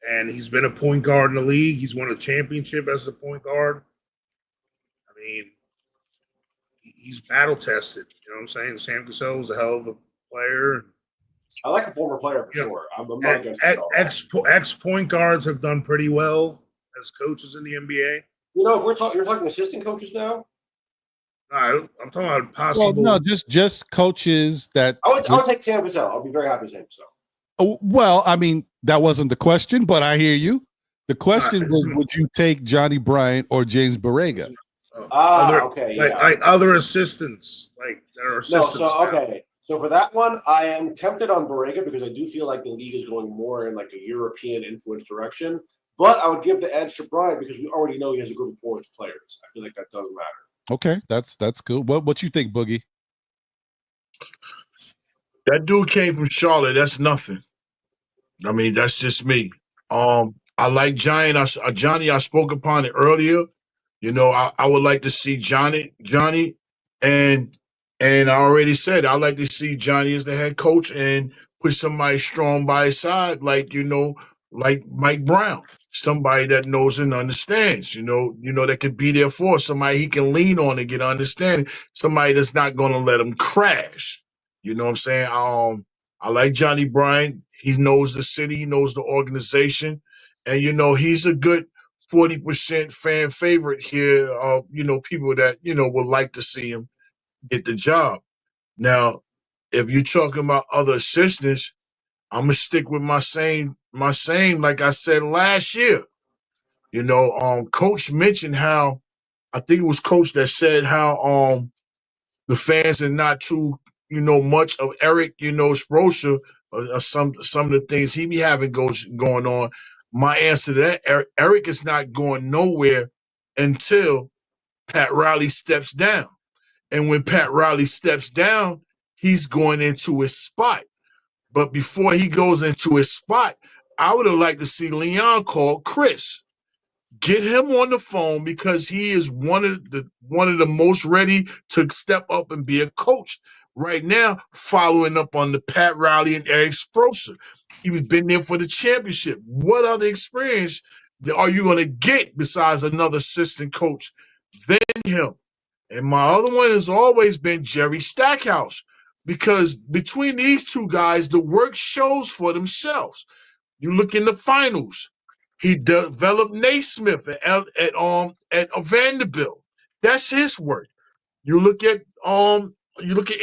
And he's been a point guard in the league. He's won a championship as a point guard. I mean, he's battle tested. You know what I'm saying? Sam Cassell was a hell of a player. I like a former player for sure. I'm not against ex point guards have done pretty well as coaches in the NBA. You know, if you're talking assistant coaches now. No, I'm talking about possible. Well, no, just coaches that. I would take Sam Cassell. I'll be very happy with Sam Cassell. Oh, well, I mean, that wasn't the question, but I hear you. The question was, would you take Johnny Bryant or James Borrega? Okay, like other assistants, like that are assistants. Okay. So for that one, I am tempted on Borrega because I do feel like the league is going more in like a European influence direction. But I would give the edge to Bryant because we already know he has a good rapport with players. I feel like that doesn't matter. Okay, that's cool. What you think, Boogie? That dude came from Charlotte. That's nothing. I mean, that's just me. I like Johnny. I spoke upon it earlier. You know, I would like to see Johnny, and I already said I like to see Johnny as the head coach and put somebody strong by his side, like like Mike Brown, somebody that knows and understands. You know that could be there for somebody he can lean on and get understanding. Somebody that's not going to let him crash. You know what I'm saying? I like Johnny Bryant. He knows the city, he knows the organization, and he's a good 40% fan favorite here. People that would like to see him get the job. Now, if you're talking about other assistants, I'm gonna stick with my same like I said last year. Coach mentioned how, I think it was Coach that said how the fans are not too much of Eric Spoelstra, some of the things he be having going on. My answer to that, Eric is not going nowhere until Pat Riley steps down. And when Pat Riley steps down, he's going into his spot. But before he goes into his spot, I would have liked to see Leon call Chris. Get him on the phone because he is one of the most ready to step up and be a coach right now, following up on the Pat Riley and Eric Spoelstra. He was been there for the championship. What other experience are you going to get besides another assistant coach than him? And my other one has always been Jerry Stackhouse, because between these two guys, the work shows for themselves. You look in the finals. He developed Naismith at Vanderbilt. That's his work. You look at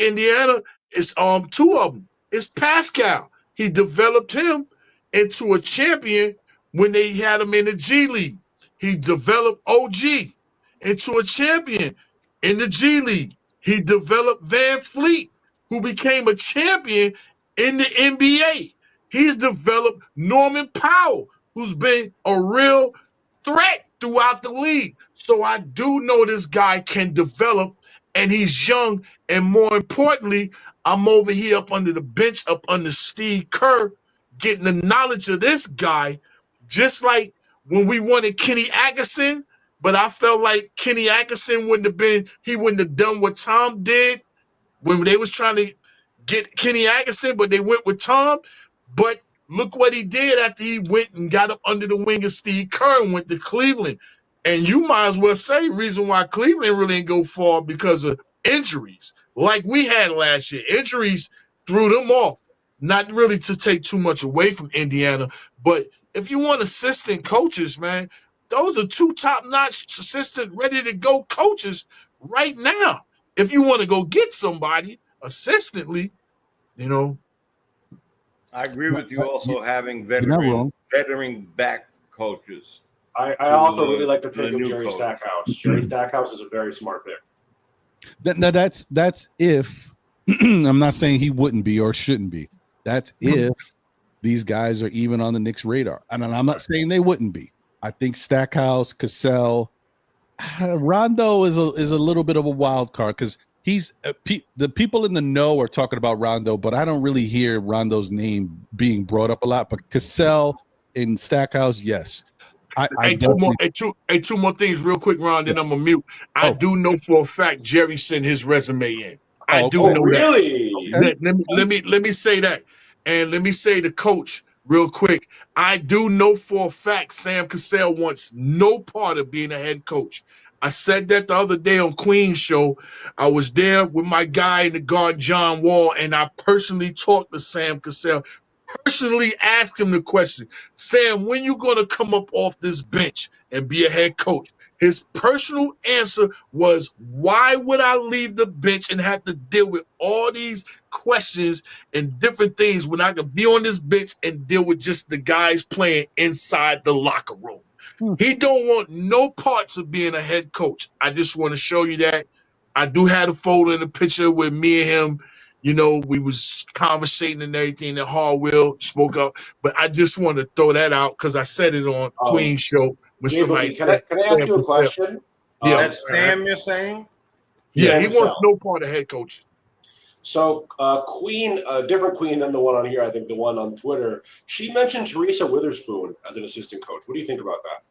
Indiana. It's two of them. It's Pascal. He developed him into a champion when they had him in the G League. He developed OG into a champion In the G League, he developed Van Fleet, who became a champion in the NBA. He's developed Norman Powell, who's been a real threat throughout the league. So I do know this guy can develop, and he's young. And more importantly, I'm over here up under the bench, up under Steve Kerr, getting the knowledge of this guy, just like when we wanted Kenny Atkinson, but I felt like Kenny Atkinson he wouldn't have done what Tom did when they was trying to get Kenny Atkinson, but they went with Tom. But look what he did after he went and got up under the wing of Steve Kerr and went to Cleveland. And you might as well say reason why Cleveland really didn't go far because of injuries like we had last year. Injuries threw them off. Not really to take too much away from Indiana, but if you want assistant coaches, man, those are two top-notch assistant ready-to-go coaches right now. If you want to go get somebody assistantly, I agree with you also having veteran back coaches. I also really like the pick of Jerry Stackhouse. Jerry Stackhouse is a very smart pick. Now that's if I'm not saying he wouldn't be or shouldn't be. That's if these guys are even on the Knicks radar. And I'm not saying they wouldn't be. I think Stackhouse, Cassell, Rondo is a little bit of a wild card because he's the people in the know are talking about Rondo, but I don't really hear Rondo's name being brought up a lot. But Cassell and Stackhouse, yes. Two more things real quick, Ron, then I'm gonna mute. I do know for a fact Jerry sent his resume in. I do know really? that. Okay. Let me say that. And let me say the coach real quick. I do know for a fact Sam Cassell wants no part of being a head coach. I said that the other day on Queen's show. I was there with my guy in the guard, John Wall, and I personally talked to Sam Cassell. Personally asked him the question, Sam, when you going to come up off this bench and be a head coach? His personal answer was, why would I leave the bench and have to deal with all these questions and different things when I could be on this bench and deal with just the guys playing inside the locker room? He don't want no parts of being a head coach. I just want to show you that. I do have a photo in the picture with me and him. We was conversating and everything that Harwell spoke up, but I just want to throw that out because I said it on Queen's show with somebody. Can I ask you a question? Yeah, that's Sam you're saying? Yeah, he wants no part of head coaching. So Queen, a different Queen than the one on here, I think the one on Twitter, she mentioned Teresa Witherspoon as an assistant coach. What do you think about that?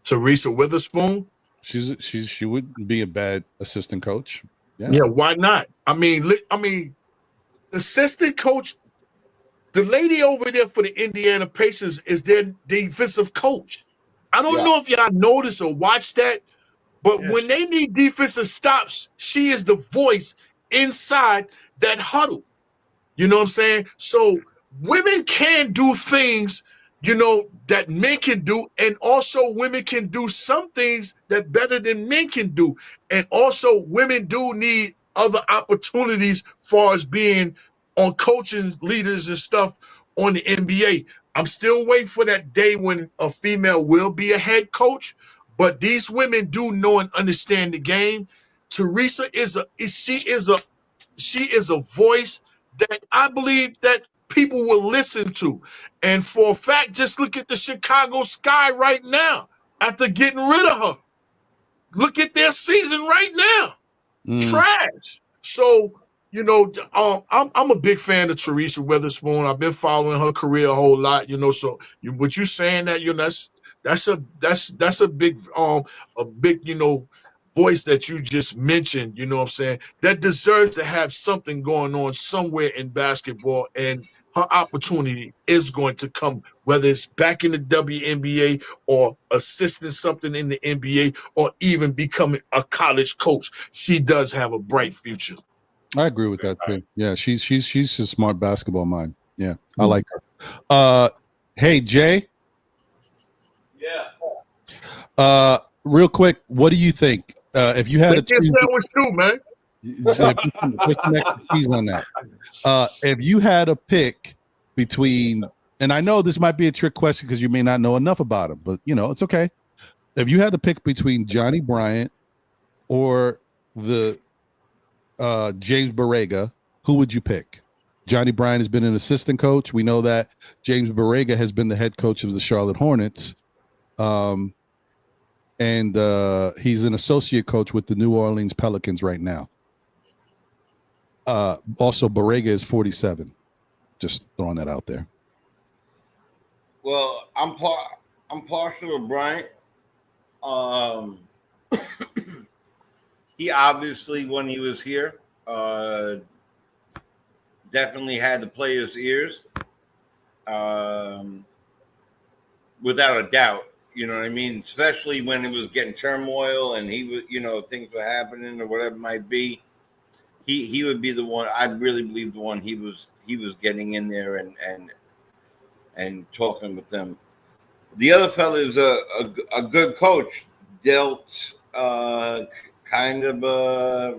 Teresa Witherspoon? She would be a bad assistant coach. Yeah, why not? I mean, assistant coach, the lady over there for the Indiana Pacers is their defensive coach. I don't know if y'all noticed or watched that, but when they need defensive stops, she is the voice inside that huddle. You know what I'm saying? So women can do things, that men can do, and also women can do some things that better than men can do. And also women do need other opportunities far as being on coaching leaders and stuff on the NBA. I'm still waiting for that day when a female will be a head coach, but these women do know and understand the game. Teresa is a voice that I believe that people will listen to. And for a fact, just look at the Chicago Sky right now after getting rid of her. Look at their season right now. Trash. So, I'm a big fan of Teresa Witherspoon. I've been following her career a whole lot, so what you saying that, that's a big voice that you just mentioned, you know what I'm saying, that deserves to have something going on somewhere in basketball, and her opportunity is going to come, whether it's back in the WNBA or assisting something in the NBA or even becoming a college coach. She does have a bright future. I agree with that too. Yeah, she's a smart basketball mind. Yeah, I like her. Hey, Jay. Yeah. Real quick, what do you think? If you had sandwich too, man. On that. If you had a pick between, and I know this might be a trick question because you may not know enough about him, but it's okay. If you had to pick between Johnny Bryant or the James Borrega, who would you pick? Johnny Bryant has been an assistant coach. We know that James Borrega has been the head coach of the Charlotte Hornets. And he's an associate coach with the New Orleans Pelicans right now. Also, Borrega is 47. Just throwing that out there. Well, I'm partial to Bryant. He obviously, when he was here, definitely had the players' ears, without a doubt. You know what I mean? Especially when it was getting turmoil and he was, things were happening or whatever it might be. He would be the one. I really believe the one he was getting in there and talking with them. The other fella is a good coach. Dealt kind of a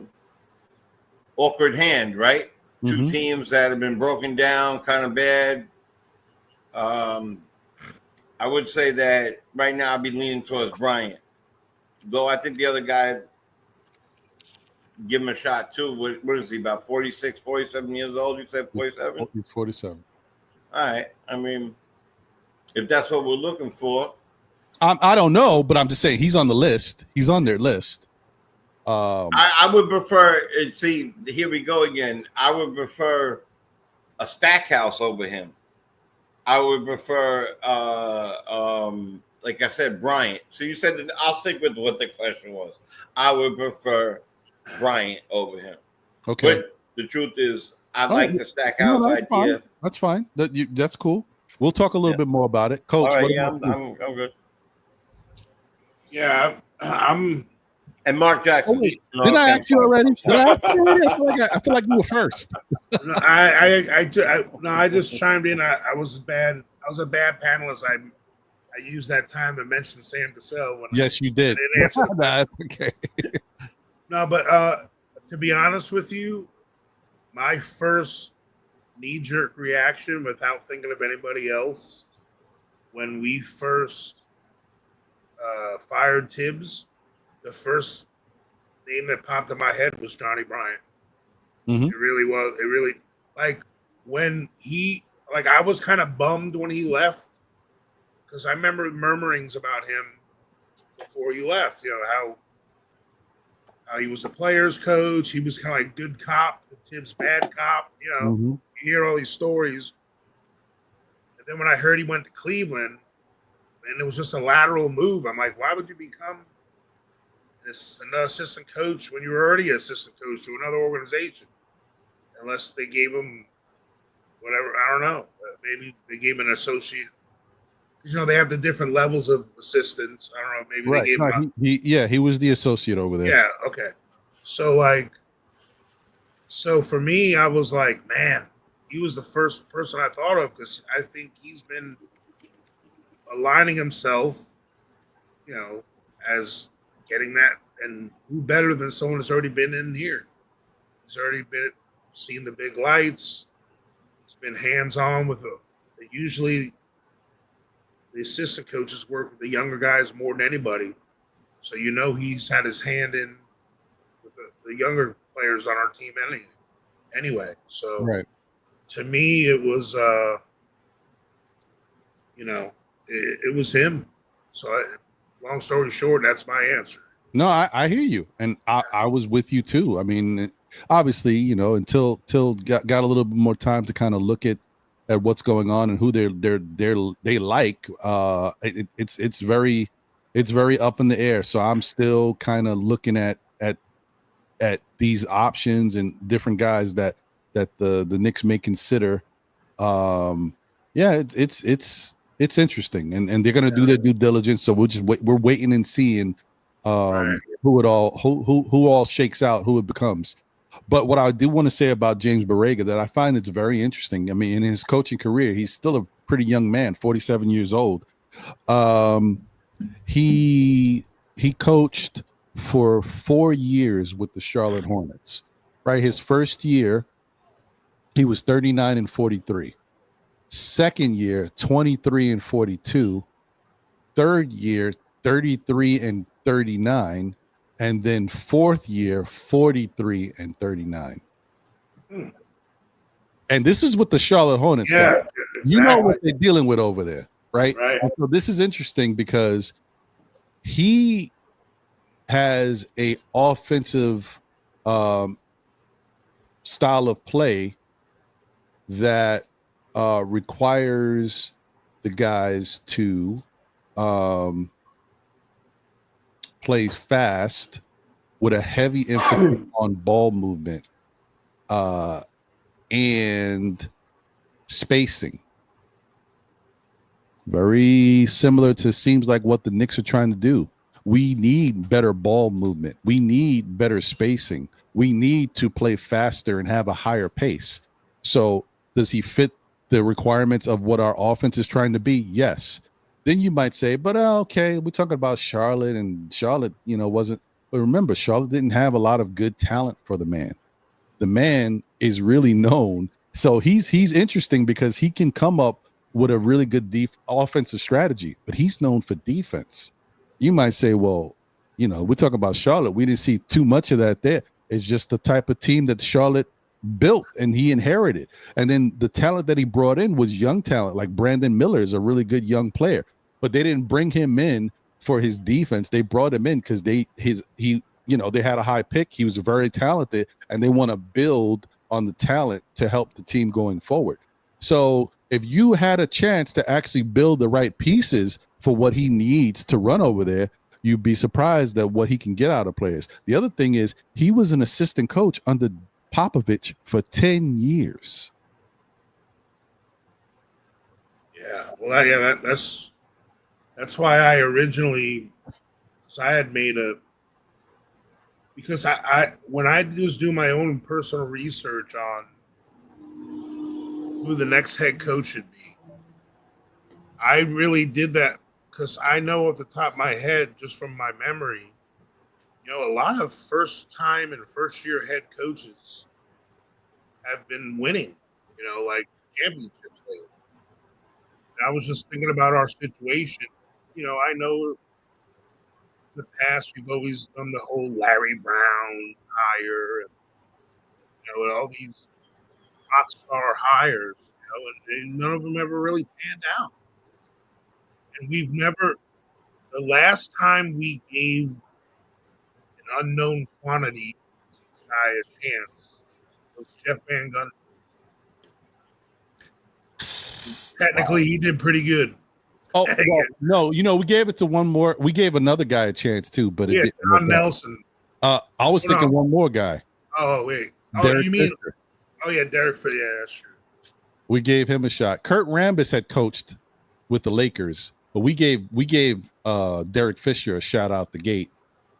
awkward hand, right? Mm-hmm. 2 teams that have been broken down, kind of bad. I would say that right now I'd be leaning towards Bryant. Though I think the other guy, give him a shot too. What is he, about 46, 47 years old? You said 47? He's 47. All right. I mean, if that's what we're looking for. I don't know, but I'm just saying he's on the list. He's on their list. I would prefer, see, here we go again. I would prefer a Stackhouse over him. I would prefer, like I said, Bryant. So you said that I'll stick with what the question was. I would prefer Bryant over him. Okay. But the truth is, I like the Stackhouse idea. Fine. That's fine. That's cool. We'll talk a little bit more about it. Coach, all right, what yeah, about you? I'm good. Yeah, I'm. And Mark Jackson. Oh, wait. Did I ask you already? I feel like you were first. No, I just chimed in. I was a bad panelist. I used that time to mention Sam Cassell. Yes, you did. That's okay. No, but to be honest with you, my first knee-jerk reaction, without thinking of anybody else, when we first fired Thibs, the first name that popped in my head was Johnny Bryant. Mm-hmm. It really was. It really, like, when I was kind of bummed when he left, because I remember murmurings about him before he left. How he was a player's coach. He was kind of like good cop, the Thibs bad cop. Mm-hmm. You hear all these stories. And then when I heard he went to Cleveland, and it was just a lateral move, I'm like, why would you become an assistant coach when you were already an assistant coach to another organization? Unless they gave him whatever, I don't know. Maybe they gave him an associate. Because, they have the different levels of assistants. I don't know. Maybe they gave him he was the associate over there. Yeah, okay. So for me, I was like, man, he was the first person I thought of because I think he's been aligning himself, as getting that. And who better than someone that's already been in here? He's already seen the big lights. He's been hands-on with usually the assistant coaches work with the younger guys more than anybody. So he's had his hand in with the younger players on our team anyway. So right. To me, it was, it was him. So long story short, that's my answer. No, I hear you. And I was with you too. I mean, obviously, until got a little bit more time to kind of look at what's going on and who they like. It's very up in the air. So I'm still kind of looking at these options and different guys that the Knicks may consider. It's interesting, and they're gonna do their due diligence. So we're waiting and seeing Right. who all shakes out, who it becomes. But what I do want to say about James Borrega that I find it's very interesting. I mean, in his coaching career, he's still a pretty young man, 47 years old. He coached for 4 years with the Charlotte Hornets. Right, his first year, he was 39-43. Second year, 23-42. Third year, 33-39. and then fourth year 43 and 39. And this is what the Charlotte Hornets got. Exactly. You know what they're dealing with over there, right? Right. And so this is interesting because he has a offensive style of play that requires the guys to play fast with a heavy emphasis on ball movement and spacing. Very similar to seems like what the Knicks are trying to do. We need better ball movement. We need better spacing. We need to play faster and have a higher pace. So does he fit the requirements of what our offense is trying to be? Yes. Then you might say, but okay, we're talking about Charlotte, and Charlotte, wasn't. But remember, Charlotte didn't have a lot of good talent for the man. The man is really known. So he's interesting because he can come up with a really good offensive strategy, but he's known for defense. You might say, well, we're talking about Charlotte. We didn't see too much of that there. It's just the type of team that Charlotte built and he inherited. And then the talent that he brought in was young talent, like Brandon Miller is a really good young player, but they didn't bring him in for his defense. They brought him in because they had a high pick. He was very talented and they want to build on the talent to help the team going forward. So if you had a chance to actually build the right pieces for what he needs to run over there, you'd be surprised at what he can get out of players. The other thing is he was an assistant coach under Popovich for 10 years. Yeah. Well, that's why I originally, I had made because I when I was doing my own personal research on who the next head coach should be, I really did that because I know off the top of my head, just from my memory, a lot of first-time and first-year head coaches have been winning, like championships lately. And I was just thinking about our situation. I know in the past we've always done the whole Larry Brown hire, and all these rock star hires, and none of them ever really panned out. And we've never. The last time we gave an unknown quantity guy a chance was Jeff Van Gundy. Technically, he did pretty good. Oh well, no, we gave it to one more. We gave another guy a chance too, but it didn't John Nelson. I was thinking one more guy. Oh wait, Derek you mean? Fisher. Oh yeah, Derek Fisher. Yeah, that's true. We gave him a shot. Kurt Rambis had coached with the Lakers, but we gave Derek Fisher a shot out the gate.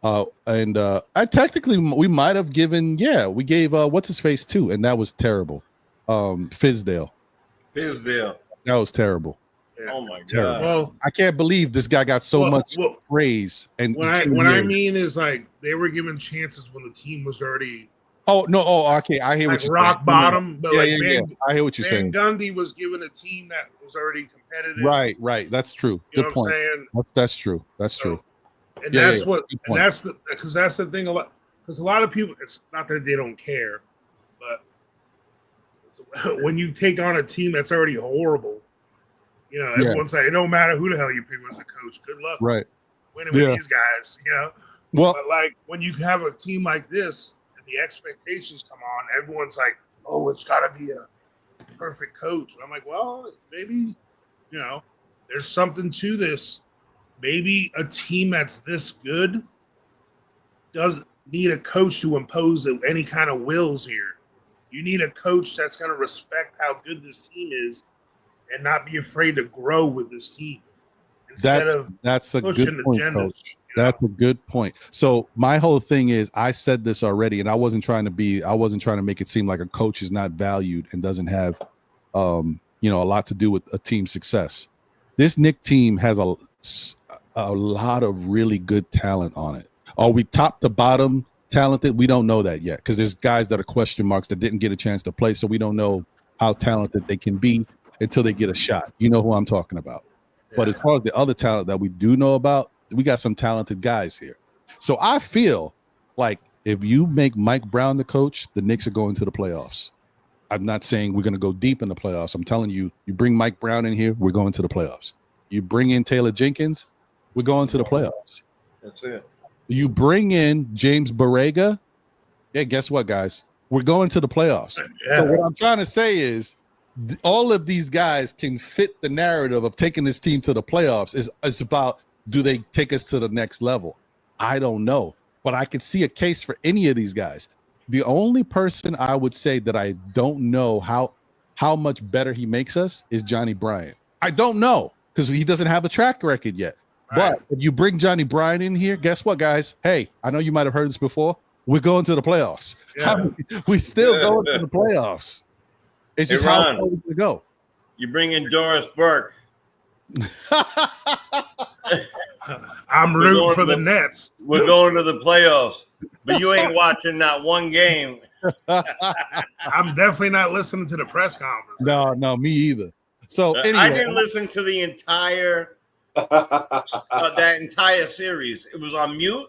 And I technically we might have given we gave what's his face too, and that was terrible. Fizdale. That was terrible. Yeah. Oh my god! Terrible. Well, I can't believe this guy got so much praise. And what I mean is like they were given chances when the team was already. Oh no! Oh, okay. I hear what you're rock saying. bottom. But I hear what you're saying. Van Gundy was given a team that was already competitive. Right. That's true. You Good know point. what I'm saying? That's true. That's true. And that's the thing. Because a lot of people, it's not that they don't care, but when you take on a team that's already horrible, everyone's like, it don't matter who the hell you pick as a coach. Good luck, right? Winning with these guys, Well, but like when you have a team like this and the expectations come on, everyone's like, oh, it's got to be a perfect coach. And I'm like, well, maybe there's something to this. Maybe a team that's this good doesn't need a coach to impose any kind of wills here. You need a coach that's going to respect how good this team is and not be afraid to grow with this team. That's a good point, Coach. That's a good point. So my whole thing is, I said this already, and I wasn't trying to make it seem like a coach is not valued and doesn't have, a lot to do with a team's success. This Knicks team has a lot of really good talent on it. Are we top to bottom talented? We don't know that yet because there's guys that are question marks that didn't get a chance to play, so we don't know how talented they can be until they get a shot. You know who I'm talking about. Yeah. But as far as the other talent that we do know about, we got some talented guys here. So I feel like if you make Mike Brown the coach, the Knicks are going to the playoffs. I'm not saying we're going to go deep in the playoffs. I'm telling you, you bring Mike Brown in here, we're going to the playoffs. You bring in Taylor Jenkins, we're going to the playoffs. That's it. You bring in James Borrega, yeah, guess what, guys? We're going to the playoffs. Yeah. So what I'm trying to say is all of these guys can fit the narrative of taking this team to the playoffs. It's about, do they take us to the next level? I don't know, but I could see a case for any of these guys. The only person I would say that I don't know how much better he makes us is Johnny Bryant. I don't know because he doesn't have a track record yet. Right. But if you bring Johnny Bryant in here, guess what, guys? Hey, I know you might have heard this before. We're going to the playoffs. Yeah. We still going to the playoffs. It's just how Ron, far we can go. You bring in Doris Burke. I'm We're rooting going for to the the- Nets. We're going to the playoffs, but you ain't watching not one game. I'm definitely not listening to the press conference. No, me either. So anyway, I didn't listen to the entire that entire series. It was on mute.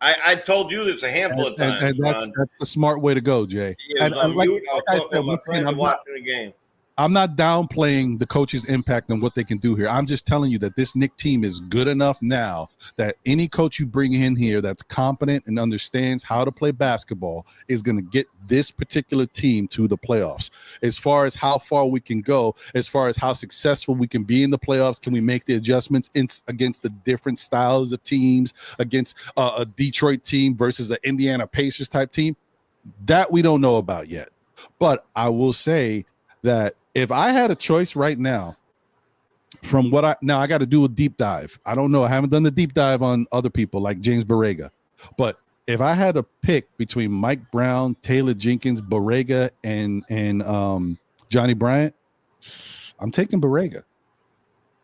I told you this a handful of times. and that's the smart way to go, Jay. It was And on like mute. I was I talking said, to my once again, friends watching the game. I'm not downplaying the coach's impact on what they can do here. I'm just telling you that this Knicks team is good enough now that any coach you bring in here that's competent and understands how to play basketball is going to get this particular team to the playoffs. As far as how far we can go, as far as how successful we can be in the playoffs, can we make the adjustments against the different styles of teams, against a Detroit team versus an Indiana Pacers type team? That we don't know about yet. But I will say that if I had a choice right now, from what I got to do a deep dive. I don't know. I haven't done the deep dive on other people like James Borrega. But if I had to pick between Mike Brown, Taylor Jenkins, Borrega, and Johnny Bryant, I'm taking Borrega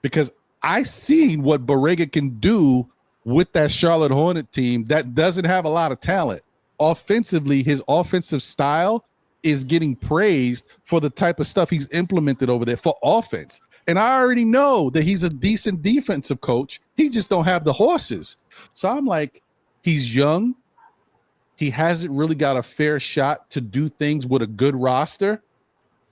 because I see what Borrega can do with that Charlotte Hornet team that doesn't have a lot of talent. Offensively, his offensive style is getting praised for the type of stuff he's implemented over there for offense. And I already know that he's a decent defensive coach. He just don't have the horses. So I'm like, he's young. He hasn't really got a fair shot to do things with a good roster,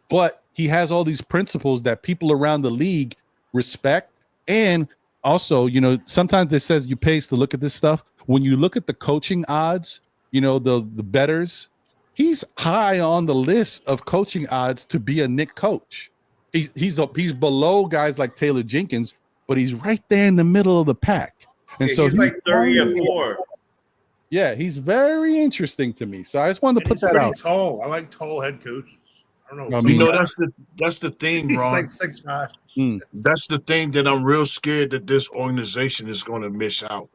but he has all these principles that people around the league respect. And also, you know, sometimes it says you pays to look at this stuff. When you look at the coaching odds, you know, the betters, he's high on the list of coaching odds to be a Knicks coach. He's below guys like Taylor Jenkins, but he's right there in the middle of the pack. And so he's like 30 or 4. Yeah, he's very interesting to me. So I just wanted to put He's that out. tall. I like tall head coaches. I don't know. I mean, You know, that's the thing, He's Ron. like 6'5". That's the thing that I'm real scared that this organization is going to miss out.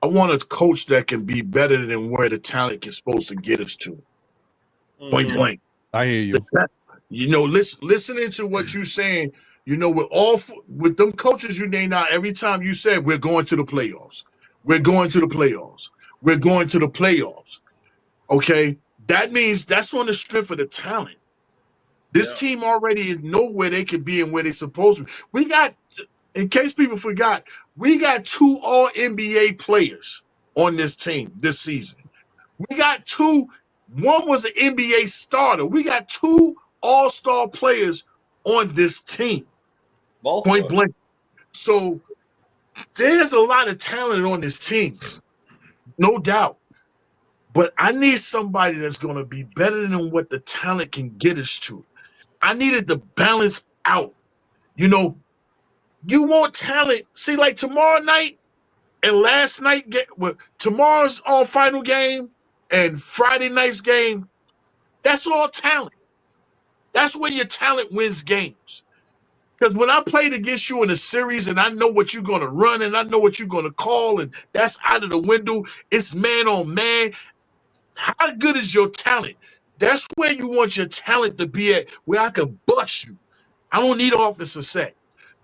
I want a coach that can be better than where the talent is supposed to get us to. Point blank. I hear you. You know, listening to what you're saying, you know, with them coaches you named out, every time you said we're going to the playoffs, we're going to the playoffs, we're going to the playoffs. Okay, that means that's on the strength of the talent. This team already know where they can be and where they're supposed to be. We got, in case people forgot, we got 2 All-NBA players on this team this season. We got 2. One was an NBA starter. We got 2 all-star players on this team. Point blank. So there's a lot of talent on this team, no doubt. But I need somebody that's going to be better than what the talent can get us to. I needed to balance out. You know, you want talent. See, like tomorrow night and last night, tomorrow's final game and Friday night's game, that's all talent. That's where your talent wins games. Because when I played against you in a series and I know what you're going to run and I know what you're going to call and that's out of the window, it's man on man. How good is your talent? That's where you want your talent to be at, where I can bust you. I don't need offensive set.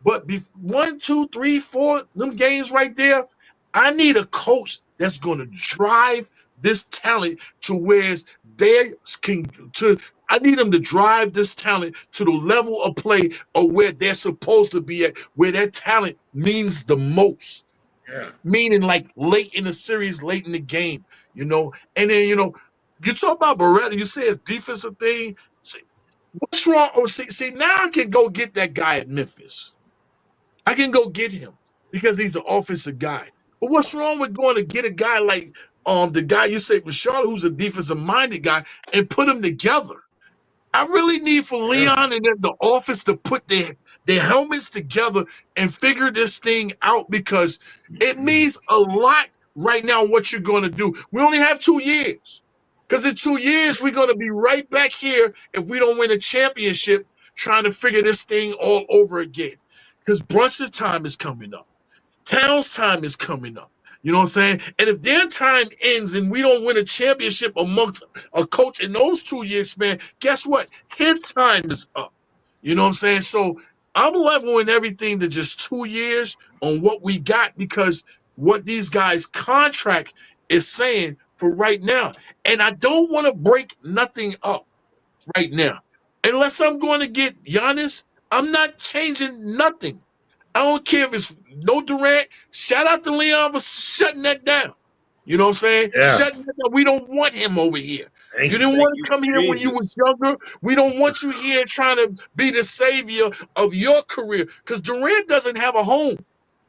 But 1, 2, 3, 4, them games right there, I need a coach that's going to drive this talent to where I need them to drive this talent to the level of play of where they're supposed to be at, where their talent means the most. Yeah. Meaning like late in the series, late in the game, you know. And then, you know, you talk about Beretta, you say his defensive thing. See, what's wrong? Oh, see, now I can go get that guy at Memphis. I can go get him because he's an offensive guy. But what's wrong with going to get a guy like the guy you say with Charlotte, who's a defensive minded guy, and put them together? I really need for Leon and then the office to put their helmets together and figure this thing out, because it means a lot right now what you're going to do. We only have 2 years, because in 2 years, we're going to be right back here if we don't win a championship trying to figure this thing all over again, because Brunson's time is coming up. Towns' time is coming up. You know what I'm saying? And if their time ends and we don't win a championship amongst a coach in those 2 years, man, guess what? His time is up. You know what I'm saying? So I'm leveling everything to just 2 years on what we got, because what these guys' contract is saying for right now. And I don't want to break nothing up right now. Unless I'm going to get Giannis, I'm not changing nothing. I don't care if it's no Durant. Shout out to Leon for shutting that down. You know what I'm saying? Yeah. Shutting that down. We don't want him over here. Thank You you. didn't want to you, come here when you was younger. We don't want you here trying to be the savior of your career, because Durant doesn't have a home.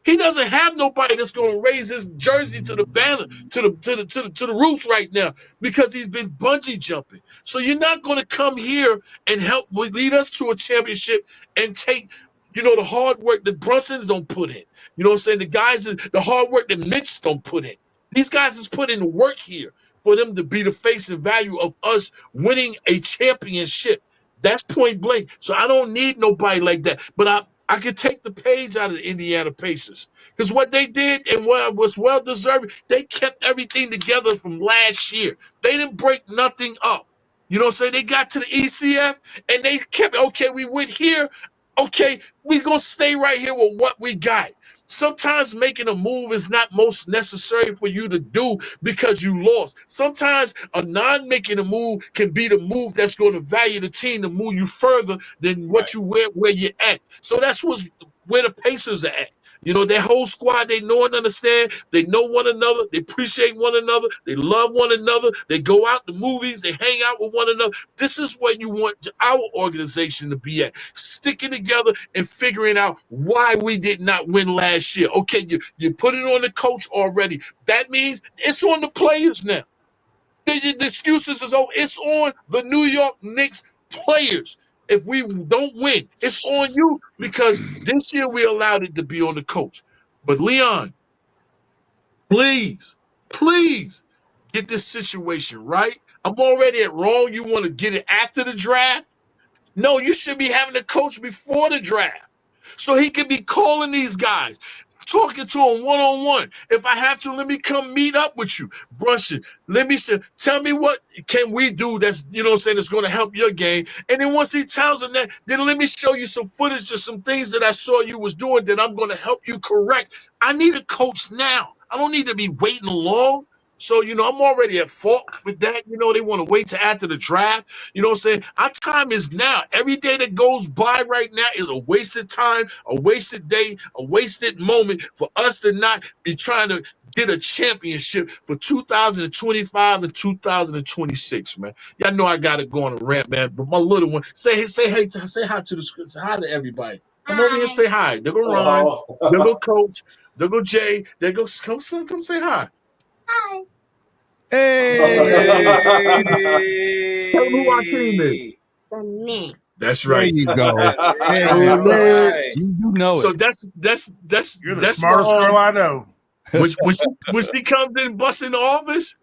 He doesn't have nobody that's going to raise his jersey to the banner, to the roof right now, because he's been bungee jumping. So you're not going to come here and help lead us to a championship and take, you know, the hard work that Brunson's don't put in. You know what I'm saying? The hard work that Mitch don't put in. These guys is putting the work here for them to be the face and value of us winning a championship. That's point blank. So I don't need nobody like that. But I could take the page out of the Indiana Pacers, because what they did and what was well deserved, they kept everything together from last year. They didn't break nothing up. You know what I'm saying? They got to the ECF and they kept, okay, we went here. Okay, we're going to stay right here with what we got. Sometimes making a move is not most necessary for you to do because you lost. Sometimes a non-making a move can be the move that's going to value the team to move you further than what you where you're at. So that's where the Pacers are at. You know, their whole squad, they know and understand. They know one another. They appreciate one another. They love one another. They go out to movies. They hang out with one another. This is where you want our organization to be at. Sticking together and figuring out why we did not win last year. Okay, you put it on the coach already. That means it's on the players now. The excuses is, oh, it's on the New York Knicks players. If we don't win, it's on you, because this year we allowed it to be on the coach. But Leon, please get this situation right. I'm already at wrong. You want to get it after the draft? No, you should be having the coach before the draft, so he can be calling these guys, talking to them one-on-one. If I have to, let me come meet up with you. Brunson, let me say, tell me what can we do that's, you know what I'm saying, that's going to help your game. And then once he tells them that, then let me show you some footage of some things that I saw you was doing that I'm going to help you correct. I need a coach now. I don't need to be waiting long. So, you know, I'm already at fault with that. You know, they want to wait till after the draft. You know what I'm saying? Our time is now. Every day that goes by right now is a wasted time, a wasted day, a wasted moment for us to not be trying to get a championship for 2025 and 2026, man. Y'all know I got to go on a rant, man. But my little one, say hi to the script. Say hi to everybody. Come over here and say hi. There go Ron. There go Coach. There go Jay. There go come say hi. Hi. Hey, Tell them who our team is. The Knicks. That's there right. you go. Hey, Oh, man, right. you do know So it. that's You're the that's smartest my, girl I know. when she comes in busting the office,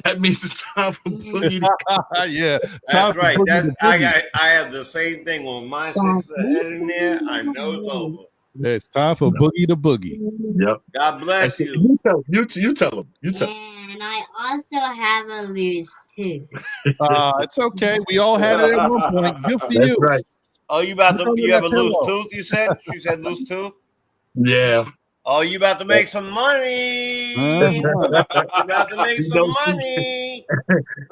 that means it's time for Boogie to Yeah, That's time for right. Boogie That's to Boogie. I have the same thing when mine sticks the head in there. I know it's over. It's time for Boogie to Boogie. Yep. God bless you. You tell them. You tell them. And I also have a loose tooth. It's okay. We all had it at one point. Good for That's you. right. Oh, you about to? Under You have that a loose pillow. tooth? You said? She said loose tooth. Yeah. Oh, you about to make some money? Uh-huh. You about to make She some knows money?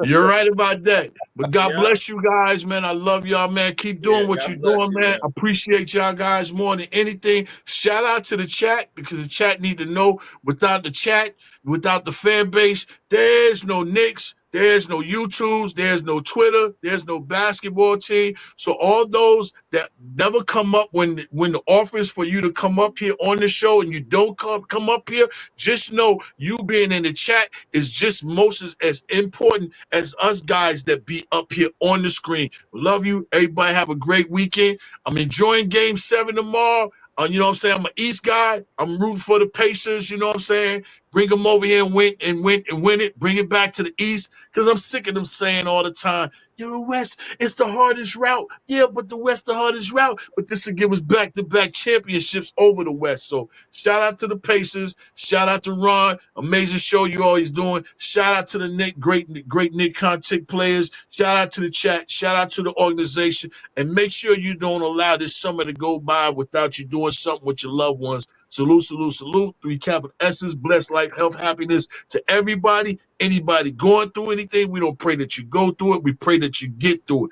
You're right about that. But God Yeah. bless you guys, man. I love y'all, man. Keep doing what God you're bless doing, you, man. Appreciate y'all guys more than anything. Shout out to the chat because the chat need to know without the chat, without the fan base, there's no Knicks, there's no YouTubes, there's no Twitter, there's no basketball team. So all those that never come up when the offer is for you to come up here on the show and you don't come up here, just know you being in the chat is just most as important as us guys that be up here on the screen. Love you. Everybody have a great weekend. I'm enjoying Game 7 tomorrow. You know what I'm saying? I'm an East guy. I'm rooting for the Pacers. You know what I'm saying? Bring them over here and win it. Bring it back to the East because I'm sick of them saying all the time, "You're the West. It's the hardest route." Yeah, but the West the hardest route. But this will give us back-to-back championships over the West. So shout out to the Pacers. Shout out to Ron. Amazing show you always doing. Shout out to the Nick, great Nick content players. Shout out to the chat. Shout out to the organization. And make sure you don't allow this summer to go by without you doing something with your loved ones. Salute, salute, salute. 3 capital S's. Bless life, health, happiness to everybody. Anybody going through anything, we don't pray that you go through it. We pray that you get through it.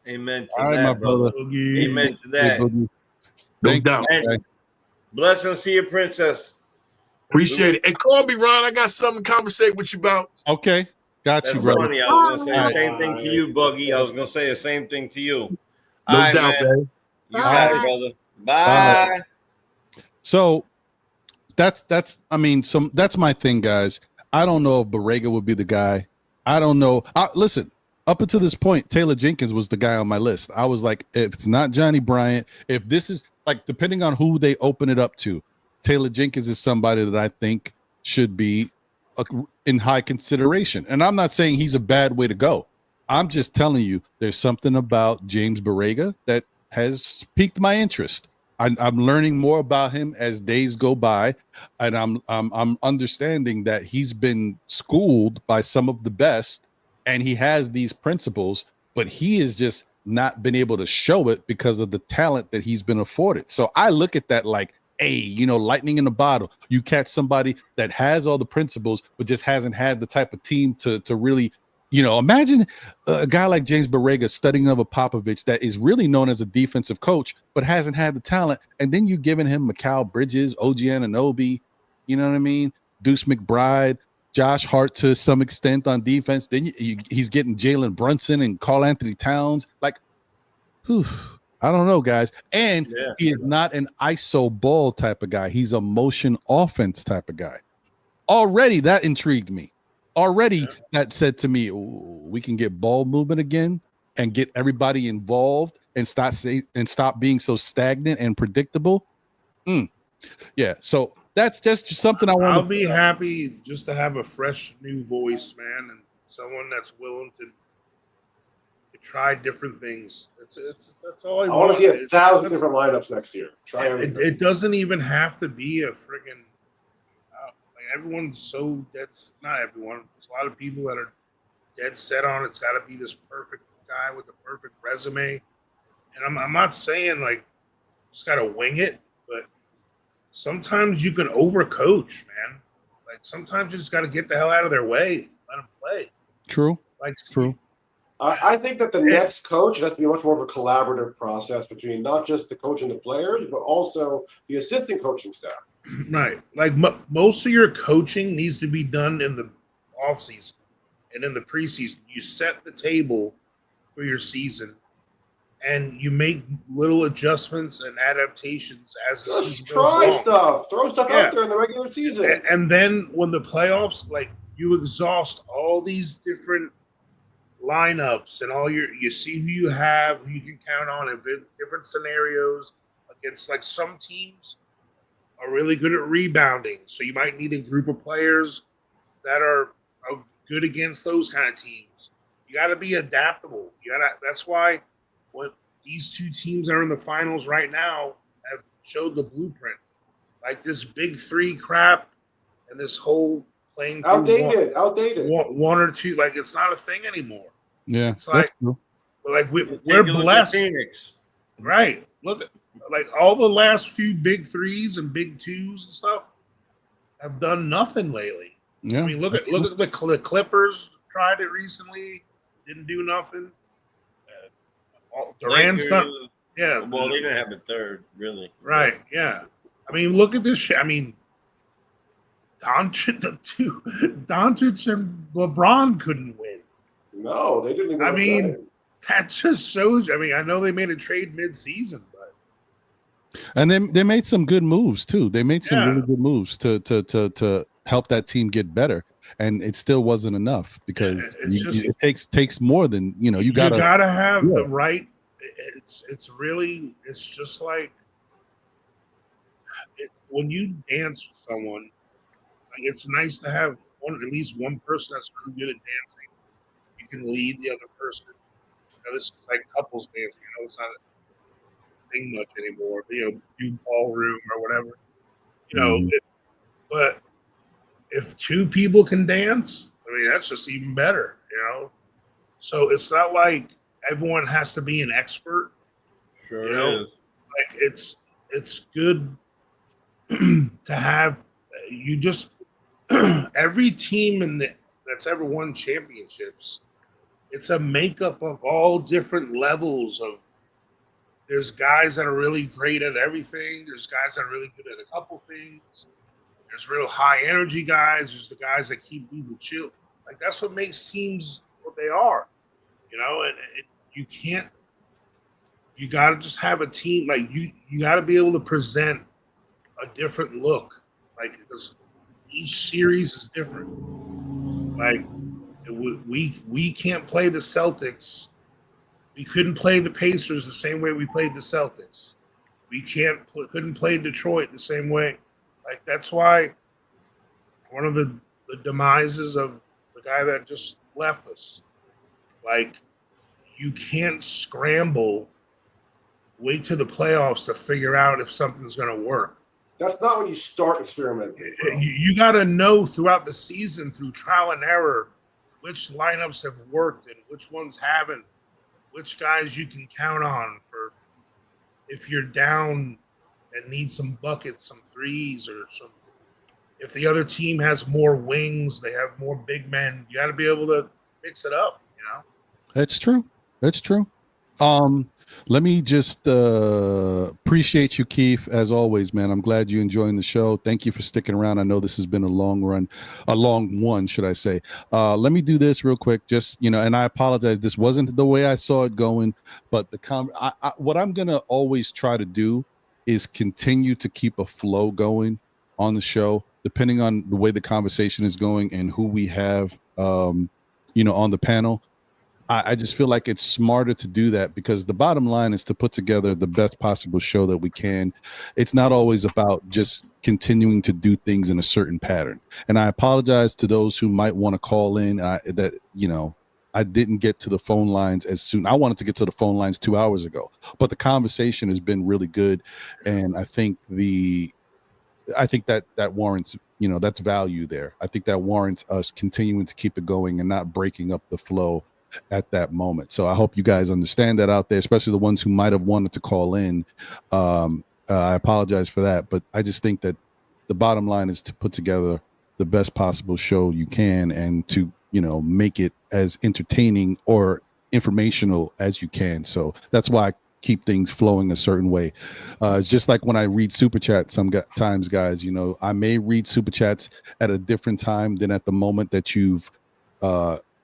Amen to All right, that, my brother. Boogie. Amen to Hey, that. Boogie. No Thank doubt. you. And blessings to you, princess. Appreciate it. And call me, Ron. I got something to conversate with you about. Okay. Got That's you, brother. funny. I was gonna say the Bye. same thing to you, Buggy. I was gonna say the same thing to you. No All right, doubt, man. man. You got it, Bye. brother. Bye. So that's that's my thing, guys. I don't know if Borrega would be the guy. I don't know. Listen, up until this point, Taylor Jenkins was the guy on my list. I was like, if it's not Johnny Bryant, if this is like, depending on who they open it up to, Taylor Jenkins is somebody that I think should be in high consideration. And I'm not saying he's a bad way to go. I'm just telling you, there's something about James Borrega that has piqued my interest. I'm learning more about him as days go by, and I'm understanding that he's been schooled by some of the best, and he has these principles, but he has just not been able to show it because of the talent that he's been afforded. So I look at that like, hey, lightning in a bottle. You catch somebody that has all the principles, but just hasn't had the type of team to really, imagine a guy like James Borrega studying over Popovich that is really known as a defensive coach, but hasn't had the talent. And then you giving him Mikal Bridges, OG Anunoby, you know what I mean? Deuce McBride, Josh Hart to some extent on defense. Then he's getting Jalen Brunson and Karl Anthony Towns. Like, whew, I don't know, guys. And he is not an ISO ball type of guy. He's a motion offense type of guy. Already that intrigued me. Already that said to me, we can get ball movement again and get everybody involved and stop being so stagnant and predictable. Yeah. So that's just something I want. I'll be happy just to have a fresh new voice, man, and someone that's willing to try different things. That's all I want. I want to see 1,000 different lineups next year. Try everything. It doesn't even have to be a friggin' everyone's so that's not everyone. There's a lot of people that are dead set on it's got to be this perfect guy with the perfect resume. And I'm not saying like just got to wing it, but sometimes you can overcoach, man. Like sometimes you just got to get the hell out of their way, let them play. True. Like true. I think that the next coach has to be much more of a collaborative process between not just the coach and the players, but also the assistant coaching staff. Right. Like most of your coaching needs to be done in the offseason and in the preseason. You set the table for your season and you make little adjustments and adaptations as the season goes try along. stuff. Throw stuff out there in the regular season. And then when the playoffs, like you exhaust all these different lineups and you see who you have, who you can count on in different scenarios against like some teams are really good at rebounding. So you might need a group of players that are good against those kind of teams. You got to be adaptable. That's why when these two teams that are in the finals right now have showed the blueprint. Like this big three crap and this whole playing outdated. One or two, like it's not a thing anymore. Yeah, it's like we're blessed. Phoenix. Right. Look at like all the last few big threes and big twos and stuff have done nothing lately. Yeah. I mean, look at the Clippers tried it recently, didn't do nothing. Durant's not. Yeah. Well, they didn't have a third, really. Right. Yeah. I mean, look at this shit. I mean, Doncic and LeBron couldn't win. No, they didn't even. I mean, that just shows. I mean, I know they made a trade mid-season, but and they made some good moves too. They made some really good moves to help that team get better, and it still wasn't enough because it takes more than you gotta have the right. It's just like when you dance with someone. Like, it's nice to have at least one person that's really good at dancing. You can lead the other person. This is like couples dancing. It's not a thing much anymore. Do ballroom or whatever. But if two people can dance, I mean, that's just even better. So it's not like everyone has to be an expert. Sure is. Like it's good to have. You just every team that's ever won championships. It's a makeup of all different levels of. There's guys that are really great at everything. There's guys that are really good at a couple things. There's real high energy guys. There's the guys that keep people chill. Like that's what makes teams what they are, And you can't. You got to just have a team like you. You got to be able to present a different look, like because each series is different. Like. We can't play the Celtics. We couldn't play the Pacers the same way we played the Celtics. We couldn't play Detroit the same way. Like that's why one of the demises of the guy that just left us. Like you can't scramble, wait to the playoffs to figure out if something's going to work. That's not when you start experimenting. You got to know throughout the season through trial and error which lineups have worked and which ones haven't, which guys you can count on for if you're down and need some buckets, some threes or something. If the other team has more wings, they have more big men, you got to be able to mix it up, That's true. Let me just appreciate you, Keith, as always, man. I'm glad you're enjoying the show. Thank you for sticking around. I know this has been a long one, should I say. Let me do this real quick, just, and I apologize. This wasn't the way I saw it going, but what I'm going to always try to do is continue to keep a flow going on the show, depending on the way the conversation is going and who we have, on the panel. I just feel like it's smarter to do that because the bottom line is to put together the best possible show that we can. It's not always about just continuing to do things in a certain pattern. And I apologize to those who might want to call in I didn't get to the phone lines as soon. I wanted to get to the phone lines 2 hours ago, but the conversation has been really good. And I think that warrants, that's value there. I think that warrants us continuing to keep it going and not breaking up the flow at that moment. So I hope you guys understand that out there, especially the ones who might have wanted to call in. I apologize for that, but I just think that the bottom line is to put together the best possible show you can and to, make it as entertaining or informational as you can. So that's why I keep things flowing a certain way. It's just like when I read super chats sometimes, guys, I may read super chats at a different time than at the moment that you've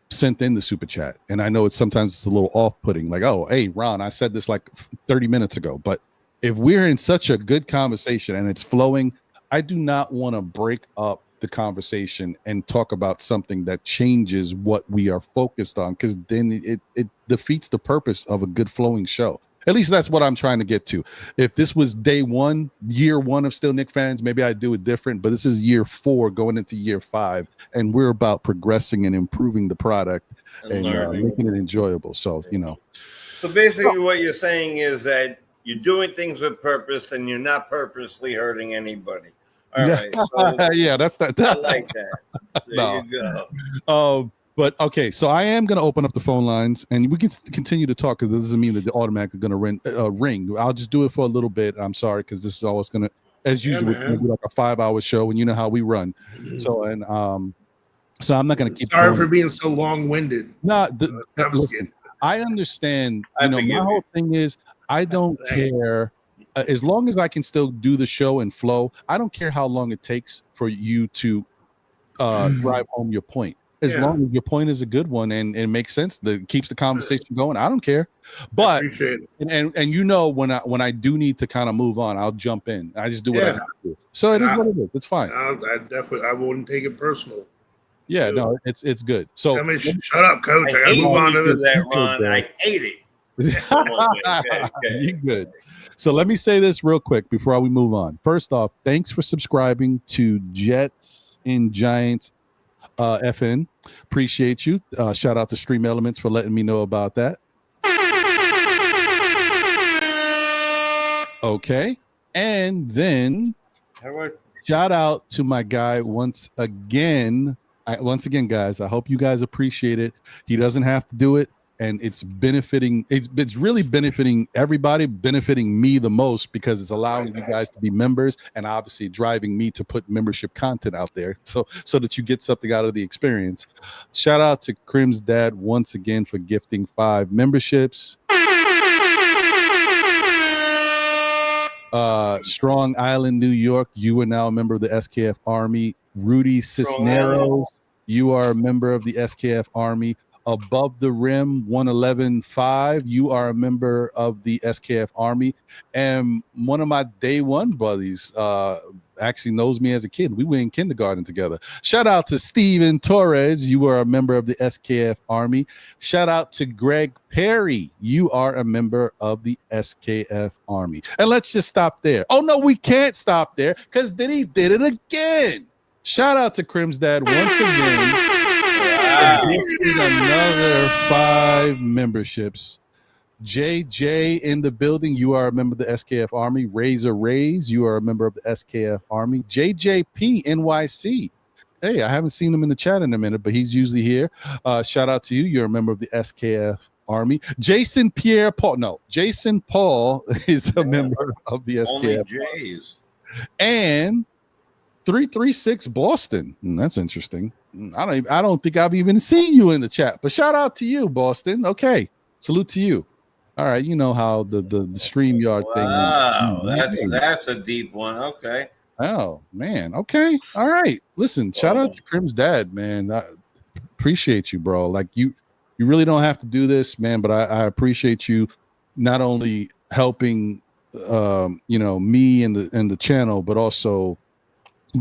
sent in the super chat, and I know sometimes it's a little off-putting, like, oh, hey Ron, I said this like 30 minutes ago, but if we're in such a good conversation and it's flowing, I do not want to break up the conversation and talk about something that changes what we are focused on, because then it defeats the purpose of a good flowing show. At least that's what I'm trying to get to. If this was year one of Still Knick Fans, maybe I'd do it different, but this is year 4 going into year 5, and we're about progressing and improving the product and making it enjoyable. So, So basically what you're saying is that you're doing things with purpose and you're not purposely hurting anybody. All right. So yeah, that's that. I like that. There you go. But okay, so I am going to open up the phone lines, and we can continue to talk because this doesn't mean that they're automatically going to ring. I'll just do it for a little bit. I'm sorry because this is always going to, as usual, be like a 5-hour show, and you know how we run. So, and So I'm not going to keep. Sorry for being so long-winded. No, I'm just listen, kidding. I understand. I You know, forgive my whole you. thing is I don't care. As long as I can still do the show and flow, I don't care how long it takes for you to drive home your point. As long as your point is a good one and it makes sense, that keeps the conversation going, I don't care. But appreciate it. And you know, when I do need to kind of move on, I'll jump in. I just do what I Yeah. have to do. So it is what it is. It's fine. I wouldn't take it personal. Yeah, no, it's good. So Tell me, shut up, coach. I gotta hate move when on you to do this. that, Ron. I hate it. You good. So let me say this real quick before we move on. First off, thanks for subscribing to Jets and Giants FN. Appreciate you. Shout out to Stream Elements for letting me know about that. Okay. And then shout out to my guy once again. Guys, I hope you guys appreciate it. He doesn't have to do it, and it's benefiting. It's really benefiting everybody, benefiting me the most because it's allowing you guys to be members, and obviously driving me to put membership content out there, so that you get something out of the experience. Shout out to Crim's dad once again for gifting 5 memberships. Strong Island, New York, you are now a member of the SKF Army. Rudy Cisneros, you are a member of the SKF Army. Above the Rim 111.5, you are a member of the SKF Army. And one of my day one buddies actually knows me as a kid. We were in kindergarten together. Shout out to Steven Torres, you are a member of the SKF Army. Shout out to Greg Perry, you are a member of the SKF Army. And let's just stop there. Oh no, we can't stop there because then he did it again. Shout out to Crim's dad once again. Another 5 memberships. JJ in the building, you are a member of the SKF Army. Razor Rays, you are a member of the SKF Army. JJP NYC, hey, I haven't seen him in the chat in a minute, but he's usually here. Shout out to you, you're a member of the SKF Army. Jason Paul is a member of the SKF Army. And 336 Boston. That's interesting. I don't think I've even seen you in the chat, but shout out to you, Boston. Okay, salute to you. All right, you know how the StreamYard thing. Wow, that's a deep one. Okay. Oh man. Okay. All right. Listen, shout out to Crim's dad, man. I appreciate you, bro. Like you really don't have to do this, man, but I appreciate you not only helping me and the channel, but also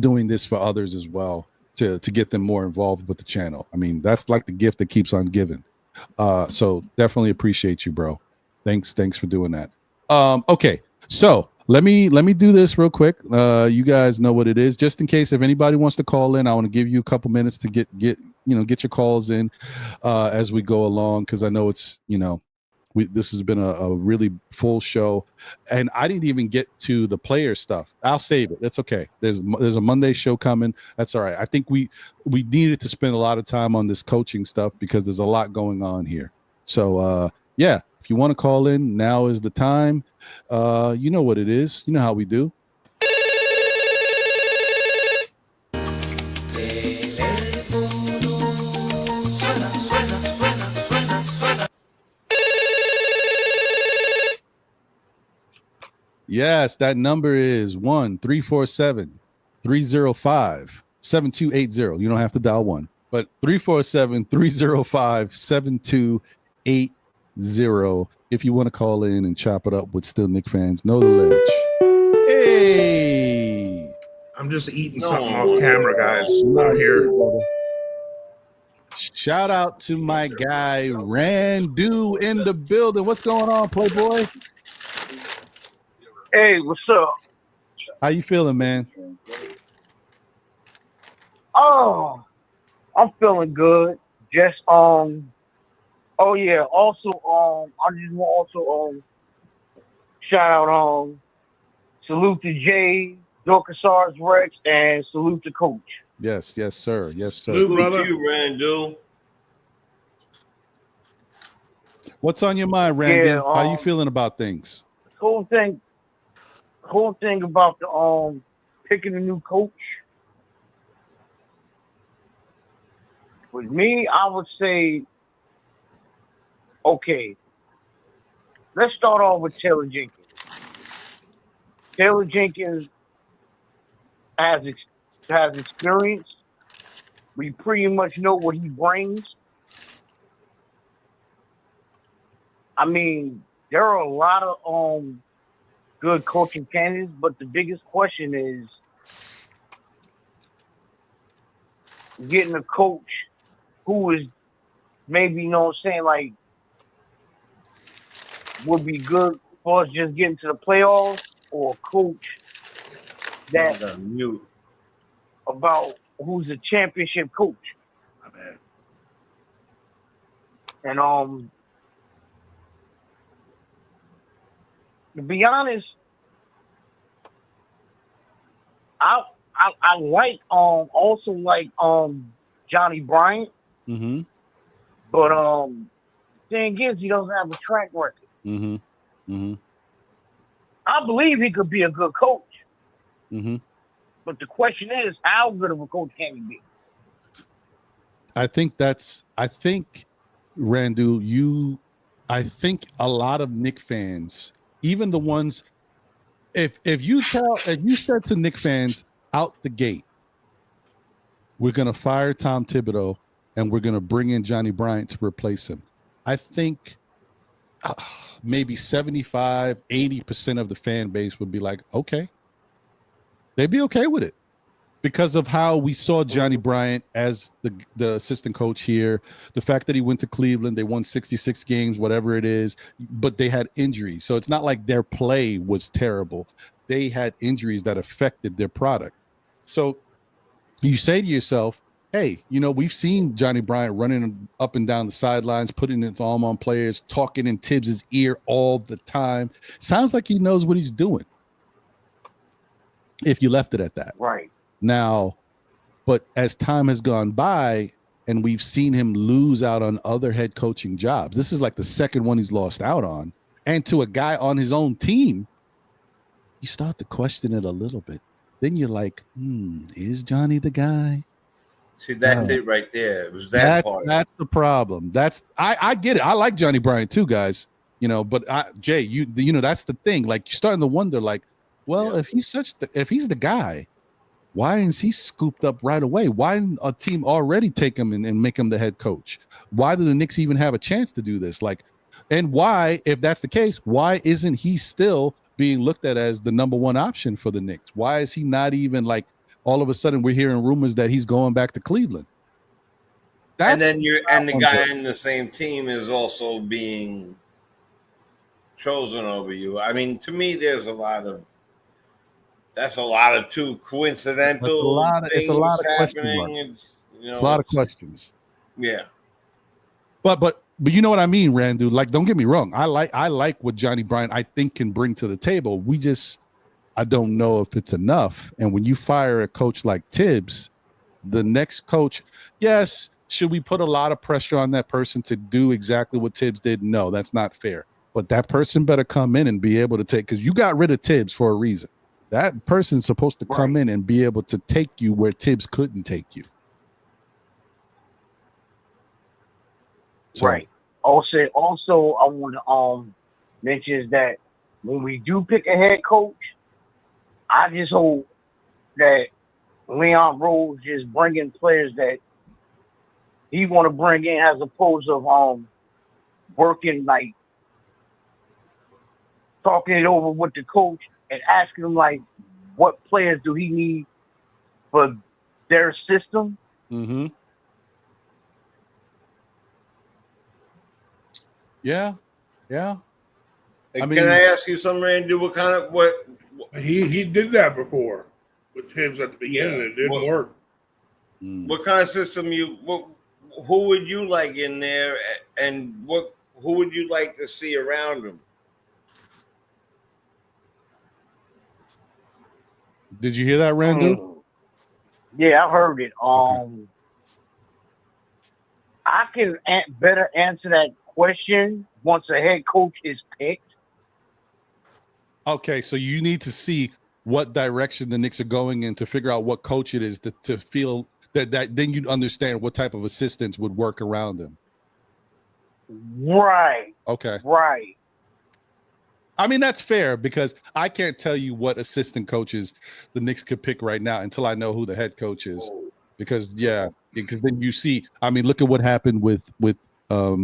doing this for others as well to get them more involved with the channel. I mean, that's like the gift that keeps on giving. So definitely appreciate you, bro. Thanks for doing that. Okay, so let me do this real quick. You guys know what it is. Just in case if anybody wants to call in, I want to give you a couple minutes to get your calls in as we go along, because I know it's this has been a really full show, and I didn't even get to the player stuff. I'll save it. It's okay. There's a Monday show coming. That's all right. I think we needed to spend a lot of time on this coaching stuff because there's a lot going on here. So yeah, if you want to call in, now is the time. You know what it is. You know how we do. Yes, that number is 1-347-305-7280. You don't have to dial 1, but 347-305-7280. If you want to call in and chop it up with Still Nick fans, know the ledge. Hey, I'm just eating something off camera, guys. I'm here. Shout out to my guy Randu in the building. What's going on, Playboy? Hey, what's up? How you feeling, man? Oh, I'm feeling good. Just oh yeah. Also I just want to shout out salute to Jay, Dorcasars Rex, and salute to Coach. Yes, sir. Yes, sir. Salute, brother. You, Randall. What's on your mind, Randy? Yeah, how you feeling about things? Cool thing about the picking a new coach. With me, I would say, okay, let's start off with Taylor Jenkins. Taylor Jenkins has experience. We pretty much know what he brings. I mean, there are a lot of good coaching candidates, but the biggest question is getting a coach who is maybe, you know what I'm saying, like, would be good for us just getting to the playoffs, or a coach that mute. about who's a championship coach. My bad. And to be honest, I like also like Johnny Bryant, Mm-hmm. but thing is he doesn't have a track record. Mm-hmm. Mm-hmm. I believe he could be a good coach, Mm-hmm. but the question is, how good of a coach can he be? I think, Randu, I think a lot of Knick fans, even the ones, if you said to Knick fans out the gate, we're gonna fire Tom Thibodeau and we're gonna bring in Johnny Bryant to replace him, I think maybe 75-80% of the fan base would be like, okay, they'd be okay with it. Because of how we saw Johnny Bryant as the assistant coach here, the fact that he went to Cleveland, they won 66 games, whatever it is, but they had injuries. So it's not like their play was terrible. They had injuries that affected their product. So you say to yourself, hey, we've seen Johnny Bryant running up and down the sidelines, putting his arm on players, talking in Thibs' ear all the time. Sounds like he knows what he's doing if you left it at that. Right. Now, but as time has gone by and we've seen him lose out on other head coaching jobs, this is like the second one he's lost out on, and to a guy on his own team, you start to question it a little bit. Then you're like, is Johnny the guy? See, that's it right there. It was that part. That's the problem. I get it. I like Johnny Bryant too, guys. But Jay, that's the thing. Like, you're starting to wonder, like, well, if he's the guy, why is he scooped up right away? Why didn't a team already take him and make him the head coach? Why do the Knicks even have a chance to do this? Like, and why, if that's the case, why isn't he still being looked at as the number one option for the Knicks? Why is he not even, like, all of a sudden we're hearing rumors that he's going back to Cleveland? And then the guy in the same team is also being chosen over you. I mean, to me, that's a lot of too coincidental. It's a lot of happening. It's a lot of questions. Yeah. But you know what I mean, Randu? Like, don't get me wrong. I like what Johnny Bryant, I think, can bring to the table. I don't know if it's enough. And when you fire a coach like Thibs, the next coach, yes, should we put a lot of pressure on that person to do exactly what Thibs did? No, that's not fair. But that person better come in and be able to take, because you got rid of Thibs for a reason. That person's supposed to come in and be able to take you where Thibs couldn't take you. So, right. Also, I want to mention is that when we do pick a head coach, I just hope that Leon Rose just bringing players that he want to bring in, as opposed to working, like, talking it over with the coach and asking him, like, what players do he need for their system. Mm-hmm. Yeah. Can I ask you something, Randy? What he did that before with Thibs at the beginning. It didn't work. What kind of system who would you like in there, and who would you like to see around him? Did you hear that, Randu? Yeah, I heard it. I can better answer that question once a head coach is picked. Okay, so you need to see what direction the Knicks are going in to figure out what coach it is to That then you'd understand what type of assistants would work around him. Right. Okay. Right. I mean, that's fair because I can't tell you what assistant coaches the Knicks could pick right now until I know who the head coach is. Because then you see, I mean, look at what happened with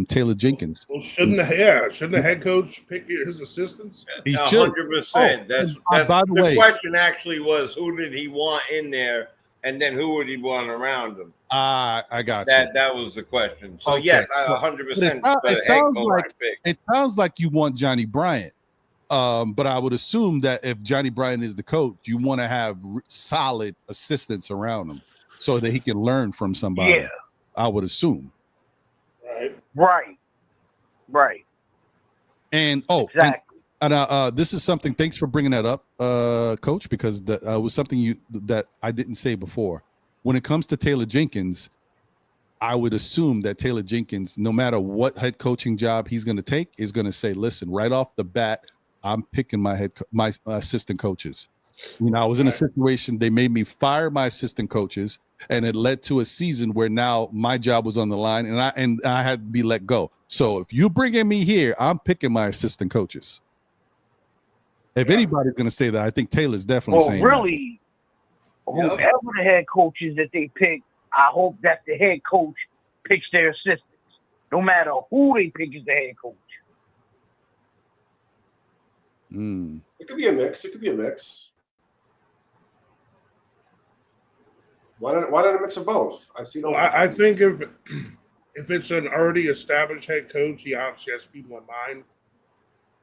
Taylor Jenkins. Well, shouldn't the head coach pick his assistants? He should. 100%. That's by the way, question actually was who did he want in there, and then who would he want around him? I got you. That was the question. So Okay. yes, I 100%. It sounds like you want Johnny Bryant. But I would assume that if Johnny Bryant is the coach, you want to have solid assistants around him so that he can learn from somebody. Yeah. I would assume. Right. And exactly. And this is something. Thanks for bringing that up, Coach, because that was something that I didn't say before. When it comes to Taylor Jenkins, I would assume that Taylor Jenkins, no matter what head coaching job he's going to take, is going to say, "Listen, right off the bat, I'm picking my assistant coaches." You know, I was in a situation, they made me fire my assistant coaches, and it led to a season where now my job was on the line and I had to be let go. So if you bring in me here, I'm picking my assistant coaches. If anybody's going to say that, I think Taylor's definitely saying really, whoever the head coach is that they pick, I hope that the head coach picks their assistants, no matter who they pick as the head coach. It could be a mix. Why not a mix of both? I see. I think if it's an already established head coach, he obviously has people in mind.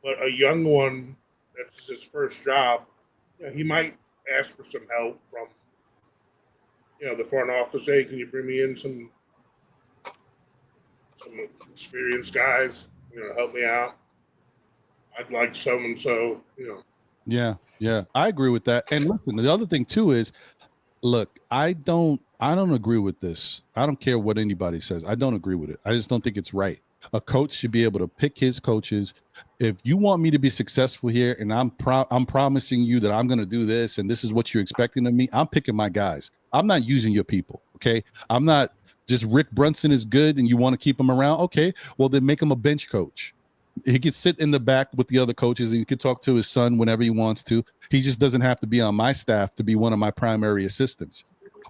But a young one that's his first job, he might ask for some help from the front office. Hey, can you bring me in some experienced guys? Help me out. I'd like so and so. Yeah, I agree with that. And listen, the other thing too is, look, I don't agree with this. I don't care what anybody says. I don't agree with it. I just don't think it's right. A coach should be able to pick his coaches. If you want me to be successful here, and I'm promising you that I'm going to do this, and this is what you're expecting of me, I'm picking my guys. I'm not using your people. Okay, I'm not just Rick Brunson is good, and you want to keep him around. Okay, well then make him a bench coach. He could sit in the back with the other coaches, and he could talk to his son whenever he wants to. He just doesn't have to be on my staff to be one of my primary assistants.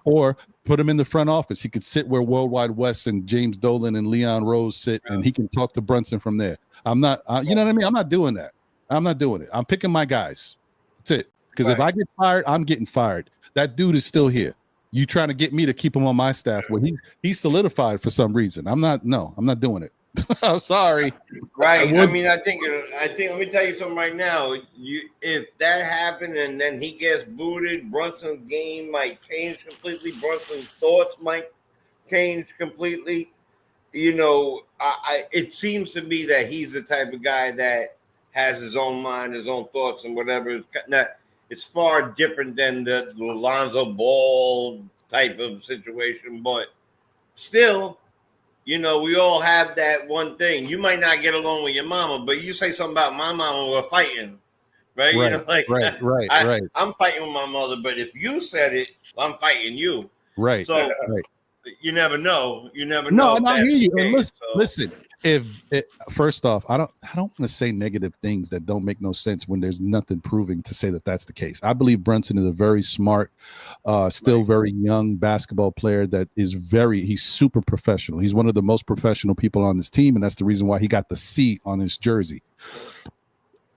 Or put him in the front office. He could sit where Worldwide West and James Dolan and Leon Rose sit, and he can talk to Brunson from there. I'm not, you know what I mean? I'm not doing that. I'm not doing it. I'm picking my guys. That's it. Because if I get fired, I'm getting fired. That dude is still here. You trying to get me to keep him on my staff where he's solidified for some reason. I'm not doing it. I'm sorry. Right. I mean, I think. Let me tell you something right now. If that happened and then he gets booted, Brunson's game might change completely. Brunson's thoughts might change completely. It seems to me that he's the type of guy that has his own mind, his own thoughts, and whatever. It's far different than the Lonzo Ball type of situation, but still. We all have that one thing. You might not get along with your mama, but you say something about my mama, we're fighting, right? Right. I'm fighting with my mother, but if you said it, I'm fighting you. Right. So you never know. You never know. No, I hear you. And listen. First off, I don't want to say negative things that don't make no sense when there's nothing proving to say that that's the case. I believe Brunson is a very smart, still very young basketball player that is he's super professional. He's one of the most professional people on this team, and that's the reason why he got the C on his jersey.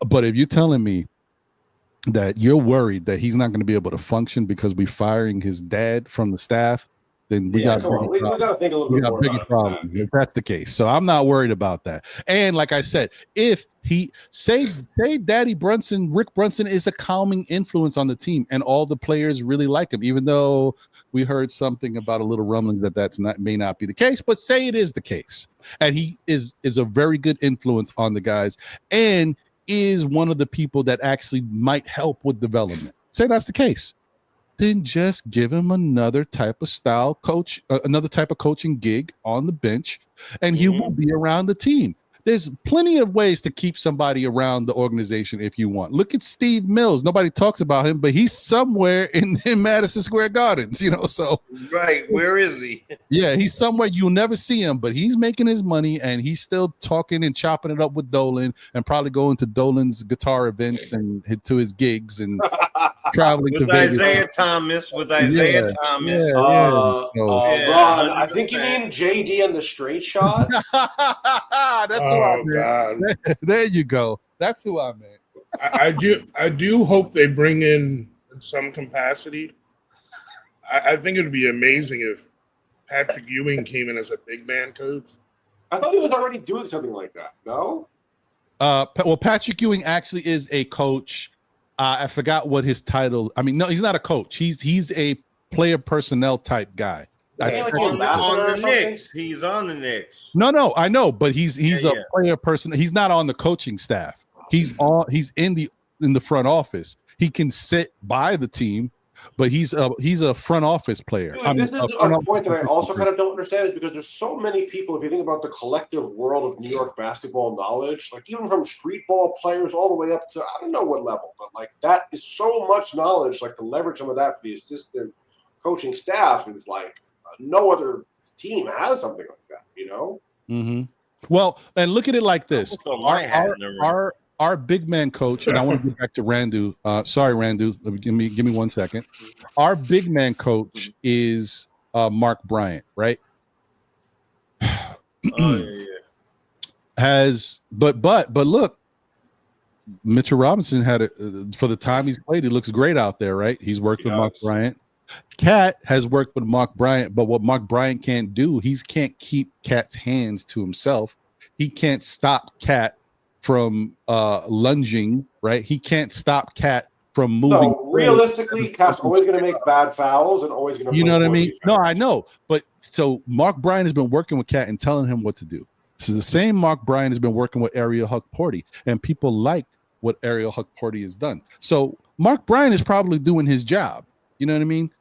But if you're telling me that you're worried that he's not going to be able to function because we're firing his dad from the staff, then we got to think a little bit more bigger problems if that's the case. So I'm not worried about that. And like I said, if he say Daddy Brunson, Rick Brunson is a calming influence on the team, and all the players really like him, even though we heard something about a little rumbling that may not be the case, but say it is the case, and he is a very good influence on the guys, and is one of the people that actually might help with development. Say that's the case. Then just give him another type of style coach, another type of coaching gig on the bench, and he will be around the team. there's plenty of ways to keep somebody around the organization if you want. Look at Steve Mills. Nobody talks about him, but he's somewhere in Madison Square Gardens, so Right. Where is he? yeah, he's somewhere you'll never see him, but he's making his money and he's still talking and chopping it up with Dolan and probably going to Dolan's guitar events and to his gigs and traveling to Vegas. Isaiah Thomas. With Isaiah Thomas. Ron, I think you mean JD and the Straight Shot. That's who I meant. There you go. That's who I meant. I do hope they bring in some capacity. I think it would be amazing if Patrick Ewing came in as a big man coach. I thought he was already doing something like that. No? Well, Patrick Ewing actually is a coach. I forgot what his title. I mean, no, he's not a coach. He's a player personnel type guy. On the Knicks. He's on the Knicks. No, I know, but he's a player person. He's not on the coaching staff. He's in the front office. He can sit by the team, but he's a front office player. Dude, this is a point that I also kind of don't understand is because there's so many people, if you think about the collective world of New York basketball knowledge, like even from street ball players all the way up to I don't know what level, but like that is so much knowledge, like to leverage some of that for the assistant coaching staff is like no other team has something like that, Mm-hmm. Well, and look at it like this. Our big man coach, and I want to get back to Randu. Sorry, Randu. Give me 1 second. Our big man coach is Mark Bryant, right? But look, Mitchell Robinson had it for the time he's played. He looks great out there, right? He's worked with Mark Bryant. Cat has worked with Mark Bryant, but what Mark Bryant can't do, he can't keep Cat's hands to himself. He can't stop Cat from lunging, right? He can't stop Cat from moving. No, realistically, Cat's always going to make bad fouls and always going to. You know what I mean? Defense. No, I know, but so Mark Bryant has been working with Cat and telling him what to do. So the same Mark Bryant has been working with Ariel Huck-Porty, and people like what Ariel Huck-Porty has done. So Mark Bryant is probably doing his job. You know what I mean?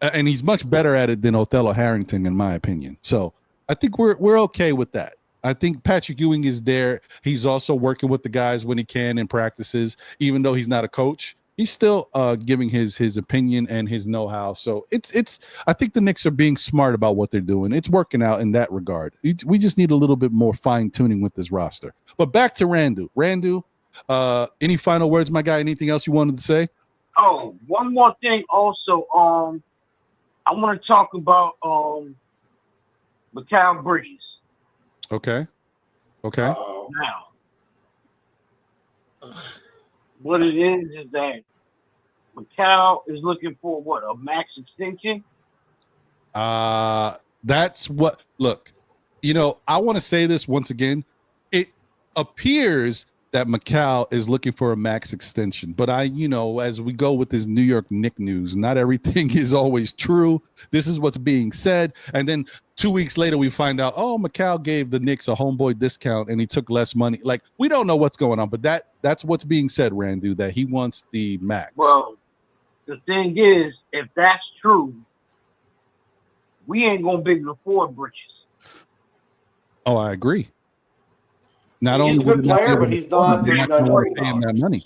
And he's much better at it than Othello Harrington, in my opinion. So I think we're okay with that. I think Patrick Ewing is there. He's also working with the guys when he can in practices, even though he's not a coach. He's still giving his opinion and his know-how. So it's. I think the Knicks are being smart about what they're doing. It's working out in that regard. We just need a little bit more fine-tuning with this roster. But back to Randu. Randu, any final words, my guy? Anything else you wanted to say? Oh, one more thing. Also, I want to talk about Mikal Bridges. Okay. Now, what it is that Mikal is looking for what, a max extension? That's what. Look, I want to say this once again. It appears that Mikal is looking for a max extension, but as we go with this New York Knicks news, not everything is always true. This is what's being said, and then 2 weeks later we find out, Mikal gave the Knicks a homeboy discount and he took less money. Like, we don't know what's going on, but that's what's being said, Randu, that he wants the max. Well, the thing is, if that's true, we ain't gonna be able to afford Bridges. Oh, I agree. Not he's only a good player, but he's not paying that money.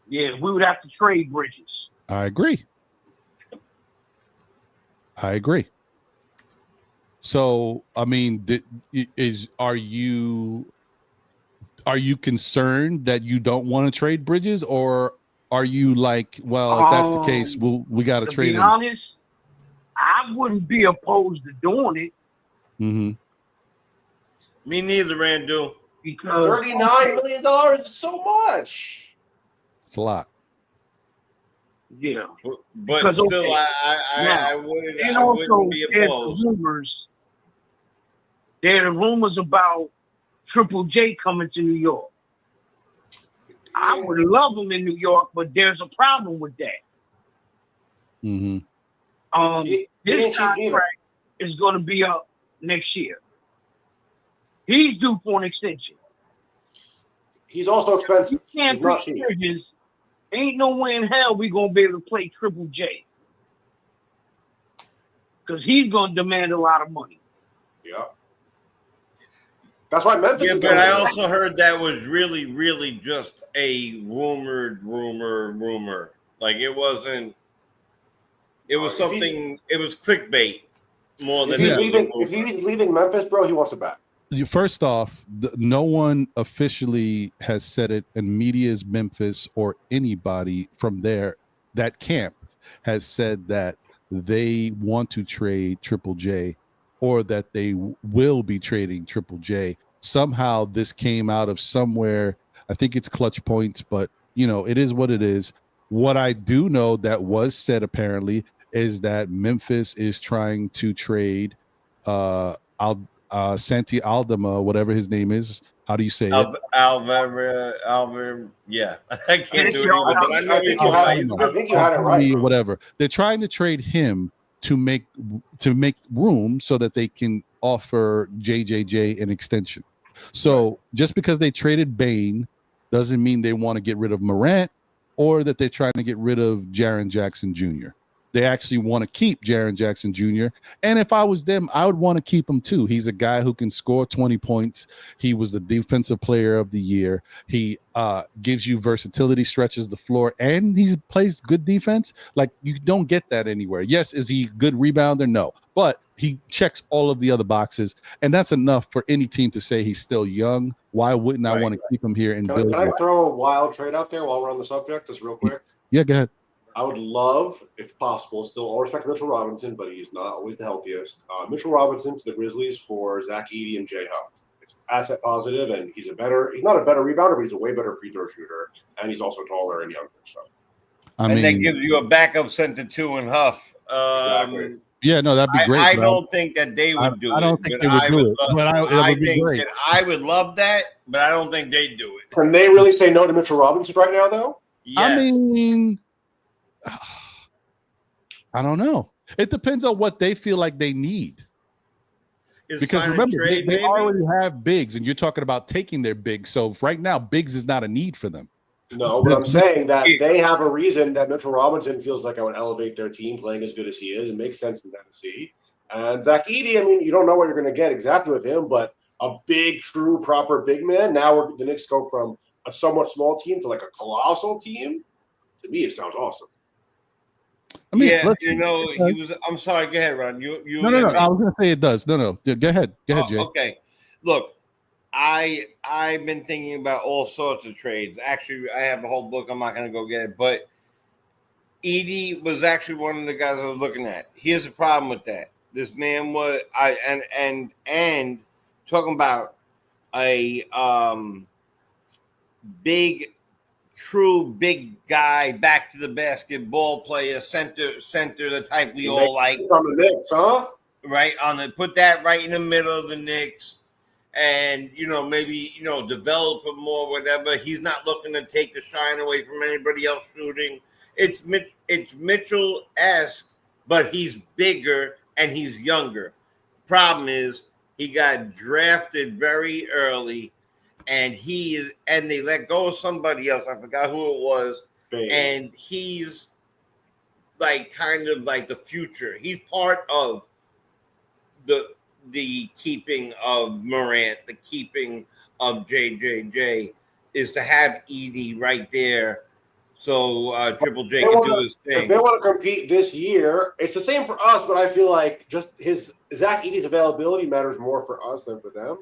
Yeah, we would have to trade Bridges. I agree. So, I mean, are you concerned that you don't want to trade Bridges, or are you like, well, if that's the case, we got to trade him? To be honest, I wouldn't be opposed to doing it. Mm-hmm. Me neither, Randu. Because $39 million is so much. It's a lot. Yeah, but because, still, okay. I wouldn't be opposed. There are rumors about Triple J coming to New York. I would love him in New York, but there's a problem with that. Mm-hmm. His contract is going to be up next year. He's due for an extension. He's also expensive. You can't play Bridges. Ain't no way in hell we going to be able to play Triple J. Because he's going to demand a lot of money. Yeah. That's why Memphis. Yeah, is but I going also heard that was really, really just a rumor. Like it wasn't. It was something. It was clickbait more than it was a rumor. If he's leaving Memphis, bro, he wants it back. First off, no one officially has said it, and media's Memphis or anybody from there, that camp has said that they want to trade Triple J or that they will be trading Triple J. Somehow this came out of somewhere. I think it's Clutch Points, but it is what it is. What I do know that was said apparently is that Memphis is trying to trade Santi Aldama, whatever his name is. How do you say it? Alver, yeah. I can't do it either, but I know I think you had it right. Whatever. They're trying to trade him to make room so that they can offer JJJ an extension. So just because they traded Bane doesn't mean they want to get rid of Morant or that they're trying to get rid of Jaren Jackson Jr. They actually want to keep Jaren Jackson Jr. And if I was them, I would want to keep him too. He's a guy who can score 20 points. He was the defensive player of the year. He gives you versatility, stretches the floor, and he plays good defense. Like, you don't get that anywhere. Yes, is he a good rebounder? No. But he checks all of the other boxes, and that's enough for any team to say he's still young. Why wouldn't I want to keep him here and build? Can I throw a wild trade out there while we're on the subject, just real quick? Yeah, go ahead. I would love, if possible, still all respect to Mitchell Robinson, but he's not always the healthiest. Mitchell Robinson to the Grizzlies for Zach Edey and Jay Huff. It's asset positive, and he's not a better rebounder, but he's a way better free throw shooter, and he's also taller and younger. So, that gives you a backup center too in Huff. Exactly. Yeah, no, that'd be great. I don't think that they would do it. I don't think they would do it. But I think that I would love that, but I don't think they'd do it. Can they really say no to Mitchell Robinson right now, though? Yes. I mean, I don't know. It depends on what they feel like they need. Because remember, they already have bigs, and you're talking about taking their bigs. So right now, bigs is not a need for them. No, but I'm saying that they have a reason that Mitchell Robinson feels like I would elevate their team playing as good as he is. It makes sense in Tennessee. And Zach Edey, I mean, you don't know what you're going to get exactly with him, but a big, true, proper big man. Now the Knicks go from a somewhat small team to like a colossal team. To me, it sounds awesome. I mean, yeah, he was. I'm sorry. Go ahead, Ron. No. I was going to say it does. No. Go ahead. Jay. Okay. Look, I've been thinking about all sorts of trades. Actually, I have a whole book. I'm not going to go get it, but Edey was actually one of the guys I was looking at. Here's the problem with that. This man was and talking about a true big guy, back to the basketball player, center, the type we all like. On the Knicks, huh? Right put that right in the middle of the Knicks, and maybe develop him more, whatever. He's not looking to take the shine away from anybody else shooting. It's Mitchell-esque, but he's bigger and he's younger. Problem is, he got drafted very early, and they let go of somebody else. I forgot who it was. And he's like kind of like the future. He's part of the keeping of Morant, the keeping of JJJ, is to have Edey right there. So Triple J can do his thing. If they want to compete this year, it's the same for us, but I feel like just Zach Edey's availability matters more for us than for them.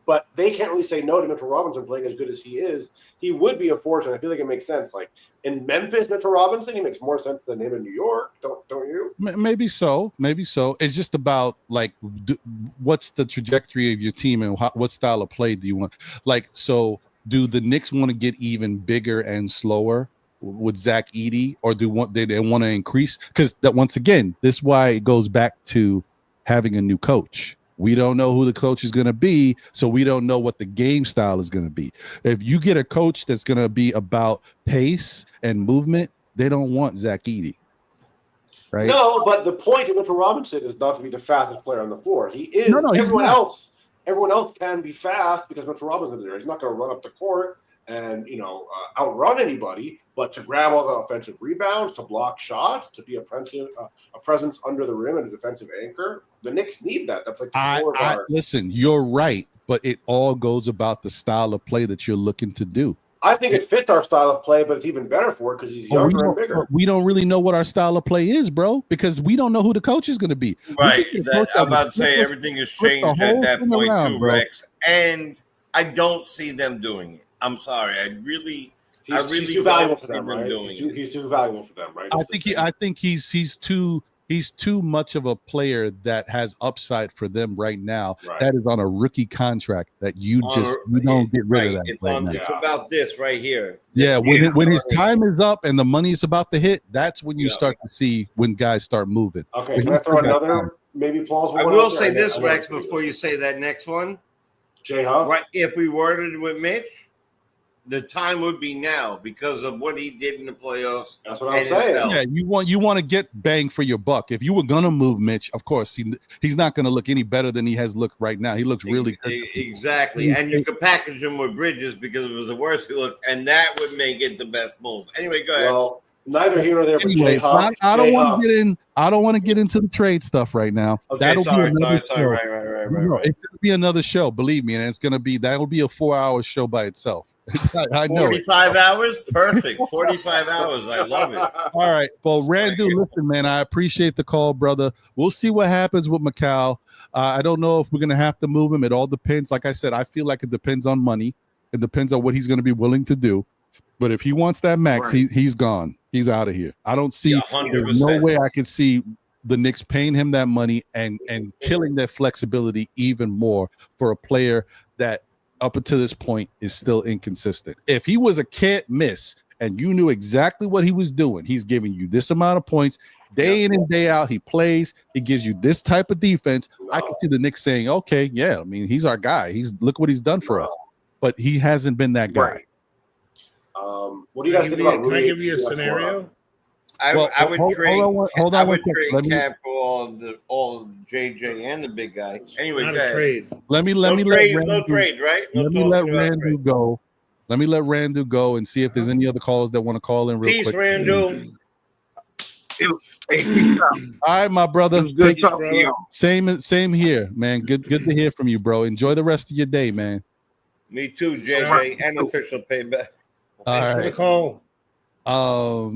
But they can't really say no to Mitchell Robinson playing as good as he is. He would be a force, and I feel like it makes sense. Like in Memphis, Mitchell Robinson, he makes more sense than him in New York. Don't you? Maybe so. It's just about like what's the trajectory of your team and what style of play do you want? Like, so do the Knicks want to get even bigger and slower with Zach Edey, or they want to increase? Because that, once again, this is why it goes back to having a new coach. We don't know who the coach is going to be, so we don't know what the game style is going to be. If you get a coach that's going to be about pace and movement, they don't want Zach Edey, right? No, but the point of Mitchell Robinson is not to be the fastest player on the floor. He is. No, everyone else can be fast because Mitchell Robinson is there. He's not going to run up the court and outrun anybody, but to grab all the offensive rebounds, to block shots, to be a presence under the rim and a defensive anchor. The Knicks need that. That's like listen, you're right, but it all goes about the style of play that you're looking to do. I think it fits our style of play, but it's even better for it because he's younger and bigger. We don't really know what our style of play is, bro, because we don't know who the coach is going to be. Right. I'm about to say everything has changed at that point too, Rex. And I don't see them doing it. I'm sorry. He's too valuable for them, right? He's too valuable for them, right? I think he's too much of a player that has upside for them right now. Right. That is on a rookie contract that you don't get rid of that. It's about this right here. Yeah, when his time is up and the money is about to hit, that's when you start to see when guys start moving. Okay, can I throw another maybe plausible one? I will say this, Rex, before you say that next one. J-Hub? Right, if we worded it with Mitch, the time would be now because of what he did in the playoffs. That's what I'm saying. Yeah, you want to get bang for your buck. If you were gonna move Mitch, of course he's not gonna look any better than he has looked right now. He looks really good. Exactly, and you could package him with Bridges because it was the worst he looked, and that would make it the best move. Anyway, go ahead. Well, neither here nor there. But anyway, I don't want to get in. I don't want to get into the trade stuff right now. Okay, sorry. Right. It's gonna be another show, believe me, and that'll be a 4-hour show by itself. I know 45 hours, perfect. 45 hours, I love it. All right, well, Randu, listen, man, I appreciate the call, brother. We'll see what happens with Macau. I don't know if we're gonna have to move him. It all depends. Like I said, I feel like it depends on money. It depends on what he's gonna be willing to do. But if he wants that max, he's gone. He's out of here. I don't see. There's no way I can see the Knicks paying him that money and killing that flexibility even more for a player that up until this point is still inconsistent. If he was a can't miss and you knew exactly what he was doing, he's giving you this amount of points day in and day out. He plays. He gives you this type of defense. I can see the Knicks saying, "Okay, yeah, I mean, he's our guy. Look what he's done for us." But he hasn't been that guy. Right. What do you guys think about Rudy? Can I give you a scenario? I would trade. Hold on. I would trade Cap for all JJ and the big guy. Anyway, Not go a ahead. trade. Let me No let trade, right? Let me let Randu go. Let me let Randu go and see if there's any other callers that want to call in real Peace, quick. Randu. All right, my brother. Good talking to you. Same here, man. Good to hear from you, bro. Enjoy the rest of your day, man. Me too, JJ, and official payback. All right. Call. All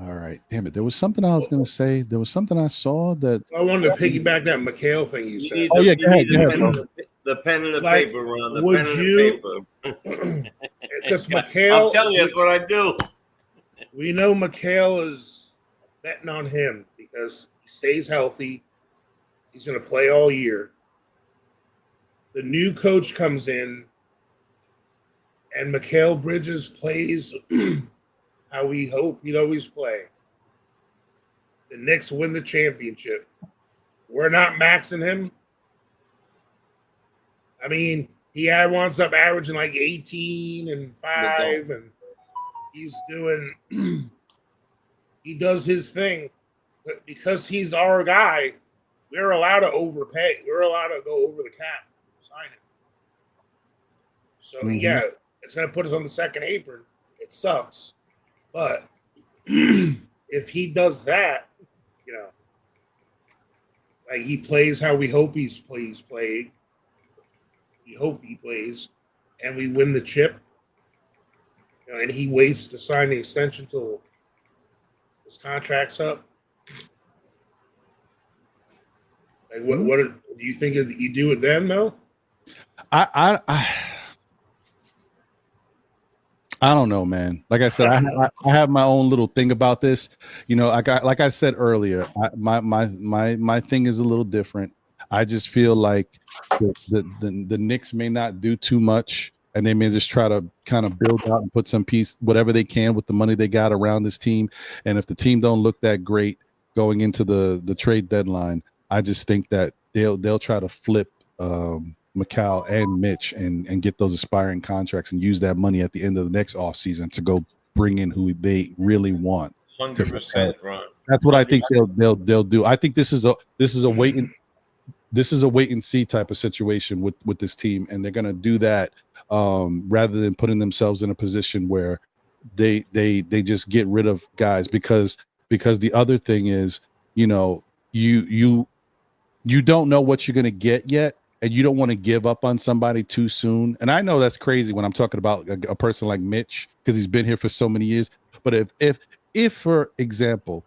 right. Damn it. There was something I was gonna say. There was something I saw that I wanted to piggyback that McHale thing you said. Oh yeah, go ahead, the pen and the Like, paper, Ron. The would pen and you- the paper. Because McHale, I'm telling you, that's what I do. we know McHale is betting on him because he stays healthy. He's going to play all year. The new coach comes in, and Mikal Bridges plays how we hope he'd always play. The Knicks win the championship. We're not maxing him. I mean, he winds up averaging like 18 and 5, and he's doing he does his thing. But because he's our guy, we're allowed to overpay. We're allowed to go over the cap, sign him. So yeah, it's gonna put us on the second apron. It sucks. But if he does that, you know, like he plays how we hope he's played. We hope he plays, and we win the chip. You know, and he waits to sign the extension till his contract's up. Like, what do you think you do it then, though? I don't know, man. Like I said, I have my own little thing about this. You know, like I said earlier, my thing is a little different. I just feel like the Knicks may not do too much, and they may just try to kind of build out and put some piece, whatever they can with the money they got around this team. And if the team don't look that great going into the trade deadline, I just think that they'll try to flip Mikal and Mitch and get those aspiring contracts and use that money at the end of the next offseason to go bring in who they really want. 100%, Ron. That's what I think they'll do. I think this is a wait and see type of situation with this team, and they're gonna do that rather than putting themselves in a position where they just get rid of guys because the other thing is, you know, you don't know what you're going to get yet, and you don't want to give up on somebody too soon. And I know that's crazy when I'm talking about a person like Mitch, because he's been here for so many years. But if for example,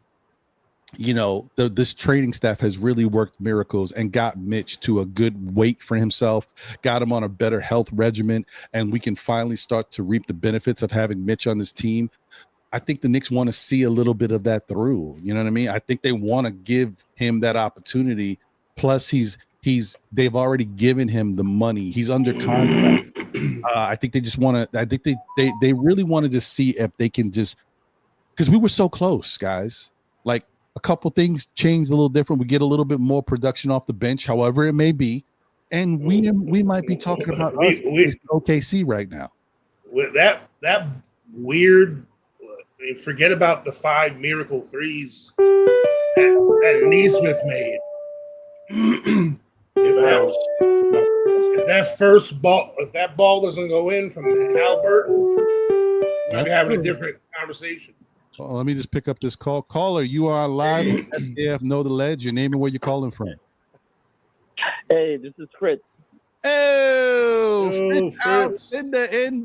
you know, this training staff has really worked miracles and got Mitch to a good weight for himself, got him on a better health regimen, and we can finally start to reap the benefits of having Mitch on this team. I think the Knicks want to see a little bit of that through. You know what I mean? I think they want to give him that opportunity. Plus, they've already given him the money. He's under contract. I think they just want to. I think they really want to just see if they can just, because we were so close, guys. Like a couple things changed a little different. We get a little bit more production off the bench, however it may be, and we might be talking about us OKC right now. With that weird. I mean, forget about the 5 miracle threes that Neesmith made. if that ball doesn't go in from Halliburton, we're having a different conversation. Well, let me just pick up this call. Caller, you are on live. FDF Know the Ledge. Your name and where you're calling from. Hey, this is Fritz. Oh, Fritz. In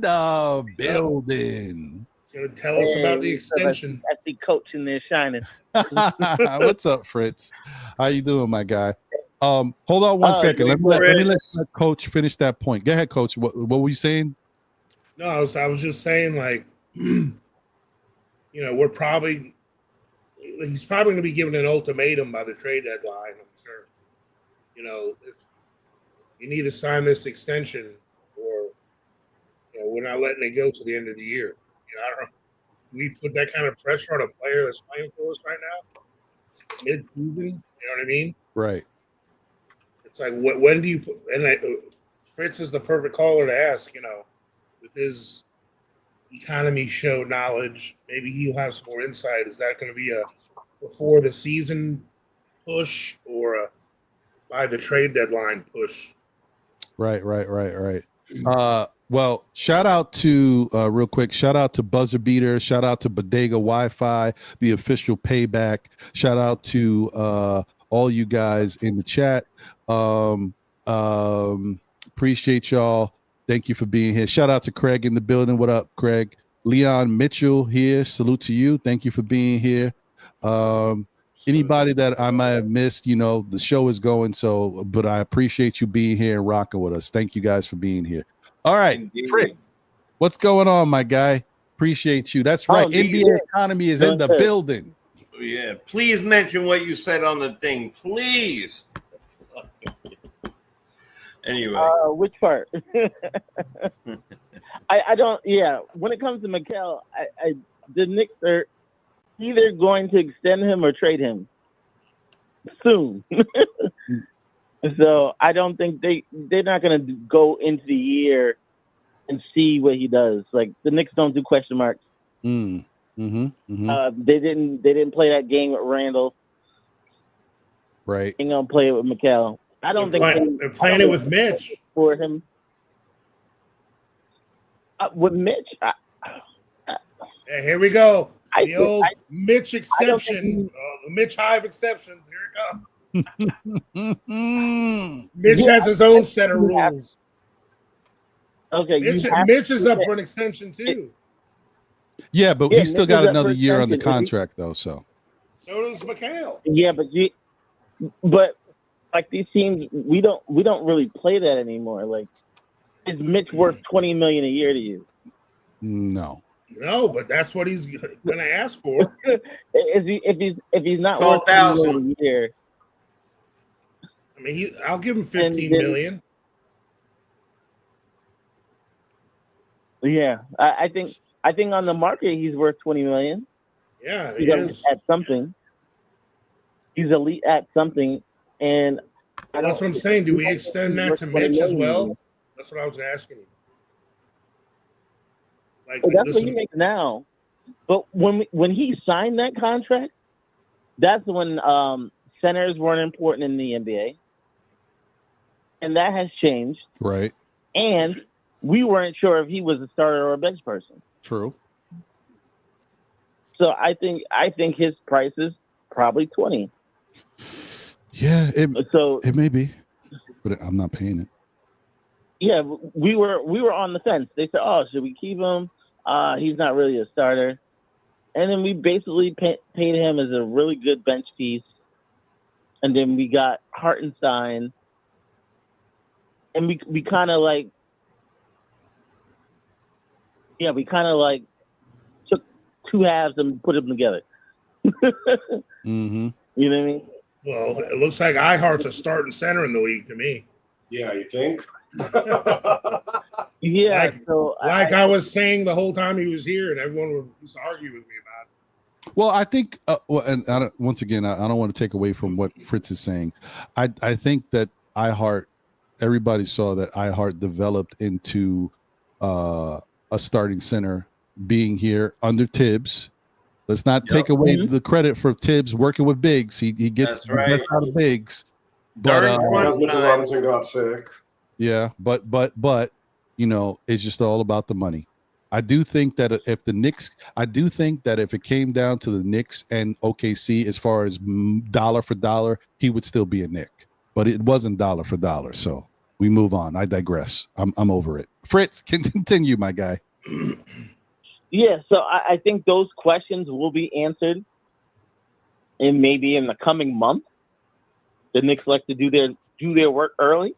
the building. Gonna tell us about the extension. That's the coach in there shining. What's up, Fritz? How you doing, my guy? Hold on one second. Let me let Coach finish that point. Go ahead, Coach. What were you saying? No, I was just saying, like, you know, he's probably going to be given an ultimatum by the trade deadline. I'm sure. You know, if you need to sign this extension, or you know, we're not letting it go to the end of the year. I don't know. We put that kind of pressure on a player that's playing for us right now, mid-season. You know what I mean? Right. It's like, when do you put? And Fritz is the perfect caller to ask. You know, with his economy show knowledge, maybe he'll have some more insight. Is that going to be a before the season push or a by the trade deadline push? Right. Well, shout out to real quick. Shout out to Buzzer Beater. Shout out to Bodega Wi-Fi, the official payback. Shout out to all you guys in the chat. Appreciate y'all. Thank you for being here. Shout out to Craig in the building. What up, Craig? Leon Mitchell here. Salute to you. Thank you for being here. Anybody that I might have missed, you know, the show is going. So, but I appreciate you being here and rocking with us. Thank you guys for being here. All right, Fritz, what's going on, my guy? Appreciate you. That's right. NBA economy is in the building. Yeah, please mention what you said on the thing, please. Anyway, which part? I don't. Yeah, when it comes to Mikal, the Knicks are either going to extend him or trade him soon. So I don't think they're not going to go into the year and see what he does. Like the Knicks don't do question marks. They didn't play that game with Randall. Right. Ain't gonna play it with Mikal. I don't think they're playing it with Mitch for him. With Mitch, here we go. The old Mitch exception, Mitch Hive exceptions. Here it comes. Mitch has his own set of rules. Okay, Mitch is up for an extension too. Yeah, but he's still got another year on the contract, though. So does Mikal. Yeah, but like these teams, we don't really play that anymore. Like, is Mitch worth $20 million a year to you? No, but that's what he's going to ask for. If he's not worth $20 million a year, I mean, I'll give him $15 million. Yeah, I think on the market he's worth $20 million. Yeah, he's elite at something. He's elite at something, and that's what I'm saying. Do we extend that to Mitch as well? That's what I was asking you. Like, that's what he makes now. But when he signed that contract, that's when centers weren't important in the NBA, and that has changed. Right. And we weren't sure if he was a starter or a bench person. True. So I think his price is probably 20. Yeah, So it may be, but I'm not paying it. yeah, we were on the fence. They said, "Oh, should we keep him? He's not really a starter." And then we basically paid him as a really good bench piece. And then we got Hartenstein, and we kind of like, yeah, we kind of like took two halves and put them together. Mm-hmm. You know what I mean? Well, it looks like iHeart's a starting center in the league to me. Yeah, you think? Yeah. Like- so I was saying the whole time he was here, and everyone was arguing with me about it. Well, I think, and once again, I don't want to take away from what Fritz is saying. I think that everybody saw that iHeart developed into a starting center being here under Thibs. Let's not take away the credit for Thibs working with bigs. He gets That's right. the best out of bigs. During Because crunch Mitchell time, Robinson got sick. Yeah, but it's just all about the money. I do think that if it came down to the Knicks and OKC as far as dollar for dollar, he would still be a Knick. But it wasn't dollar for dollar, so we move on. I digress. I'm over it. Fritz, continue, my guy. yeah, so I think those questions will be answered in maybe in the coming month. The Knicks like to do their work early.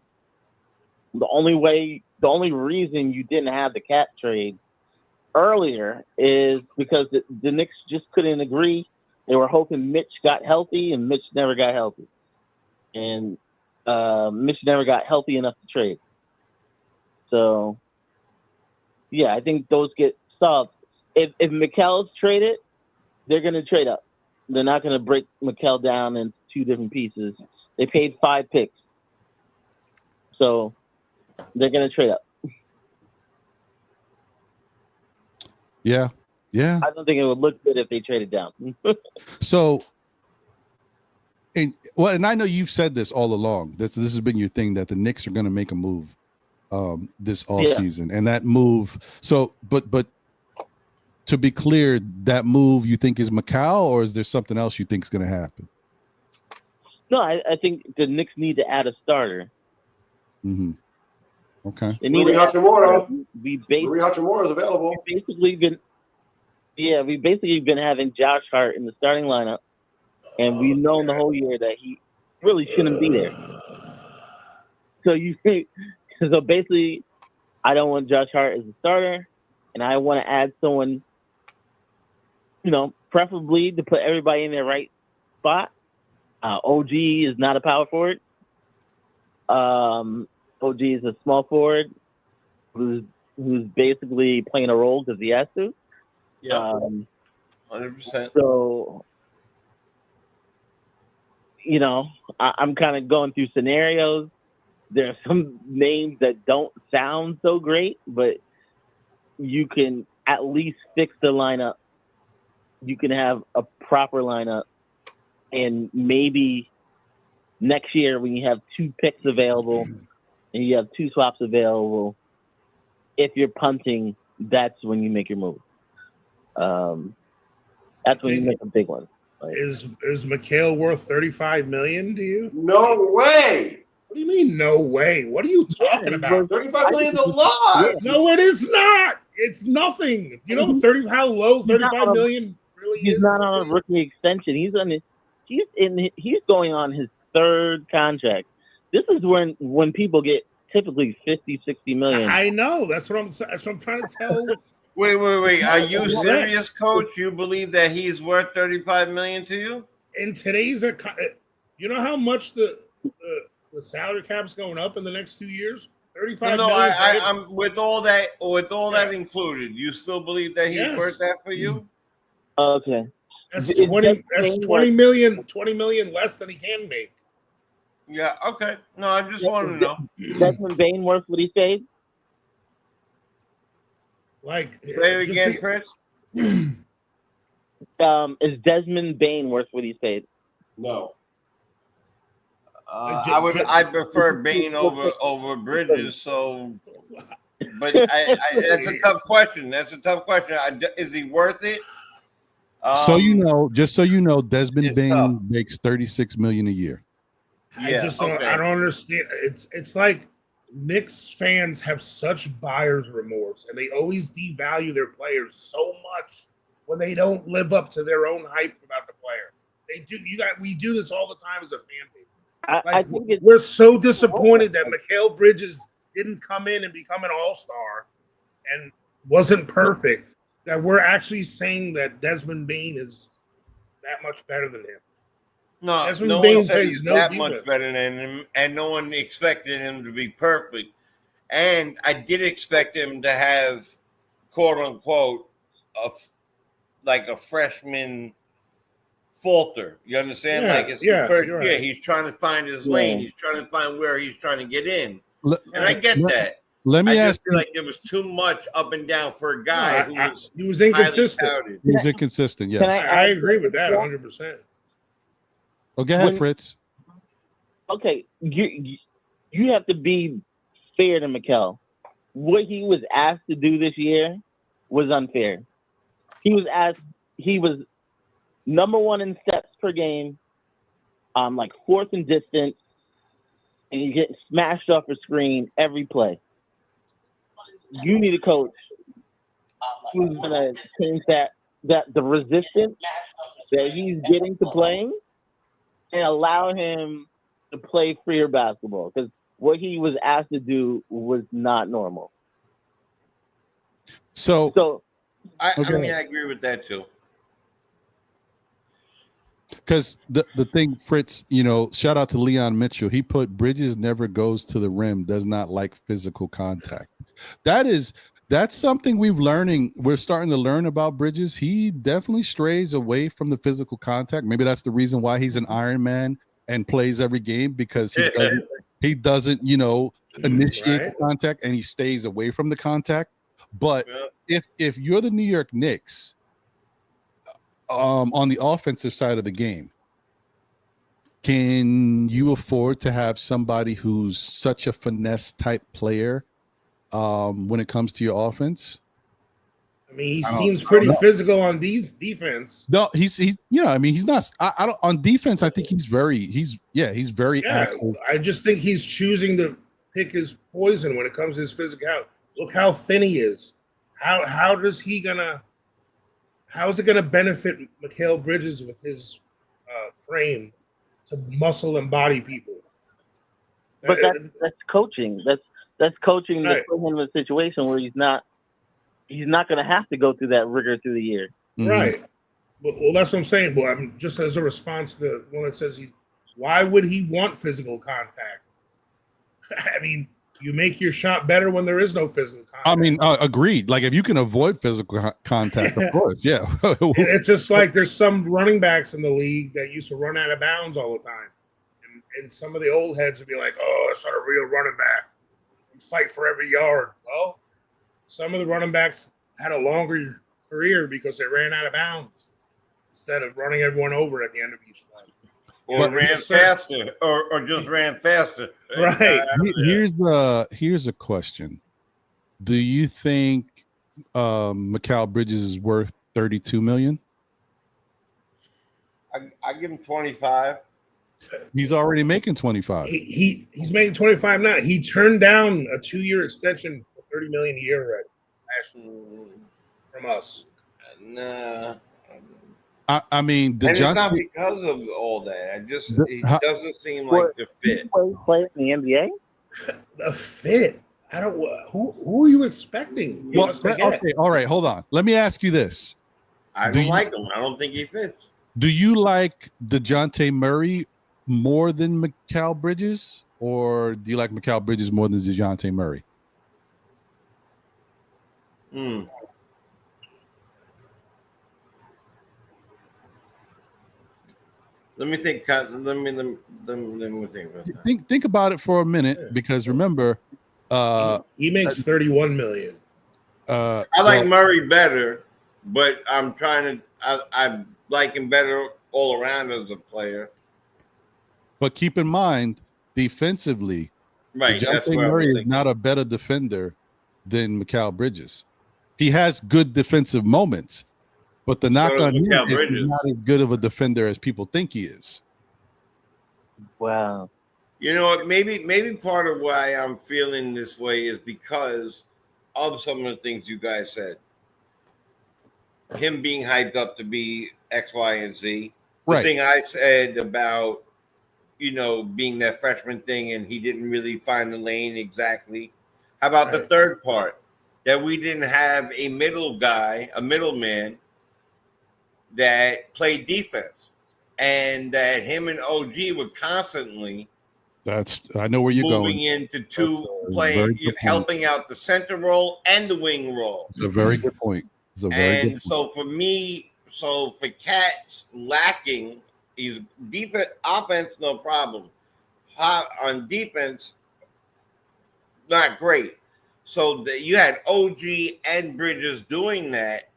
The only reason you didn't have the Cat trade earlier is because the Knicks just couldn't agree. They were hoping Mitch got healthy, and Mitch never got healthy. And Mitch never got healthy enough to trade. So, yeah, I think those get solved. If Mikel's traded, they're going to trade up. They're not going to break Mikel down into two different pieces. They paid 5 picks. So they're going to trade up. Yeah. I don't think it would look good if they traded down. So, and I know you've said this all along. This has been your thing that the Knicks are going to make a move this off season, and that move. So, but to be clear, that move you think is Macau, or is there something else you think is going to happen? No, I think the Knicks need to add a starter. Mm-hmm. Okay. They need Rui to add a Hachimura. starter. Rui Hachimura is available. We've basically been having Josh Hart in the starting lineup, and we've known the whole year that he really shouldn't be there. So basically, I don't want Josh Hart as a starter, and I want to add someone, preferably to put everybody in their right spot. OG is not a power forward. OG is a small forward who's basically playing a role because he has to. yeah, 100%. So, I'm kind of going through scenarios. There are some names that don't sound so great, but you can at least fix the lineup. You can have a proper lineup, and maybe next year when you have 2 picks available and you have 2 swaps available, if you're punting, that's when you make your move. That's when you make a big one. Is Mikhail worth $35 million to you? No way. What do you mean, no way? What are you talking about? $35 million is a lot. No, it is not. It's nothing. You know how low $35 million really is? He's not on a rookie extension. He's going on his 3rd contract. This is when people get typically 50, 60 million. I know. That's what I'm trying to tell. Wait. Are you serious, Coach? You believe that he's worth $35 million to you? In today's, you know how much the salary cap's going up in the next 2 years? $35 million. I'm with all that included. You still believe that he's worth that for you? Okay. That's 20 million less than he can make. Yeah, okay. No, I just want to know. Desmond Bain worth what he paid? Say it again, Chris. Is Desmond Bain worth what he's paid? No. I prefer Bain over Bridges. So, but that's a tough question. Is he worth it? Just so you know, Desmond Bain makes $36 million a year. I just don't. okay. I don't understand. It's like Knicks fans have such buyer's remorse, and they always devalue their players so much when they don't live up to their own hype about the player. They do. We do this all the time as a fan base. I think We're so disappointed that Mikal Bridges didn't come in and become an all-star and wasn't perfect, that we're actually saying that Desmond Bain is that much better than him. No, Desmond no Bain one said plays he's no that defense. much better than him, and no one expected him to be perfect. And I did expect him to have, quote unquote, like a freshman falter. You understand? Yeah, like it's yeah, the first you're year. right. He's trying to find his lane. He's trying to find where he's trying to get in. And I get that. Let me I ask just feel like it was too much up and down for a guy who was he was highly inconsistent. touted. He was inconsistent. Yes. I agree with that 100%. Oh, go ahead, Fritz. Okay, you have to be fair to Mikal. What he was asked to do this year was unfair. He was number one in steps per game, like fourth in distance, and he's getting smashed off a screen every play. You need a coach who's gonna change that the resistance that he's getting to playing and allow him to play freer basketball, because what he was asked to do was not normal. So I mean, I agree with that too. Because the thing, Fritz, shout out to Leon Mitchell. He put Bridges never goes to the rim, does not like physical contact. That's something we're starting to learn about Bridges. He definitely strays away from the physical contact. Maybe that's the reason why he's an Iron Man and plays every game, because he doesn't initiate the contact, and he stays away from the contact. But if you're the New York Knicks, on the offensive side of the game, can you afford to have somebody who's such a finesse type player when it comes to your offense? I mean, he seems pretty physical on defense. No, he's not. I don't on defense. I think he's very active. I just think he's choosing to pick his poison when it comes to his physicality. Look how thin he is. How is it going to benefit Mikal Bridges with his frame to muscle and body people? But that's coaching. That's coaching to put him in a situation where he's not going to have to go through that rigor through the year. Mm-hmm. Right. Well, that's what I'm saying. But I'm just as a response to the one that says why would he want physical contact? I mean, you make your shot better when there is no physical contact. I mean, agreed. Like if you can avoid physical contact, of course, yeah. It's just like there's some running backs in the league that used to run out of bounds all the time, and some of the old heads would be like, "Oh, it's not a real running back. You fight for every yard." Well, some of the running backs had a longer career because they ran out of bounds instead of running everyone over at the end of each play. Or ran faster, or just ran faster. Right. Here's a question. Do you think Mikal Bridges is worth $32 million? I give him 25. He's already making 25. He's making 25 now. He turned down a 2-year extension for $30 million a year already from us. Nah. I mean, and it's not because of all that. It doesn't seem like the fit. Play in the NBA? The fit. I don't. Who are you expecting? Well, okay, all right. Hold on. Let me ask you this. I don't like him. I don't think he fits. Do you like DeJounte Murray more than Mikal Bridges, or do you like Mikal Bridges more than DeJounte Murray? Let me think. Let me think about that. Think about it for a minute, because remember, he makes $31 million. I like Murray better, but I like him better all around as a player. But keep in mind, defensively, right? DeJounte Murray is not a better defender than Mikal Bridges. He has good defensive moments, but the knock on him is he's not as good of a defender as people think he is. Wow. You know what? Maybe part of why I'm feeling this way is because of some of the things you guys said. Him being hyped up to be X, Y, and Z. The Right. thing I said about being that freshman thing, and he didn't really find the lane exactly. How about the third part? That we didn't have a middleman that played defense, and that him and OG were constantly I know where you're moving going. into two playing, helping out the center role and the wing role. It's a very good point. And so for me, for Cat's lacking, he's defense, offense, no problem. On defense, not great. So you had OG and Bridges doing that.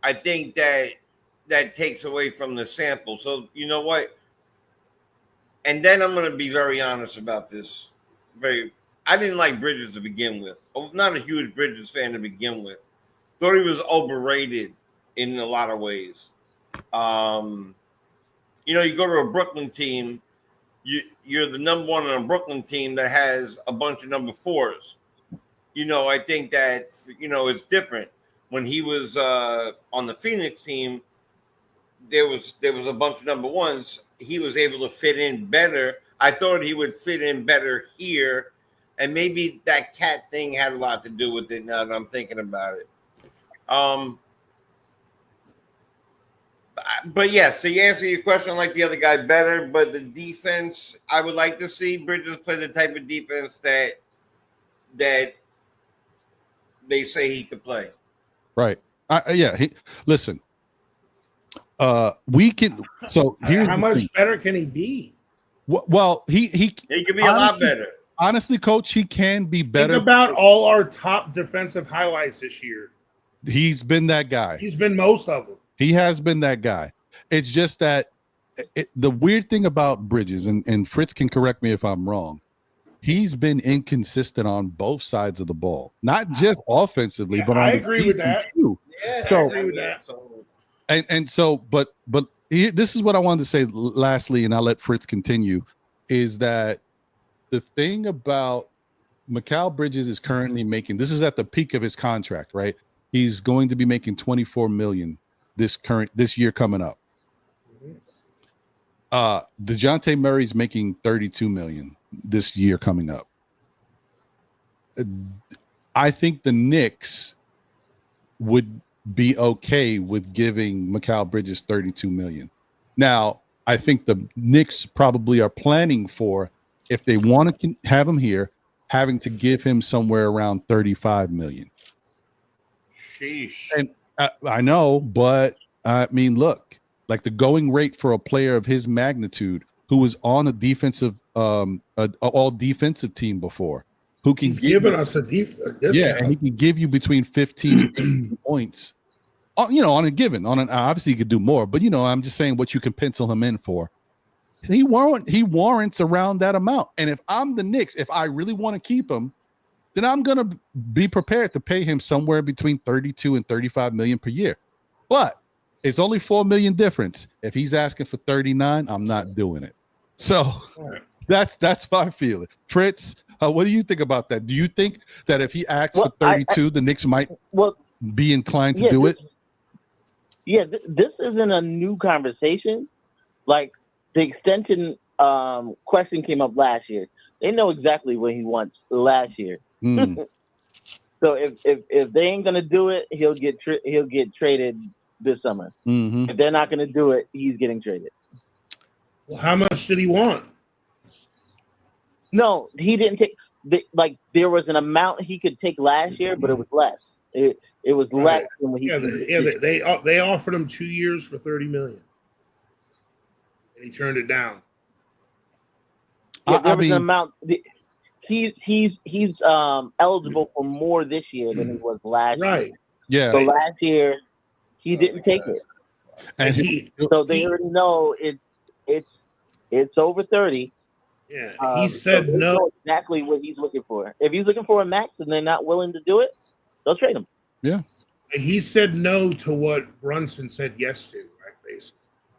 I think that takes away from the sample. So you know what? And then I'm going to be very honest about this. I didn't like Bridges to begin with. I was not a huge Bridges fan to begin with. Thought he was overrated in a lot of ways. You go to a Brooklyn team, you're the number one on a Brooklyn team that has a bunch of number fours. I think that, it's different. When he was on the Phoenix team, there was a bunch of number ones. He was able to fit in better. I thought he would fit in better here. And maybe that Cat thing had a lot to do with it now that I'm thinking about it. But yes, to answer your question, I like the other guy better. But the defense, I would like to see Bridges play the type of defense that they say he could play. Right. Listen. We can. So here's how much better can he be? Well, he could be a lot better. Honestly, Coach, he can be better. Think about all our top defensive highlights this year. He's been that guy. He's been most of them. He has been that guy. It's just that the weird thing about Bridges, and Fritz can correct me if I'm wrong, he's been inconsistent on both sides of the ball, not just offensively, but on I agree with that too. Yeah, so, I agree with that. But this is what I wanted to say lastly, and I'll let Fritz continue, is that the thing about Mikal Bridges is currently making, this is at the peak of his contract, right? He's going to be making $24 million this year coming up. DeJounte Murray's making $32 million this year coming up. I think the Knicks would be okay with giving Mikal Bridges $32 million. Now, I think the Knicks probably are planning for, if they want to have him here, having to give him somewhere around $35 million. Sheesh. And I know, but I mean, look, like the going rate for a player of his magnitude who was on a defensive, all defensive team before, who can give us a discount. Yeah, and he can give you between 15 and 18 points. On a given, obviously he could do more, but I'm just saying what you can pencil him in for. He warrants around that amount. And if I'm the Knicks, if I really want to keep him, then I'm going to be prepared to pay him somewhere between 32 and 35 million per year. But it's only 4 million difference. If he's asking for 39, I'm not doing it. So that's my feeling. Fritz, what do you think about that? Do you think that if he asks for 32, the Knicks might be inclined to do it? Yeah, this isn't a new conversation. Like the extension question came up last year. They know exactly what he wants last year. So if they ain't gonna do it, he'll get traded this summer. Mm-hmm. If they're not gonna do it, he's getting traded. Well, how much did he want? No, he didn't take. There was an amount he could take last year, but it was less. It was less than what he. They offered him 2 years for $30 million, and he turned it down. Yeah, there was an amount. He's eligible for more this year than he was last year. Yeah. So last year he didn't take it, and so they already know it's over 30. Yeah, he said no. Know exactly what he's looking for. If he's looking for a max and they're not willing to do it, they'll trade him. Yeah. He said no to what Brunson said yes to, right? Basically,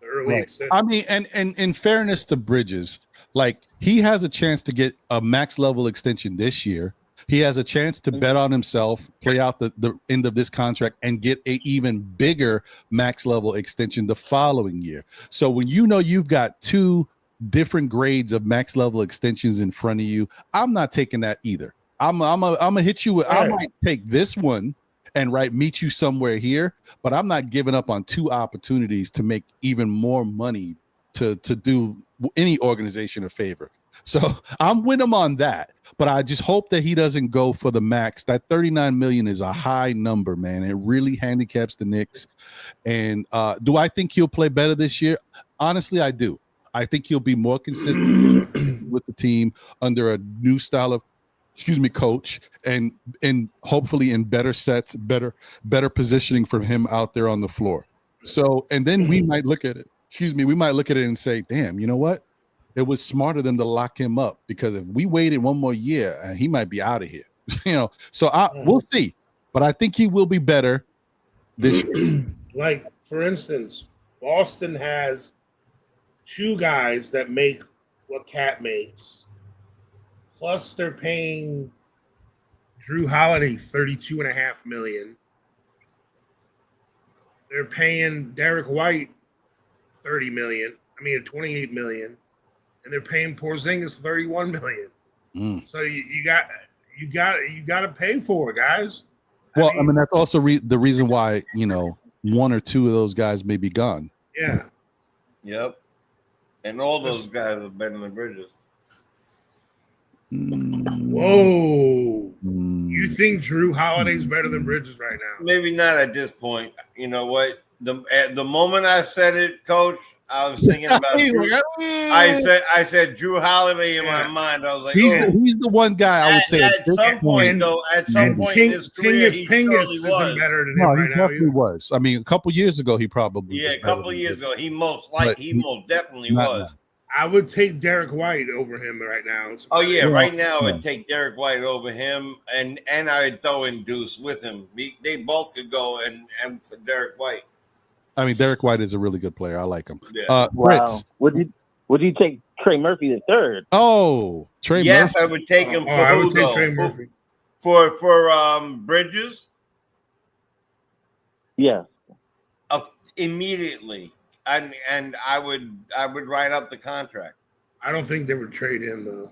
early Right. extension. I mean, and in fairness to Bridges, like he has a chance to get a max level extension this year. He has a chance to bet on himself, play out the end of this contract, and get a even bigger max level extension the following year. So when you know you've got two different grades of max level extensions in front of you, I'm not taking that either. I'm gonna hit you with. I might take this one and meet you somewhere here, but I'm not giving up on two opportunities to make even more money to do any organization a favor. So I'm with him on that, but I just hope that he doesn't go for the max. That 39 million is a high number, man. It really handicaps the Knicks. And do I think he'll play better this year? Honestly, I do. I think he'll be more consistent with the team under a new style of coach, and hopefully in better sets, better positioning for him out there on the floor. So, and then we might look at it. We might look at it and say, damn, you know what? It was smarter than to lock him up, because if we waited one more year, he might be out of here. So we'll see. But I think he will be better this year. Like, for instance, Boston has two guys that make what Cat makes. Plus, they're paying Drew Holiday $32.5 million. They're paying Derek White $28 million, and they're paying Porzingis $31 million. So you got to pay for it, guys. Well, I mean that's also the reason why one or two of those guys may be gone. Yeah. Yep. And all those guys are better than Bridges. Whoa. You think Drew Holiday's better than Bridges right now? Maybe not at this point. You know what? At the moment I said it, Coach, I was thinking about Drew. I said Drew Holiday in my mind. I was like, he's the one guy I would say at some point in his career, he surely was better than him No, right he now. definitely was. I mean, a couple years ago, he probably a couple years ago, he most definitely not was. now. I would take Derek White over him right now. Oh yeah, right now I'd take Derek White over him, and I'd throw in Deuce with him. They both could go and for Derek White. I mean, Derek White is a really good player. I like him. Yeah. Fritz. Would you take Trey Murphy the third? Oh, Trey Murphy. Yes, I would take him for I would who, take Trey Murphy. For Bridges. Yeah. Immediately, and I would write up the contract. I don't think they would trade him though.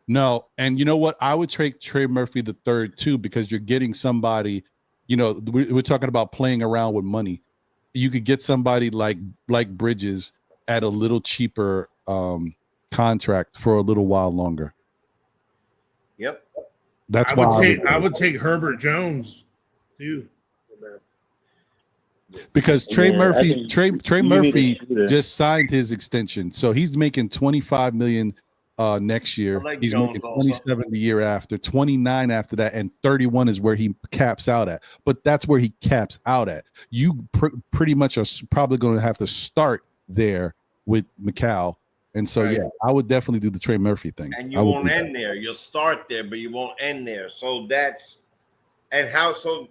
No, and you know what? I would trade Trey Murphy the third too, because you're getting somebody. We're talking about playing around with money. You could get somebody like Bridges at a little cheaper contract for a little while longer. Yep. That's I would take Herbert Jones too. Because Trey Murphy need just signed his extension, so he's making $25 million next year. He's Jones making also. 27 the year after, 29 after that, and 31 is where he caps out at. But that's where he caps out at. You pretty much are probably going to have to start there with McCall. And so, yeah, I would definitely do the Trey Murphy thing. And you won't end there. You'll start there, but you won't end there. So that's and how so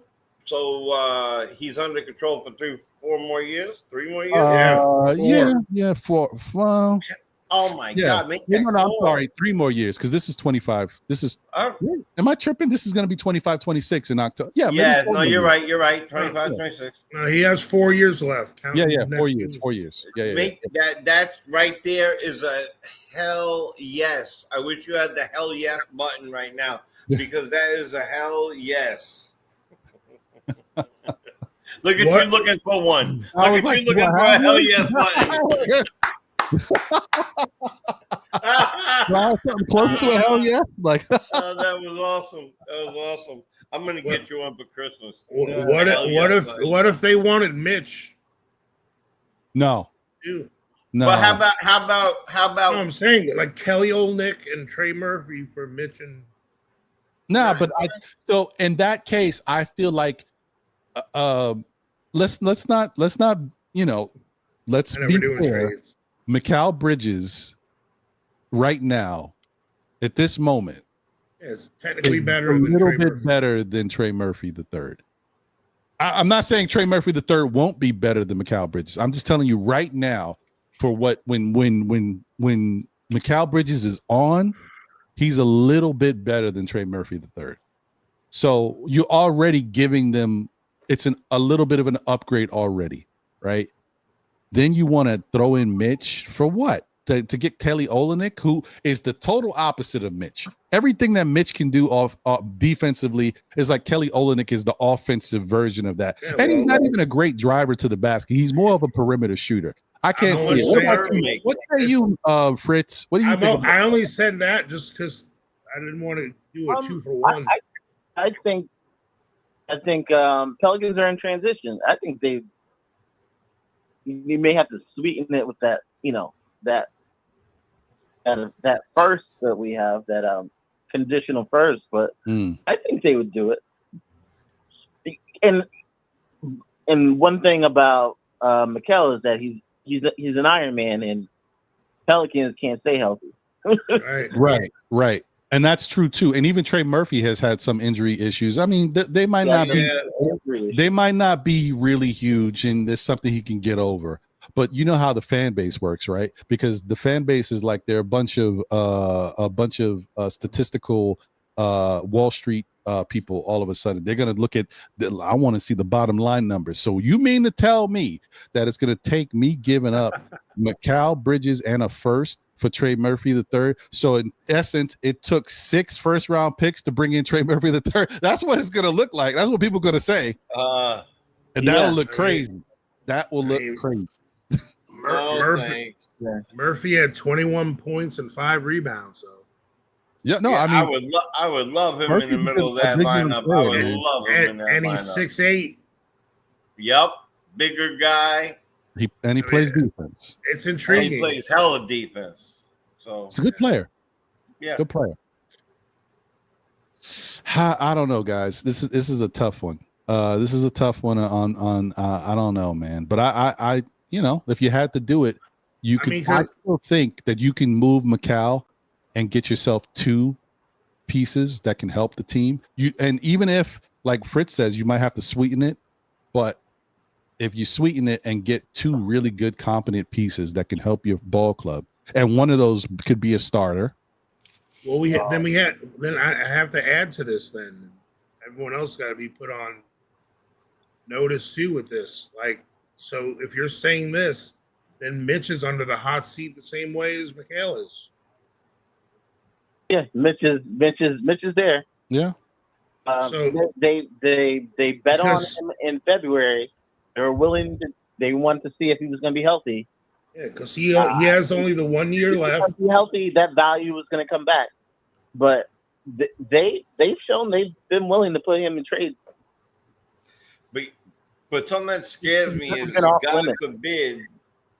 he's under control for 3 more years. 4. Well, oh my God! Make that I'm sorry, 3 more years, because this is 25. This is. Am I tripping? This is going to be 25, 26 in October. Yeah. No, you're right. You're right. 25, 26. No, he has 4 years left. Yeah. 4 years. 4 years. Yeah. That's right there is a hell yes. I wish you had the hell yes button right now, because that is a hell yes. Look at you looking for one. Look at you looking for a hell yes button. Something close to a hell yes. Like that was awesome. I'm gonna get you one for Christmas. What if they wanted Mitch? No. Dude. No. But how about? No, I'm saying like Kelly Olynyk and Trey Murphy for Mitch and. Nah, but so in that case, I feel like let's not let's be fair. Mikal Bridges right now at this moment is technically better a than little Trey bit Murphy. better than Trey Murphy the third. I'm not saying Trey Murphy III won't be better than Mikal Bridges. I'm just telling you right now for what when Mikal Bridges is on, he's a little bit better than Trey Murphy III. So you're already giving them it's a little bit of an upgrade already, right? Then you want to throw in Mitch for what? To get Kelly Olynyk, who is the total opposite of Mitch. Everything that Mitch can do off defensively is like Kelly Olynyk is the offensive version of that. Yeah, and he's not even a great driver to the basket. He's more of a perimeter shooter. I can't see it. What say you, Fritz? What do you think? I only said that just because I didn't want to do a 2-for-1. I think Pelicans are in transition. I think you may have to sweeten it with that, that first that we have, that conditional first, but I think they would do it. And one thing about Mikal is that he's an Iron Man, and Pelicans can't stay healthy. Right. And that's true too. And even Trey Murphy has had some injury issues. I mean, they might not be really huge, and there's something he can get over. But you know how the fan base works, right? Because the fan base is like they're a bunch of statistical Wall Street people. All of a sudden, they're going to look at. I want to see the bottom line numbers. So you mean to tell me that it's going to take me giving up Mikal Bridges and a first for Trey Murphy III? So in essence, it took 6 first-round picks to bring in Trey Murphy III. That's what it's going to look like. That's what people are going to say. And that'll look crazy. That will look crazy. Murphy had 21 points and 5 rebounds. So I would love him in the middle of that lineup. I would love him in that lineup. And he's 6'8". Yep, bigger guy. He plays defense. It's intriguing. And he plays hella defense. So it's a good player. Yeah, good player. I don't know, guys. This is a tough one. This is a tough one on I don't know, man. But I if you had to do it, I still think that you can move Mikal and get yourself 2 pieces that can help the team. And even if, like Fritz says, you might have to sweeten it, but if you sweeten it and get 2 really good, competent pieces that can help your ball club, and one of those could be a starter. Well, then I have to add to this. Then everyone else got to be put on notice too with this. Like, so if you're saying this, then Mitch is under the hot seat the same way as Mikal is. Yeah, Mitch is there. Yeah. So they bet on him in February. They were willing to. They wanted to see if he was going to be healthy. Yeah, because he has only the 1 year left. If he's healthy, that value was going to come back. But they've shown they've been willing to put him in trade. But something that scares me is, God forbid,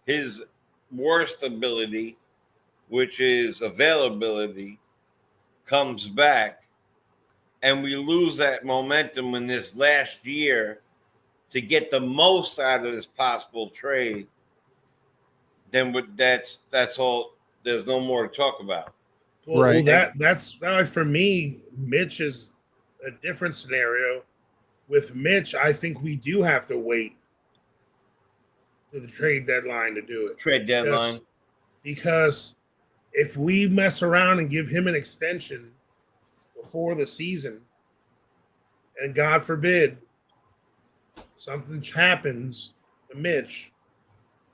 his worst ability, which is availability, comes back, and we lose that momentum in this last year to get the most out of this possible trade. Then that's all. There's no more to talk about. Well, that's for me. Mitch is a different scenario. With Mitch, I think we do have to wait to the trade deadline to do it. Trade deadline. Because if we mess around and give him an extension before the season, and God forbid something happens to Mitch,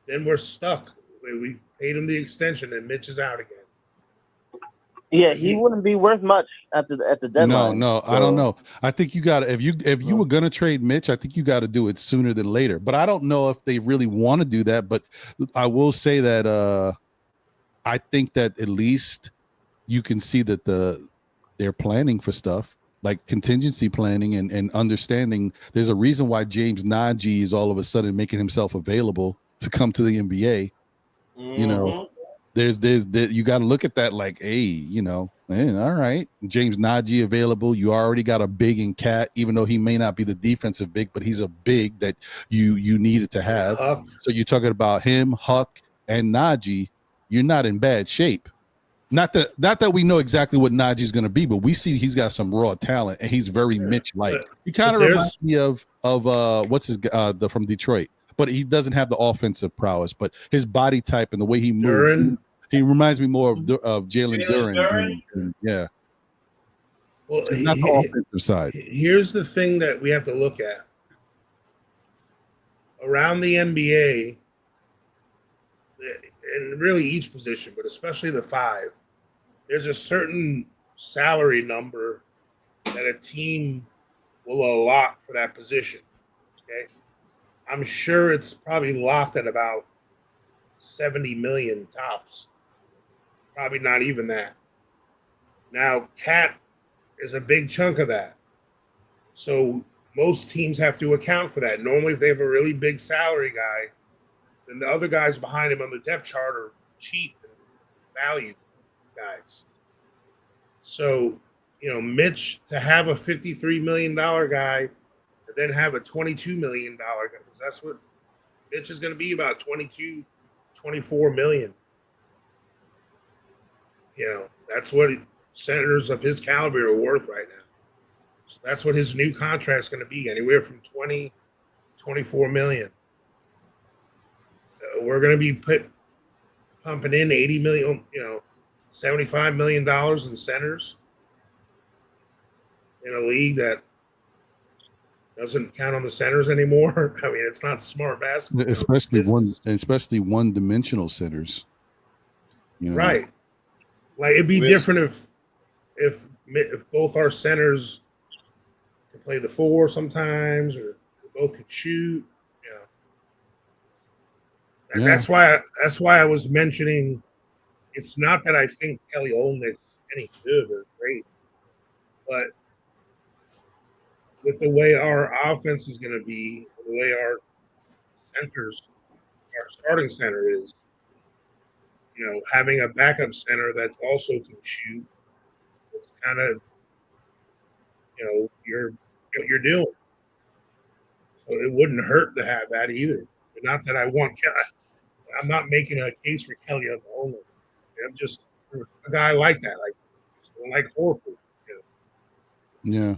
then we're stuck. We paid him the extension, and Mitch is out again. Yeah, he wouldn't be worth much at the deadline. No, I don't know. I think you got to if you were going to trade Mitch, I think you got to do it sooner than later. But I don't know if they really want to do that. But I will say that I think that at least you can see that they're planning for stuff like contingency planning and understanding. There's a reason why James Najee is all of a sudden making himself available to come to the NBA. Mm-hmm. You know. There's you got to look at that like, hey, all right, James Najee available. You already got a big in Cat, even though he may not be the defensive big, but he's a big that you needed to have. So you're talking about him, Huck, and Najee. You're not in bad shape. Not that we know exactly what Najee's going to be, but we see he's got some raw talent, and he's very Mitch-like. He kind of reminds me of what's his from Detroit, but he doesn't have the offensive prowess. But his body type and the way he moves, he reminds me more of Jalen Duren. Yeah. Well, not the offensive side. Here's the thing that we have to look at. Around the NBA, and really each position, but especially the five, there's a certain salary number that a team will allot for that position. Okay. I'm sure it's probably locked at about 70 million tops. Probably not even that. Now, Cat is a big chunk of that. So most teams have to account for that. Normally, if they have a really big salary guy, then the other guys behind him on the depth chart are cheap and valued guys. So, Mitch, to have a $53 million guy and then have a $22 million guy, because that's what Mitch is going to be, about 22, 24 million. That's what centers of his caliber are worth right now. So that's what his new contract is going to be, anywhere from 20, 24 million. We're going to be pumping in 80 million, $75 million in centers in a league that doesn't count on the centers anymore. I mean, it's not smart basketball, especially one-dimensional centers. Right? Like it'd be different if both our centers could play the four sometimes, or both could shoot. That's why I was mentioning. It's not that I think Kelly Olynyk's any good or great, but with the way our offense is going to be, the way our starting center is, having a backup center that also can shoot, it's kind of, what you're doing. So it wouldn't hurt to have that either. But not that I'm not making a case for Kelly Olynyk. I'm just a guy like that, like Horford. Yeah.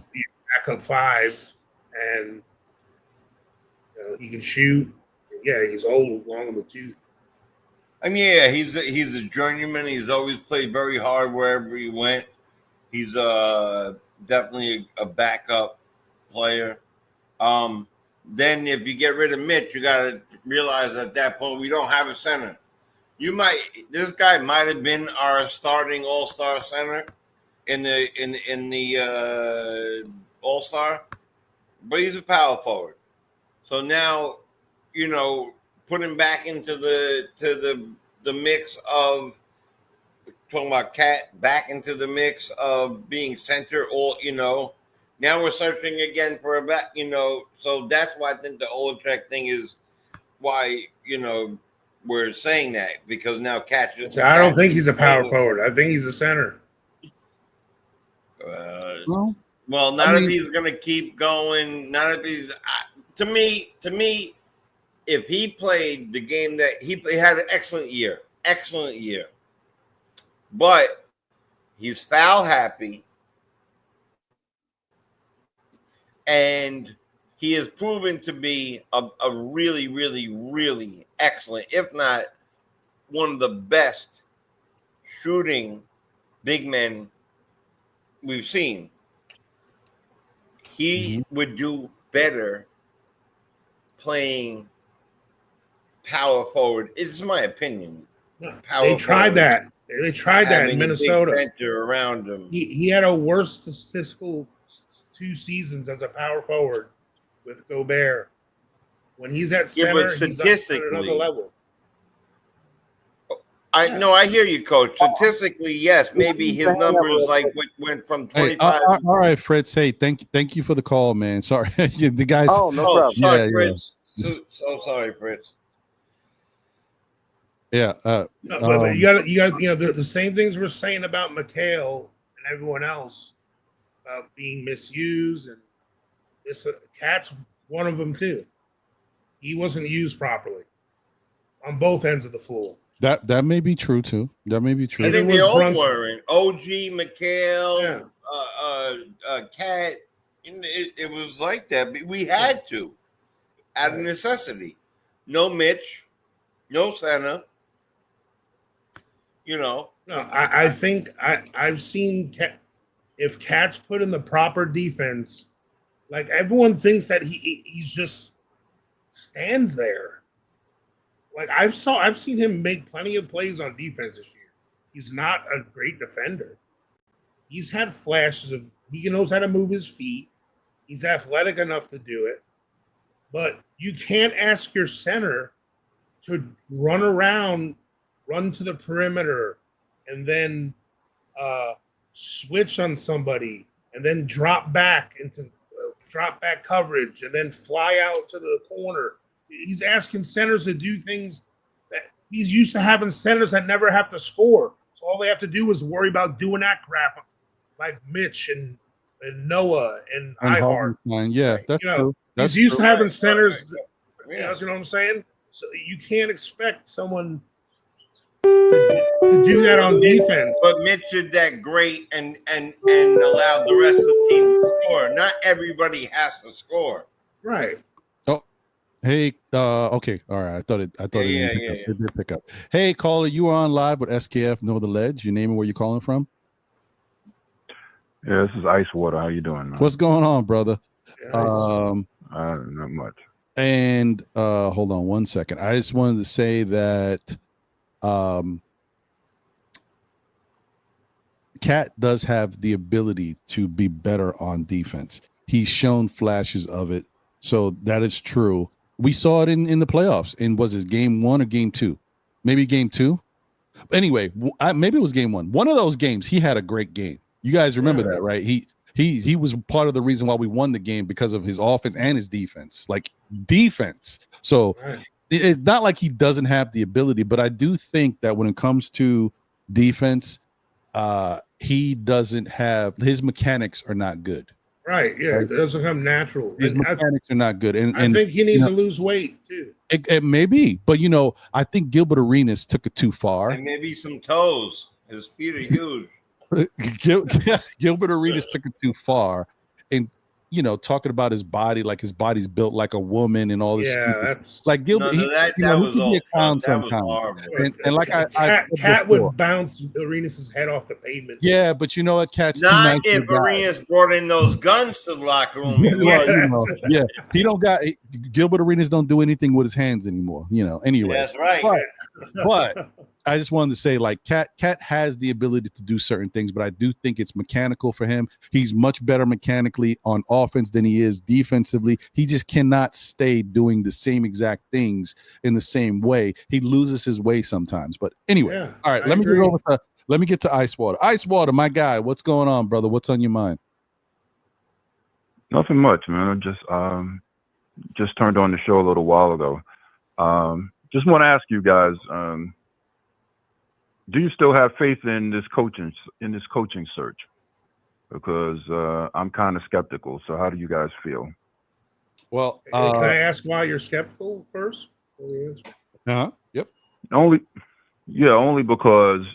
Backup five, and he can shoot. Yeah, he's old, long in the tooth. I mean, yeah, he's a journeyman. He's always played very hard wherever he went. He's definitely a backup player. Then if you get rid of Mitch, you got to realize at that point we don't have a center. This guy might have been our starting all-star center in the all-star, but he's a power forward. So now, put him back into the mix of talking about Cat, back into the mix of being center, or now we're searching again for a back, so that's why I think the Olympic thing is why, we're saying that, because now Cat I don't think he's a power forward. I think he's a center. Well, if he's going to keep going, not if he's to me, if he played the game that he had an excellent year, but he's foul happy, and he has proven to be a really, really, really excellent, if not one of the best shooting big men we've seen. He would do better playing power forward. It's my opinion. They tried that. They tried that in Minnesota. Center around him. He had a worse statistical 2 seasons as a power forward with Gobert. When he's at center, he's at another level. I hear you, Coach. Statistically, yes, maybe his numbers went from 25. All right, Fritz. Hey, thank you for the call, man. Sorry, the guys. Oh, no problem. Sorry, Fritz. So sorry, Fritz. Yeah, but you got the same things we're saying about McHale and everyone else about being misused, and this Cat's one of them too. He wasn't used properly on both ends of the floor. That may be true too. That may be true. I think It they was all Brunson. were in OG, McHale, Yeah. Cat. It was like that. But we had to, out of necessity. No Mitch, no center. You know. No, I think I've seen if Cat's put in the proper defense, like everyone thinks that he's just stands there. Like I've seen him make plenty of plays on defense this year. He's not a great defender. He's had flashes of he knows how to move his feet. He's athletic enough to do it. But you can't ask your center to run around, run to the perimeter, and then switch on somebody, and then drop back coverage, and then fly out to the corner. He's asking centers to do things that he's used to having centers that never have to score. So all they have to do is worry about doing that crap, like Mitch and Noah and Ihart. Yeah, that's true. He's used to having centers. Right. You know what I'm saying? So you can't expect someone to do that on defense. But Mitch did that great and allowed the rest of the team to score. Not everybody has to score. Right. Oh, hey, okay, all right. I thought it did pick up. Hey, caller, you are on live with SKF Know the Ledge. Your name and where you calling from? Yeah, this is Ice Water. How you doing, man? What's going on, brother? Not much. And hold on one second. I just wanted to say that Cat does have the ability to be better on defense. He's shown flashes of it, so that is true. We saw it in the playoffs. And was it game 1 or game 2? Maybe game 2. Anyway, maybe it was game 1. One of those games, he had a great game. You guys remember that, right? He was part of the reason why we won the game because of his offense and his defense. Like defense. So it's not like he doesn't have the ability, but I do think that when it comes to defense, he doesn't have his mechanics are not good. Right. Yeah. It doesn't come natural. His mechanics are not good. And I think he needs to lose weight too. It may be, but I think Gilbert Arenas took it too far. And maybe some toes. His feet are huge. Gilbert Arenas took it too far, and talking about his body, like his body's built like a woman and all this. Yeah, that's like Gilbert. that was he all be a clown that was sometimes. horrible. And like Cat would bounce Arenas' head off the pavement. Yeah, but you know what? Cat's not too nice if Arenas brought in those guns to the locker room. Yeah, he don't got Gilbert Arenas don't do anything with his hands anymore. Anyway, that's right. But I just wanted to say, like, Cat has the ability to do certain things, but I do think it's mechanical for him. He's much better mechanically on offense than he is defensively. He just cannot stay doing the same exact things in the same way. He loses his way sometimes. But anyway, all right, let me get to Ice Water. Ice Water, my guy, what's going on, brother? What's on your mind? Nothing much, man. I just turned on the show a little while ago. Just want to ask you guys, do you still have faith in this coaching search? Because I'm kind of skeptical. So how do you guys feel? Well, can I ask why you're skeptical first? Yep. Only because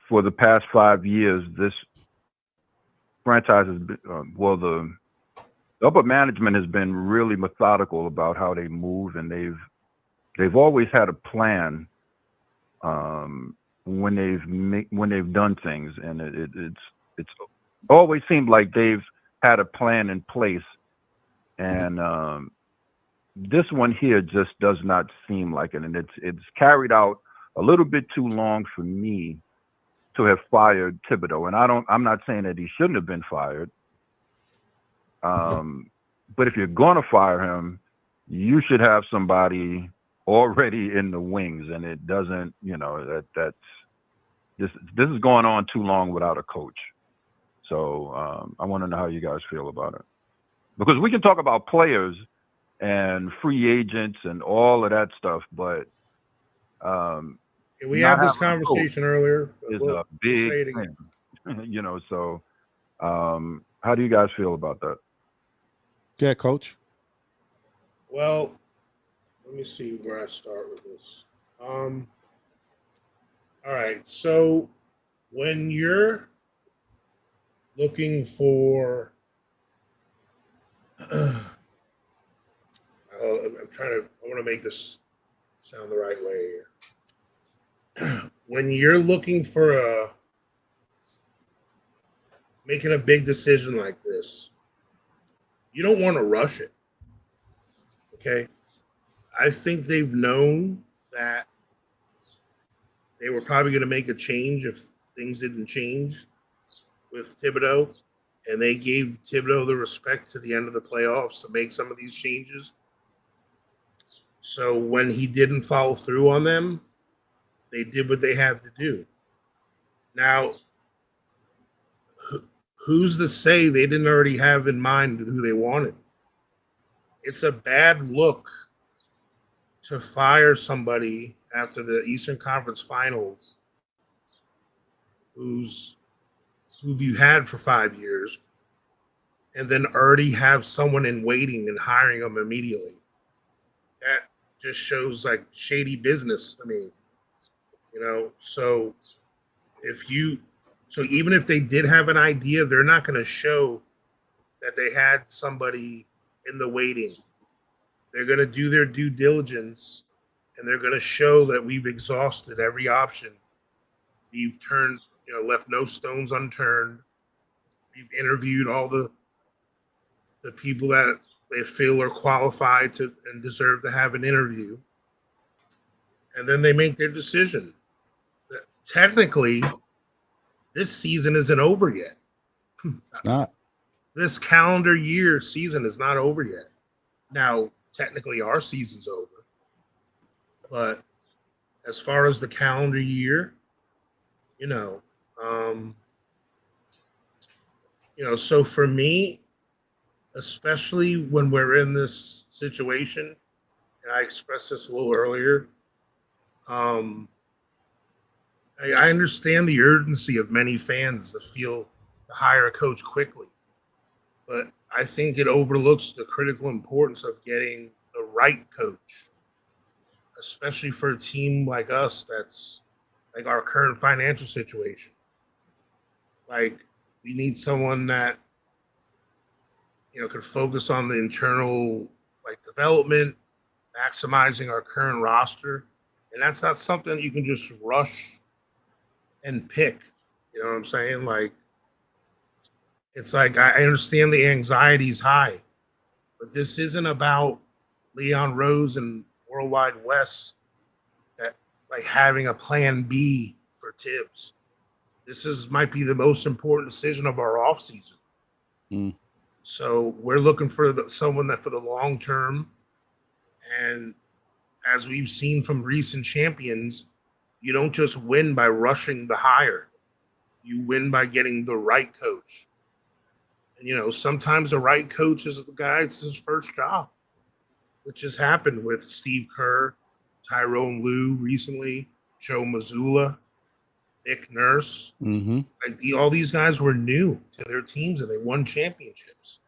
for the past 5 years, this franchise has been, the upper management has been really methodical about how they move, and they've always had a plan when they've done things, and it's always seemed like they've had a plan in place, and this one here just does not seem like it, and it's carried out a little bit too long for me to have fired Thibodeau. And I'm not saying that he shouldn't have been fired, but if you're going to fire him, you should have somebody already in the wings, and it doesn't. This is going on too long without a coach. So I want to know how you guys feel about it, because we can talk about players and free agents and all of that stuff, but we had this conversation earlier. Is a big thing, So how do you guys feel about that? Yeah, Coach. Well, let me see where I start with this. All right. So when you're looking for, I'm trying to. I want to make this sound the right way here. When you're looking for making a big decision like this, you don't want to rush it. Okay. I think they've known that they were probably going to make a change if things didn't change with Thibodeau, and they gave Thibodeau the respect to the end of the playoffs to make some of these changes. So when he didn't follow through on them, they did what they had to do. Now, who's to say they didn't already have in mind who they wanted? It's a bad look to fire somebody after the Eastern Conference Finals who you had for 5 years, and then already have someone in waiting and hiring them immediately. That just shows like shady business to me, you know. So even if they did have an idea, they're not going to show that they had somebody in the waiting. They're going to do their due diligence, and they're going to show that we've exhausted every option. We've turned, left no stones unturned. We've interviewed all the people that they feel are qualified to and deserve to have an interview. And then they make their decision. Technically, this season isn't over yet. It's not. This calendar year season is not over yet. Now, technically, our season's over. But as far as the calendar year, so for me, especially when we're in this situation, and I expressed this a little earlier, I understand the urgency of many fans to feel to hire a coach quickly, but I think it overlooks the critical importance of getting the right coach, especially for a team like us that's like our current financial situation. Like, we need someone that could focus on the internal development, maximizing our current roster, and that's not something that you can just rush and pick. You know what I'm saying? Like, it's like I understand the anxiety's high, but this isn't about Leon Rose and Worldwide West that having a plan B for Thibs. This might be the most important decision of our offseason. So we're looking for someone that for the long term, and as we've seen from recent champions, you don't just win by rushing the hire. You win by getting the right coach. And, sometimes the right coach is the guy, it's his first job, which has happened with Steve Kerr, Tyrone Lue recently, Joe Mazzulla, Nick Nurse. Mm-hmm. All these guys were new to their teams and they won championships.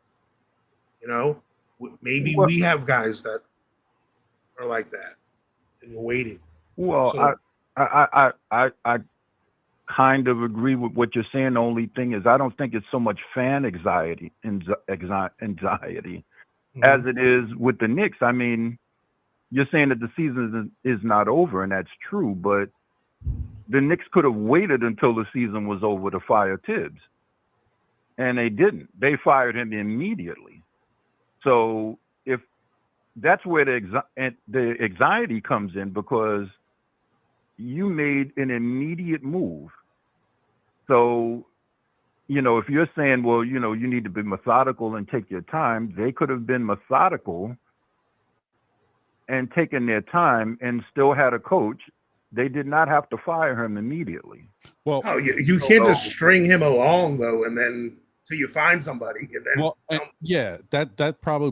Maybe we have guys that are like that and we're waiting. Well, So, I kind of agree with what you're saying. The only thing is, I don't think it's so much fan anxiety as it is with the Knicks. I mean, you're saying that the season is not over, and that's true, but the Knicks could have waited until the season was over to fire Thibs, and they didn't. They fired him immediately. So if that's where the anxiety comes in, because you made an immediate move. So, if you're saying, well, you need to be methodical and take your time, they could have been methodical and taken their time and still had a coach. They did not have to fire him immediately. Well, you can't just string him along though, and then till you find somebody. And then,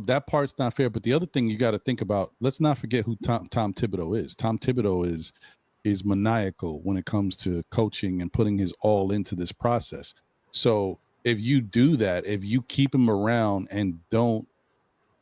that part's not fair. But the other thing you got to think about, let's not forget who Tom Thibodeau is. Tom Thibodeau is maniacal when it comes to coaching and putting his all into this process. So if you do that, if you keep him around and don't,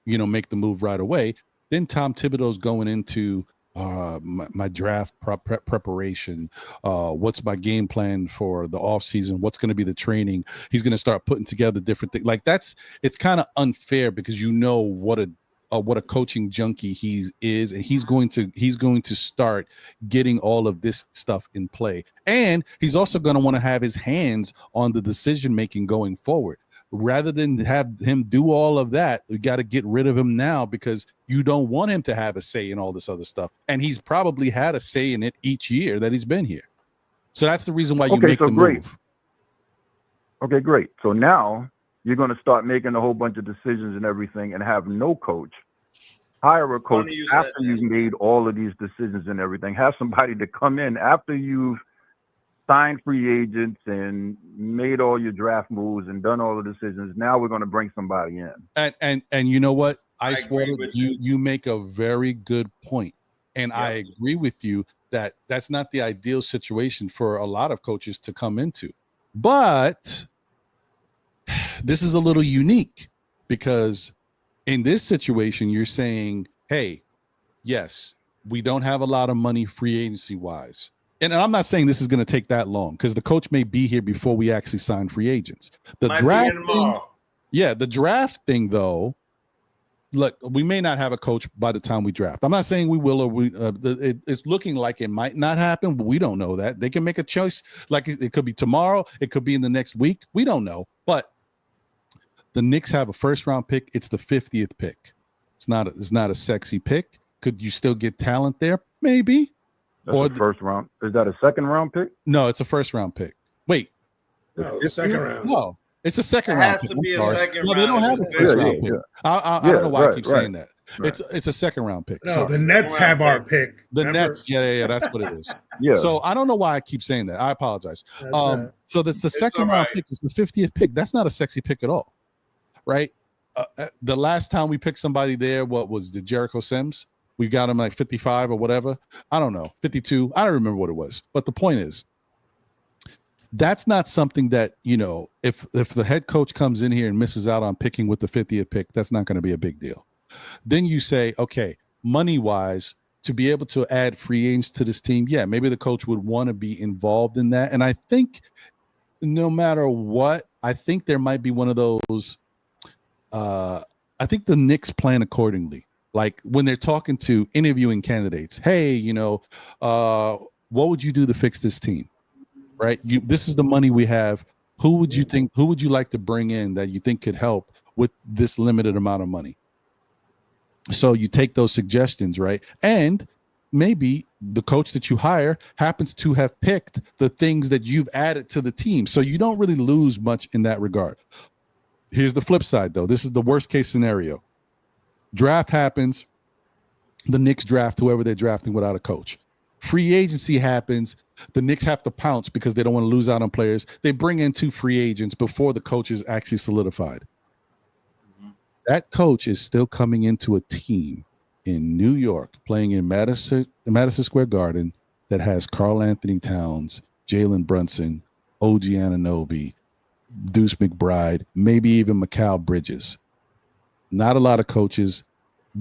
make the move right away, then Tom Thibodeau's going into my draft preparation, what's my game plan for the off season, what's going to be the training. He's going to start putting together different things. Like it's kind of unfair because you know what a coaching junkie he is, and he's going to start getting all of this stuff in play, and he's also going to want to have his hands on the decision making going forward. Rather than have him do all of that, you got to get rid of him now because you don't want him to have a say in all this other stuff. And he's probably had a say in it each year that he's been here. So that's the reason why you make the move. Okay, great. So now you're going to start making a whole bunch of decisions and everything and have no coach. Hire a coach after you've made all of these decisions and everything. Have somebody to come in after you've signed free agents and made all your draft moves and done all the decisions. Now we're going to bring somebody in. And you know what? I swear you make a very good point. And I agree with you that that's not the ideal situation for a lot of coaches to come into. But this is a little unique because in this situation, you're saying, hey, yes, we don't have a lot of money free agency wise. And I'm not saying this is going to take that long because the coach may be here before we actually sign free agents. The draft thing, though, look, we may not have a coach by the time we draft. I'm not saying we will, or it's looking like it might not happen, but we don't know that. They can make a choice. Like it could be tomorrow. It could be in the next week. We don't know. But the Knicks have a first-round pick. It's the 50th pick. It's not a sexy pick. Could you still get talent there? Maybe. That's the first round. Is that a second round pick? No, it's a first round pick. Wait. No, second round. No, it's a second round pick. Be a second no, they don't have a first round pick. I don't know why I keep saying that. Right. It's a second round pick. No, the Nets have our pick. The Nets, yeah, that's what it is. Yeah. So I don't know why I keep saying that. I apologize. So that's the second round pick. It's the 50th pick. That's not a sexy pick at all, right? The last time we picked somebody there, what was the Jericho Sims? We got him like 55 or whatever. I don't know, 52. I don't remember what it was. But the point is, that's not something that, you know, if the head coach comes in here and misses out on picking with the 50th pick, that's not going to be a big deal. Then you say, okay, money-wise, to be able to add free agents to this team, yeah, maybe the coach would want to be involved in that. And I think no matter what, I think there might be one of those, I think the Knicks plan accordingly. Like when they're talking to interviewing candidates, hey, you know, what would you do to fix this team? Right? This is the money we have. Who would you like to bring in that you think could help with this limited amount of money? So you take those suggestions, right? And maybe the coach that you hire happens to have picked the things that you've added to the team. So you don't really lose much in that regard. Here's the flip side, though. This is the worst case scenario. Draft happens. The Knicks draft whoever they're drafting without a coach. Free agency happens. The Knicks have to pounce because they don't want to lose out on players. They bring in 2 free agents before the coach is actually solidified. Mm-hmm. That coach is still coming into a team in New York, playing in Madison Square Garden that has Karl Anthony Towns, Jalen Brunson, OG Anunoby, Deuce McBride, maybe even Mikal Bridges. Not a lot of coaches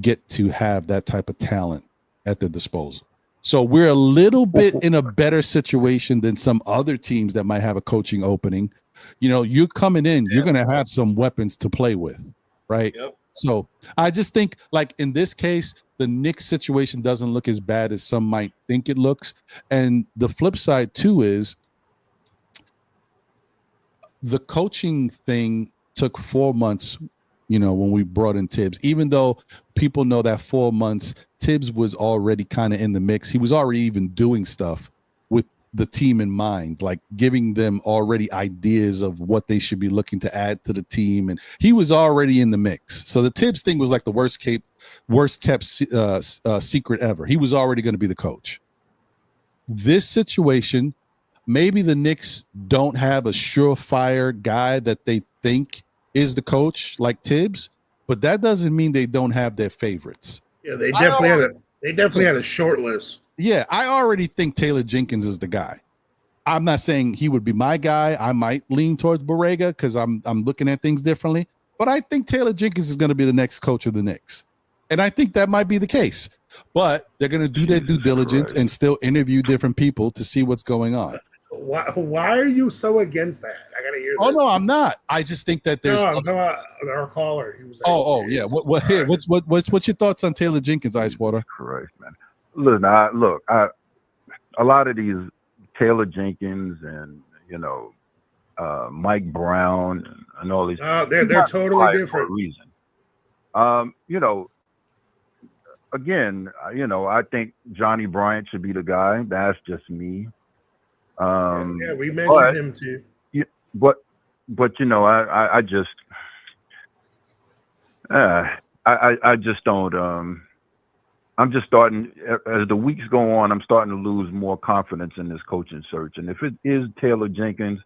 get to have that type of talent at their disposal. So we're a little bit in a better situation than some other teams that might have a coaching opening. You know, you're coming in, you're going to have some weapons to play with, right? Yep. So I just think, like in this case, the Knicks situation doesn't look as bad as some might think it looks. And the flip side, too, is the coaching thing took 4 months. You know, when we brought in Thibs, even though people know that 4 months, Thibs was already kind of in the mix. He was already even doing stuff with the team in mind, like giving them already ideas of what they should be looking to add to the team. And he was already in the mix. So the Thibs thing was like the worst kept secret ever. He was already going to be the coach. This situation, maybe the Knicks don't have a surefire guy that they think is the coach like Thibs, but that doesn't mean they don't have their favorites. Yeah, they definitely had a short list. Yeah, I already think Taylor Jenkins is the guy. I'm not saying he would be my guy. I might lean towards Borrega because I'm looking at things differently, but I think Taylor Jenkins is going to be the next coach of the Knicks. And I think that might be the case. But they're going to do their due diligence and still interview different people to see what's going on. Why are you so against that? I gotta hear. Oh this. no, I'm not. I just think that there's. No, I'm talking about our caller. He was. Yeah. What's your thoughts on Taylor Jenkins, Icewater? Christ, man. Listen, a lot of these Taylor Jenkins and Mike Brown and all these. They're totally different for a reason. Again, I think Johnny Bryant should be the guy. That's just me. We mentioned him too. But I just I just don't. I'm just starting, as the weeks go on, I'm starting to lose more confidence in this coaching search. And if it is Taylor Jenkins,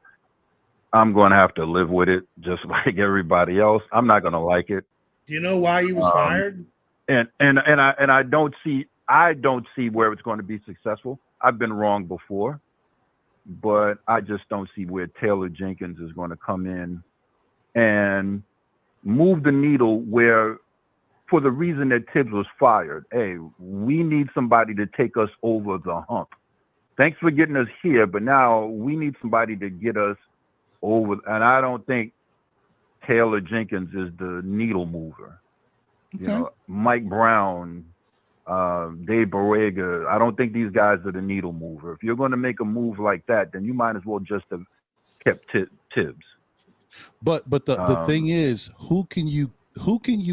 I'm going to have to live with it, just like everybody else. I'm not going to like it. Do you know why he was fired? And I don't see where it's going to be successful. I've been wrong before, but I just don't see where Taylor Jenkins is going to come in and move the needle where, for the reason that Thibs was fired. Hey, we need somebody to take us over the hump. Thanks for getting us here, but now we need somebody to get us over. And I don't think Taylor Jenkins is the needle mover. Okay. Mike Brown, Dave Borrega, I don't think these guys are the needle mover. If you're going to make a move like that, then you might as well just have kept Thibs. But the thing is, who can you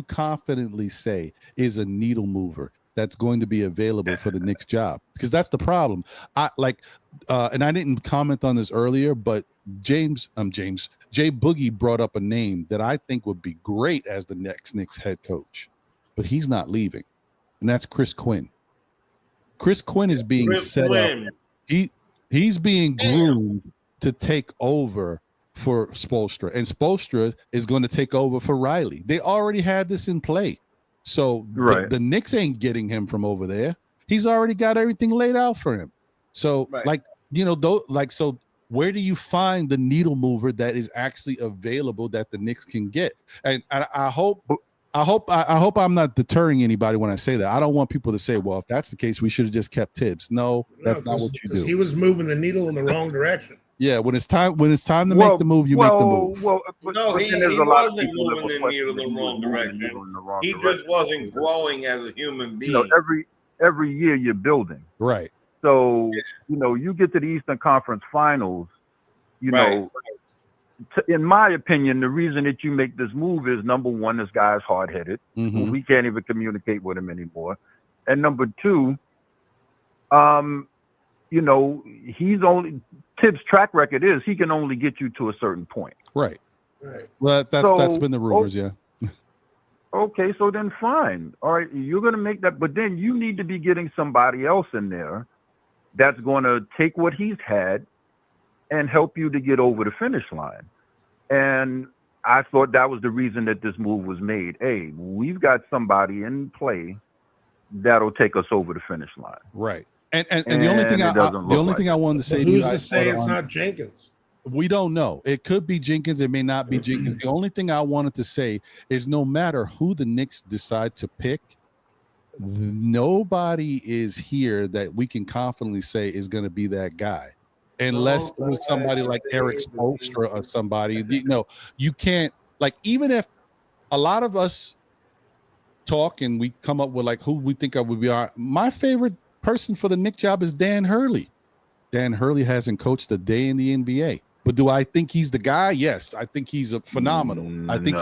confidently say is a needle mover that's going to be available for the Knicks job? Because that's the problem. And I didn't comment on this earlier, but Jay Boogie brought up a name that I think would be great as the next Knicks head coach, but he's not leaving, and that's Chris Quinn. Chris Quinn is being set up. He's being groomed to take over for Spoelstra, and Spoelstra is going to take over for Riley. They already had this in play, so the Knicks ain't getting him from over there. He's already got everything laid out for him. So, so where do you find the needle mover that is actually available that the Knicks can get? And I hope I'm not deterring anybody when I say that. I don't want people to say, well, if that's the case, we should have just kept Thibs. No, that's not what you do. He was moving the needle in the wrong direction. Yeah, when it's time to make the move, you make the move. He wasn't moving the needle in the wrong direction. He just wasn't growing as a human being. Every year you're building. Right. So, you get to the Eastern Conference Finals, in my opinion, the reason that you make this move is, number one, this guy's hard-headed. Mm-hmm. We can't even communicate with him anymore. And number two, Thibs' track record is he can only get you to a certain point. Right. Well, that's been the rumors, yeah. Okay, so then fine. All right, you're going to make that, but then you need to be getting somebody else in there that's going to take what he's had and help you to get over the finish line. And I thought that was the reason that this move was made. Hey, we've got somebody in play that'll take us over the finish line. Right. And the only thing I wanted to say to you, who's to say it's not Jenkins? We don't know. It could be Jenkins. It may not be Jenkins. The only thing I wanted to say is no matter who the Knicks decide to pick, nobody is here that we can confidently say is going to be that guy. Unless it was somebody like Eric Spoelstra or somebody. You can't, even if a lot of us talk and we come up with who we think would be my favorite person for the Knicks job is Dan Hurley. Dan Hurley hasn't coached a day in the NBA. But do I think he's the guy? Yes, I think he's phenomenal. I think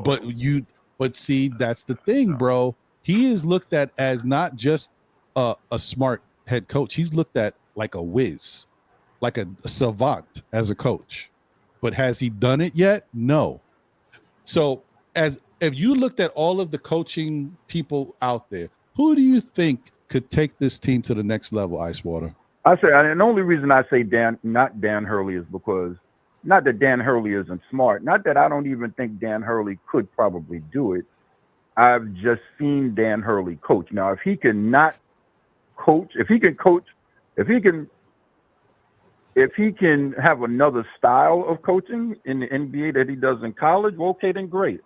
but see, that's the thing, bro. He is looked at as not just a smart head coach. He's looked at like a whiz, like a savant as a coach. But has he done it yet? No. So if you looked at all of the coaching people out there, who do you think could take this team to the next level, Icewater? I say, and the only reason I say not Dan Hurley is because, not that Dan Hurley isn't smart, not that I don't even think Dan Hurley could probably do it. I've just seen Dan Hurley coach. Now, if he can not coach, if he can have another style of coaching in the NBA that he does in college, well, okay, then great.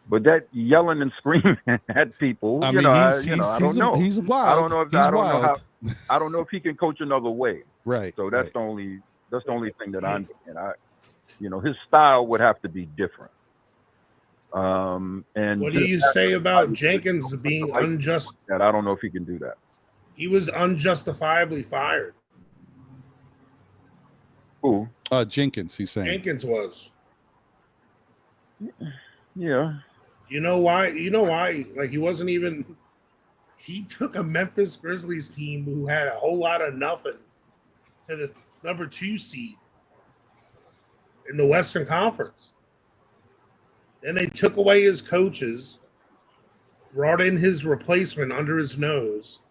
But that yelling and screaming at people, I you mean, know, he's I don't know. he's wild. I don't know if he's I don't wild. know how I don't know if he can coach another way. Right. So that's right. the only thing that I'm saying. His style would have to be different. And What do you say about Jenkins being unjust? That I don't know if he can do that. He was unjustifiably fired. Who? Jenkins, he's saying. Jenkins was. Yeah. You know why? Like, he wasn't even. He took a Memphis Grizzlies team who had a whole lot of nothing to the number 2 seed in the Western Conference. Then they took away his coaches, brought in his replacement under his nose.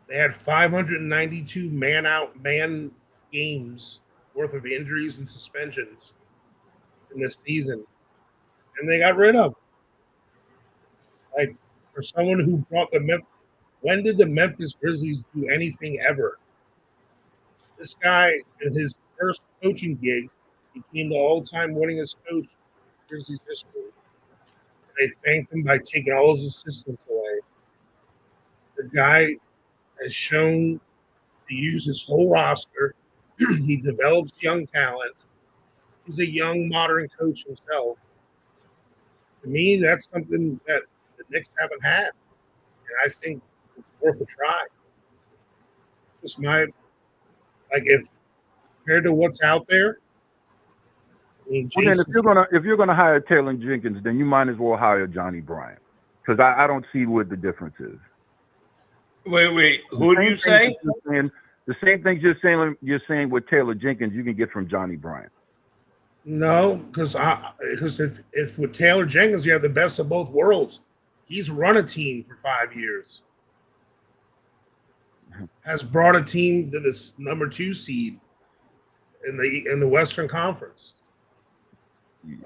They had 592 man games worth of injuries and suspensions in this season, and they got rid of him. Like, for someone who brought when did the Memphis Grizzlies do anything ever? This guy, in his first coaching gig, became the all-time winningest coach in Grizzlies history. They thanked him by taking all his assistants away. The guy has shown to use his whole roster. He develops young talent. He's a young, modern coach himself. To me, that's something that the Knicks haven't had, and I think it's worth a try. Just if compared to what's out there. I mean, Well, then if you're gonna hire Taylor Jenkins, then you might as well hire Johnny Bryant, because I don't see what the difference is. Wait, who do you say? The same things you're saying with Taylor Jenkins, you can get from Johnny Bryant. No, because if with Taylor Jenkins you have the best of both worlds. He's run a team for 5 years, has brought a team to this number 2 seed in the Western Conference,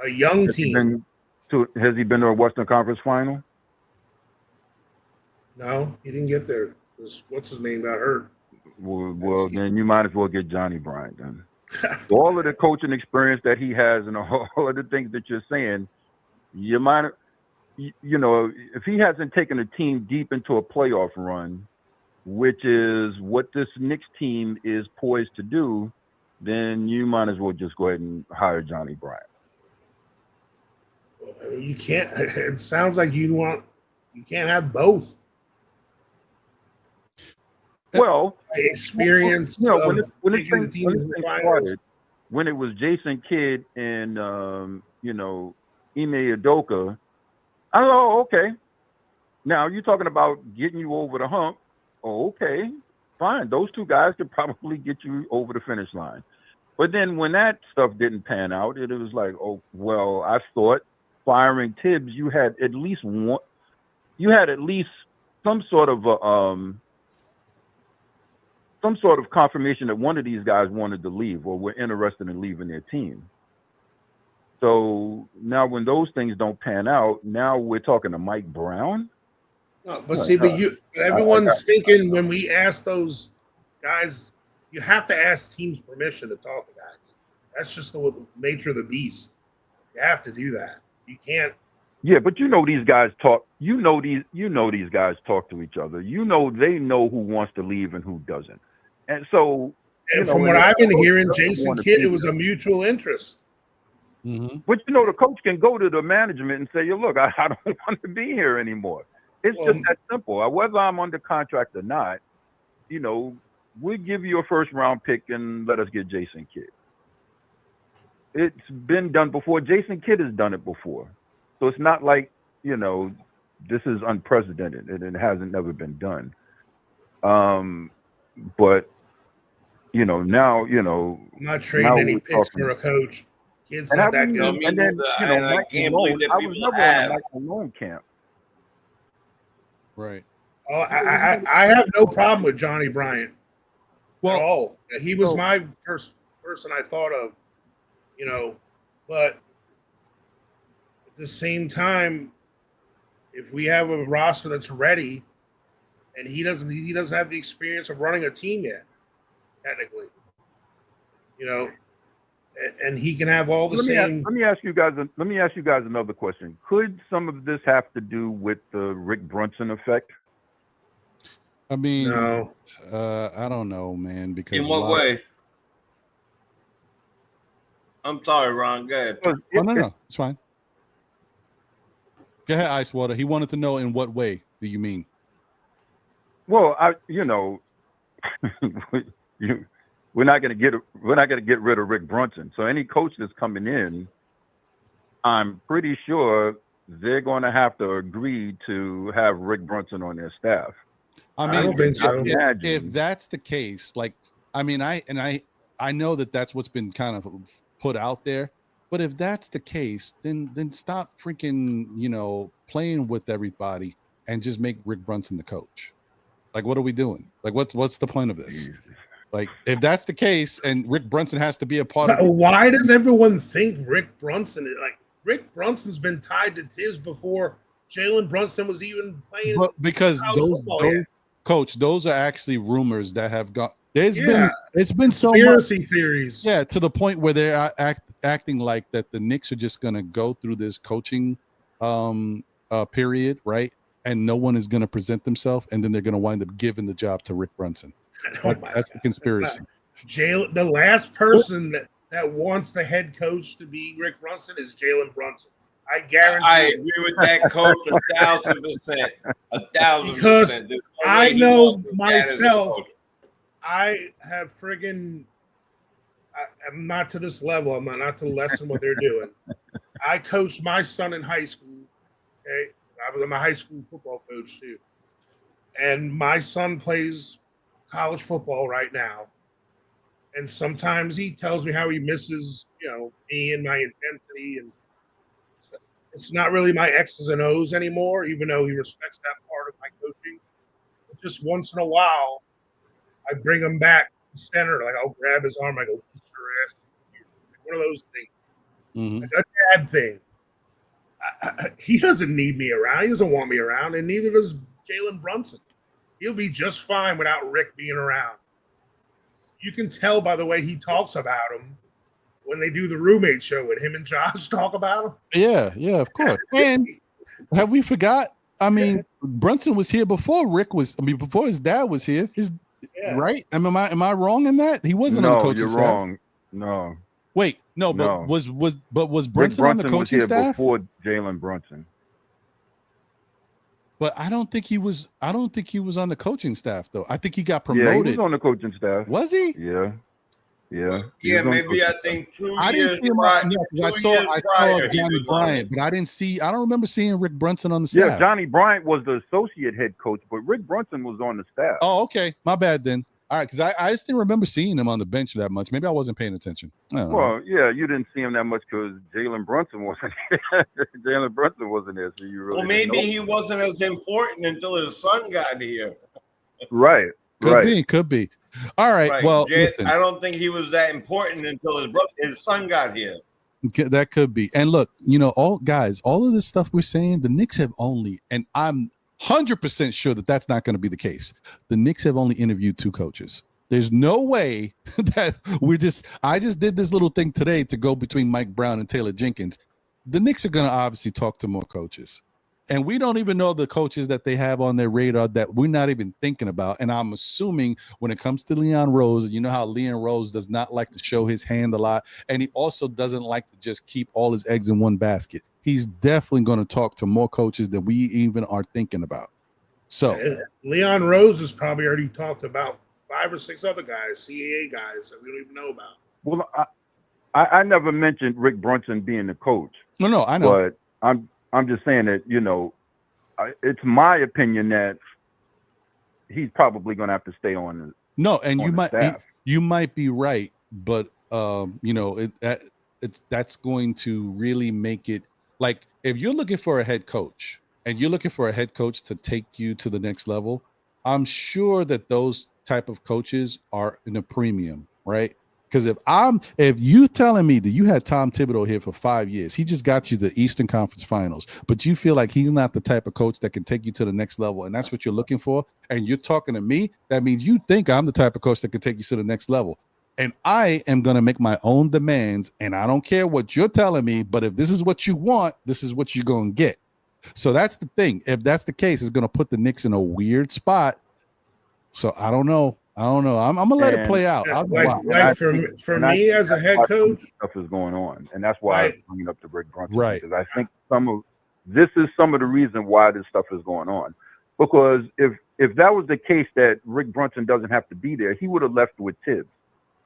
a young team. Has he been to a Western Conference final? No, he didn't get there. What's his name got hurt. Well, then you might as well get Johnny Bryant then. All of the coaching experience that he has and all of the things that you're saying, you might, if he hasn't taken a team deep into a playoff run, which is what this Knicks team is poised to do, then you might as well just go ahead and hire Johnny Bryant. You can't. It sounds like you can't have both. Well, experience. When it was Jason Kidd and Ime Udoka, I thought, oh, okay. Now you're talking about getting you over the hump. Oh, okay, fine. Those two guys could probably get you over the finish line. But then when that stuff didn't pan out, it was like, oh well, I thought firing Thibs, you had at least some sort of confirmation that one of these guys wanted to leave or were interested in leaving their team. So now when those things don't pan out, now we're talking to Mike Brown. No, but everyone's thinking when we ask those guys, you have to ask teams permission to talk to guys. That's just the nature of the beast. You have to do that. You can't. Yeah, but these guys talk. These guys talk to each other. They know who wants to leave and who doesn't. And so, from what I've been hearing, Jason Kidd, it was a mutual interest. Mm-hmm. But the coach can go to the management and say, "Look, I don't want to be here anymore." It's just that simple. Whether I'm under contract or not, we'll give you a first round pick and let us get Jason Kidd. It's been done before. Jason Kidd has done it before, so it's not like this is unprecedented and it hasn't never been done. But now I'm not trading any picks for a coach. Kids not that good. And then I can't believe that people have Mike Malone camp. Right. Oh, I have no problem with Johnny Bryant at all. He was my first person I thought of, but at the same time, if we have a roster that's ready and he doesn't have the experience of running a team yet, technically, and he can have all the same. Let me ask you guys another question. Could some of this have to do with the Rick Brunson effect? I mean, No. I don't know, man. Because In what way? I'm sorry, Ron. Go ahead. No, it's fine. Go ahead, Ice Water. He wanted to know in what way do you mean? Well, we're not going to get rid of Rick Brunson. So any coach that's coming in, I'm pretty sure they're going to have to agree to have Rick Brunson on their staff. I mean, I don't think so. If that's the case, like, I mean, I know that's what's been kind of put out there. But if that's the case, then stop freaking, playing with everybody and just make Rick Brunson the coach. Like, what are we doing? Like, what's the point of this? Like, if that's the case, and Rick Brunson has to be a part of it. Why does everyone think Rick Brunson is like Rick Brunson's been tied to Thibs before Jalen Brunson was even playing? But because those are actually rumors that have gone. It's been so much conspiracy theories. Yeah, to the point where they're acting like that the Knicks are just going to go through this coaching period, right? And no one is going to present themselves, and then they're going to wind up giving the job to Rick Brunson. That's the conspiracy. The last person that wants the head coach to be Rick Brunson is Jalen Brunson. I guarantee. I agree with that coach 1,000%. 1,000%. Because I know myself. I have friggin'. I'm not to this level. I'm not to lessen what they're doing. I coached my son in high school. Okay, I'm a high school football coach too, and my son plays college football right now. And sometimes he tells me how he misses, me and my intensity, and it's not really my X's and O's anymore. Even though he respects that part of my coaching, but just once in a while, I bring him back to center. Like, I'll grab his arm. I go, "Put your ass here." One of those things. Mm-hmm. Like a dad thing. He doesn't need me around. He doesn't want me around, and neither does Jalen Brunson. He'll be just fine without Rick being around. You can tell by the way he talks about him when they do the roommate show with him and Josh talk about him. Yeah, of course. And have we forgot? I mean, Brunson was here before before his dad was here. Right? Am I wrong in that? He wasn't on the coaching staff. No, you're wrong. No. Wait, no, but was Brunson on the coaching staff before Jalen Brunson? But I don't think he was on the coaching staff though. I think he got promoted. Yeah, he was on the coaching staff. Was he? Yeah. Yeah, maybe I think 2 years. I didn't see him. I saw Johnny Bryant, but I don't remember seeing Rick Brunson on the staff. Yeah, Johnny Bryant was the associate head coach, but Rick Brunson was on the staff. Oh, okay. My bad then. All right, because I just didn't remember seeing him on the bench that much. Maybe I wasn't paying attention. Well, yeah, you didn't see him that much because Jalen Brunson wasn't there. Jalen Brunson wasn't there, so you really. Well, maybe he wasn't as important until his son got here. Right. Could be. All right. Well, I don't think he was that important until his son got here. That could be. And look, all of this stuff we're saying, the Knicks have only, and I'm 100% sure that's not going to be the case. The Knicks have only interviewed 2 coaches. There's no way that I just did this little thing today to go between Mike Brown and Taylor Jenkins. The Knicks are going to obviously talk to more coaches. And we don't even know the coaches that they have on their radar that we're not even thinking about. And I'm assuming when it comes to Leon Rose, you know how Leon Rose does not like to show his hand a lot. And he also doesn't like to just keep all his eggs in one basket. He's definitely going to talk to more coaches than we even are thinking about. So Leon Rose has probably already talked about 5 or 6 other guys, CAA guys that we don't even know about. Well, I never mentioned Rick Brunson being the coach. No, I know. But I'm just saying that, it's my opinion that he's probably going to have to stay on. You might be right, but that's going to really make it like if you're looking for a head coach and you're looking for a head coach to take you to the next level, I'm sure that those type of coaches are in a premium, right? Because if you telling me that you had Tom Thibodeau here for 5 years, he just got you the Eastern Conference Finals, but you feel like he's not the type of coach that can take you to the next level, and that's what you're looking for, and you're talking to me, that means you think I'm the type of coach that can take you to the next level. and I am going to make my own demands, and I don't care what you're telling me, but if this is what you want, this is what you're going to get. So that's the thing. If that's the case, it's going to put the Knicks in a weird spot. So I don't know. I'm going to let it play out. For me as a head coach, stuff is going on, and that's why I'm bringing up the Rick Brunson, because I think this is some of the reason why this stuff is going on. Because if that was the case that Rick Brunson doesn't have to be there, he would have left with Thibs.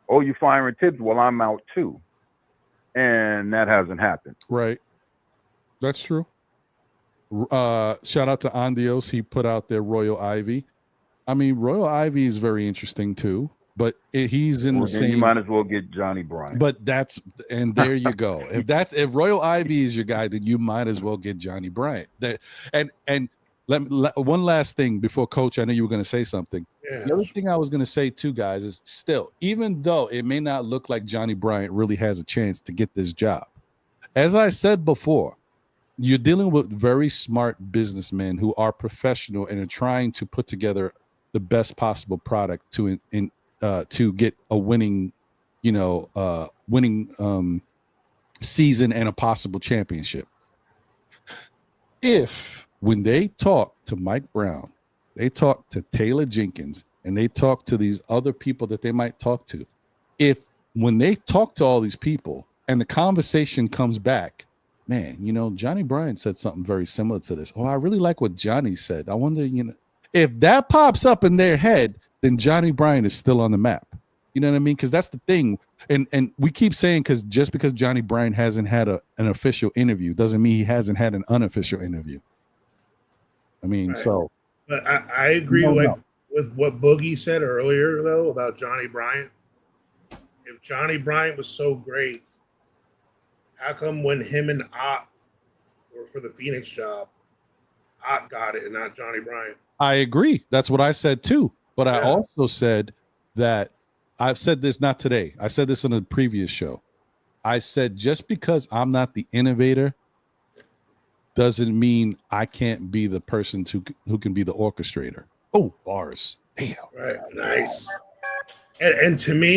Oh, you firing Thibs? Well, I'm out too, and that hasn't happened. Right, that's true. Shout out to Andios. He put out there Royal Ivy. I mean, Royal Ivy is very interesting too, but he's in the same. You might as well get Johnny Bryant. But there you go. If Royal Ivy is your guy, then you might as well get Johnny Bryant. And one last thing before Coach, I know you were going to say something. Yeah. The other thing I was going to say too, guys, is still, even though it may not look like Johnny Bryant really has a chance to get this job, as I said before, you're dealing with very smart businessmen who are professional and are trying to put together the best possible product to get a winning season and a possible championship. If when they talk to Mike Brown, they talk to Taylor Jenkins, and they talk to these other people that they might talk to, if when they talk to all these people and the conversation comes back, man, Johnny Bryant said something very similar to this. Oh, I really like what Johnny said. I wonder, if that pops up in their head, then Johnny Bryant is still on the map. You know what I mean? Because that's the thing. And we keep saying, just because Johnny Bryant hasn't had an official interview doesn't mean he hasn't had an unofficial interview. I mean, right. So. But I agree with what Boogie said earlier, though, about Johnny Bryant. If Johnny Bryant was so great, how come when him and Ott were for the Phoenix job, Ott got it and not Johnny Bryant? I agree. That's what I said too. But I also said that I've said this not today. I said this in a previous show. I said just because I'm not the innovator doesn't mean I can't be the person who can be the orchestrator. Oh, bars. Damn. Right. Nice. And to me,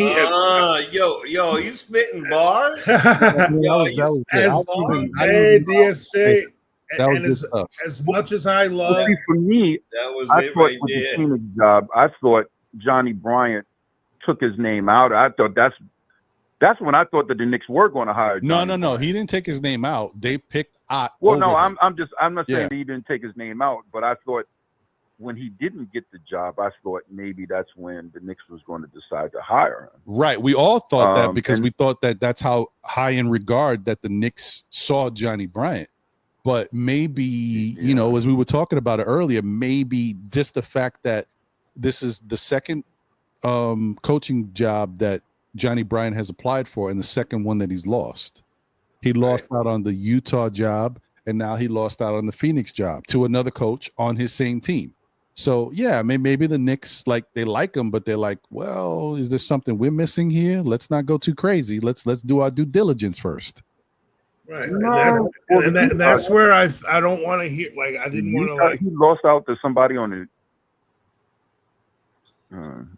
yo, you spitting bars? As much as I love, for me, that was I it thought right with there. the Phoenix job, I thought Johnny Bryant took his name out. I thought that's when I thought that the Knicks were going to hire Johnny No. He didn't take his name out. They picked Ott. Well, no, I'm not saying that he didn't take his name out, but I thought when he didn't get the job, I thought maybe that's when the Knicks was going to decide to hire him. Right. We all thought that because we thought that that's how high in regard that the Knicks saw Johnny Bryant. But maybe, as we were talking about it earlier, maybe just the fact that this is the second coaching job that Johnny Bryant has applied for and the second one that he's lost. He lost out on the Utah job, and now he lost out on the Phoenix job to another coach on his same team. So, yeah, maybe the Knicks, they like him, but they're like, well, is there something we're missing here? Let's not go too crazy. Let's do our due diligence first. Right. And that's where I don't want to hear, I didn't want to, He lost out to somebody on the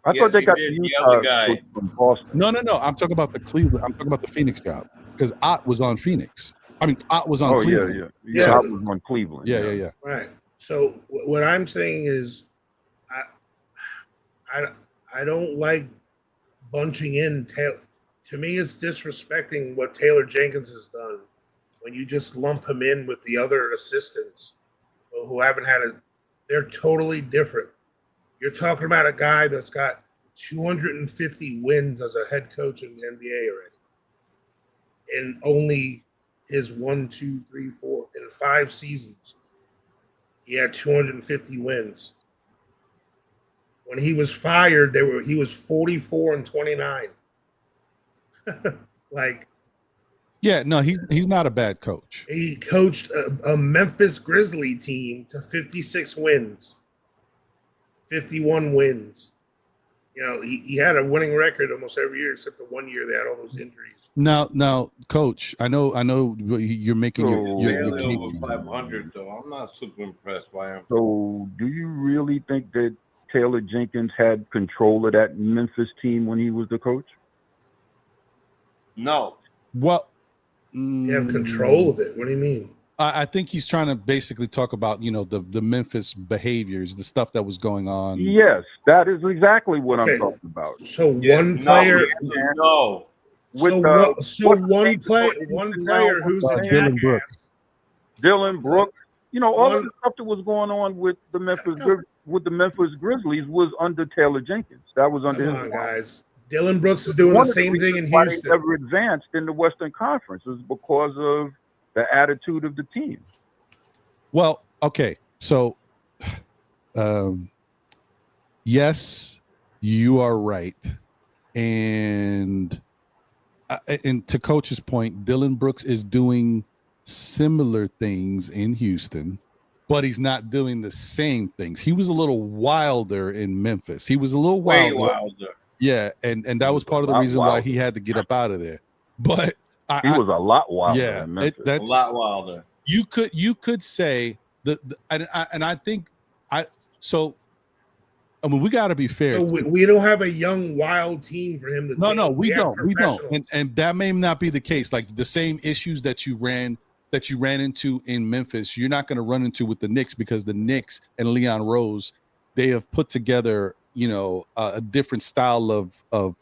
I thought they got the other guy from Boston. No. I'm talking about the Cleveland. I'm talking about the Phoenix job because Ott was on Phoenix. I mean, Ott was on Cleveland. Yeah. Ott was on Cleveland. Yeah. Right. So what I'm saying is, I don't like bunching in. To me, it's disrespecting what Taylor Jenkins has done when you just lump him in with the other assistants who haven't had they're totally different. You're talking about a guy that's got 250 wins as a head coach in the NBA already. And only his 1, 2, 3, 4 in 5 seasons, he had 250 wins. When he was fired, he was 44-29. He's not a bad coach. He coached a Memphis Grizzly team to 56 wins, 51 wins. He had a winning record almost every year except the 1 year they had all those injuries. Now, Coach, I know you're making your over 500, though. I'm not super impressed by him. So, do you really think that Taylor Jenkins had control of that Memphis team when he was the coach? No. Well, You have control of it. What do you mean? I think he's trying to basically talk about, the Memphis behaviors, the stuff that was going on. Yes, that is exactly what Okay. I'm talking about. So one player. No. One player who's a Dylan jackass. Brooks. Dylan Brooks, all of the stuff that was going on with the Memphis Grizzlies was under Taylor Jenkins. That was under Come his on, guys. Dylan Brooks is doing the same thing in why Houston. they never advanced in the Western Conference is because of the attitude of the team. Well, okay. So, yes, you are right. And to Coach's point, Dylan Brooks is doing similar things in Houston, but he's not doing the same things. He was a little wilder in Memphis. He was a little wilder. Way wilder. Yeah, and that was part of the reason why he had to get up out of there. But he was a lot wilder. Yeah, in Memphis. A lot wilder. You could say that, and I think we got to be fair. So we don't have a young, wild team for him to. No, we don't. And that may not be the case. Like the same issues that you ran into in Memphis, you're not going to run into with the Knicks, because the Knicks and Leon Rose, they have put together, a different style of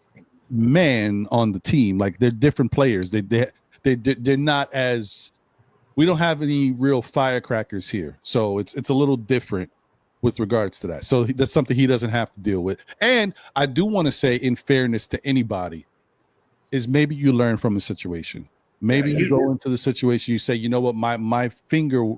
man on the team. Like they're different players. They're not as. We don't have any real firecrackers here, so it's a little different with regards to that. So that's something he doesn't have to deal with. And I do want to say, in fairness to anybody, is maybe you learn from a situation. Maybe you go into the situation, you say, you know what, my finger,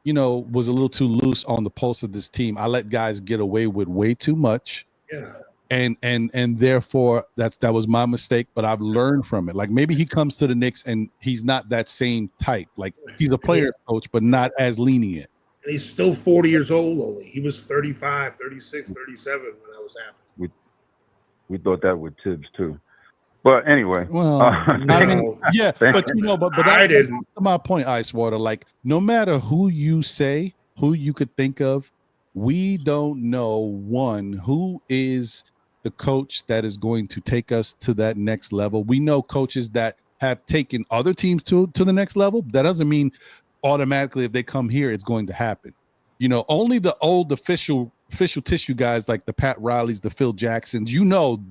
was a little too loose on the pulse of this team. I let guys get away with way too much. Yeah. And therefore that was my mistake, but I've learned from it. Like maybe he comes to the Knicks and he's not that same type. Like he's a player's coach, but not as lenient. And he's still 40 years old only. He was 35, 36, 37 when that was happening. We thought that with Thibs too. But anyway. Well, I mean, yeah, but I didn't. That's my point, Icewater. Like no matter who you say, who you could think of, we don't know who is the coach that is going to take us to that next level. We know coaches that have taken other teams to the next level. That doesn't mean automatically if they come here, it's going to happen. Only the old official tissue guys like the Pat Rileys, the Phil Jacksons,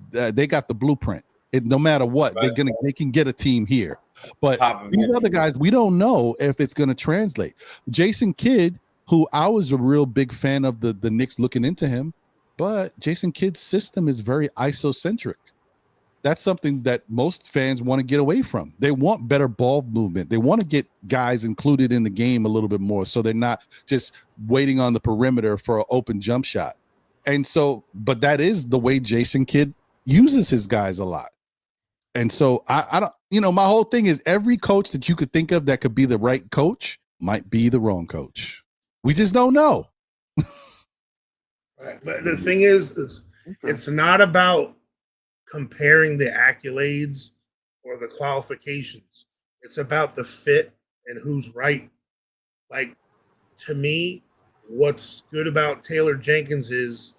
they got the blueprint. No matter what, right. They can get a team here. But these other guys, we don't know if it's going to translate. Jason Kidd, who I was a real big fan of the Knicks looking into him, but Jason Kidd's system is very isocentric. That's something that most fans want to get away from. They want better ball movement. They want to get guys included in the game a little bit more, so they're not just waiting on the perimeter for an open jump shot. And so, but that is the way Jason Kidd uses his guys a lot. And so I don't, my whole thing is every coach that you could think of that could be the right coach might be the wrong coach. We just don't know. Right. But the thing is it's not about comparing the accolades or the qualifications. It's about the fit and who's right. Like, to me, what's good about Taylor Jenkins is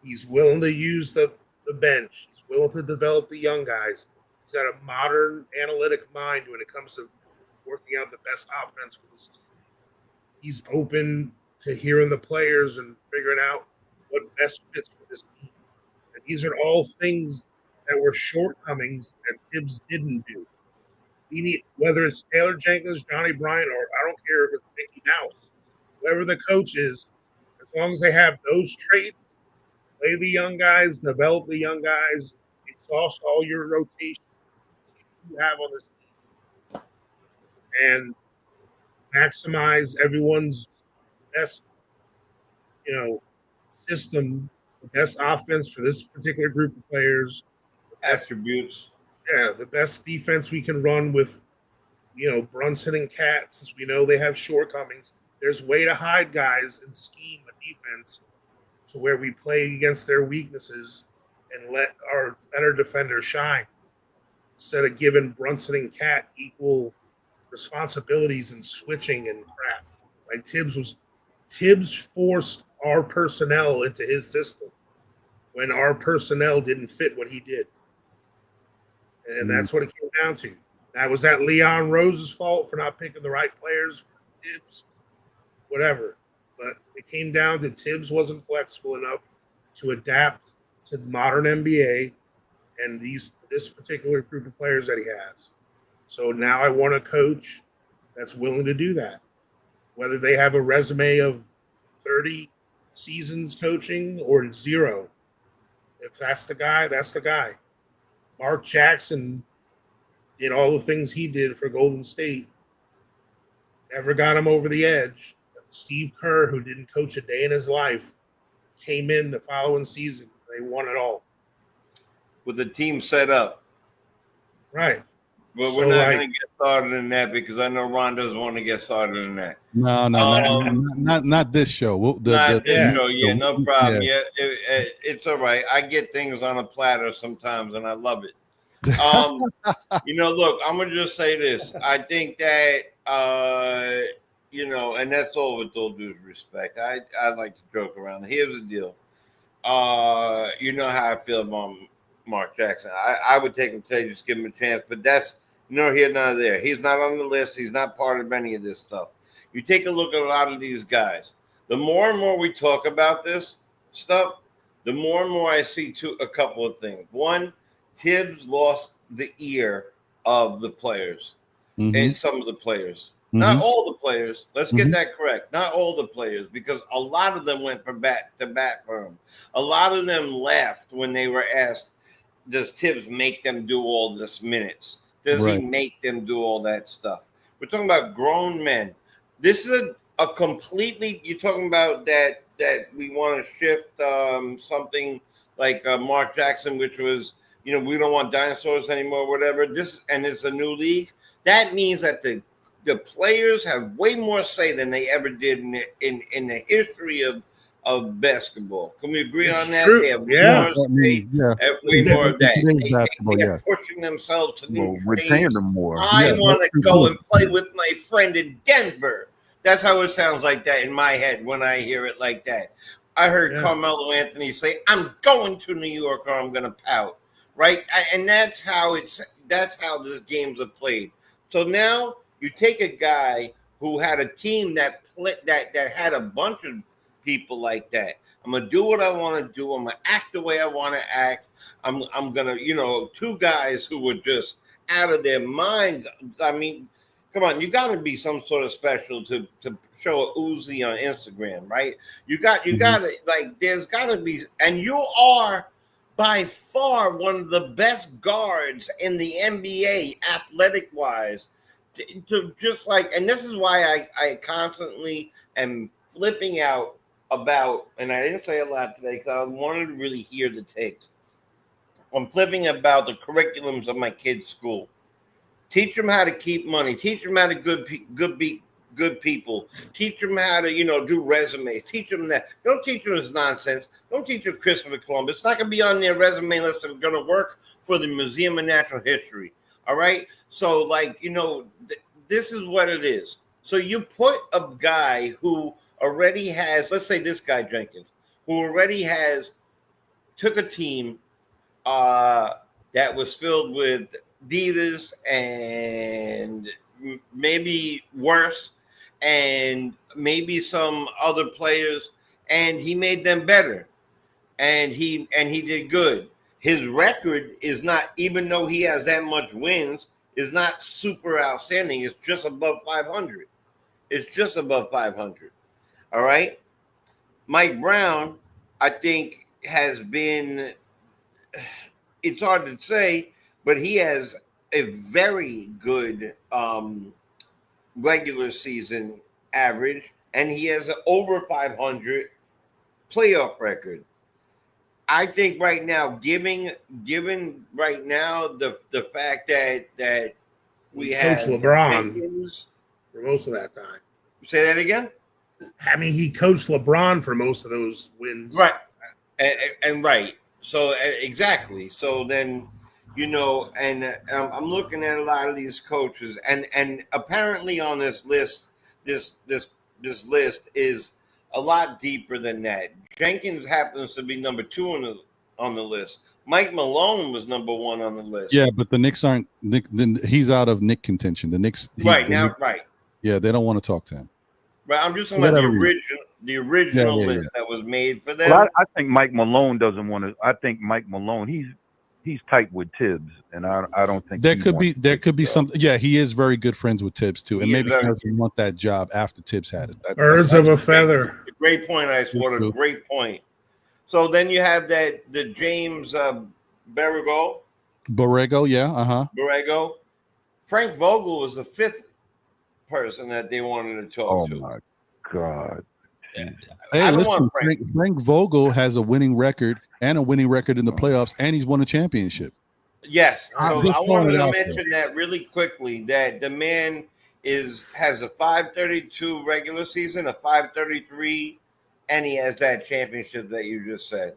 he's willing to use the bench. He's willing to develop the young guys. He's got a modern analytic mind when it comes to working out the best offense for this team. He's open to hearing the players and figuring out what best fits for this team. And these are all things that were shortcomings that Thibs didn't do. We need, whether it's Taylor Jenkins, Johnny Bryant, or I don't care if it's Mickey Mouse, whoever the coach is, as long as they have those traits, play the young guys, develop the young guys, exhaust all your rotations you have on this team, and maximize everyone's best, system, the best offense for this particular group of players. Attributes. Yeah, the best defense we can run with, Brunson and Cat, since we know they have shortcomings. There's way to hide guys and scheme a defense to where we play against their weaknesses and let our better defenders shine, instead of giving Brunson and Cat equal responsibilities and switching and crap. Like Thibs forced our personnel into his system when our personnel didn't fit what he did. And that's what it came down to. Now, was that Leon Rose's fault for not picking the right players? Thibs, whatever. But it came down to Thibs wasn't flexible enough to adapt to the modern NBA and this particular group of players that he has. So now I want a coach that's willing to do that. Whether they have a resume of 30 seasons coaching or 0. If that's the guy, that's the guy. Mark Jackson did all the things he did for Golden State. Never got him over the edge. Steve Kerr, who didn't coach a day in his life, came in the following season. They won it all. With the team set up. Right. But we're not going to get started in that because I know Ron doesn't want to get started in that. No, not this show. Not this show. Yeah, no problem. Yeah, it's all right. I get things on a platter sometimes, and I love it. Look, I'm going to just say this. I think that, and that's all with all due respect. I like to joke around. Here's the deal. You know how I feel about Mark Jackson. I would take him today, just give him a chance, but that's no here, nor there. He's not on the list. He's not part of any of this stuff. You take a look at a lot of these guys. The more and more we talk about this stuff, the more and more I see a couple of things. One, Thibs lost the ear of the players and some of the players. Not all the players. Let's get that correct. Not all the players, because a lot of them went from bat to bat for him. A lot of them laughed when they were asked, does Thibs make them do all this minutes? Does he make them do all that stuff? We're talking about grown men. This is a completely, you're talking about that we want to shift something like Mark Jackson, which was, we don't want dinosaurs anymore, whatever. And it's a new league. That means that the players have way more say than they ever did in the history of basketball. Can we agree on that? True. They have way more of that. They are pushing themselves to new we're paying them more. I want to go and play with my friend in Denver. That's how it sounds like that in my head when I hear it like that. I heard Carmelo Anthony say, I'm going to New York or I'm going to pout. Right? And that's how this games are played. So now you take a guy who had a team that had a bunch of people like that. I'm gonna do what I want to do. I'm gonna act the way I want to act. I'm gonna, two guys who were just out of their mind. I mean, come on, you got to be some sort of special to show a Uzi on Instagram, right? You got to there's got to be, and you are by far one of the best guards in the NBA, athletic wise. To just and this is why I constantly am flipping out about, and I didn't say a lot today because I wanted to really hear the takes. I'm flipping about the curriculums of my kids' school. Teach them how to keep money. Teach them how to be good people. Teach them how to, do resumes. Teach them that. Don't teach them this nonsense. Don't teach them Christopher Columbus. It's not going to be on their resume unless they're going to work for the Museum of Natural History. All right? So, this is what it is. So you put a guy who already has, let's say this guy Jenkins, who already took a team that was filled with divas and maybe worse, and maybe some other players, and he made them better, and he did good. His record is not, even though he has that much wins, is not super outstanding. It's just above 500. It's just above 500. All right. Mike Brown, I think, has been, it's hard to say, but he has a very good regular season average, and he has an over 500 playoff record. I think right now, given right now the fact that we have Coach LeBron for most of that time. Say that again. I mean, he coached LeBron for most of those wins. Right. And right. So exactly. So then, and I'm looking at a lot of these coaches, and apparently on this list, this list is a lot deeper than that. Jenkins happens to be number 2 on the list, Mike Malone was number 1 on the list. Yeah, but the Knicks aren't. Then he's out of Knick contention. The Knicks, Right now, right. Yeah, they don't want to talk to him. Right, I'm just talking about the original list that was made for them. Well, I think Mike Malone doesn't want to. I think Mike Malone, he's tight with Thibs, and I don't think there could be some. Yeah, he is very good friends with Thibs too, and maybe he doesn't want that job after Thibs had it. Birds of a feather. Great point, Ice Water. Great point. So then you have the James Borrego. Yeah, Borrego. Frank Vogel was the 5th person that they wanted to talk to. Oh my God. Hey, listen, Frank Vogel has a winning record and a winning record in the playoffs, and he's won a championship. Yes. So I wanted to mention that really quickly, that the man has a 532 regular season, a 533, and he has that championship that you just said.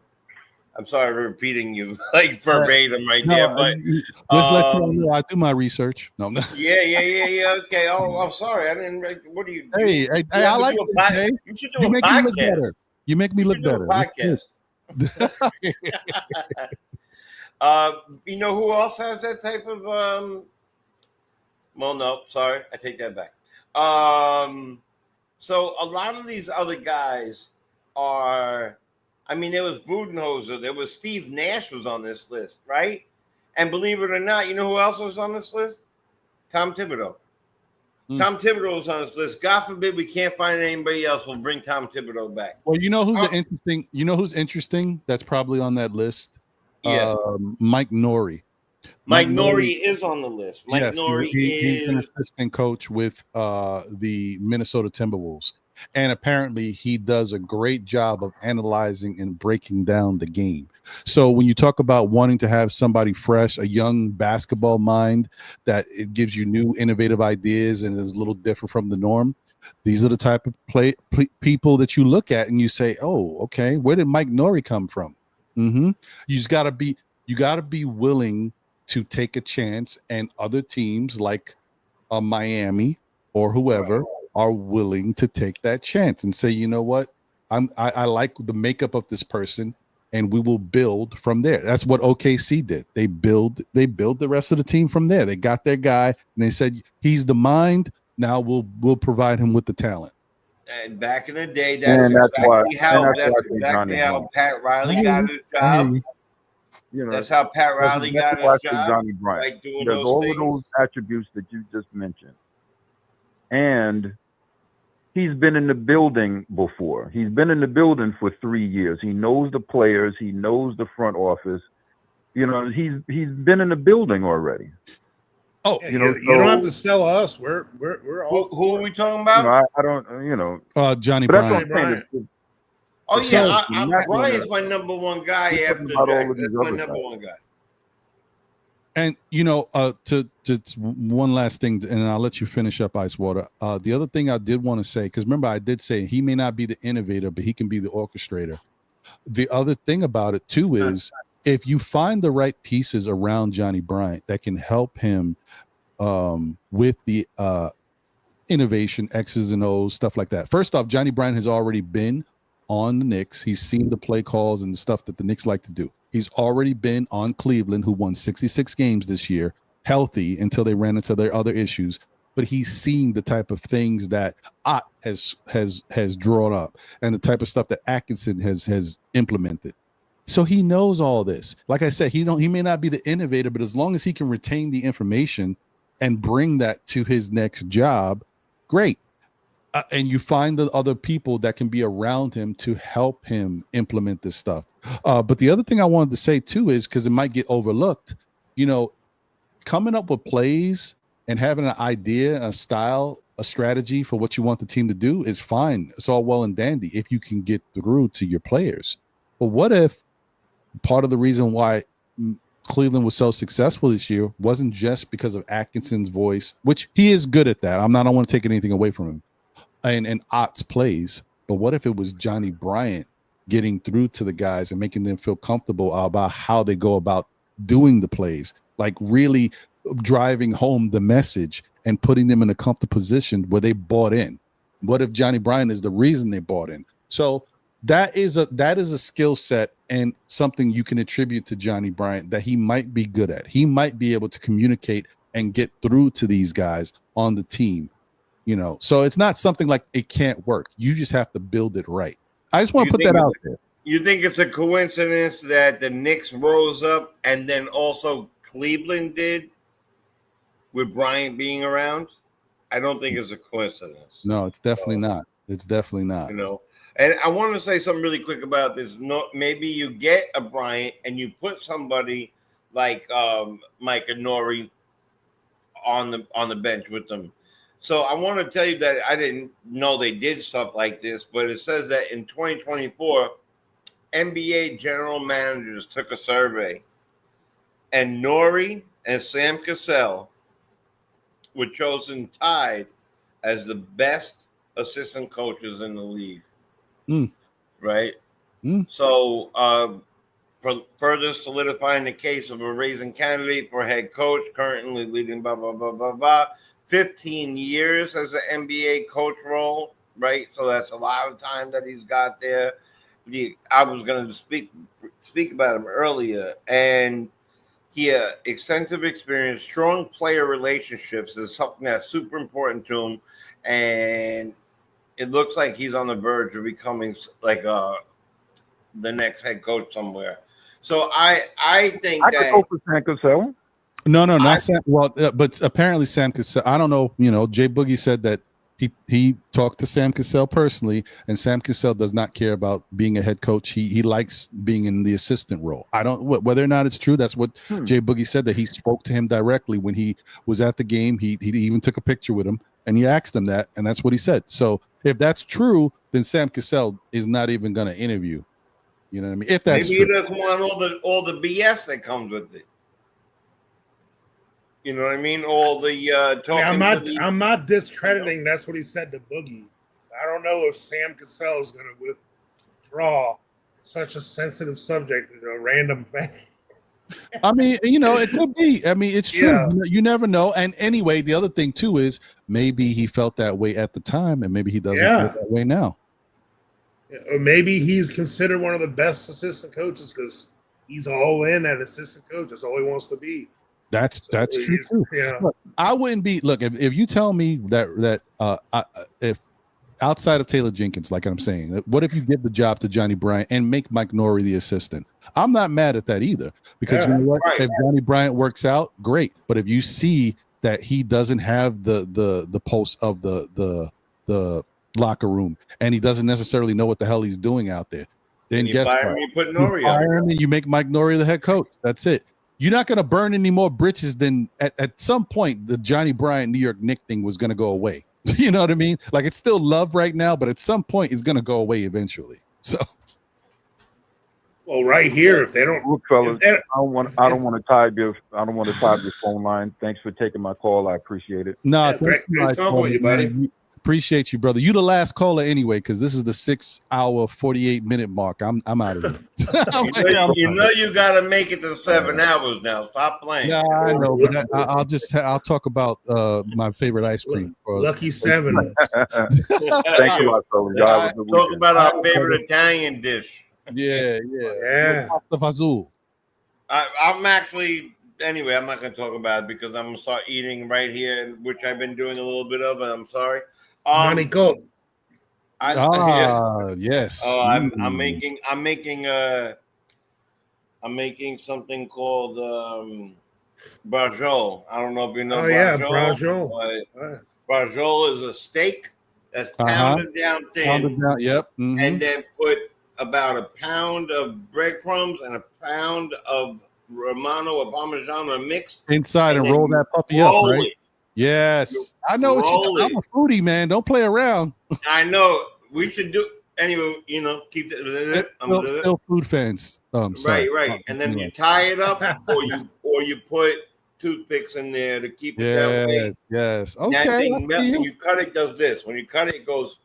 I'm sorry for repeating you like verbatim there, but just let you know I do my research. No, yeah. Okay. Oh, I'm sorry. I didn't. What do you? Hey, I like it. You should do a podcast. You make me look better. Podcast. You know who else has that type of? Well, no, sorry, I take that back. So a lot of these other guys are. I mean, there was Budenholzer. There was Steve Nash was on this list, right? And believe it or not, you know who else was on this list? Tom Thibodeau. Tom Thibodeau was on this list. God forbid we can't find anybody else. We'll bring Tom Thibodeau back. Well, you know who's interesting. You know who's interesting? That's probably on that list. Yeah, Mike Norrie. Mike Norrie is on the list. Mike Norrie he's an assistant coach with the Minnesota Timberwolves. And apparently he does a great job of analyzing and breaking down the game. So when you talk about wanting to have somebody fresh, a young basketball mind that it gives you new innovative ideas and is a little different from the norm, these are the type of people that you look at and you say, oh, okay, where did Mike Norrie come from? You just gotta be willing to take a chance, and other teams like Miami or whoever are willing to take that chance and say, you know what, I like the makeup of this person, and we will build from there. That's what OKC did. They build the rest of the team from there. They got their guy, and they said he's the mind. Now we'll provide him with the talent. And back in the day, that's exactly how Pat Riley got his job. You know, that's how Pat Riley got his job. Johnny Bryant. Like doing There's all of those attributes that you just mentioned. And he's been in the building before. He's been in the building for 3 years. He knows the players. He knows the front office. You know, he's been in the building already. Oh, you know, you don't have to sell us. We're all. Who are we talking about? You know, I don't. You know, Johnny Bryant. Oh yeah, Bryant's my number one guy after Jack. That's my number one guy. And you know, to one last thing, and I'll let you finish up, Ice Water. The other thing I did want to say, because remember I did say he may not be the innovator, but he can be the orchestrator. The other thing about it too is if you find the right pieces around Johnny Bryant that can help him with the innovation, X's and O's, stuff like that. First off, Johnny Bryant has already been on the Knicks. He's seen the play calls and the stuff that the Knicks like to do. He's already been on Cleveland, who won 66 games this year, healthy until they ran into their other issues. But he's seen the type of things that Ott has drawn up and the type of stuff that Atkinson has implemented. So he knows all this. Like I said, he may not be the innovator, but as long as he can retain the information and bring that to his next job, great. And you find the other people that can be around him to help him implement this stuff. But the other thing I wanted to say too is, because it might get overlooked, you know, coming up with plays and having an idea, a style, a strategy for what you want the team to do is fine. It's all well and dandy if you can get through to your players. But what if part of the reason why Cleveland was so successful this year wasn't just because of Atkinson's voice, which he is good at that. I don't want to take anything away from him, and Ott's plays. But what if it was Johnny Bryant getting through to the guys and making them feel comfortable about how they go about doing the plays, like really driving home the message and putting them in a comfortable position where they bought in? What if Johnny Bryant is the reason they bought in? So that is a skill set and something you can attribute to Johnny Bryant that he might be good at. He might be able to communicate and get through to these guys on the team, so it's not something like it can't work. You just have to build it right. I just want to put that out there. You think it's a coincidence that the Knicks rose up and then also Cleveland did with Bryant being around? I don't think it's a coincidence. No, it's definitely not. It's definitely not. And I want to say something really quick about this. No, maybe you get a Bryant and you put somebody like Mike and Nori on the bench with them. So I want to tell you that I didn't know they did stuff like this, but it says that in 2024, NBA general managers took a survey, and Nori and Sam Cassell were chosen tied as the best assistant coaches in the league. Right? So for further solidifying the case of a raising candidate for head coach, currently leading blah, blah, blah, blah, blah, 15 years as an NBA coach role, right? So that's a lot of time that he's got there. I was going to speak about him earlier, and he had extensive experience, strong player relationships is something that's super important to him, and it looks like he's on the verge of becoming like the next head coach somewhere. So I think I could go for Sam Cassell. No, not Sam. Well, but apparently Sam Cassell. I don't know. Jay Boogie said that he talked to Sam Cassell personally, and Sam Cassell does not care about being a head coach. He likes being in the assistant role. I don't whether or not it's true. That's what Jay Boogie said, that he spoke to him directly when he was at the game. He even took a picture with him, and he asked him that, and that's what he said. So if that's true, then Sam Cassell is not even going to interview. You know what I mean? If that's maybe true. he doesn't want all the BS that comes with it. You know what I mean? All the talking. I'm not discrediting. That's what he said to Boogie. I don't know if Sam Cassell is going to withdraw such a sensitive subject to a random fan. I mean, it could be. I mean, it's true. Yeah. You never know. And anyway, the other thing too is maybe he felt that way at the time, and maybe he doesn't feel that way now. Or maybe he's considered one of the best assistant coaches because he's all in at assistant coach. That's all he wants to be. That's true too. Yeah. Look, I wouldn't be. Look, if you tell me that if outside of Taylor Jenkins, like I'm saying, what if you give the job to Johnny Bryant and make Mike Norrie the assistant? I'm not mad at that either, because you know what? Right. If Johnny Bryant works out, great. But if you see that he doesn't have the pulse of the locker room, and he doesn't necessarily know what the hell he's doing out there, then you fire him, you put Norrie on. You make Mike Norrie the head coach. That's it. You're not going to burn any more bridges than at some point the Johnny Bryant New York Knicks thing was going to go away. You know what I mean? Like, it's still love right now, but at some point it's going to go away eventually. So, well, right here, if they don't, look, fellas, I don't want to tie the phone line. Thanks for taking my call. I appreciate it. No, great talking with you, buddy. Appreciate you, brother. You the last caller anyway, because this is the 6-hour 48-minute mark. I'm out of here. You got to make it to 7 hours now. Stop playing. Yeah, I know, but I'll talk about my favorite ice cream. Lucky 7. Thank you, my fellas. Talk about our favorite Italian dish. Yeah. Pasta fazool. I'm actually. Anyway, I'm not going to talk about it because I'm going to start eating right here, which I've been doing a little bit of, and I'm sorry. Go. Yes. Oh, I'm making something called brajol. I don't know if you know. Brajol. Brajol is a steak that's pounded down thin. Yep. Mm-hmm. And then put about a pound of breadcrumbs and a pound of Romano or Parmigiano mixed inside and roll that puppy up, right? It. Yes, I know what you're. I'm a foodie, man. Don't play around. I know. We should do anyway. Keep it. Still food fans. Right. And then you tie it up, or you put toothpicks in there to keep it that way. Yes. Okay. You cut it. Does this when you cut it? It goes.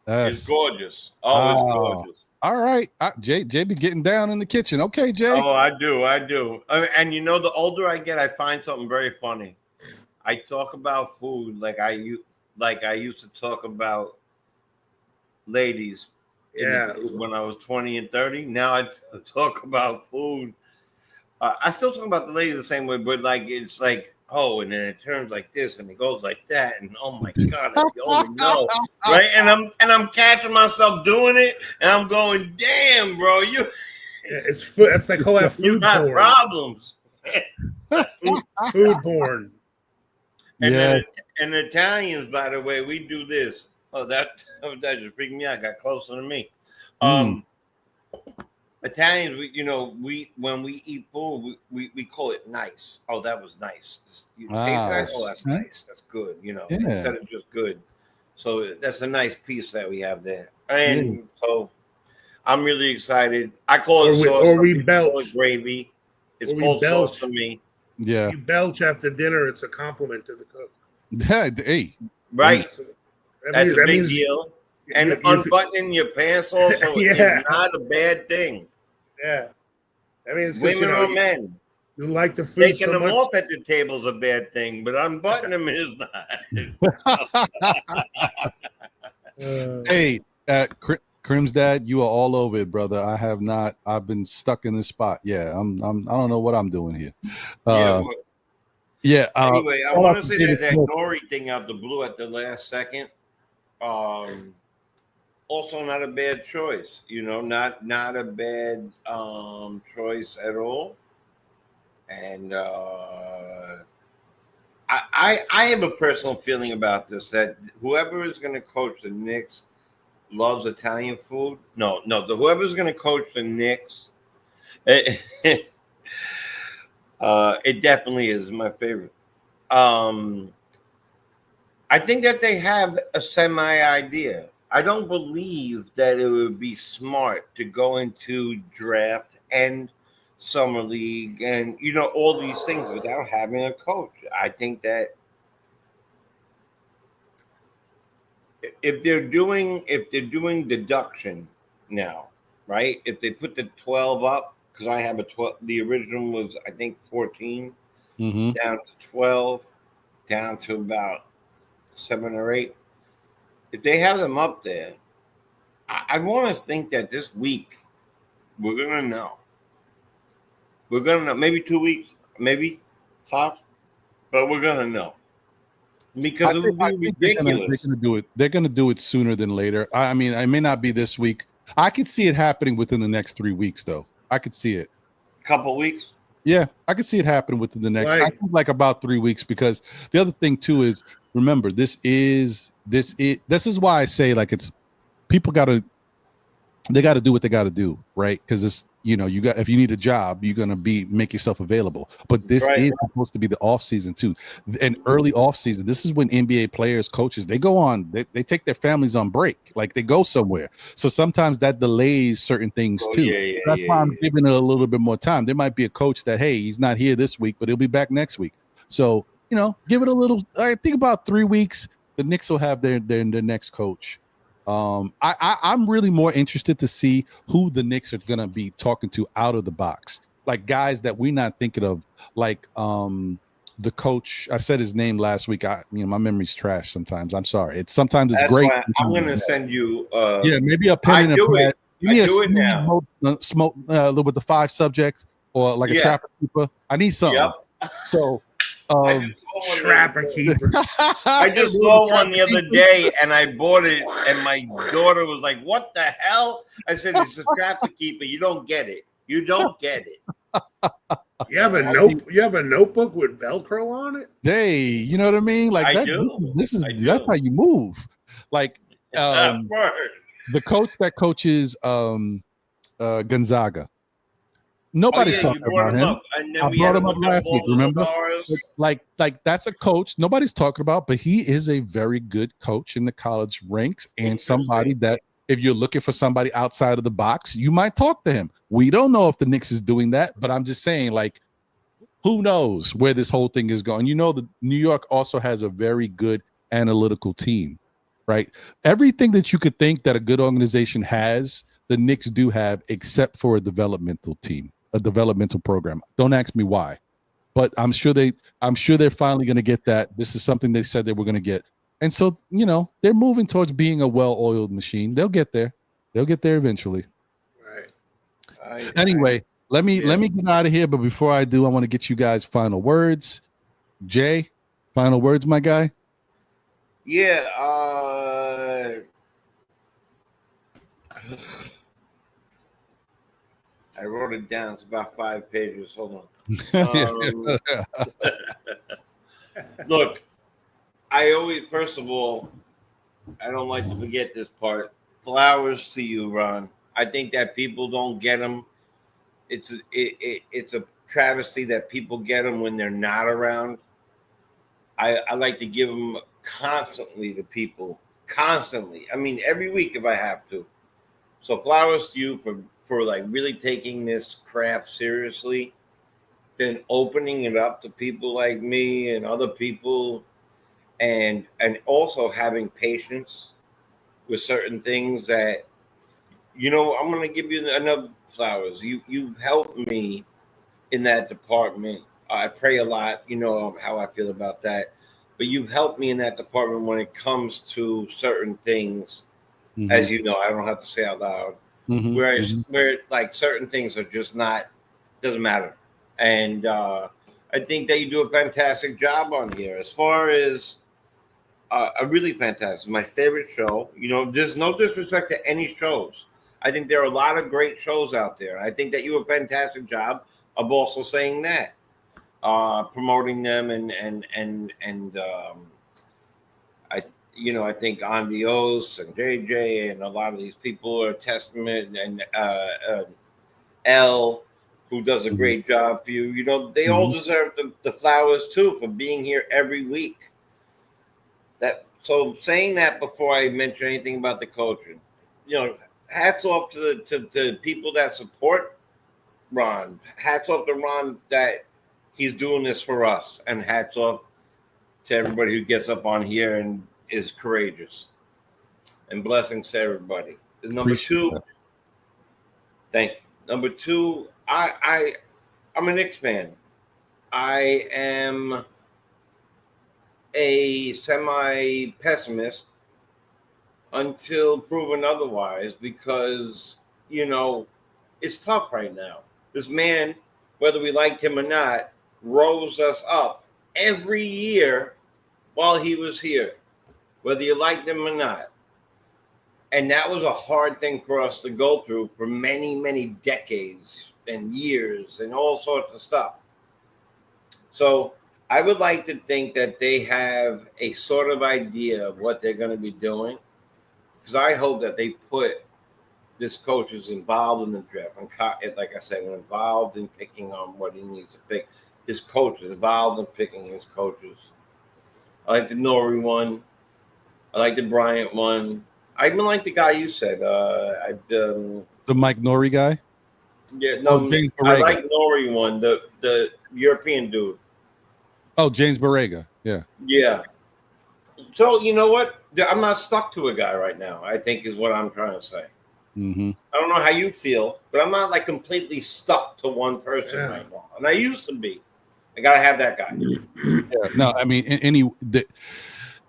It's gorgeous. It's gorgeous. All right, Jay be getting down in the kitchen. Okay, Jay. Oh, I do. And the older I get, I find something very funny. I talk about food like I used to talk about ladies when I was 20 and 30. Now I talk about food. I still talk about the ladies the same way, but like it's like, oh, and then it turns like this and it goes like that, and oh my god, I only know, right? And I'm catching myself doing it, and I'm going, damn, bro, it's food. That's they call that food you got porn. problems. Food porn. And then and the Italians, by the way, we do this. Oh, that just freaked me out. Got closer to me. Italians, we when we eat food, we call it nice. Oh, that was nice. You taste nice? Oh, that's nice. That's good. Instead of just good. So that's a nice piece that we have there. And so I'm really excited. I call it sauce. Or we belch. Call it gravy. It's called sauce to me. Yeah. You belch after dinner, it's a compliment to the cook. Hey. Right. That's a big deal. And unbuttoning your pants also is not a bad thing. Yeah. I mean, it's women or men. You like the food. Taking them off at the table is a bad thing, but unbuttoning them is not. Hey, Crim's dad, you are all over it, brother. I have not. I've been stuck in this spot. Yeah, I don't know what I'm doing here. Anyway, I want to say that Nori thing out the blue at the last second. Also, not a bad choice. Not a bad choice at all. And I have a personal feeling about this that whoever is going to coach the Knicks loves Italian food. No, whoever's going to coach the Knicks, it definitely is my favorite. I think that they have a semi idea. I don't believe that it would be smart to go into draft and summer league and all these things without having a coach. I think that if they're doing deduction now, right? If they put the 12 up, because I have a 12, the original was I think 14, down to 12, down to about 7 or 8. If they have them up there, I want to think that this week we're gonna know. We're gonna know. Maybe 2 weeks, maybe tops, but we're gonna know because it would be ridiculous. They're gonna do it sooner than later. I mean, it may not be this week. I could see it happening within the next 3 weeks, though. I could see it. Couple weeks. Yeah, I could see it happening within the next. I think like about 3 weeks, because the other thing too is, remember, this is why I say like it's people they got to do what they got to do, right? Because it's if you need a job, you're gonna make yourself available. But this is supposed to be the off season too, and early off season. This is when NBA players, coaches, they go on, they take their families on break, like they go somewhere. So sometimes that delays certain things too. That's why I'm giving it a little bit more time. There might be a coach that, hey, he's not here this week, but he'll be back next week. So give it a little. I think about 3 weeks. The Knicks will have their next coach. I'm really more interested to see who the Knicks are gonna be talking to out of the box, like guys that we're not thinking of, like the coach. I said his name last week. My memory's trash sometimes. I'm sorry. Sometimes it's great. I'm gonna send you. Maybe a pen and a pad. Give me I do it now. Smoke with the 5 subjects or like a trapper keeper. I need something. Yep. So. Trapper keeper. I just saw one the other day and I bought it, and my daughter was like, "What the hell?" I said, "It's a trapper keeper. You don't get it. You don't get it." You have a notebook with Velcro on it. Hey, you know what I mean? Like I do. That's how you move. Like the coach that coaches Gonzaga. Nobody's talking about him. I brought him up last week. Remember, like that's a coach nobody's talking about, but he is a very good coach in the college ranks, and somebody that if you're looking for somebody outside of the box, you might talk to him. We don't know if the Knicks is doing that, but I'm just saying, like, who knows where this whole thing is going? The New York also has a very good analytical team, right? Everything that you could think that a good organization has, the Knicks do have, except for a developmental team. A developmental program. Don't ask me why, but I'm sure they're finally going to get that. This is something they said they were going to get, and so they're moving towards being a well-oiled machine. They'll get there. They'll get there eventually. Right. Anyway, let me get out of here. But before I do, I want to get you guys final words. Jay, final words, my guy. Yeah. I wrote it down. It's about 5 pages. Hold on. Look, I always, first of all, I don't like to forget this part. Flowers to you, Ron. I think that people don't get them. It's a travesty that people get them when they're not around. I like to give them constantly to people. Constantly. I mean, every week if I have to. So flowers to you for like really taking this craft seriously, then opening it up to people like me and other people, and also having patience with certain things that, I'm going to give you another flowers. You helped me in that department. I pray a lot, you know how I feel about that, but you've helped me in that department when it comes to certain things. Mm-hmm. As you know, I don't have to say out loud. Mm-hmm. Where like certain things are just doesn't matter. And I think that you do a fantastic job on here. As far as a really fantastic, my favorite show. There's no disrespect to any shows. I think there are a lot of great shows out there. I think that you do a fantastic job of also saying that, promoting them, and I think Andy O's and JJ and a lot of these people are a testament, and L, who does a great job for you. They all deserve the flowers too for being here every week. So saying that before I mention anything about the coaching, hats off to the people that support Ron. Hats off to Ron that he's doing this for us, and hats off to everybody who gets up on here and is courageous. And blessings to everybody. Number two, thank you. Number two, I'm a Knicks fan. I am a semi-pessimist until proven otherwise, because it's tough right now. This man, whether we liked him or not, rose us up every year while he was here, whether you liked him or not. And that was a hard thing for us to go through for many, many decades and years and all sorts of stuff. So I would like to think that they have a sort of idea of what they're going to be doing, because I hope that they put this coach is involved in the draft. And like I said, involved in picking on what he needs to pick. His coach is involved in picking his coaches. I like the Nori one. I like the Bryant one. I even like the guy you said. The Mike Nori guy? Yeah, no, I like Nori one, the European dude. Oh, James Borrega. Yeah. Yeah. So you know what? I'm not stuck to a guy right now, I think is what I'm trying to say. Mm-hmm. I don't know how you feel, but I'm not like completely stuck to one person right now. And I used to be. I got to have that guy. Yeah. No, I mean,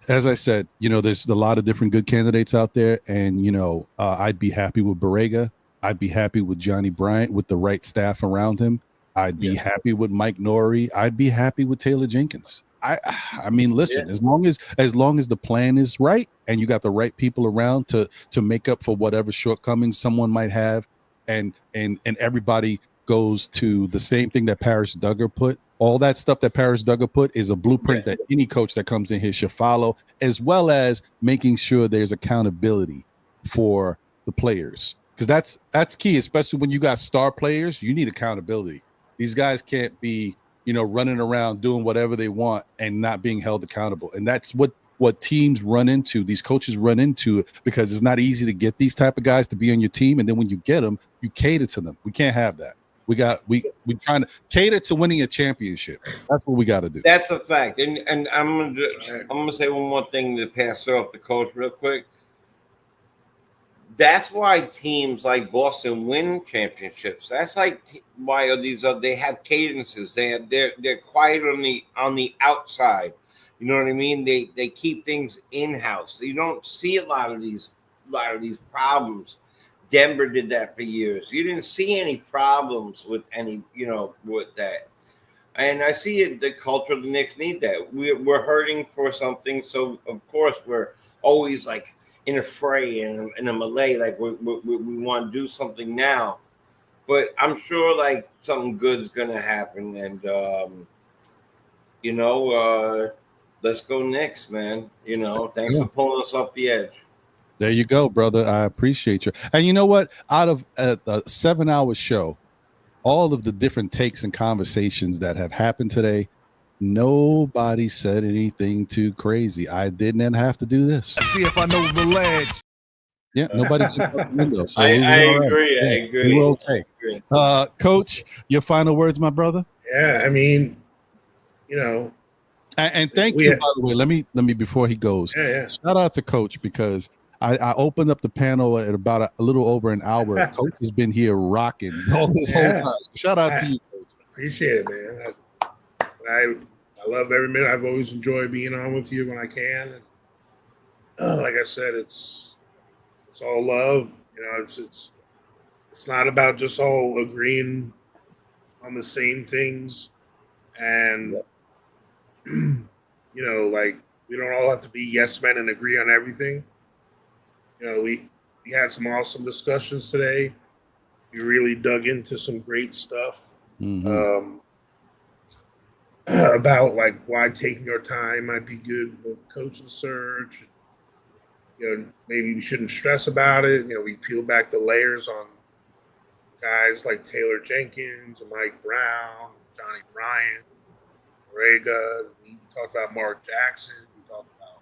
as I said, there's a lot of different good candidates out there. And, I'd be happy with Borrega. I'd be happy with Johnny Bryant with the right staff around him. I'd be happy with Mike Nori. I'd be happy with Taylor Jenkins. I mean, listen, as long as the plan is right and you got the right people around to make up for whatever shortcomings someone might have, and everybody goes to the same thing that Paris Duggar put. All that stuff that Paris Duggar put is a blueprint that any coach that comes in here should follow, as well as making sure there's accountability for the players, because that's key, especially when you got star players. You need accountability. These guys can't be running around doing whatever they want and not being held accountable. And that's what teams run into, these coaches run into, because it's not easy to get these type of guys to be on your team. And then when you get them, you cater to them. We can't have that. We trying to cater to winning a championship. That's what we got to do. That's a fact. And I'm gonna say one more thing to pass it off the coach real quick. That's why teams like Boston win championships. That's like why they have cadences. They're quiet on the outside. You know what I mean? They keep things in house. You don't see a lot of these problems. Denver did that for years. You didn't see any problems with any, with that. And I see it, the culture of the Knicks need that. We're hurting for something, so of course we're always like in a fray and in a melee, like we want to do something now. But I'm sure like something good's gonna happen, and let's go Knicks, man. Thanks for pulling us off the edge. There you go, brother. I appreciate you. And you know what? Out of a 7-hour show, all of the different takes and conversations that have happened today, nobody said anything too crazy. I didn't have to do this. See if I know the ledge. Yeah, nobody jumped out the window. So I agree. I Yeah, agree. we were okay. Coach, your final words, my brother. Yeah, I mean, And thank you, by the way. Let me before he goes. Yeah. Shout out to Coach, because I opened up the panel at about a little over an hour. Coach has been here rocking all this whole time. So shout out to you, Coach. Appreciate it, man. I love every minute. I've always enjoyed being on with you when I can. And, like I said, it's all love. It's not about just all agreeing on the same things, and like we don't all have to be yes men and agree on everything. We had some awesome discussions today. We really dug into some great stuff about like why taking our time might be good with coaching search. Maybe we shouldn't stress about it. We peel back the layers on guys like Taylor Jenkins and Mike Brown, Johnny Bryant, Rega. We talked about Mark Jackson. We talked about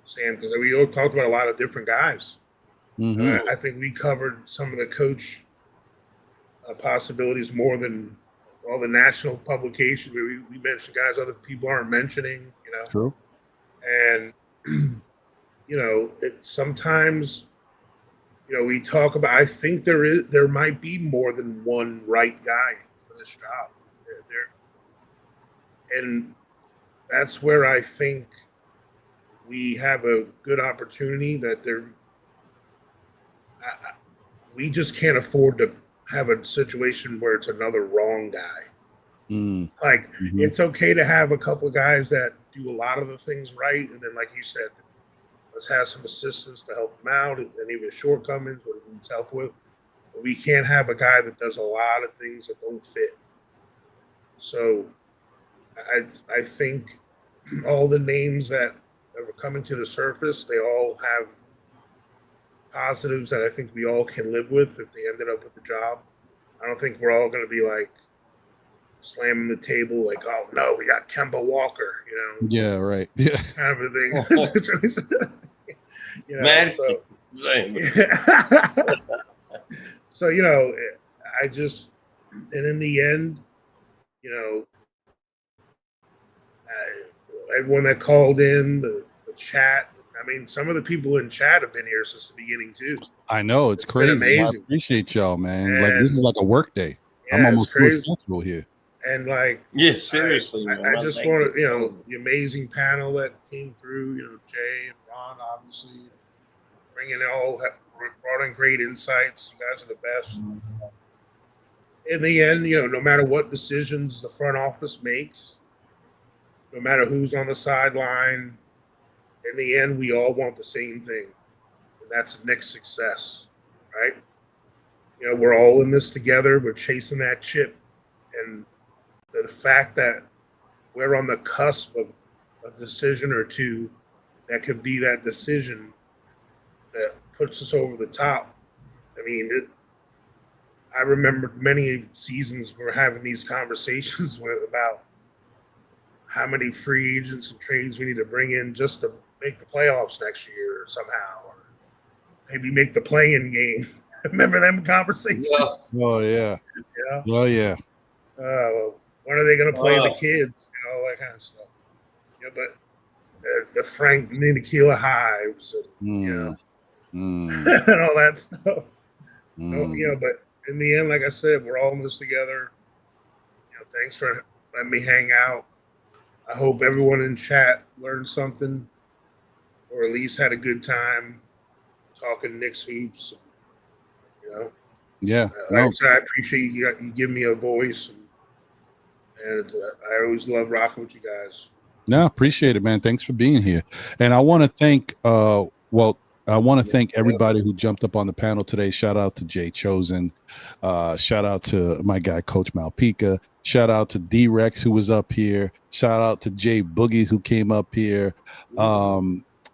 Sam, because we all talked about a lot of different guys. I think we covered some of the coach possibilities more than all the national publications. We mentioned guys other people aren't mentioning. True. And sometimes we talk about. I think there might be more than one right guy for this job. And that's where I think we have a good opportunity that we just can't afford to have a situation where it's another wrong guy. It's okay to have a couple of guys that do a lot of the things right. And then, like you said, let's have some assistants to help him out and even shortcomings, what he needs help with. But we can't have a guy that does a lot of things that don't fit. So I think all the names that are coming to the surface, they all have positives that I think we all can live with if they ended up with the job. I don't think we're all going to be like slamming the table like, oh no, we got Kemba Walker, Yeah, right. Yeah, kind of a thing. Man. So I just, and in the end, everyone that called in, the chat. I mean, some of the people in chat have been here since the beginning too. I know it's crazy. Amazing. I appreciate y'all, man. And like this is like a work day. I'm almost full schedule here. And like, yeah, seriously, I just want to, the amazing panel that came through. Jay and Ron, obviously, brought in great insights. You guys are the best. In the end, no matter what decisions the front office makes, no matter who's on the sideline, in the end, we all want the same thing, and that's Knicks success, right? We're all in this together. We're chasing that chip, and the fact that we're on the cusp of a decision or two that could be that decision that puts us over the top. I mean, I remember many seasons we're having these conversations about how many free agents and trades we need to bring in just to make the playoffs next year somehow, or maybe make the play-in game. Remember them conversations? Yeah. Oh yeah. Yeah. Oh yeah. When are they going to play the kids? That kind of stuff. But the Frank Ntilikina Hives and and all that stuff. But in the end, like I said, we're all in this together. Thanks for letting me hang out. I hope everyone in chat learned something, or at least had a good time talking Knicks hoops. You know. Yeah. Like I said, I appreciate you giving me a voice, and I always love rocking with you guys. No, appreciate it, man. Thanks for being here. And I want to thank I want to thank everybody who jumped up on the panel today. Shout out to Jay Chosen. Shout out to my guy, Coach Malpica. Shout out to D-Rex, who was up here. Shout out to Jay Boogie, who came up here.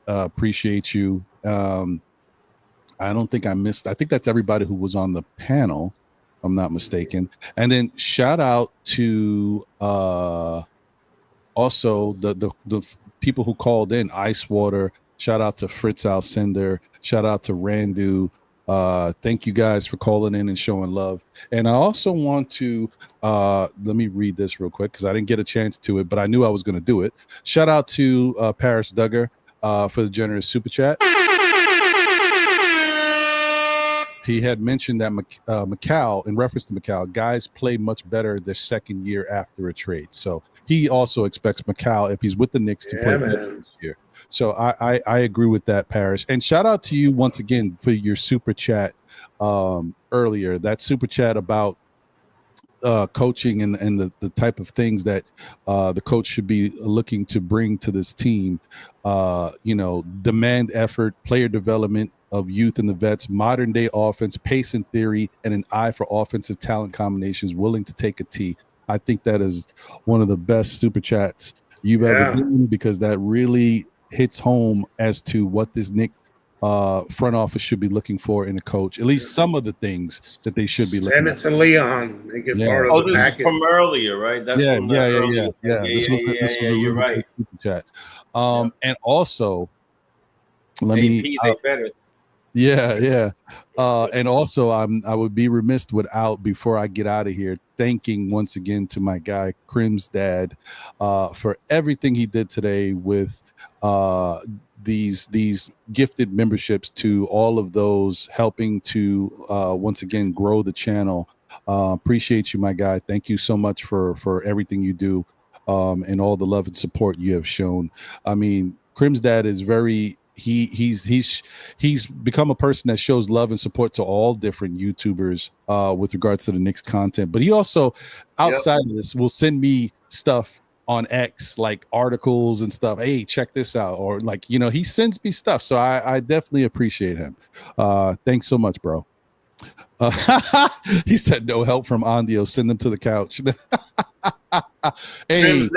Appreciate you. I don't think I missed. I think that's everybody who was on the panel, if I'm not mistaken. And then shout out to also the people who called in, Ice Water. Shout out to Fritz Alcindor. Shout out to Randu. Thank you guys for calling in and showing love. And I also want to let me read this real quick because I didn't get a chance to it, but I knew I was going to do it. Shout out to Paris Duggar for the generous super chat. He had mentioned that Macau, in reference to Macau, guys play much better their second year after a trade. So he also expects Macau, if he's with the Knicks, to play better this year. So I agree with that, Parrish. And shout out to you once again for your super chat earlier. That super chat about coaching and the type of things that the coach should be looking to bring to this team. Demand effort, player development of youth and the vets, modern day offense, pace and theory, and an eye for offensive talent combinations, willing to take a T. I think that is one of the best super chats you've ever done, because that really hits home as to what this Knicks front office should be looking for in a coach. At least some of the things that they should be looking Send it to Leon. Make it part of the this package. is from earlier, right? That's yeah. from This was a really right. good super chat. And also, let me. And also, I would be remiss without, before I get out of here, thanking once again to my guy Crim's dad for everything he did today with these gifted memberships to all of those helping to once again grow the channel. Appreciate you, my guy. Thank you so much for everything you do and all the love and support you have shown. I mean, Crim's dad is very. He's become a person that shows love and support to all different YouTubers with regards to the Knicks content. But he also, outside of this, will send me stuff on X, like articles and stuff. Hey, check this out, or like, he sends me stuff. So I definitely appreciate him. Thanks so much, bro. He said no help from Andio. Send them to the couch. Hey,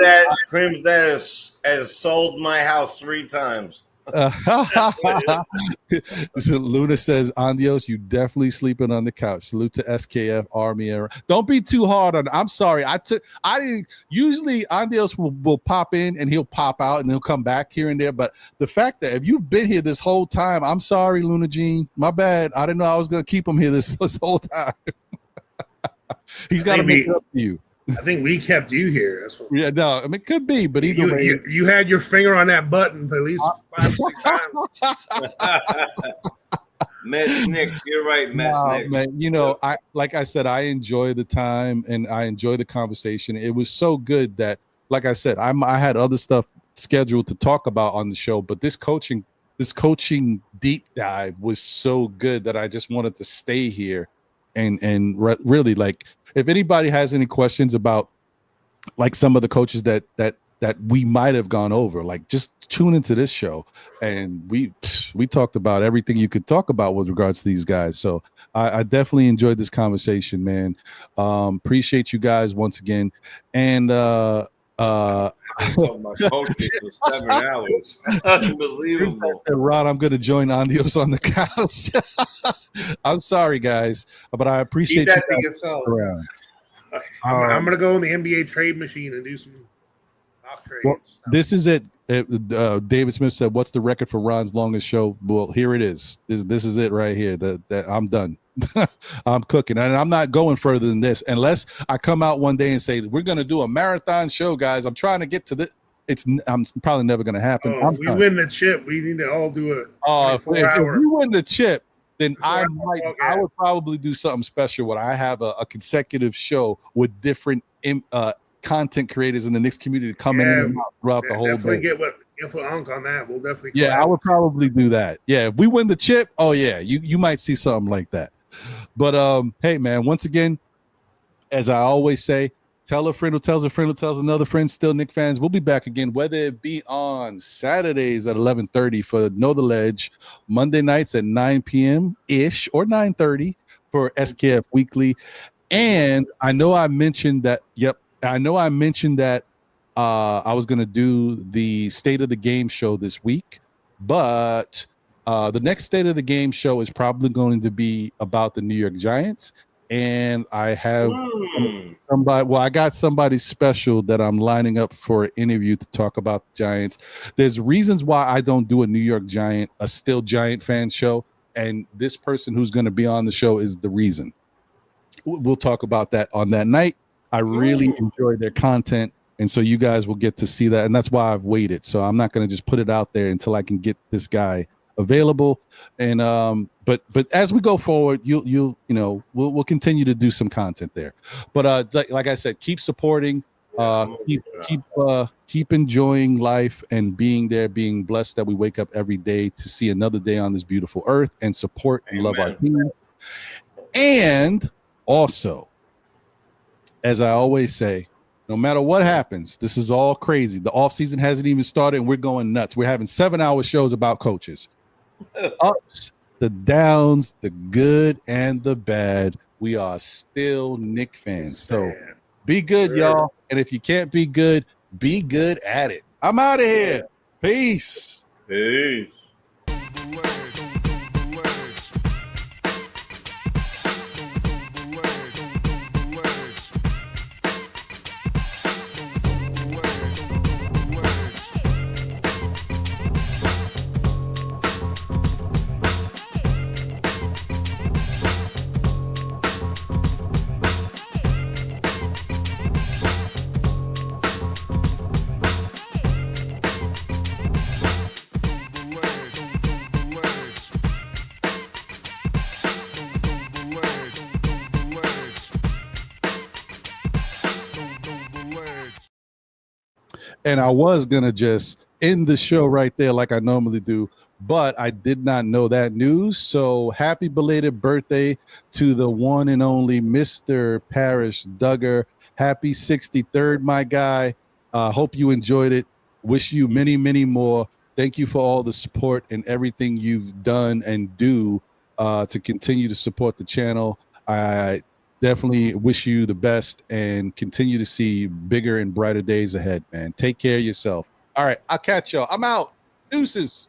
Crim's dad has sold my house 3 times. Luna says, Andios, you definitely sleeping on the couch. Salute to SKF Army era. Don't be too hard on. I'm sorry. I didn't usually Andios will pop in and he'll pop out and he'll come back here and there. But the fact that if you've been here this whole time, I'm sorry, Luna Jean. My bad. I didn't know I was gonna keep him here this whole time. He's got to make it up to you. I think we kept you here. That's what. Yeah, no, I mean, it could be, but either way, you had your finger on that button at least 5 or 6 times. Mets Knicks, you're right, Mets Knicks. Man, I said, I enjoy the time and I enjoy the conversation. It was so good that, like I said, I had other stuff scheduled to talk about on the show, but this coaching deep dive was so good that I just wanted to stay here and really, like, if anybody has any questions about like some of the coaches that we might have gone over, like, just tune into this show and we talked about everything you could talk about with regards to these guys. So I definitely enjoyed this conversation, man. Appreciate you guys once again. And my coaches for 7 hours. Unbelievable. Ron, I'm going to join Andios on the couch. I'm sorry, guys, but I appreciate that you to yourself. Around. I'm going to go in the NBA trade machine and do some mock trades. Well, this is it. David Smith said, "What's the record for Ron's longest show?" Well, here it is. This is it right here. That I'm done. I'm cooking, and I'm not going further than this unless I come out one day and say we're going to do a marathon show, guys. I'm trying to get to this. I'm probably never going to happen. If we win the chip, we need to all do it. If we win the chip, then I would probably do something special where I have a consecutive show with different content creators in the Knicks community come in and out throughout the whole definitely day. Get with Unc on that. We'll definitely. Yeah, I would probably do that. Yeah, if we win the chip, oh yeah, you might see something like that. But hey, man, once again, as I always say, tell a friend who tells a friend who tells another friend. Still, Knicks fans, we'll be back again, whether it be on Saturdays at 11:30 for Know the Ledge, Monday nights at 9 p.m. ish or 9:30 for SKF Weekly. And I know I mentioned that. Yep, I know I mentioned that I was going to do the State of the Game show this week, but the next State of the Game show is probably going to be about the New York Giants. And I have somebody. Well, I got somebody special that I'm lining up for an interview to talk about the Giants. There's reasons why I don't do a still Giant fan show, and this person who's going to be on the show is the reason. We'll talk about that on that night. I really enjoy their content, and so you guys will get to see that, and that's why I've waited. So I'm not going to just put it out there until I can get this guy available. And but as we go forward, we'll continue to do some content there. But like I said, keep supporting, keep enjoying life and being there, being blessed that we wake up every day to see another day on this beautiful earth, and support and love our team. And also, as I always say, no matter what happens, this is all crazy. The offseason hasn't even started, and we're going nuts. We're having 7-hour shows about coaches. Ups, the downs, the good and the bad. We are still Knicks fans. So be good, y'all. And if you can't be good at it. I'm out of here. Peace. Peace. And I was going to just end the show right there like I normally do, but I did not know that news. So happy belated birthday to the one and only Mr. Parrish Duggar. Happy 63rd, my guy. Hope you enjoyed it. Wish you many, many more. Thank you for all the support and everything you've done and do to continue to support the channel. I definitely wish you the best and continue to see bigger and brighter days ahead, man. Take care of yourself. All right, I'll catch y'all. I'm out. Deuces.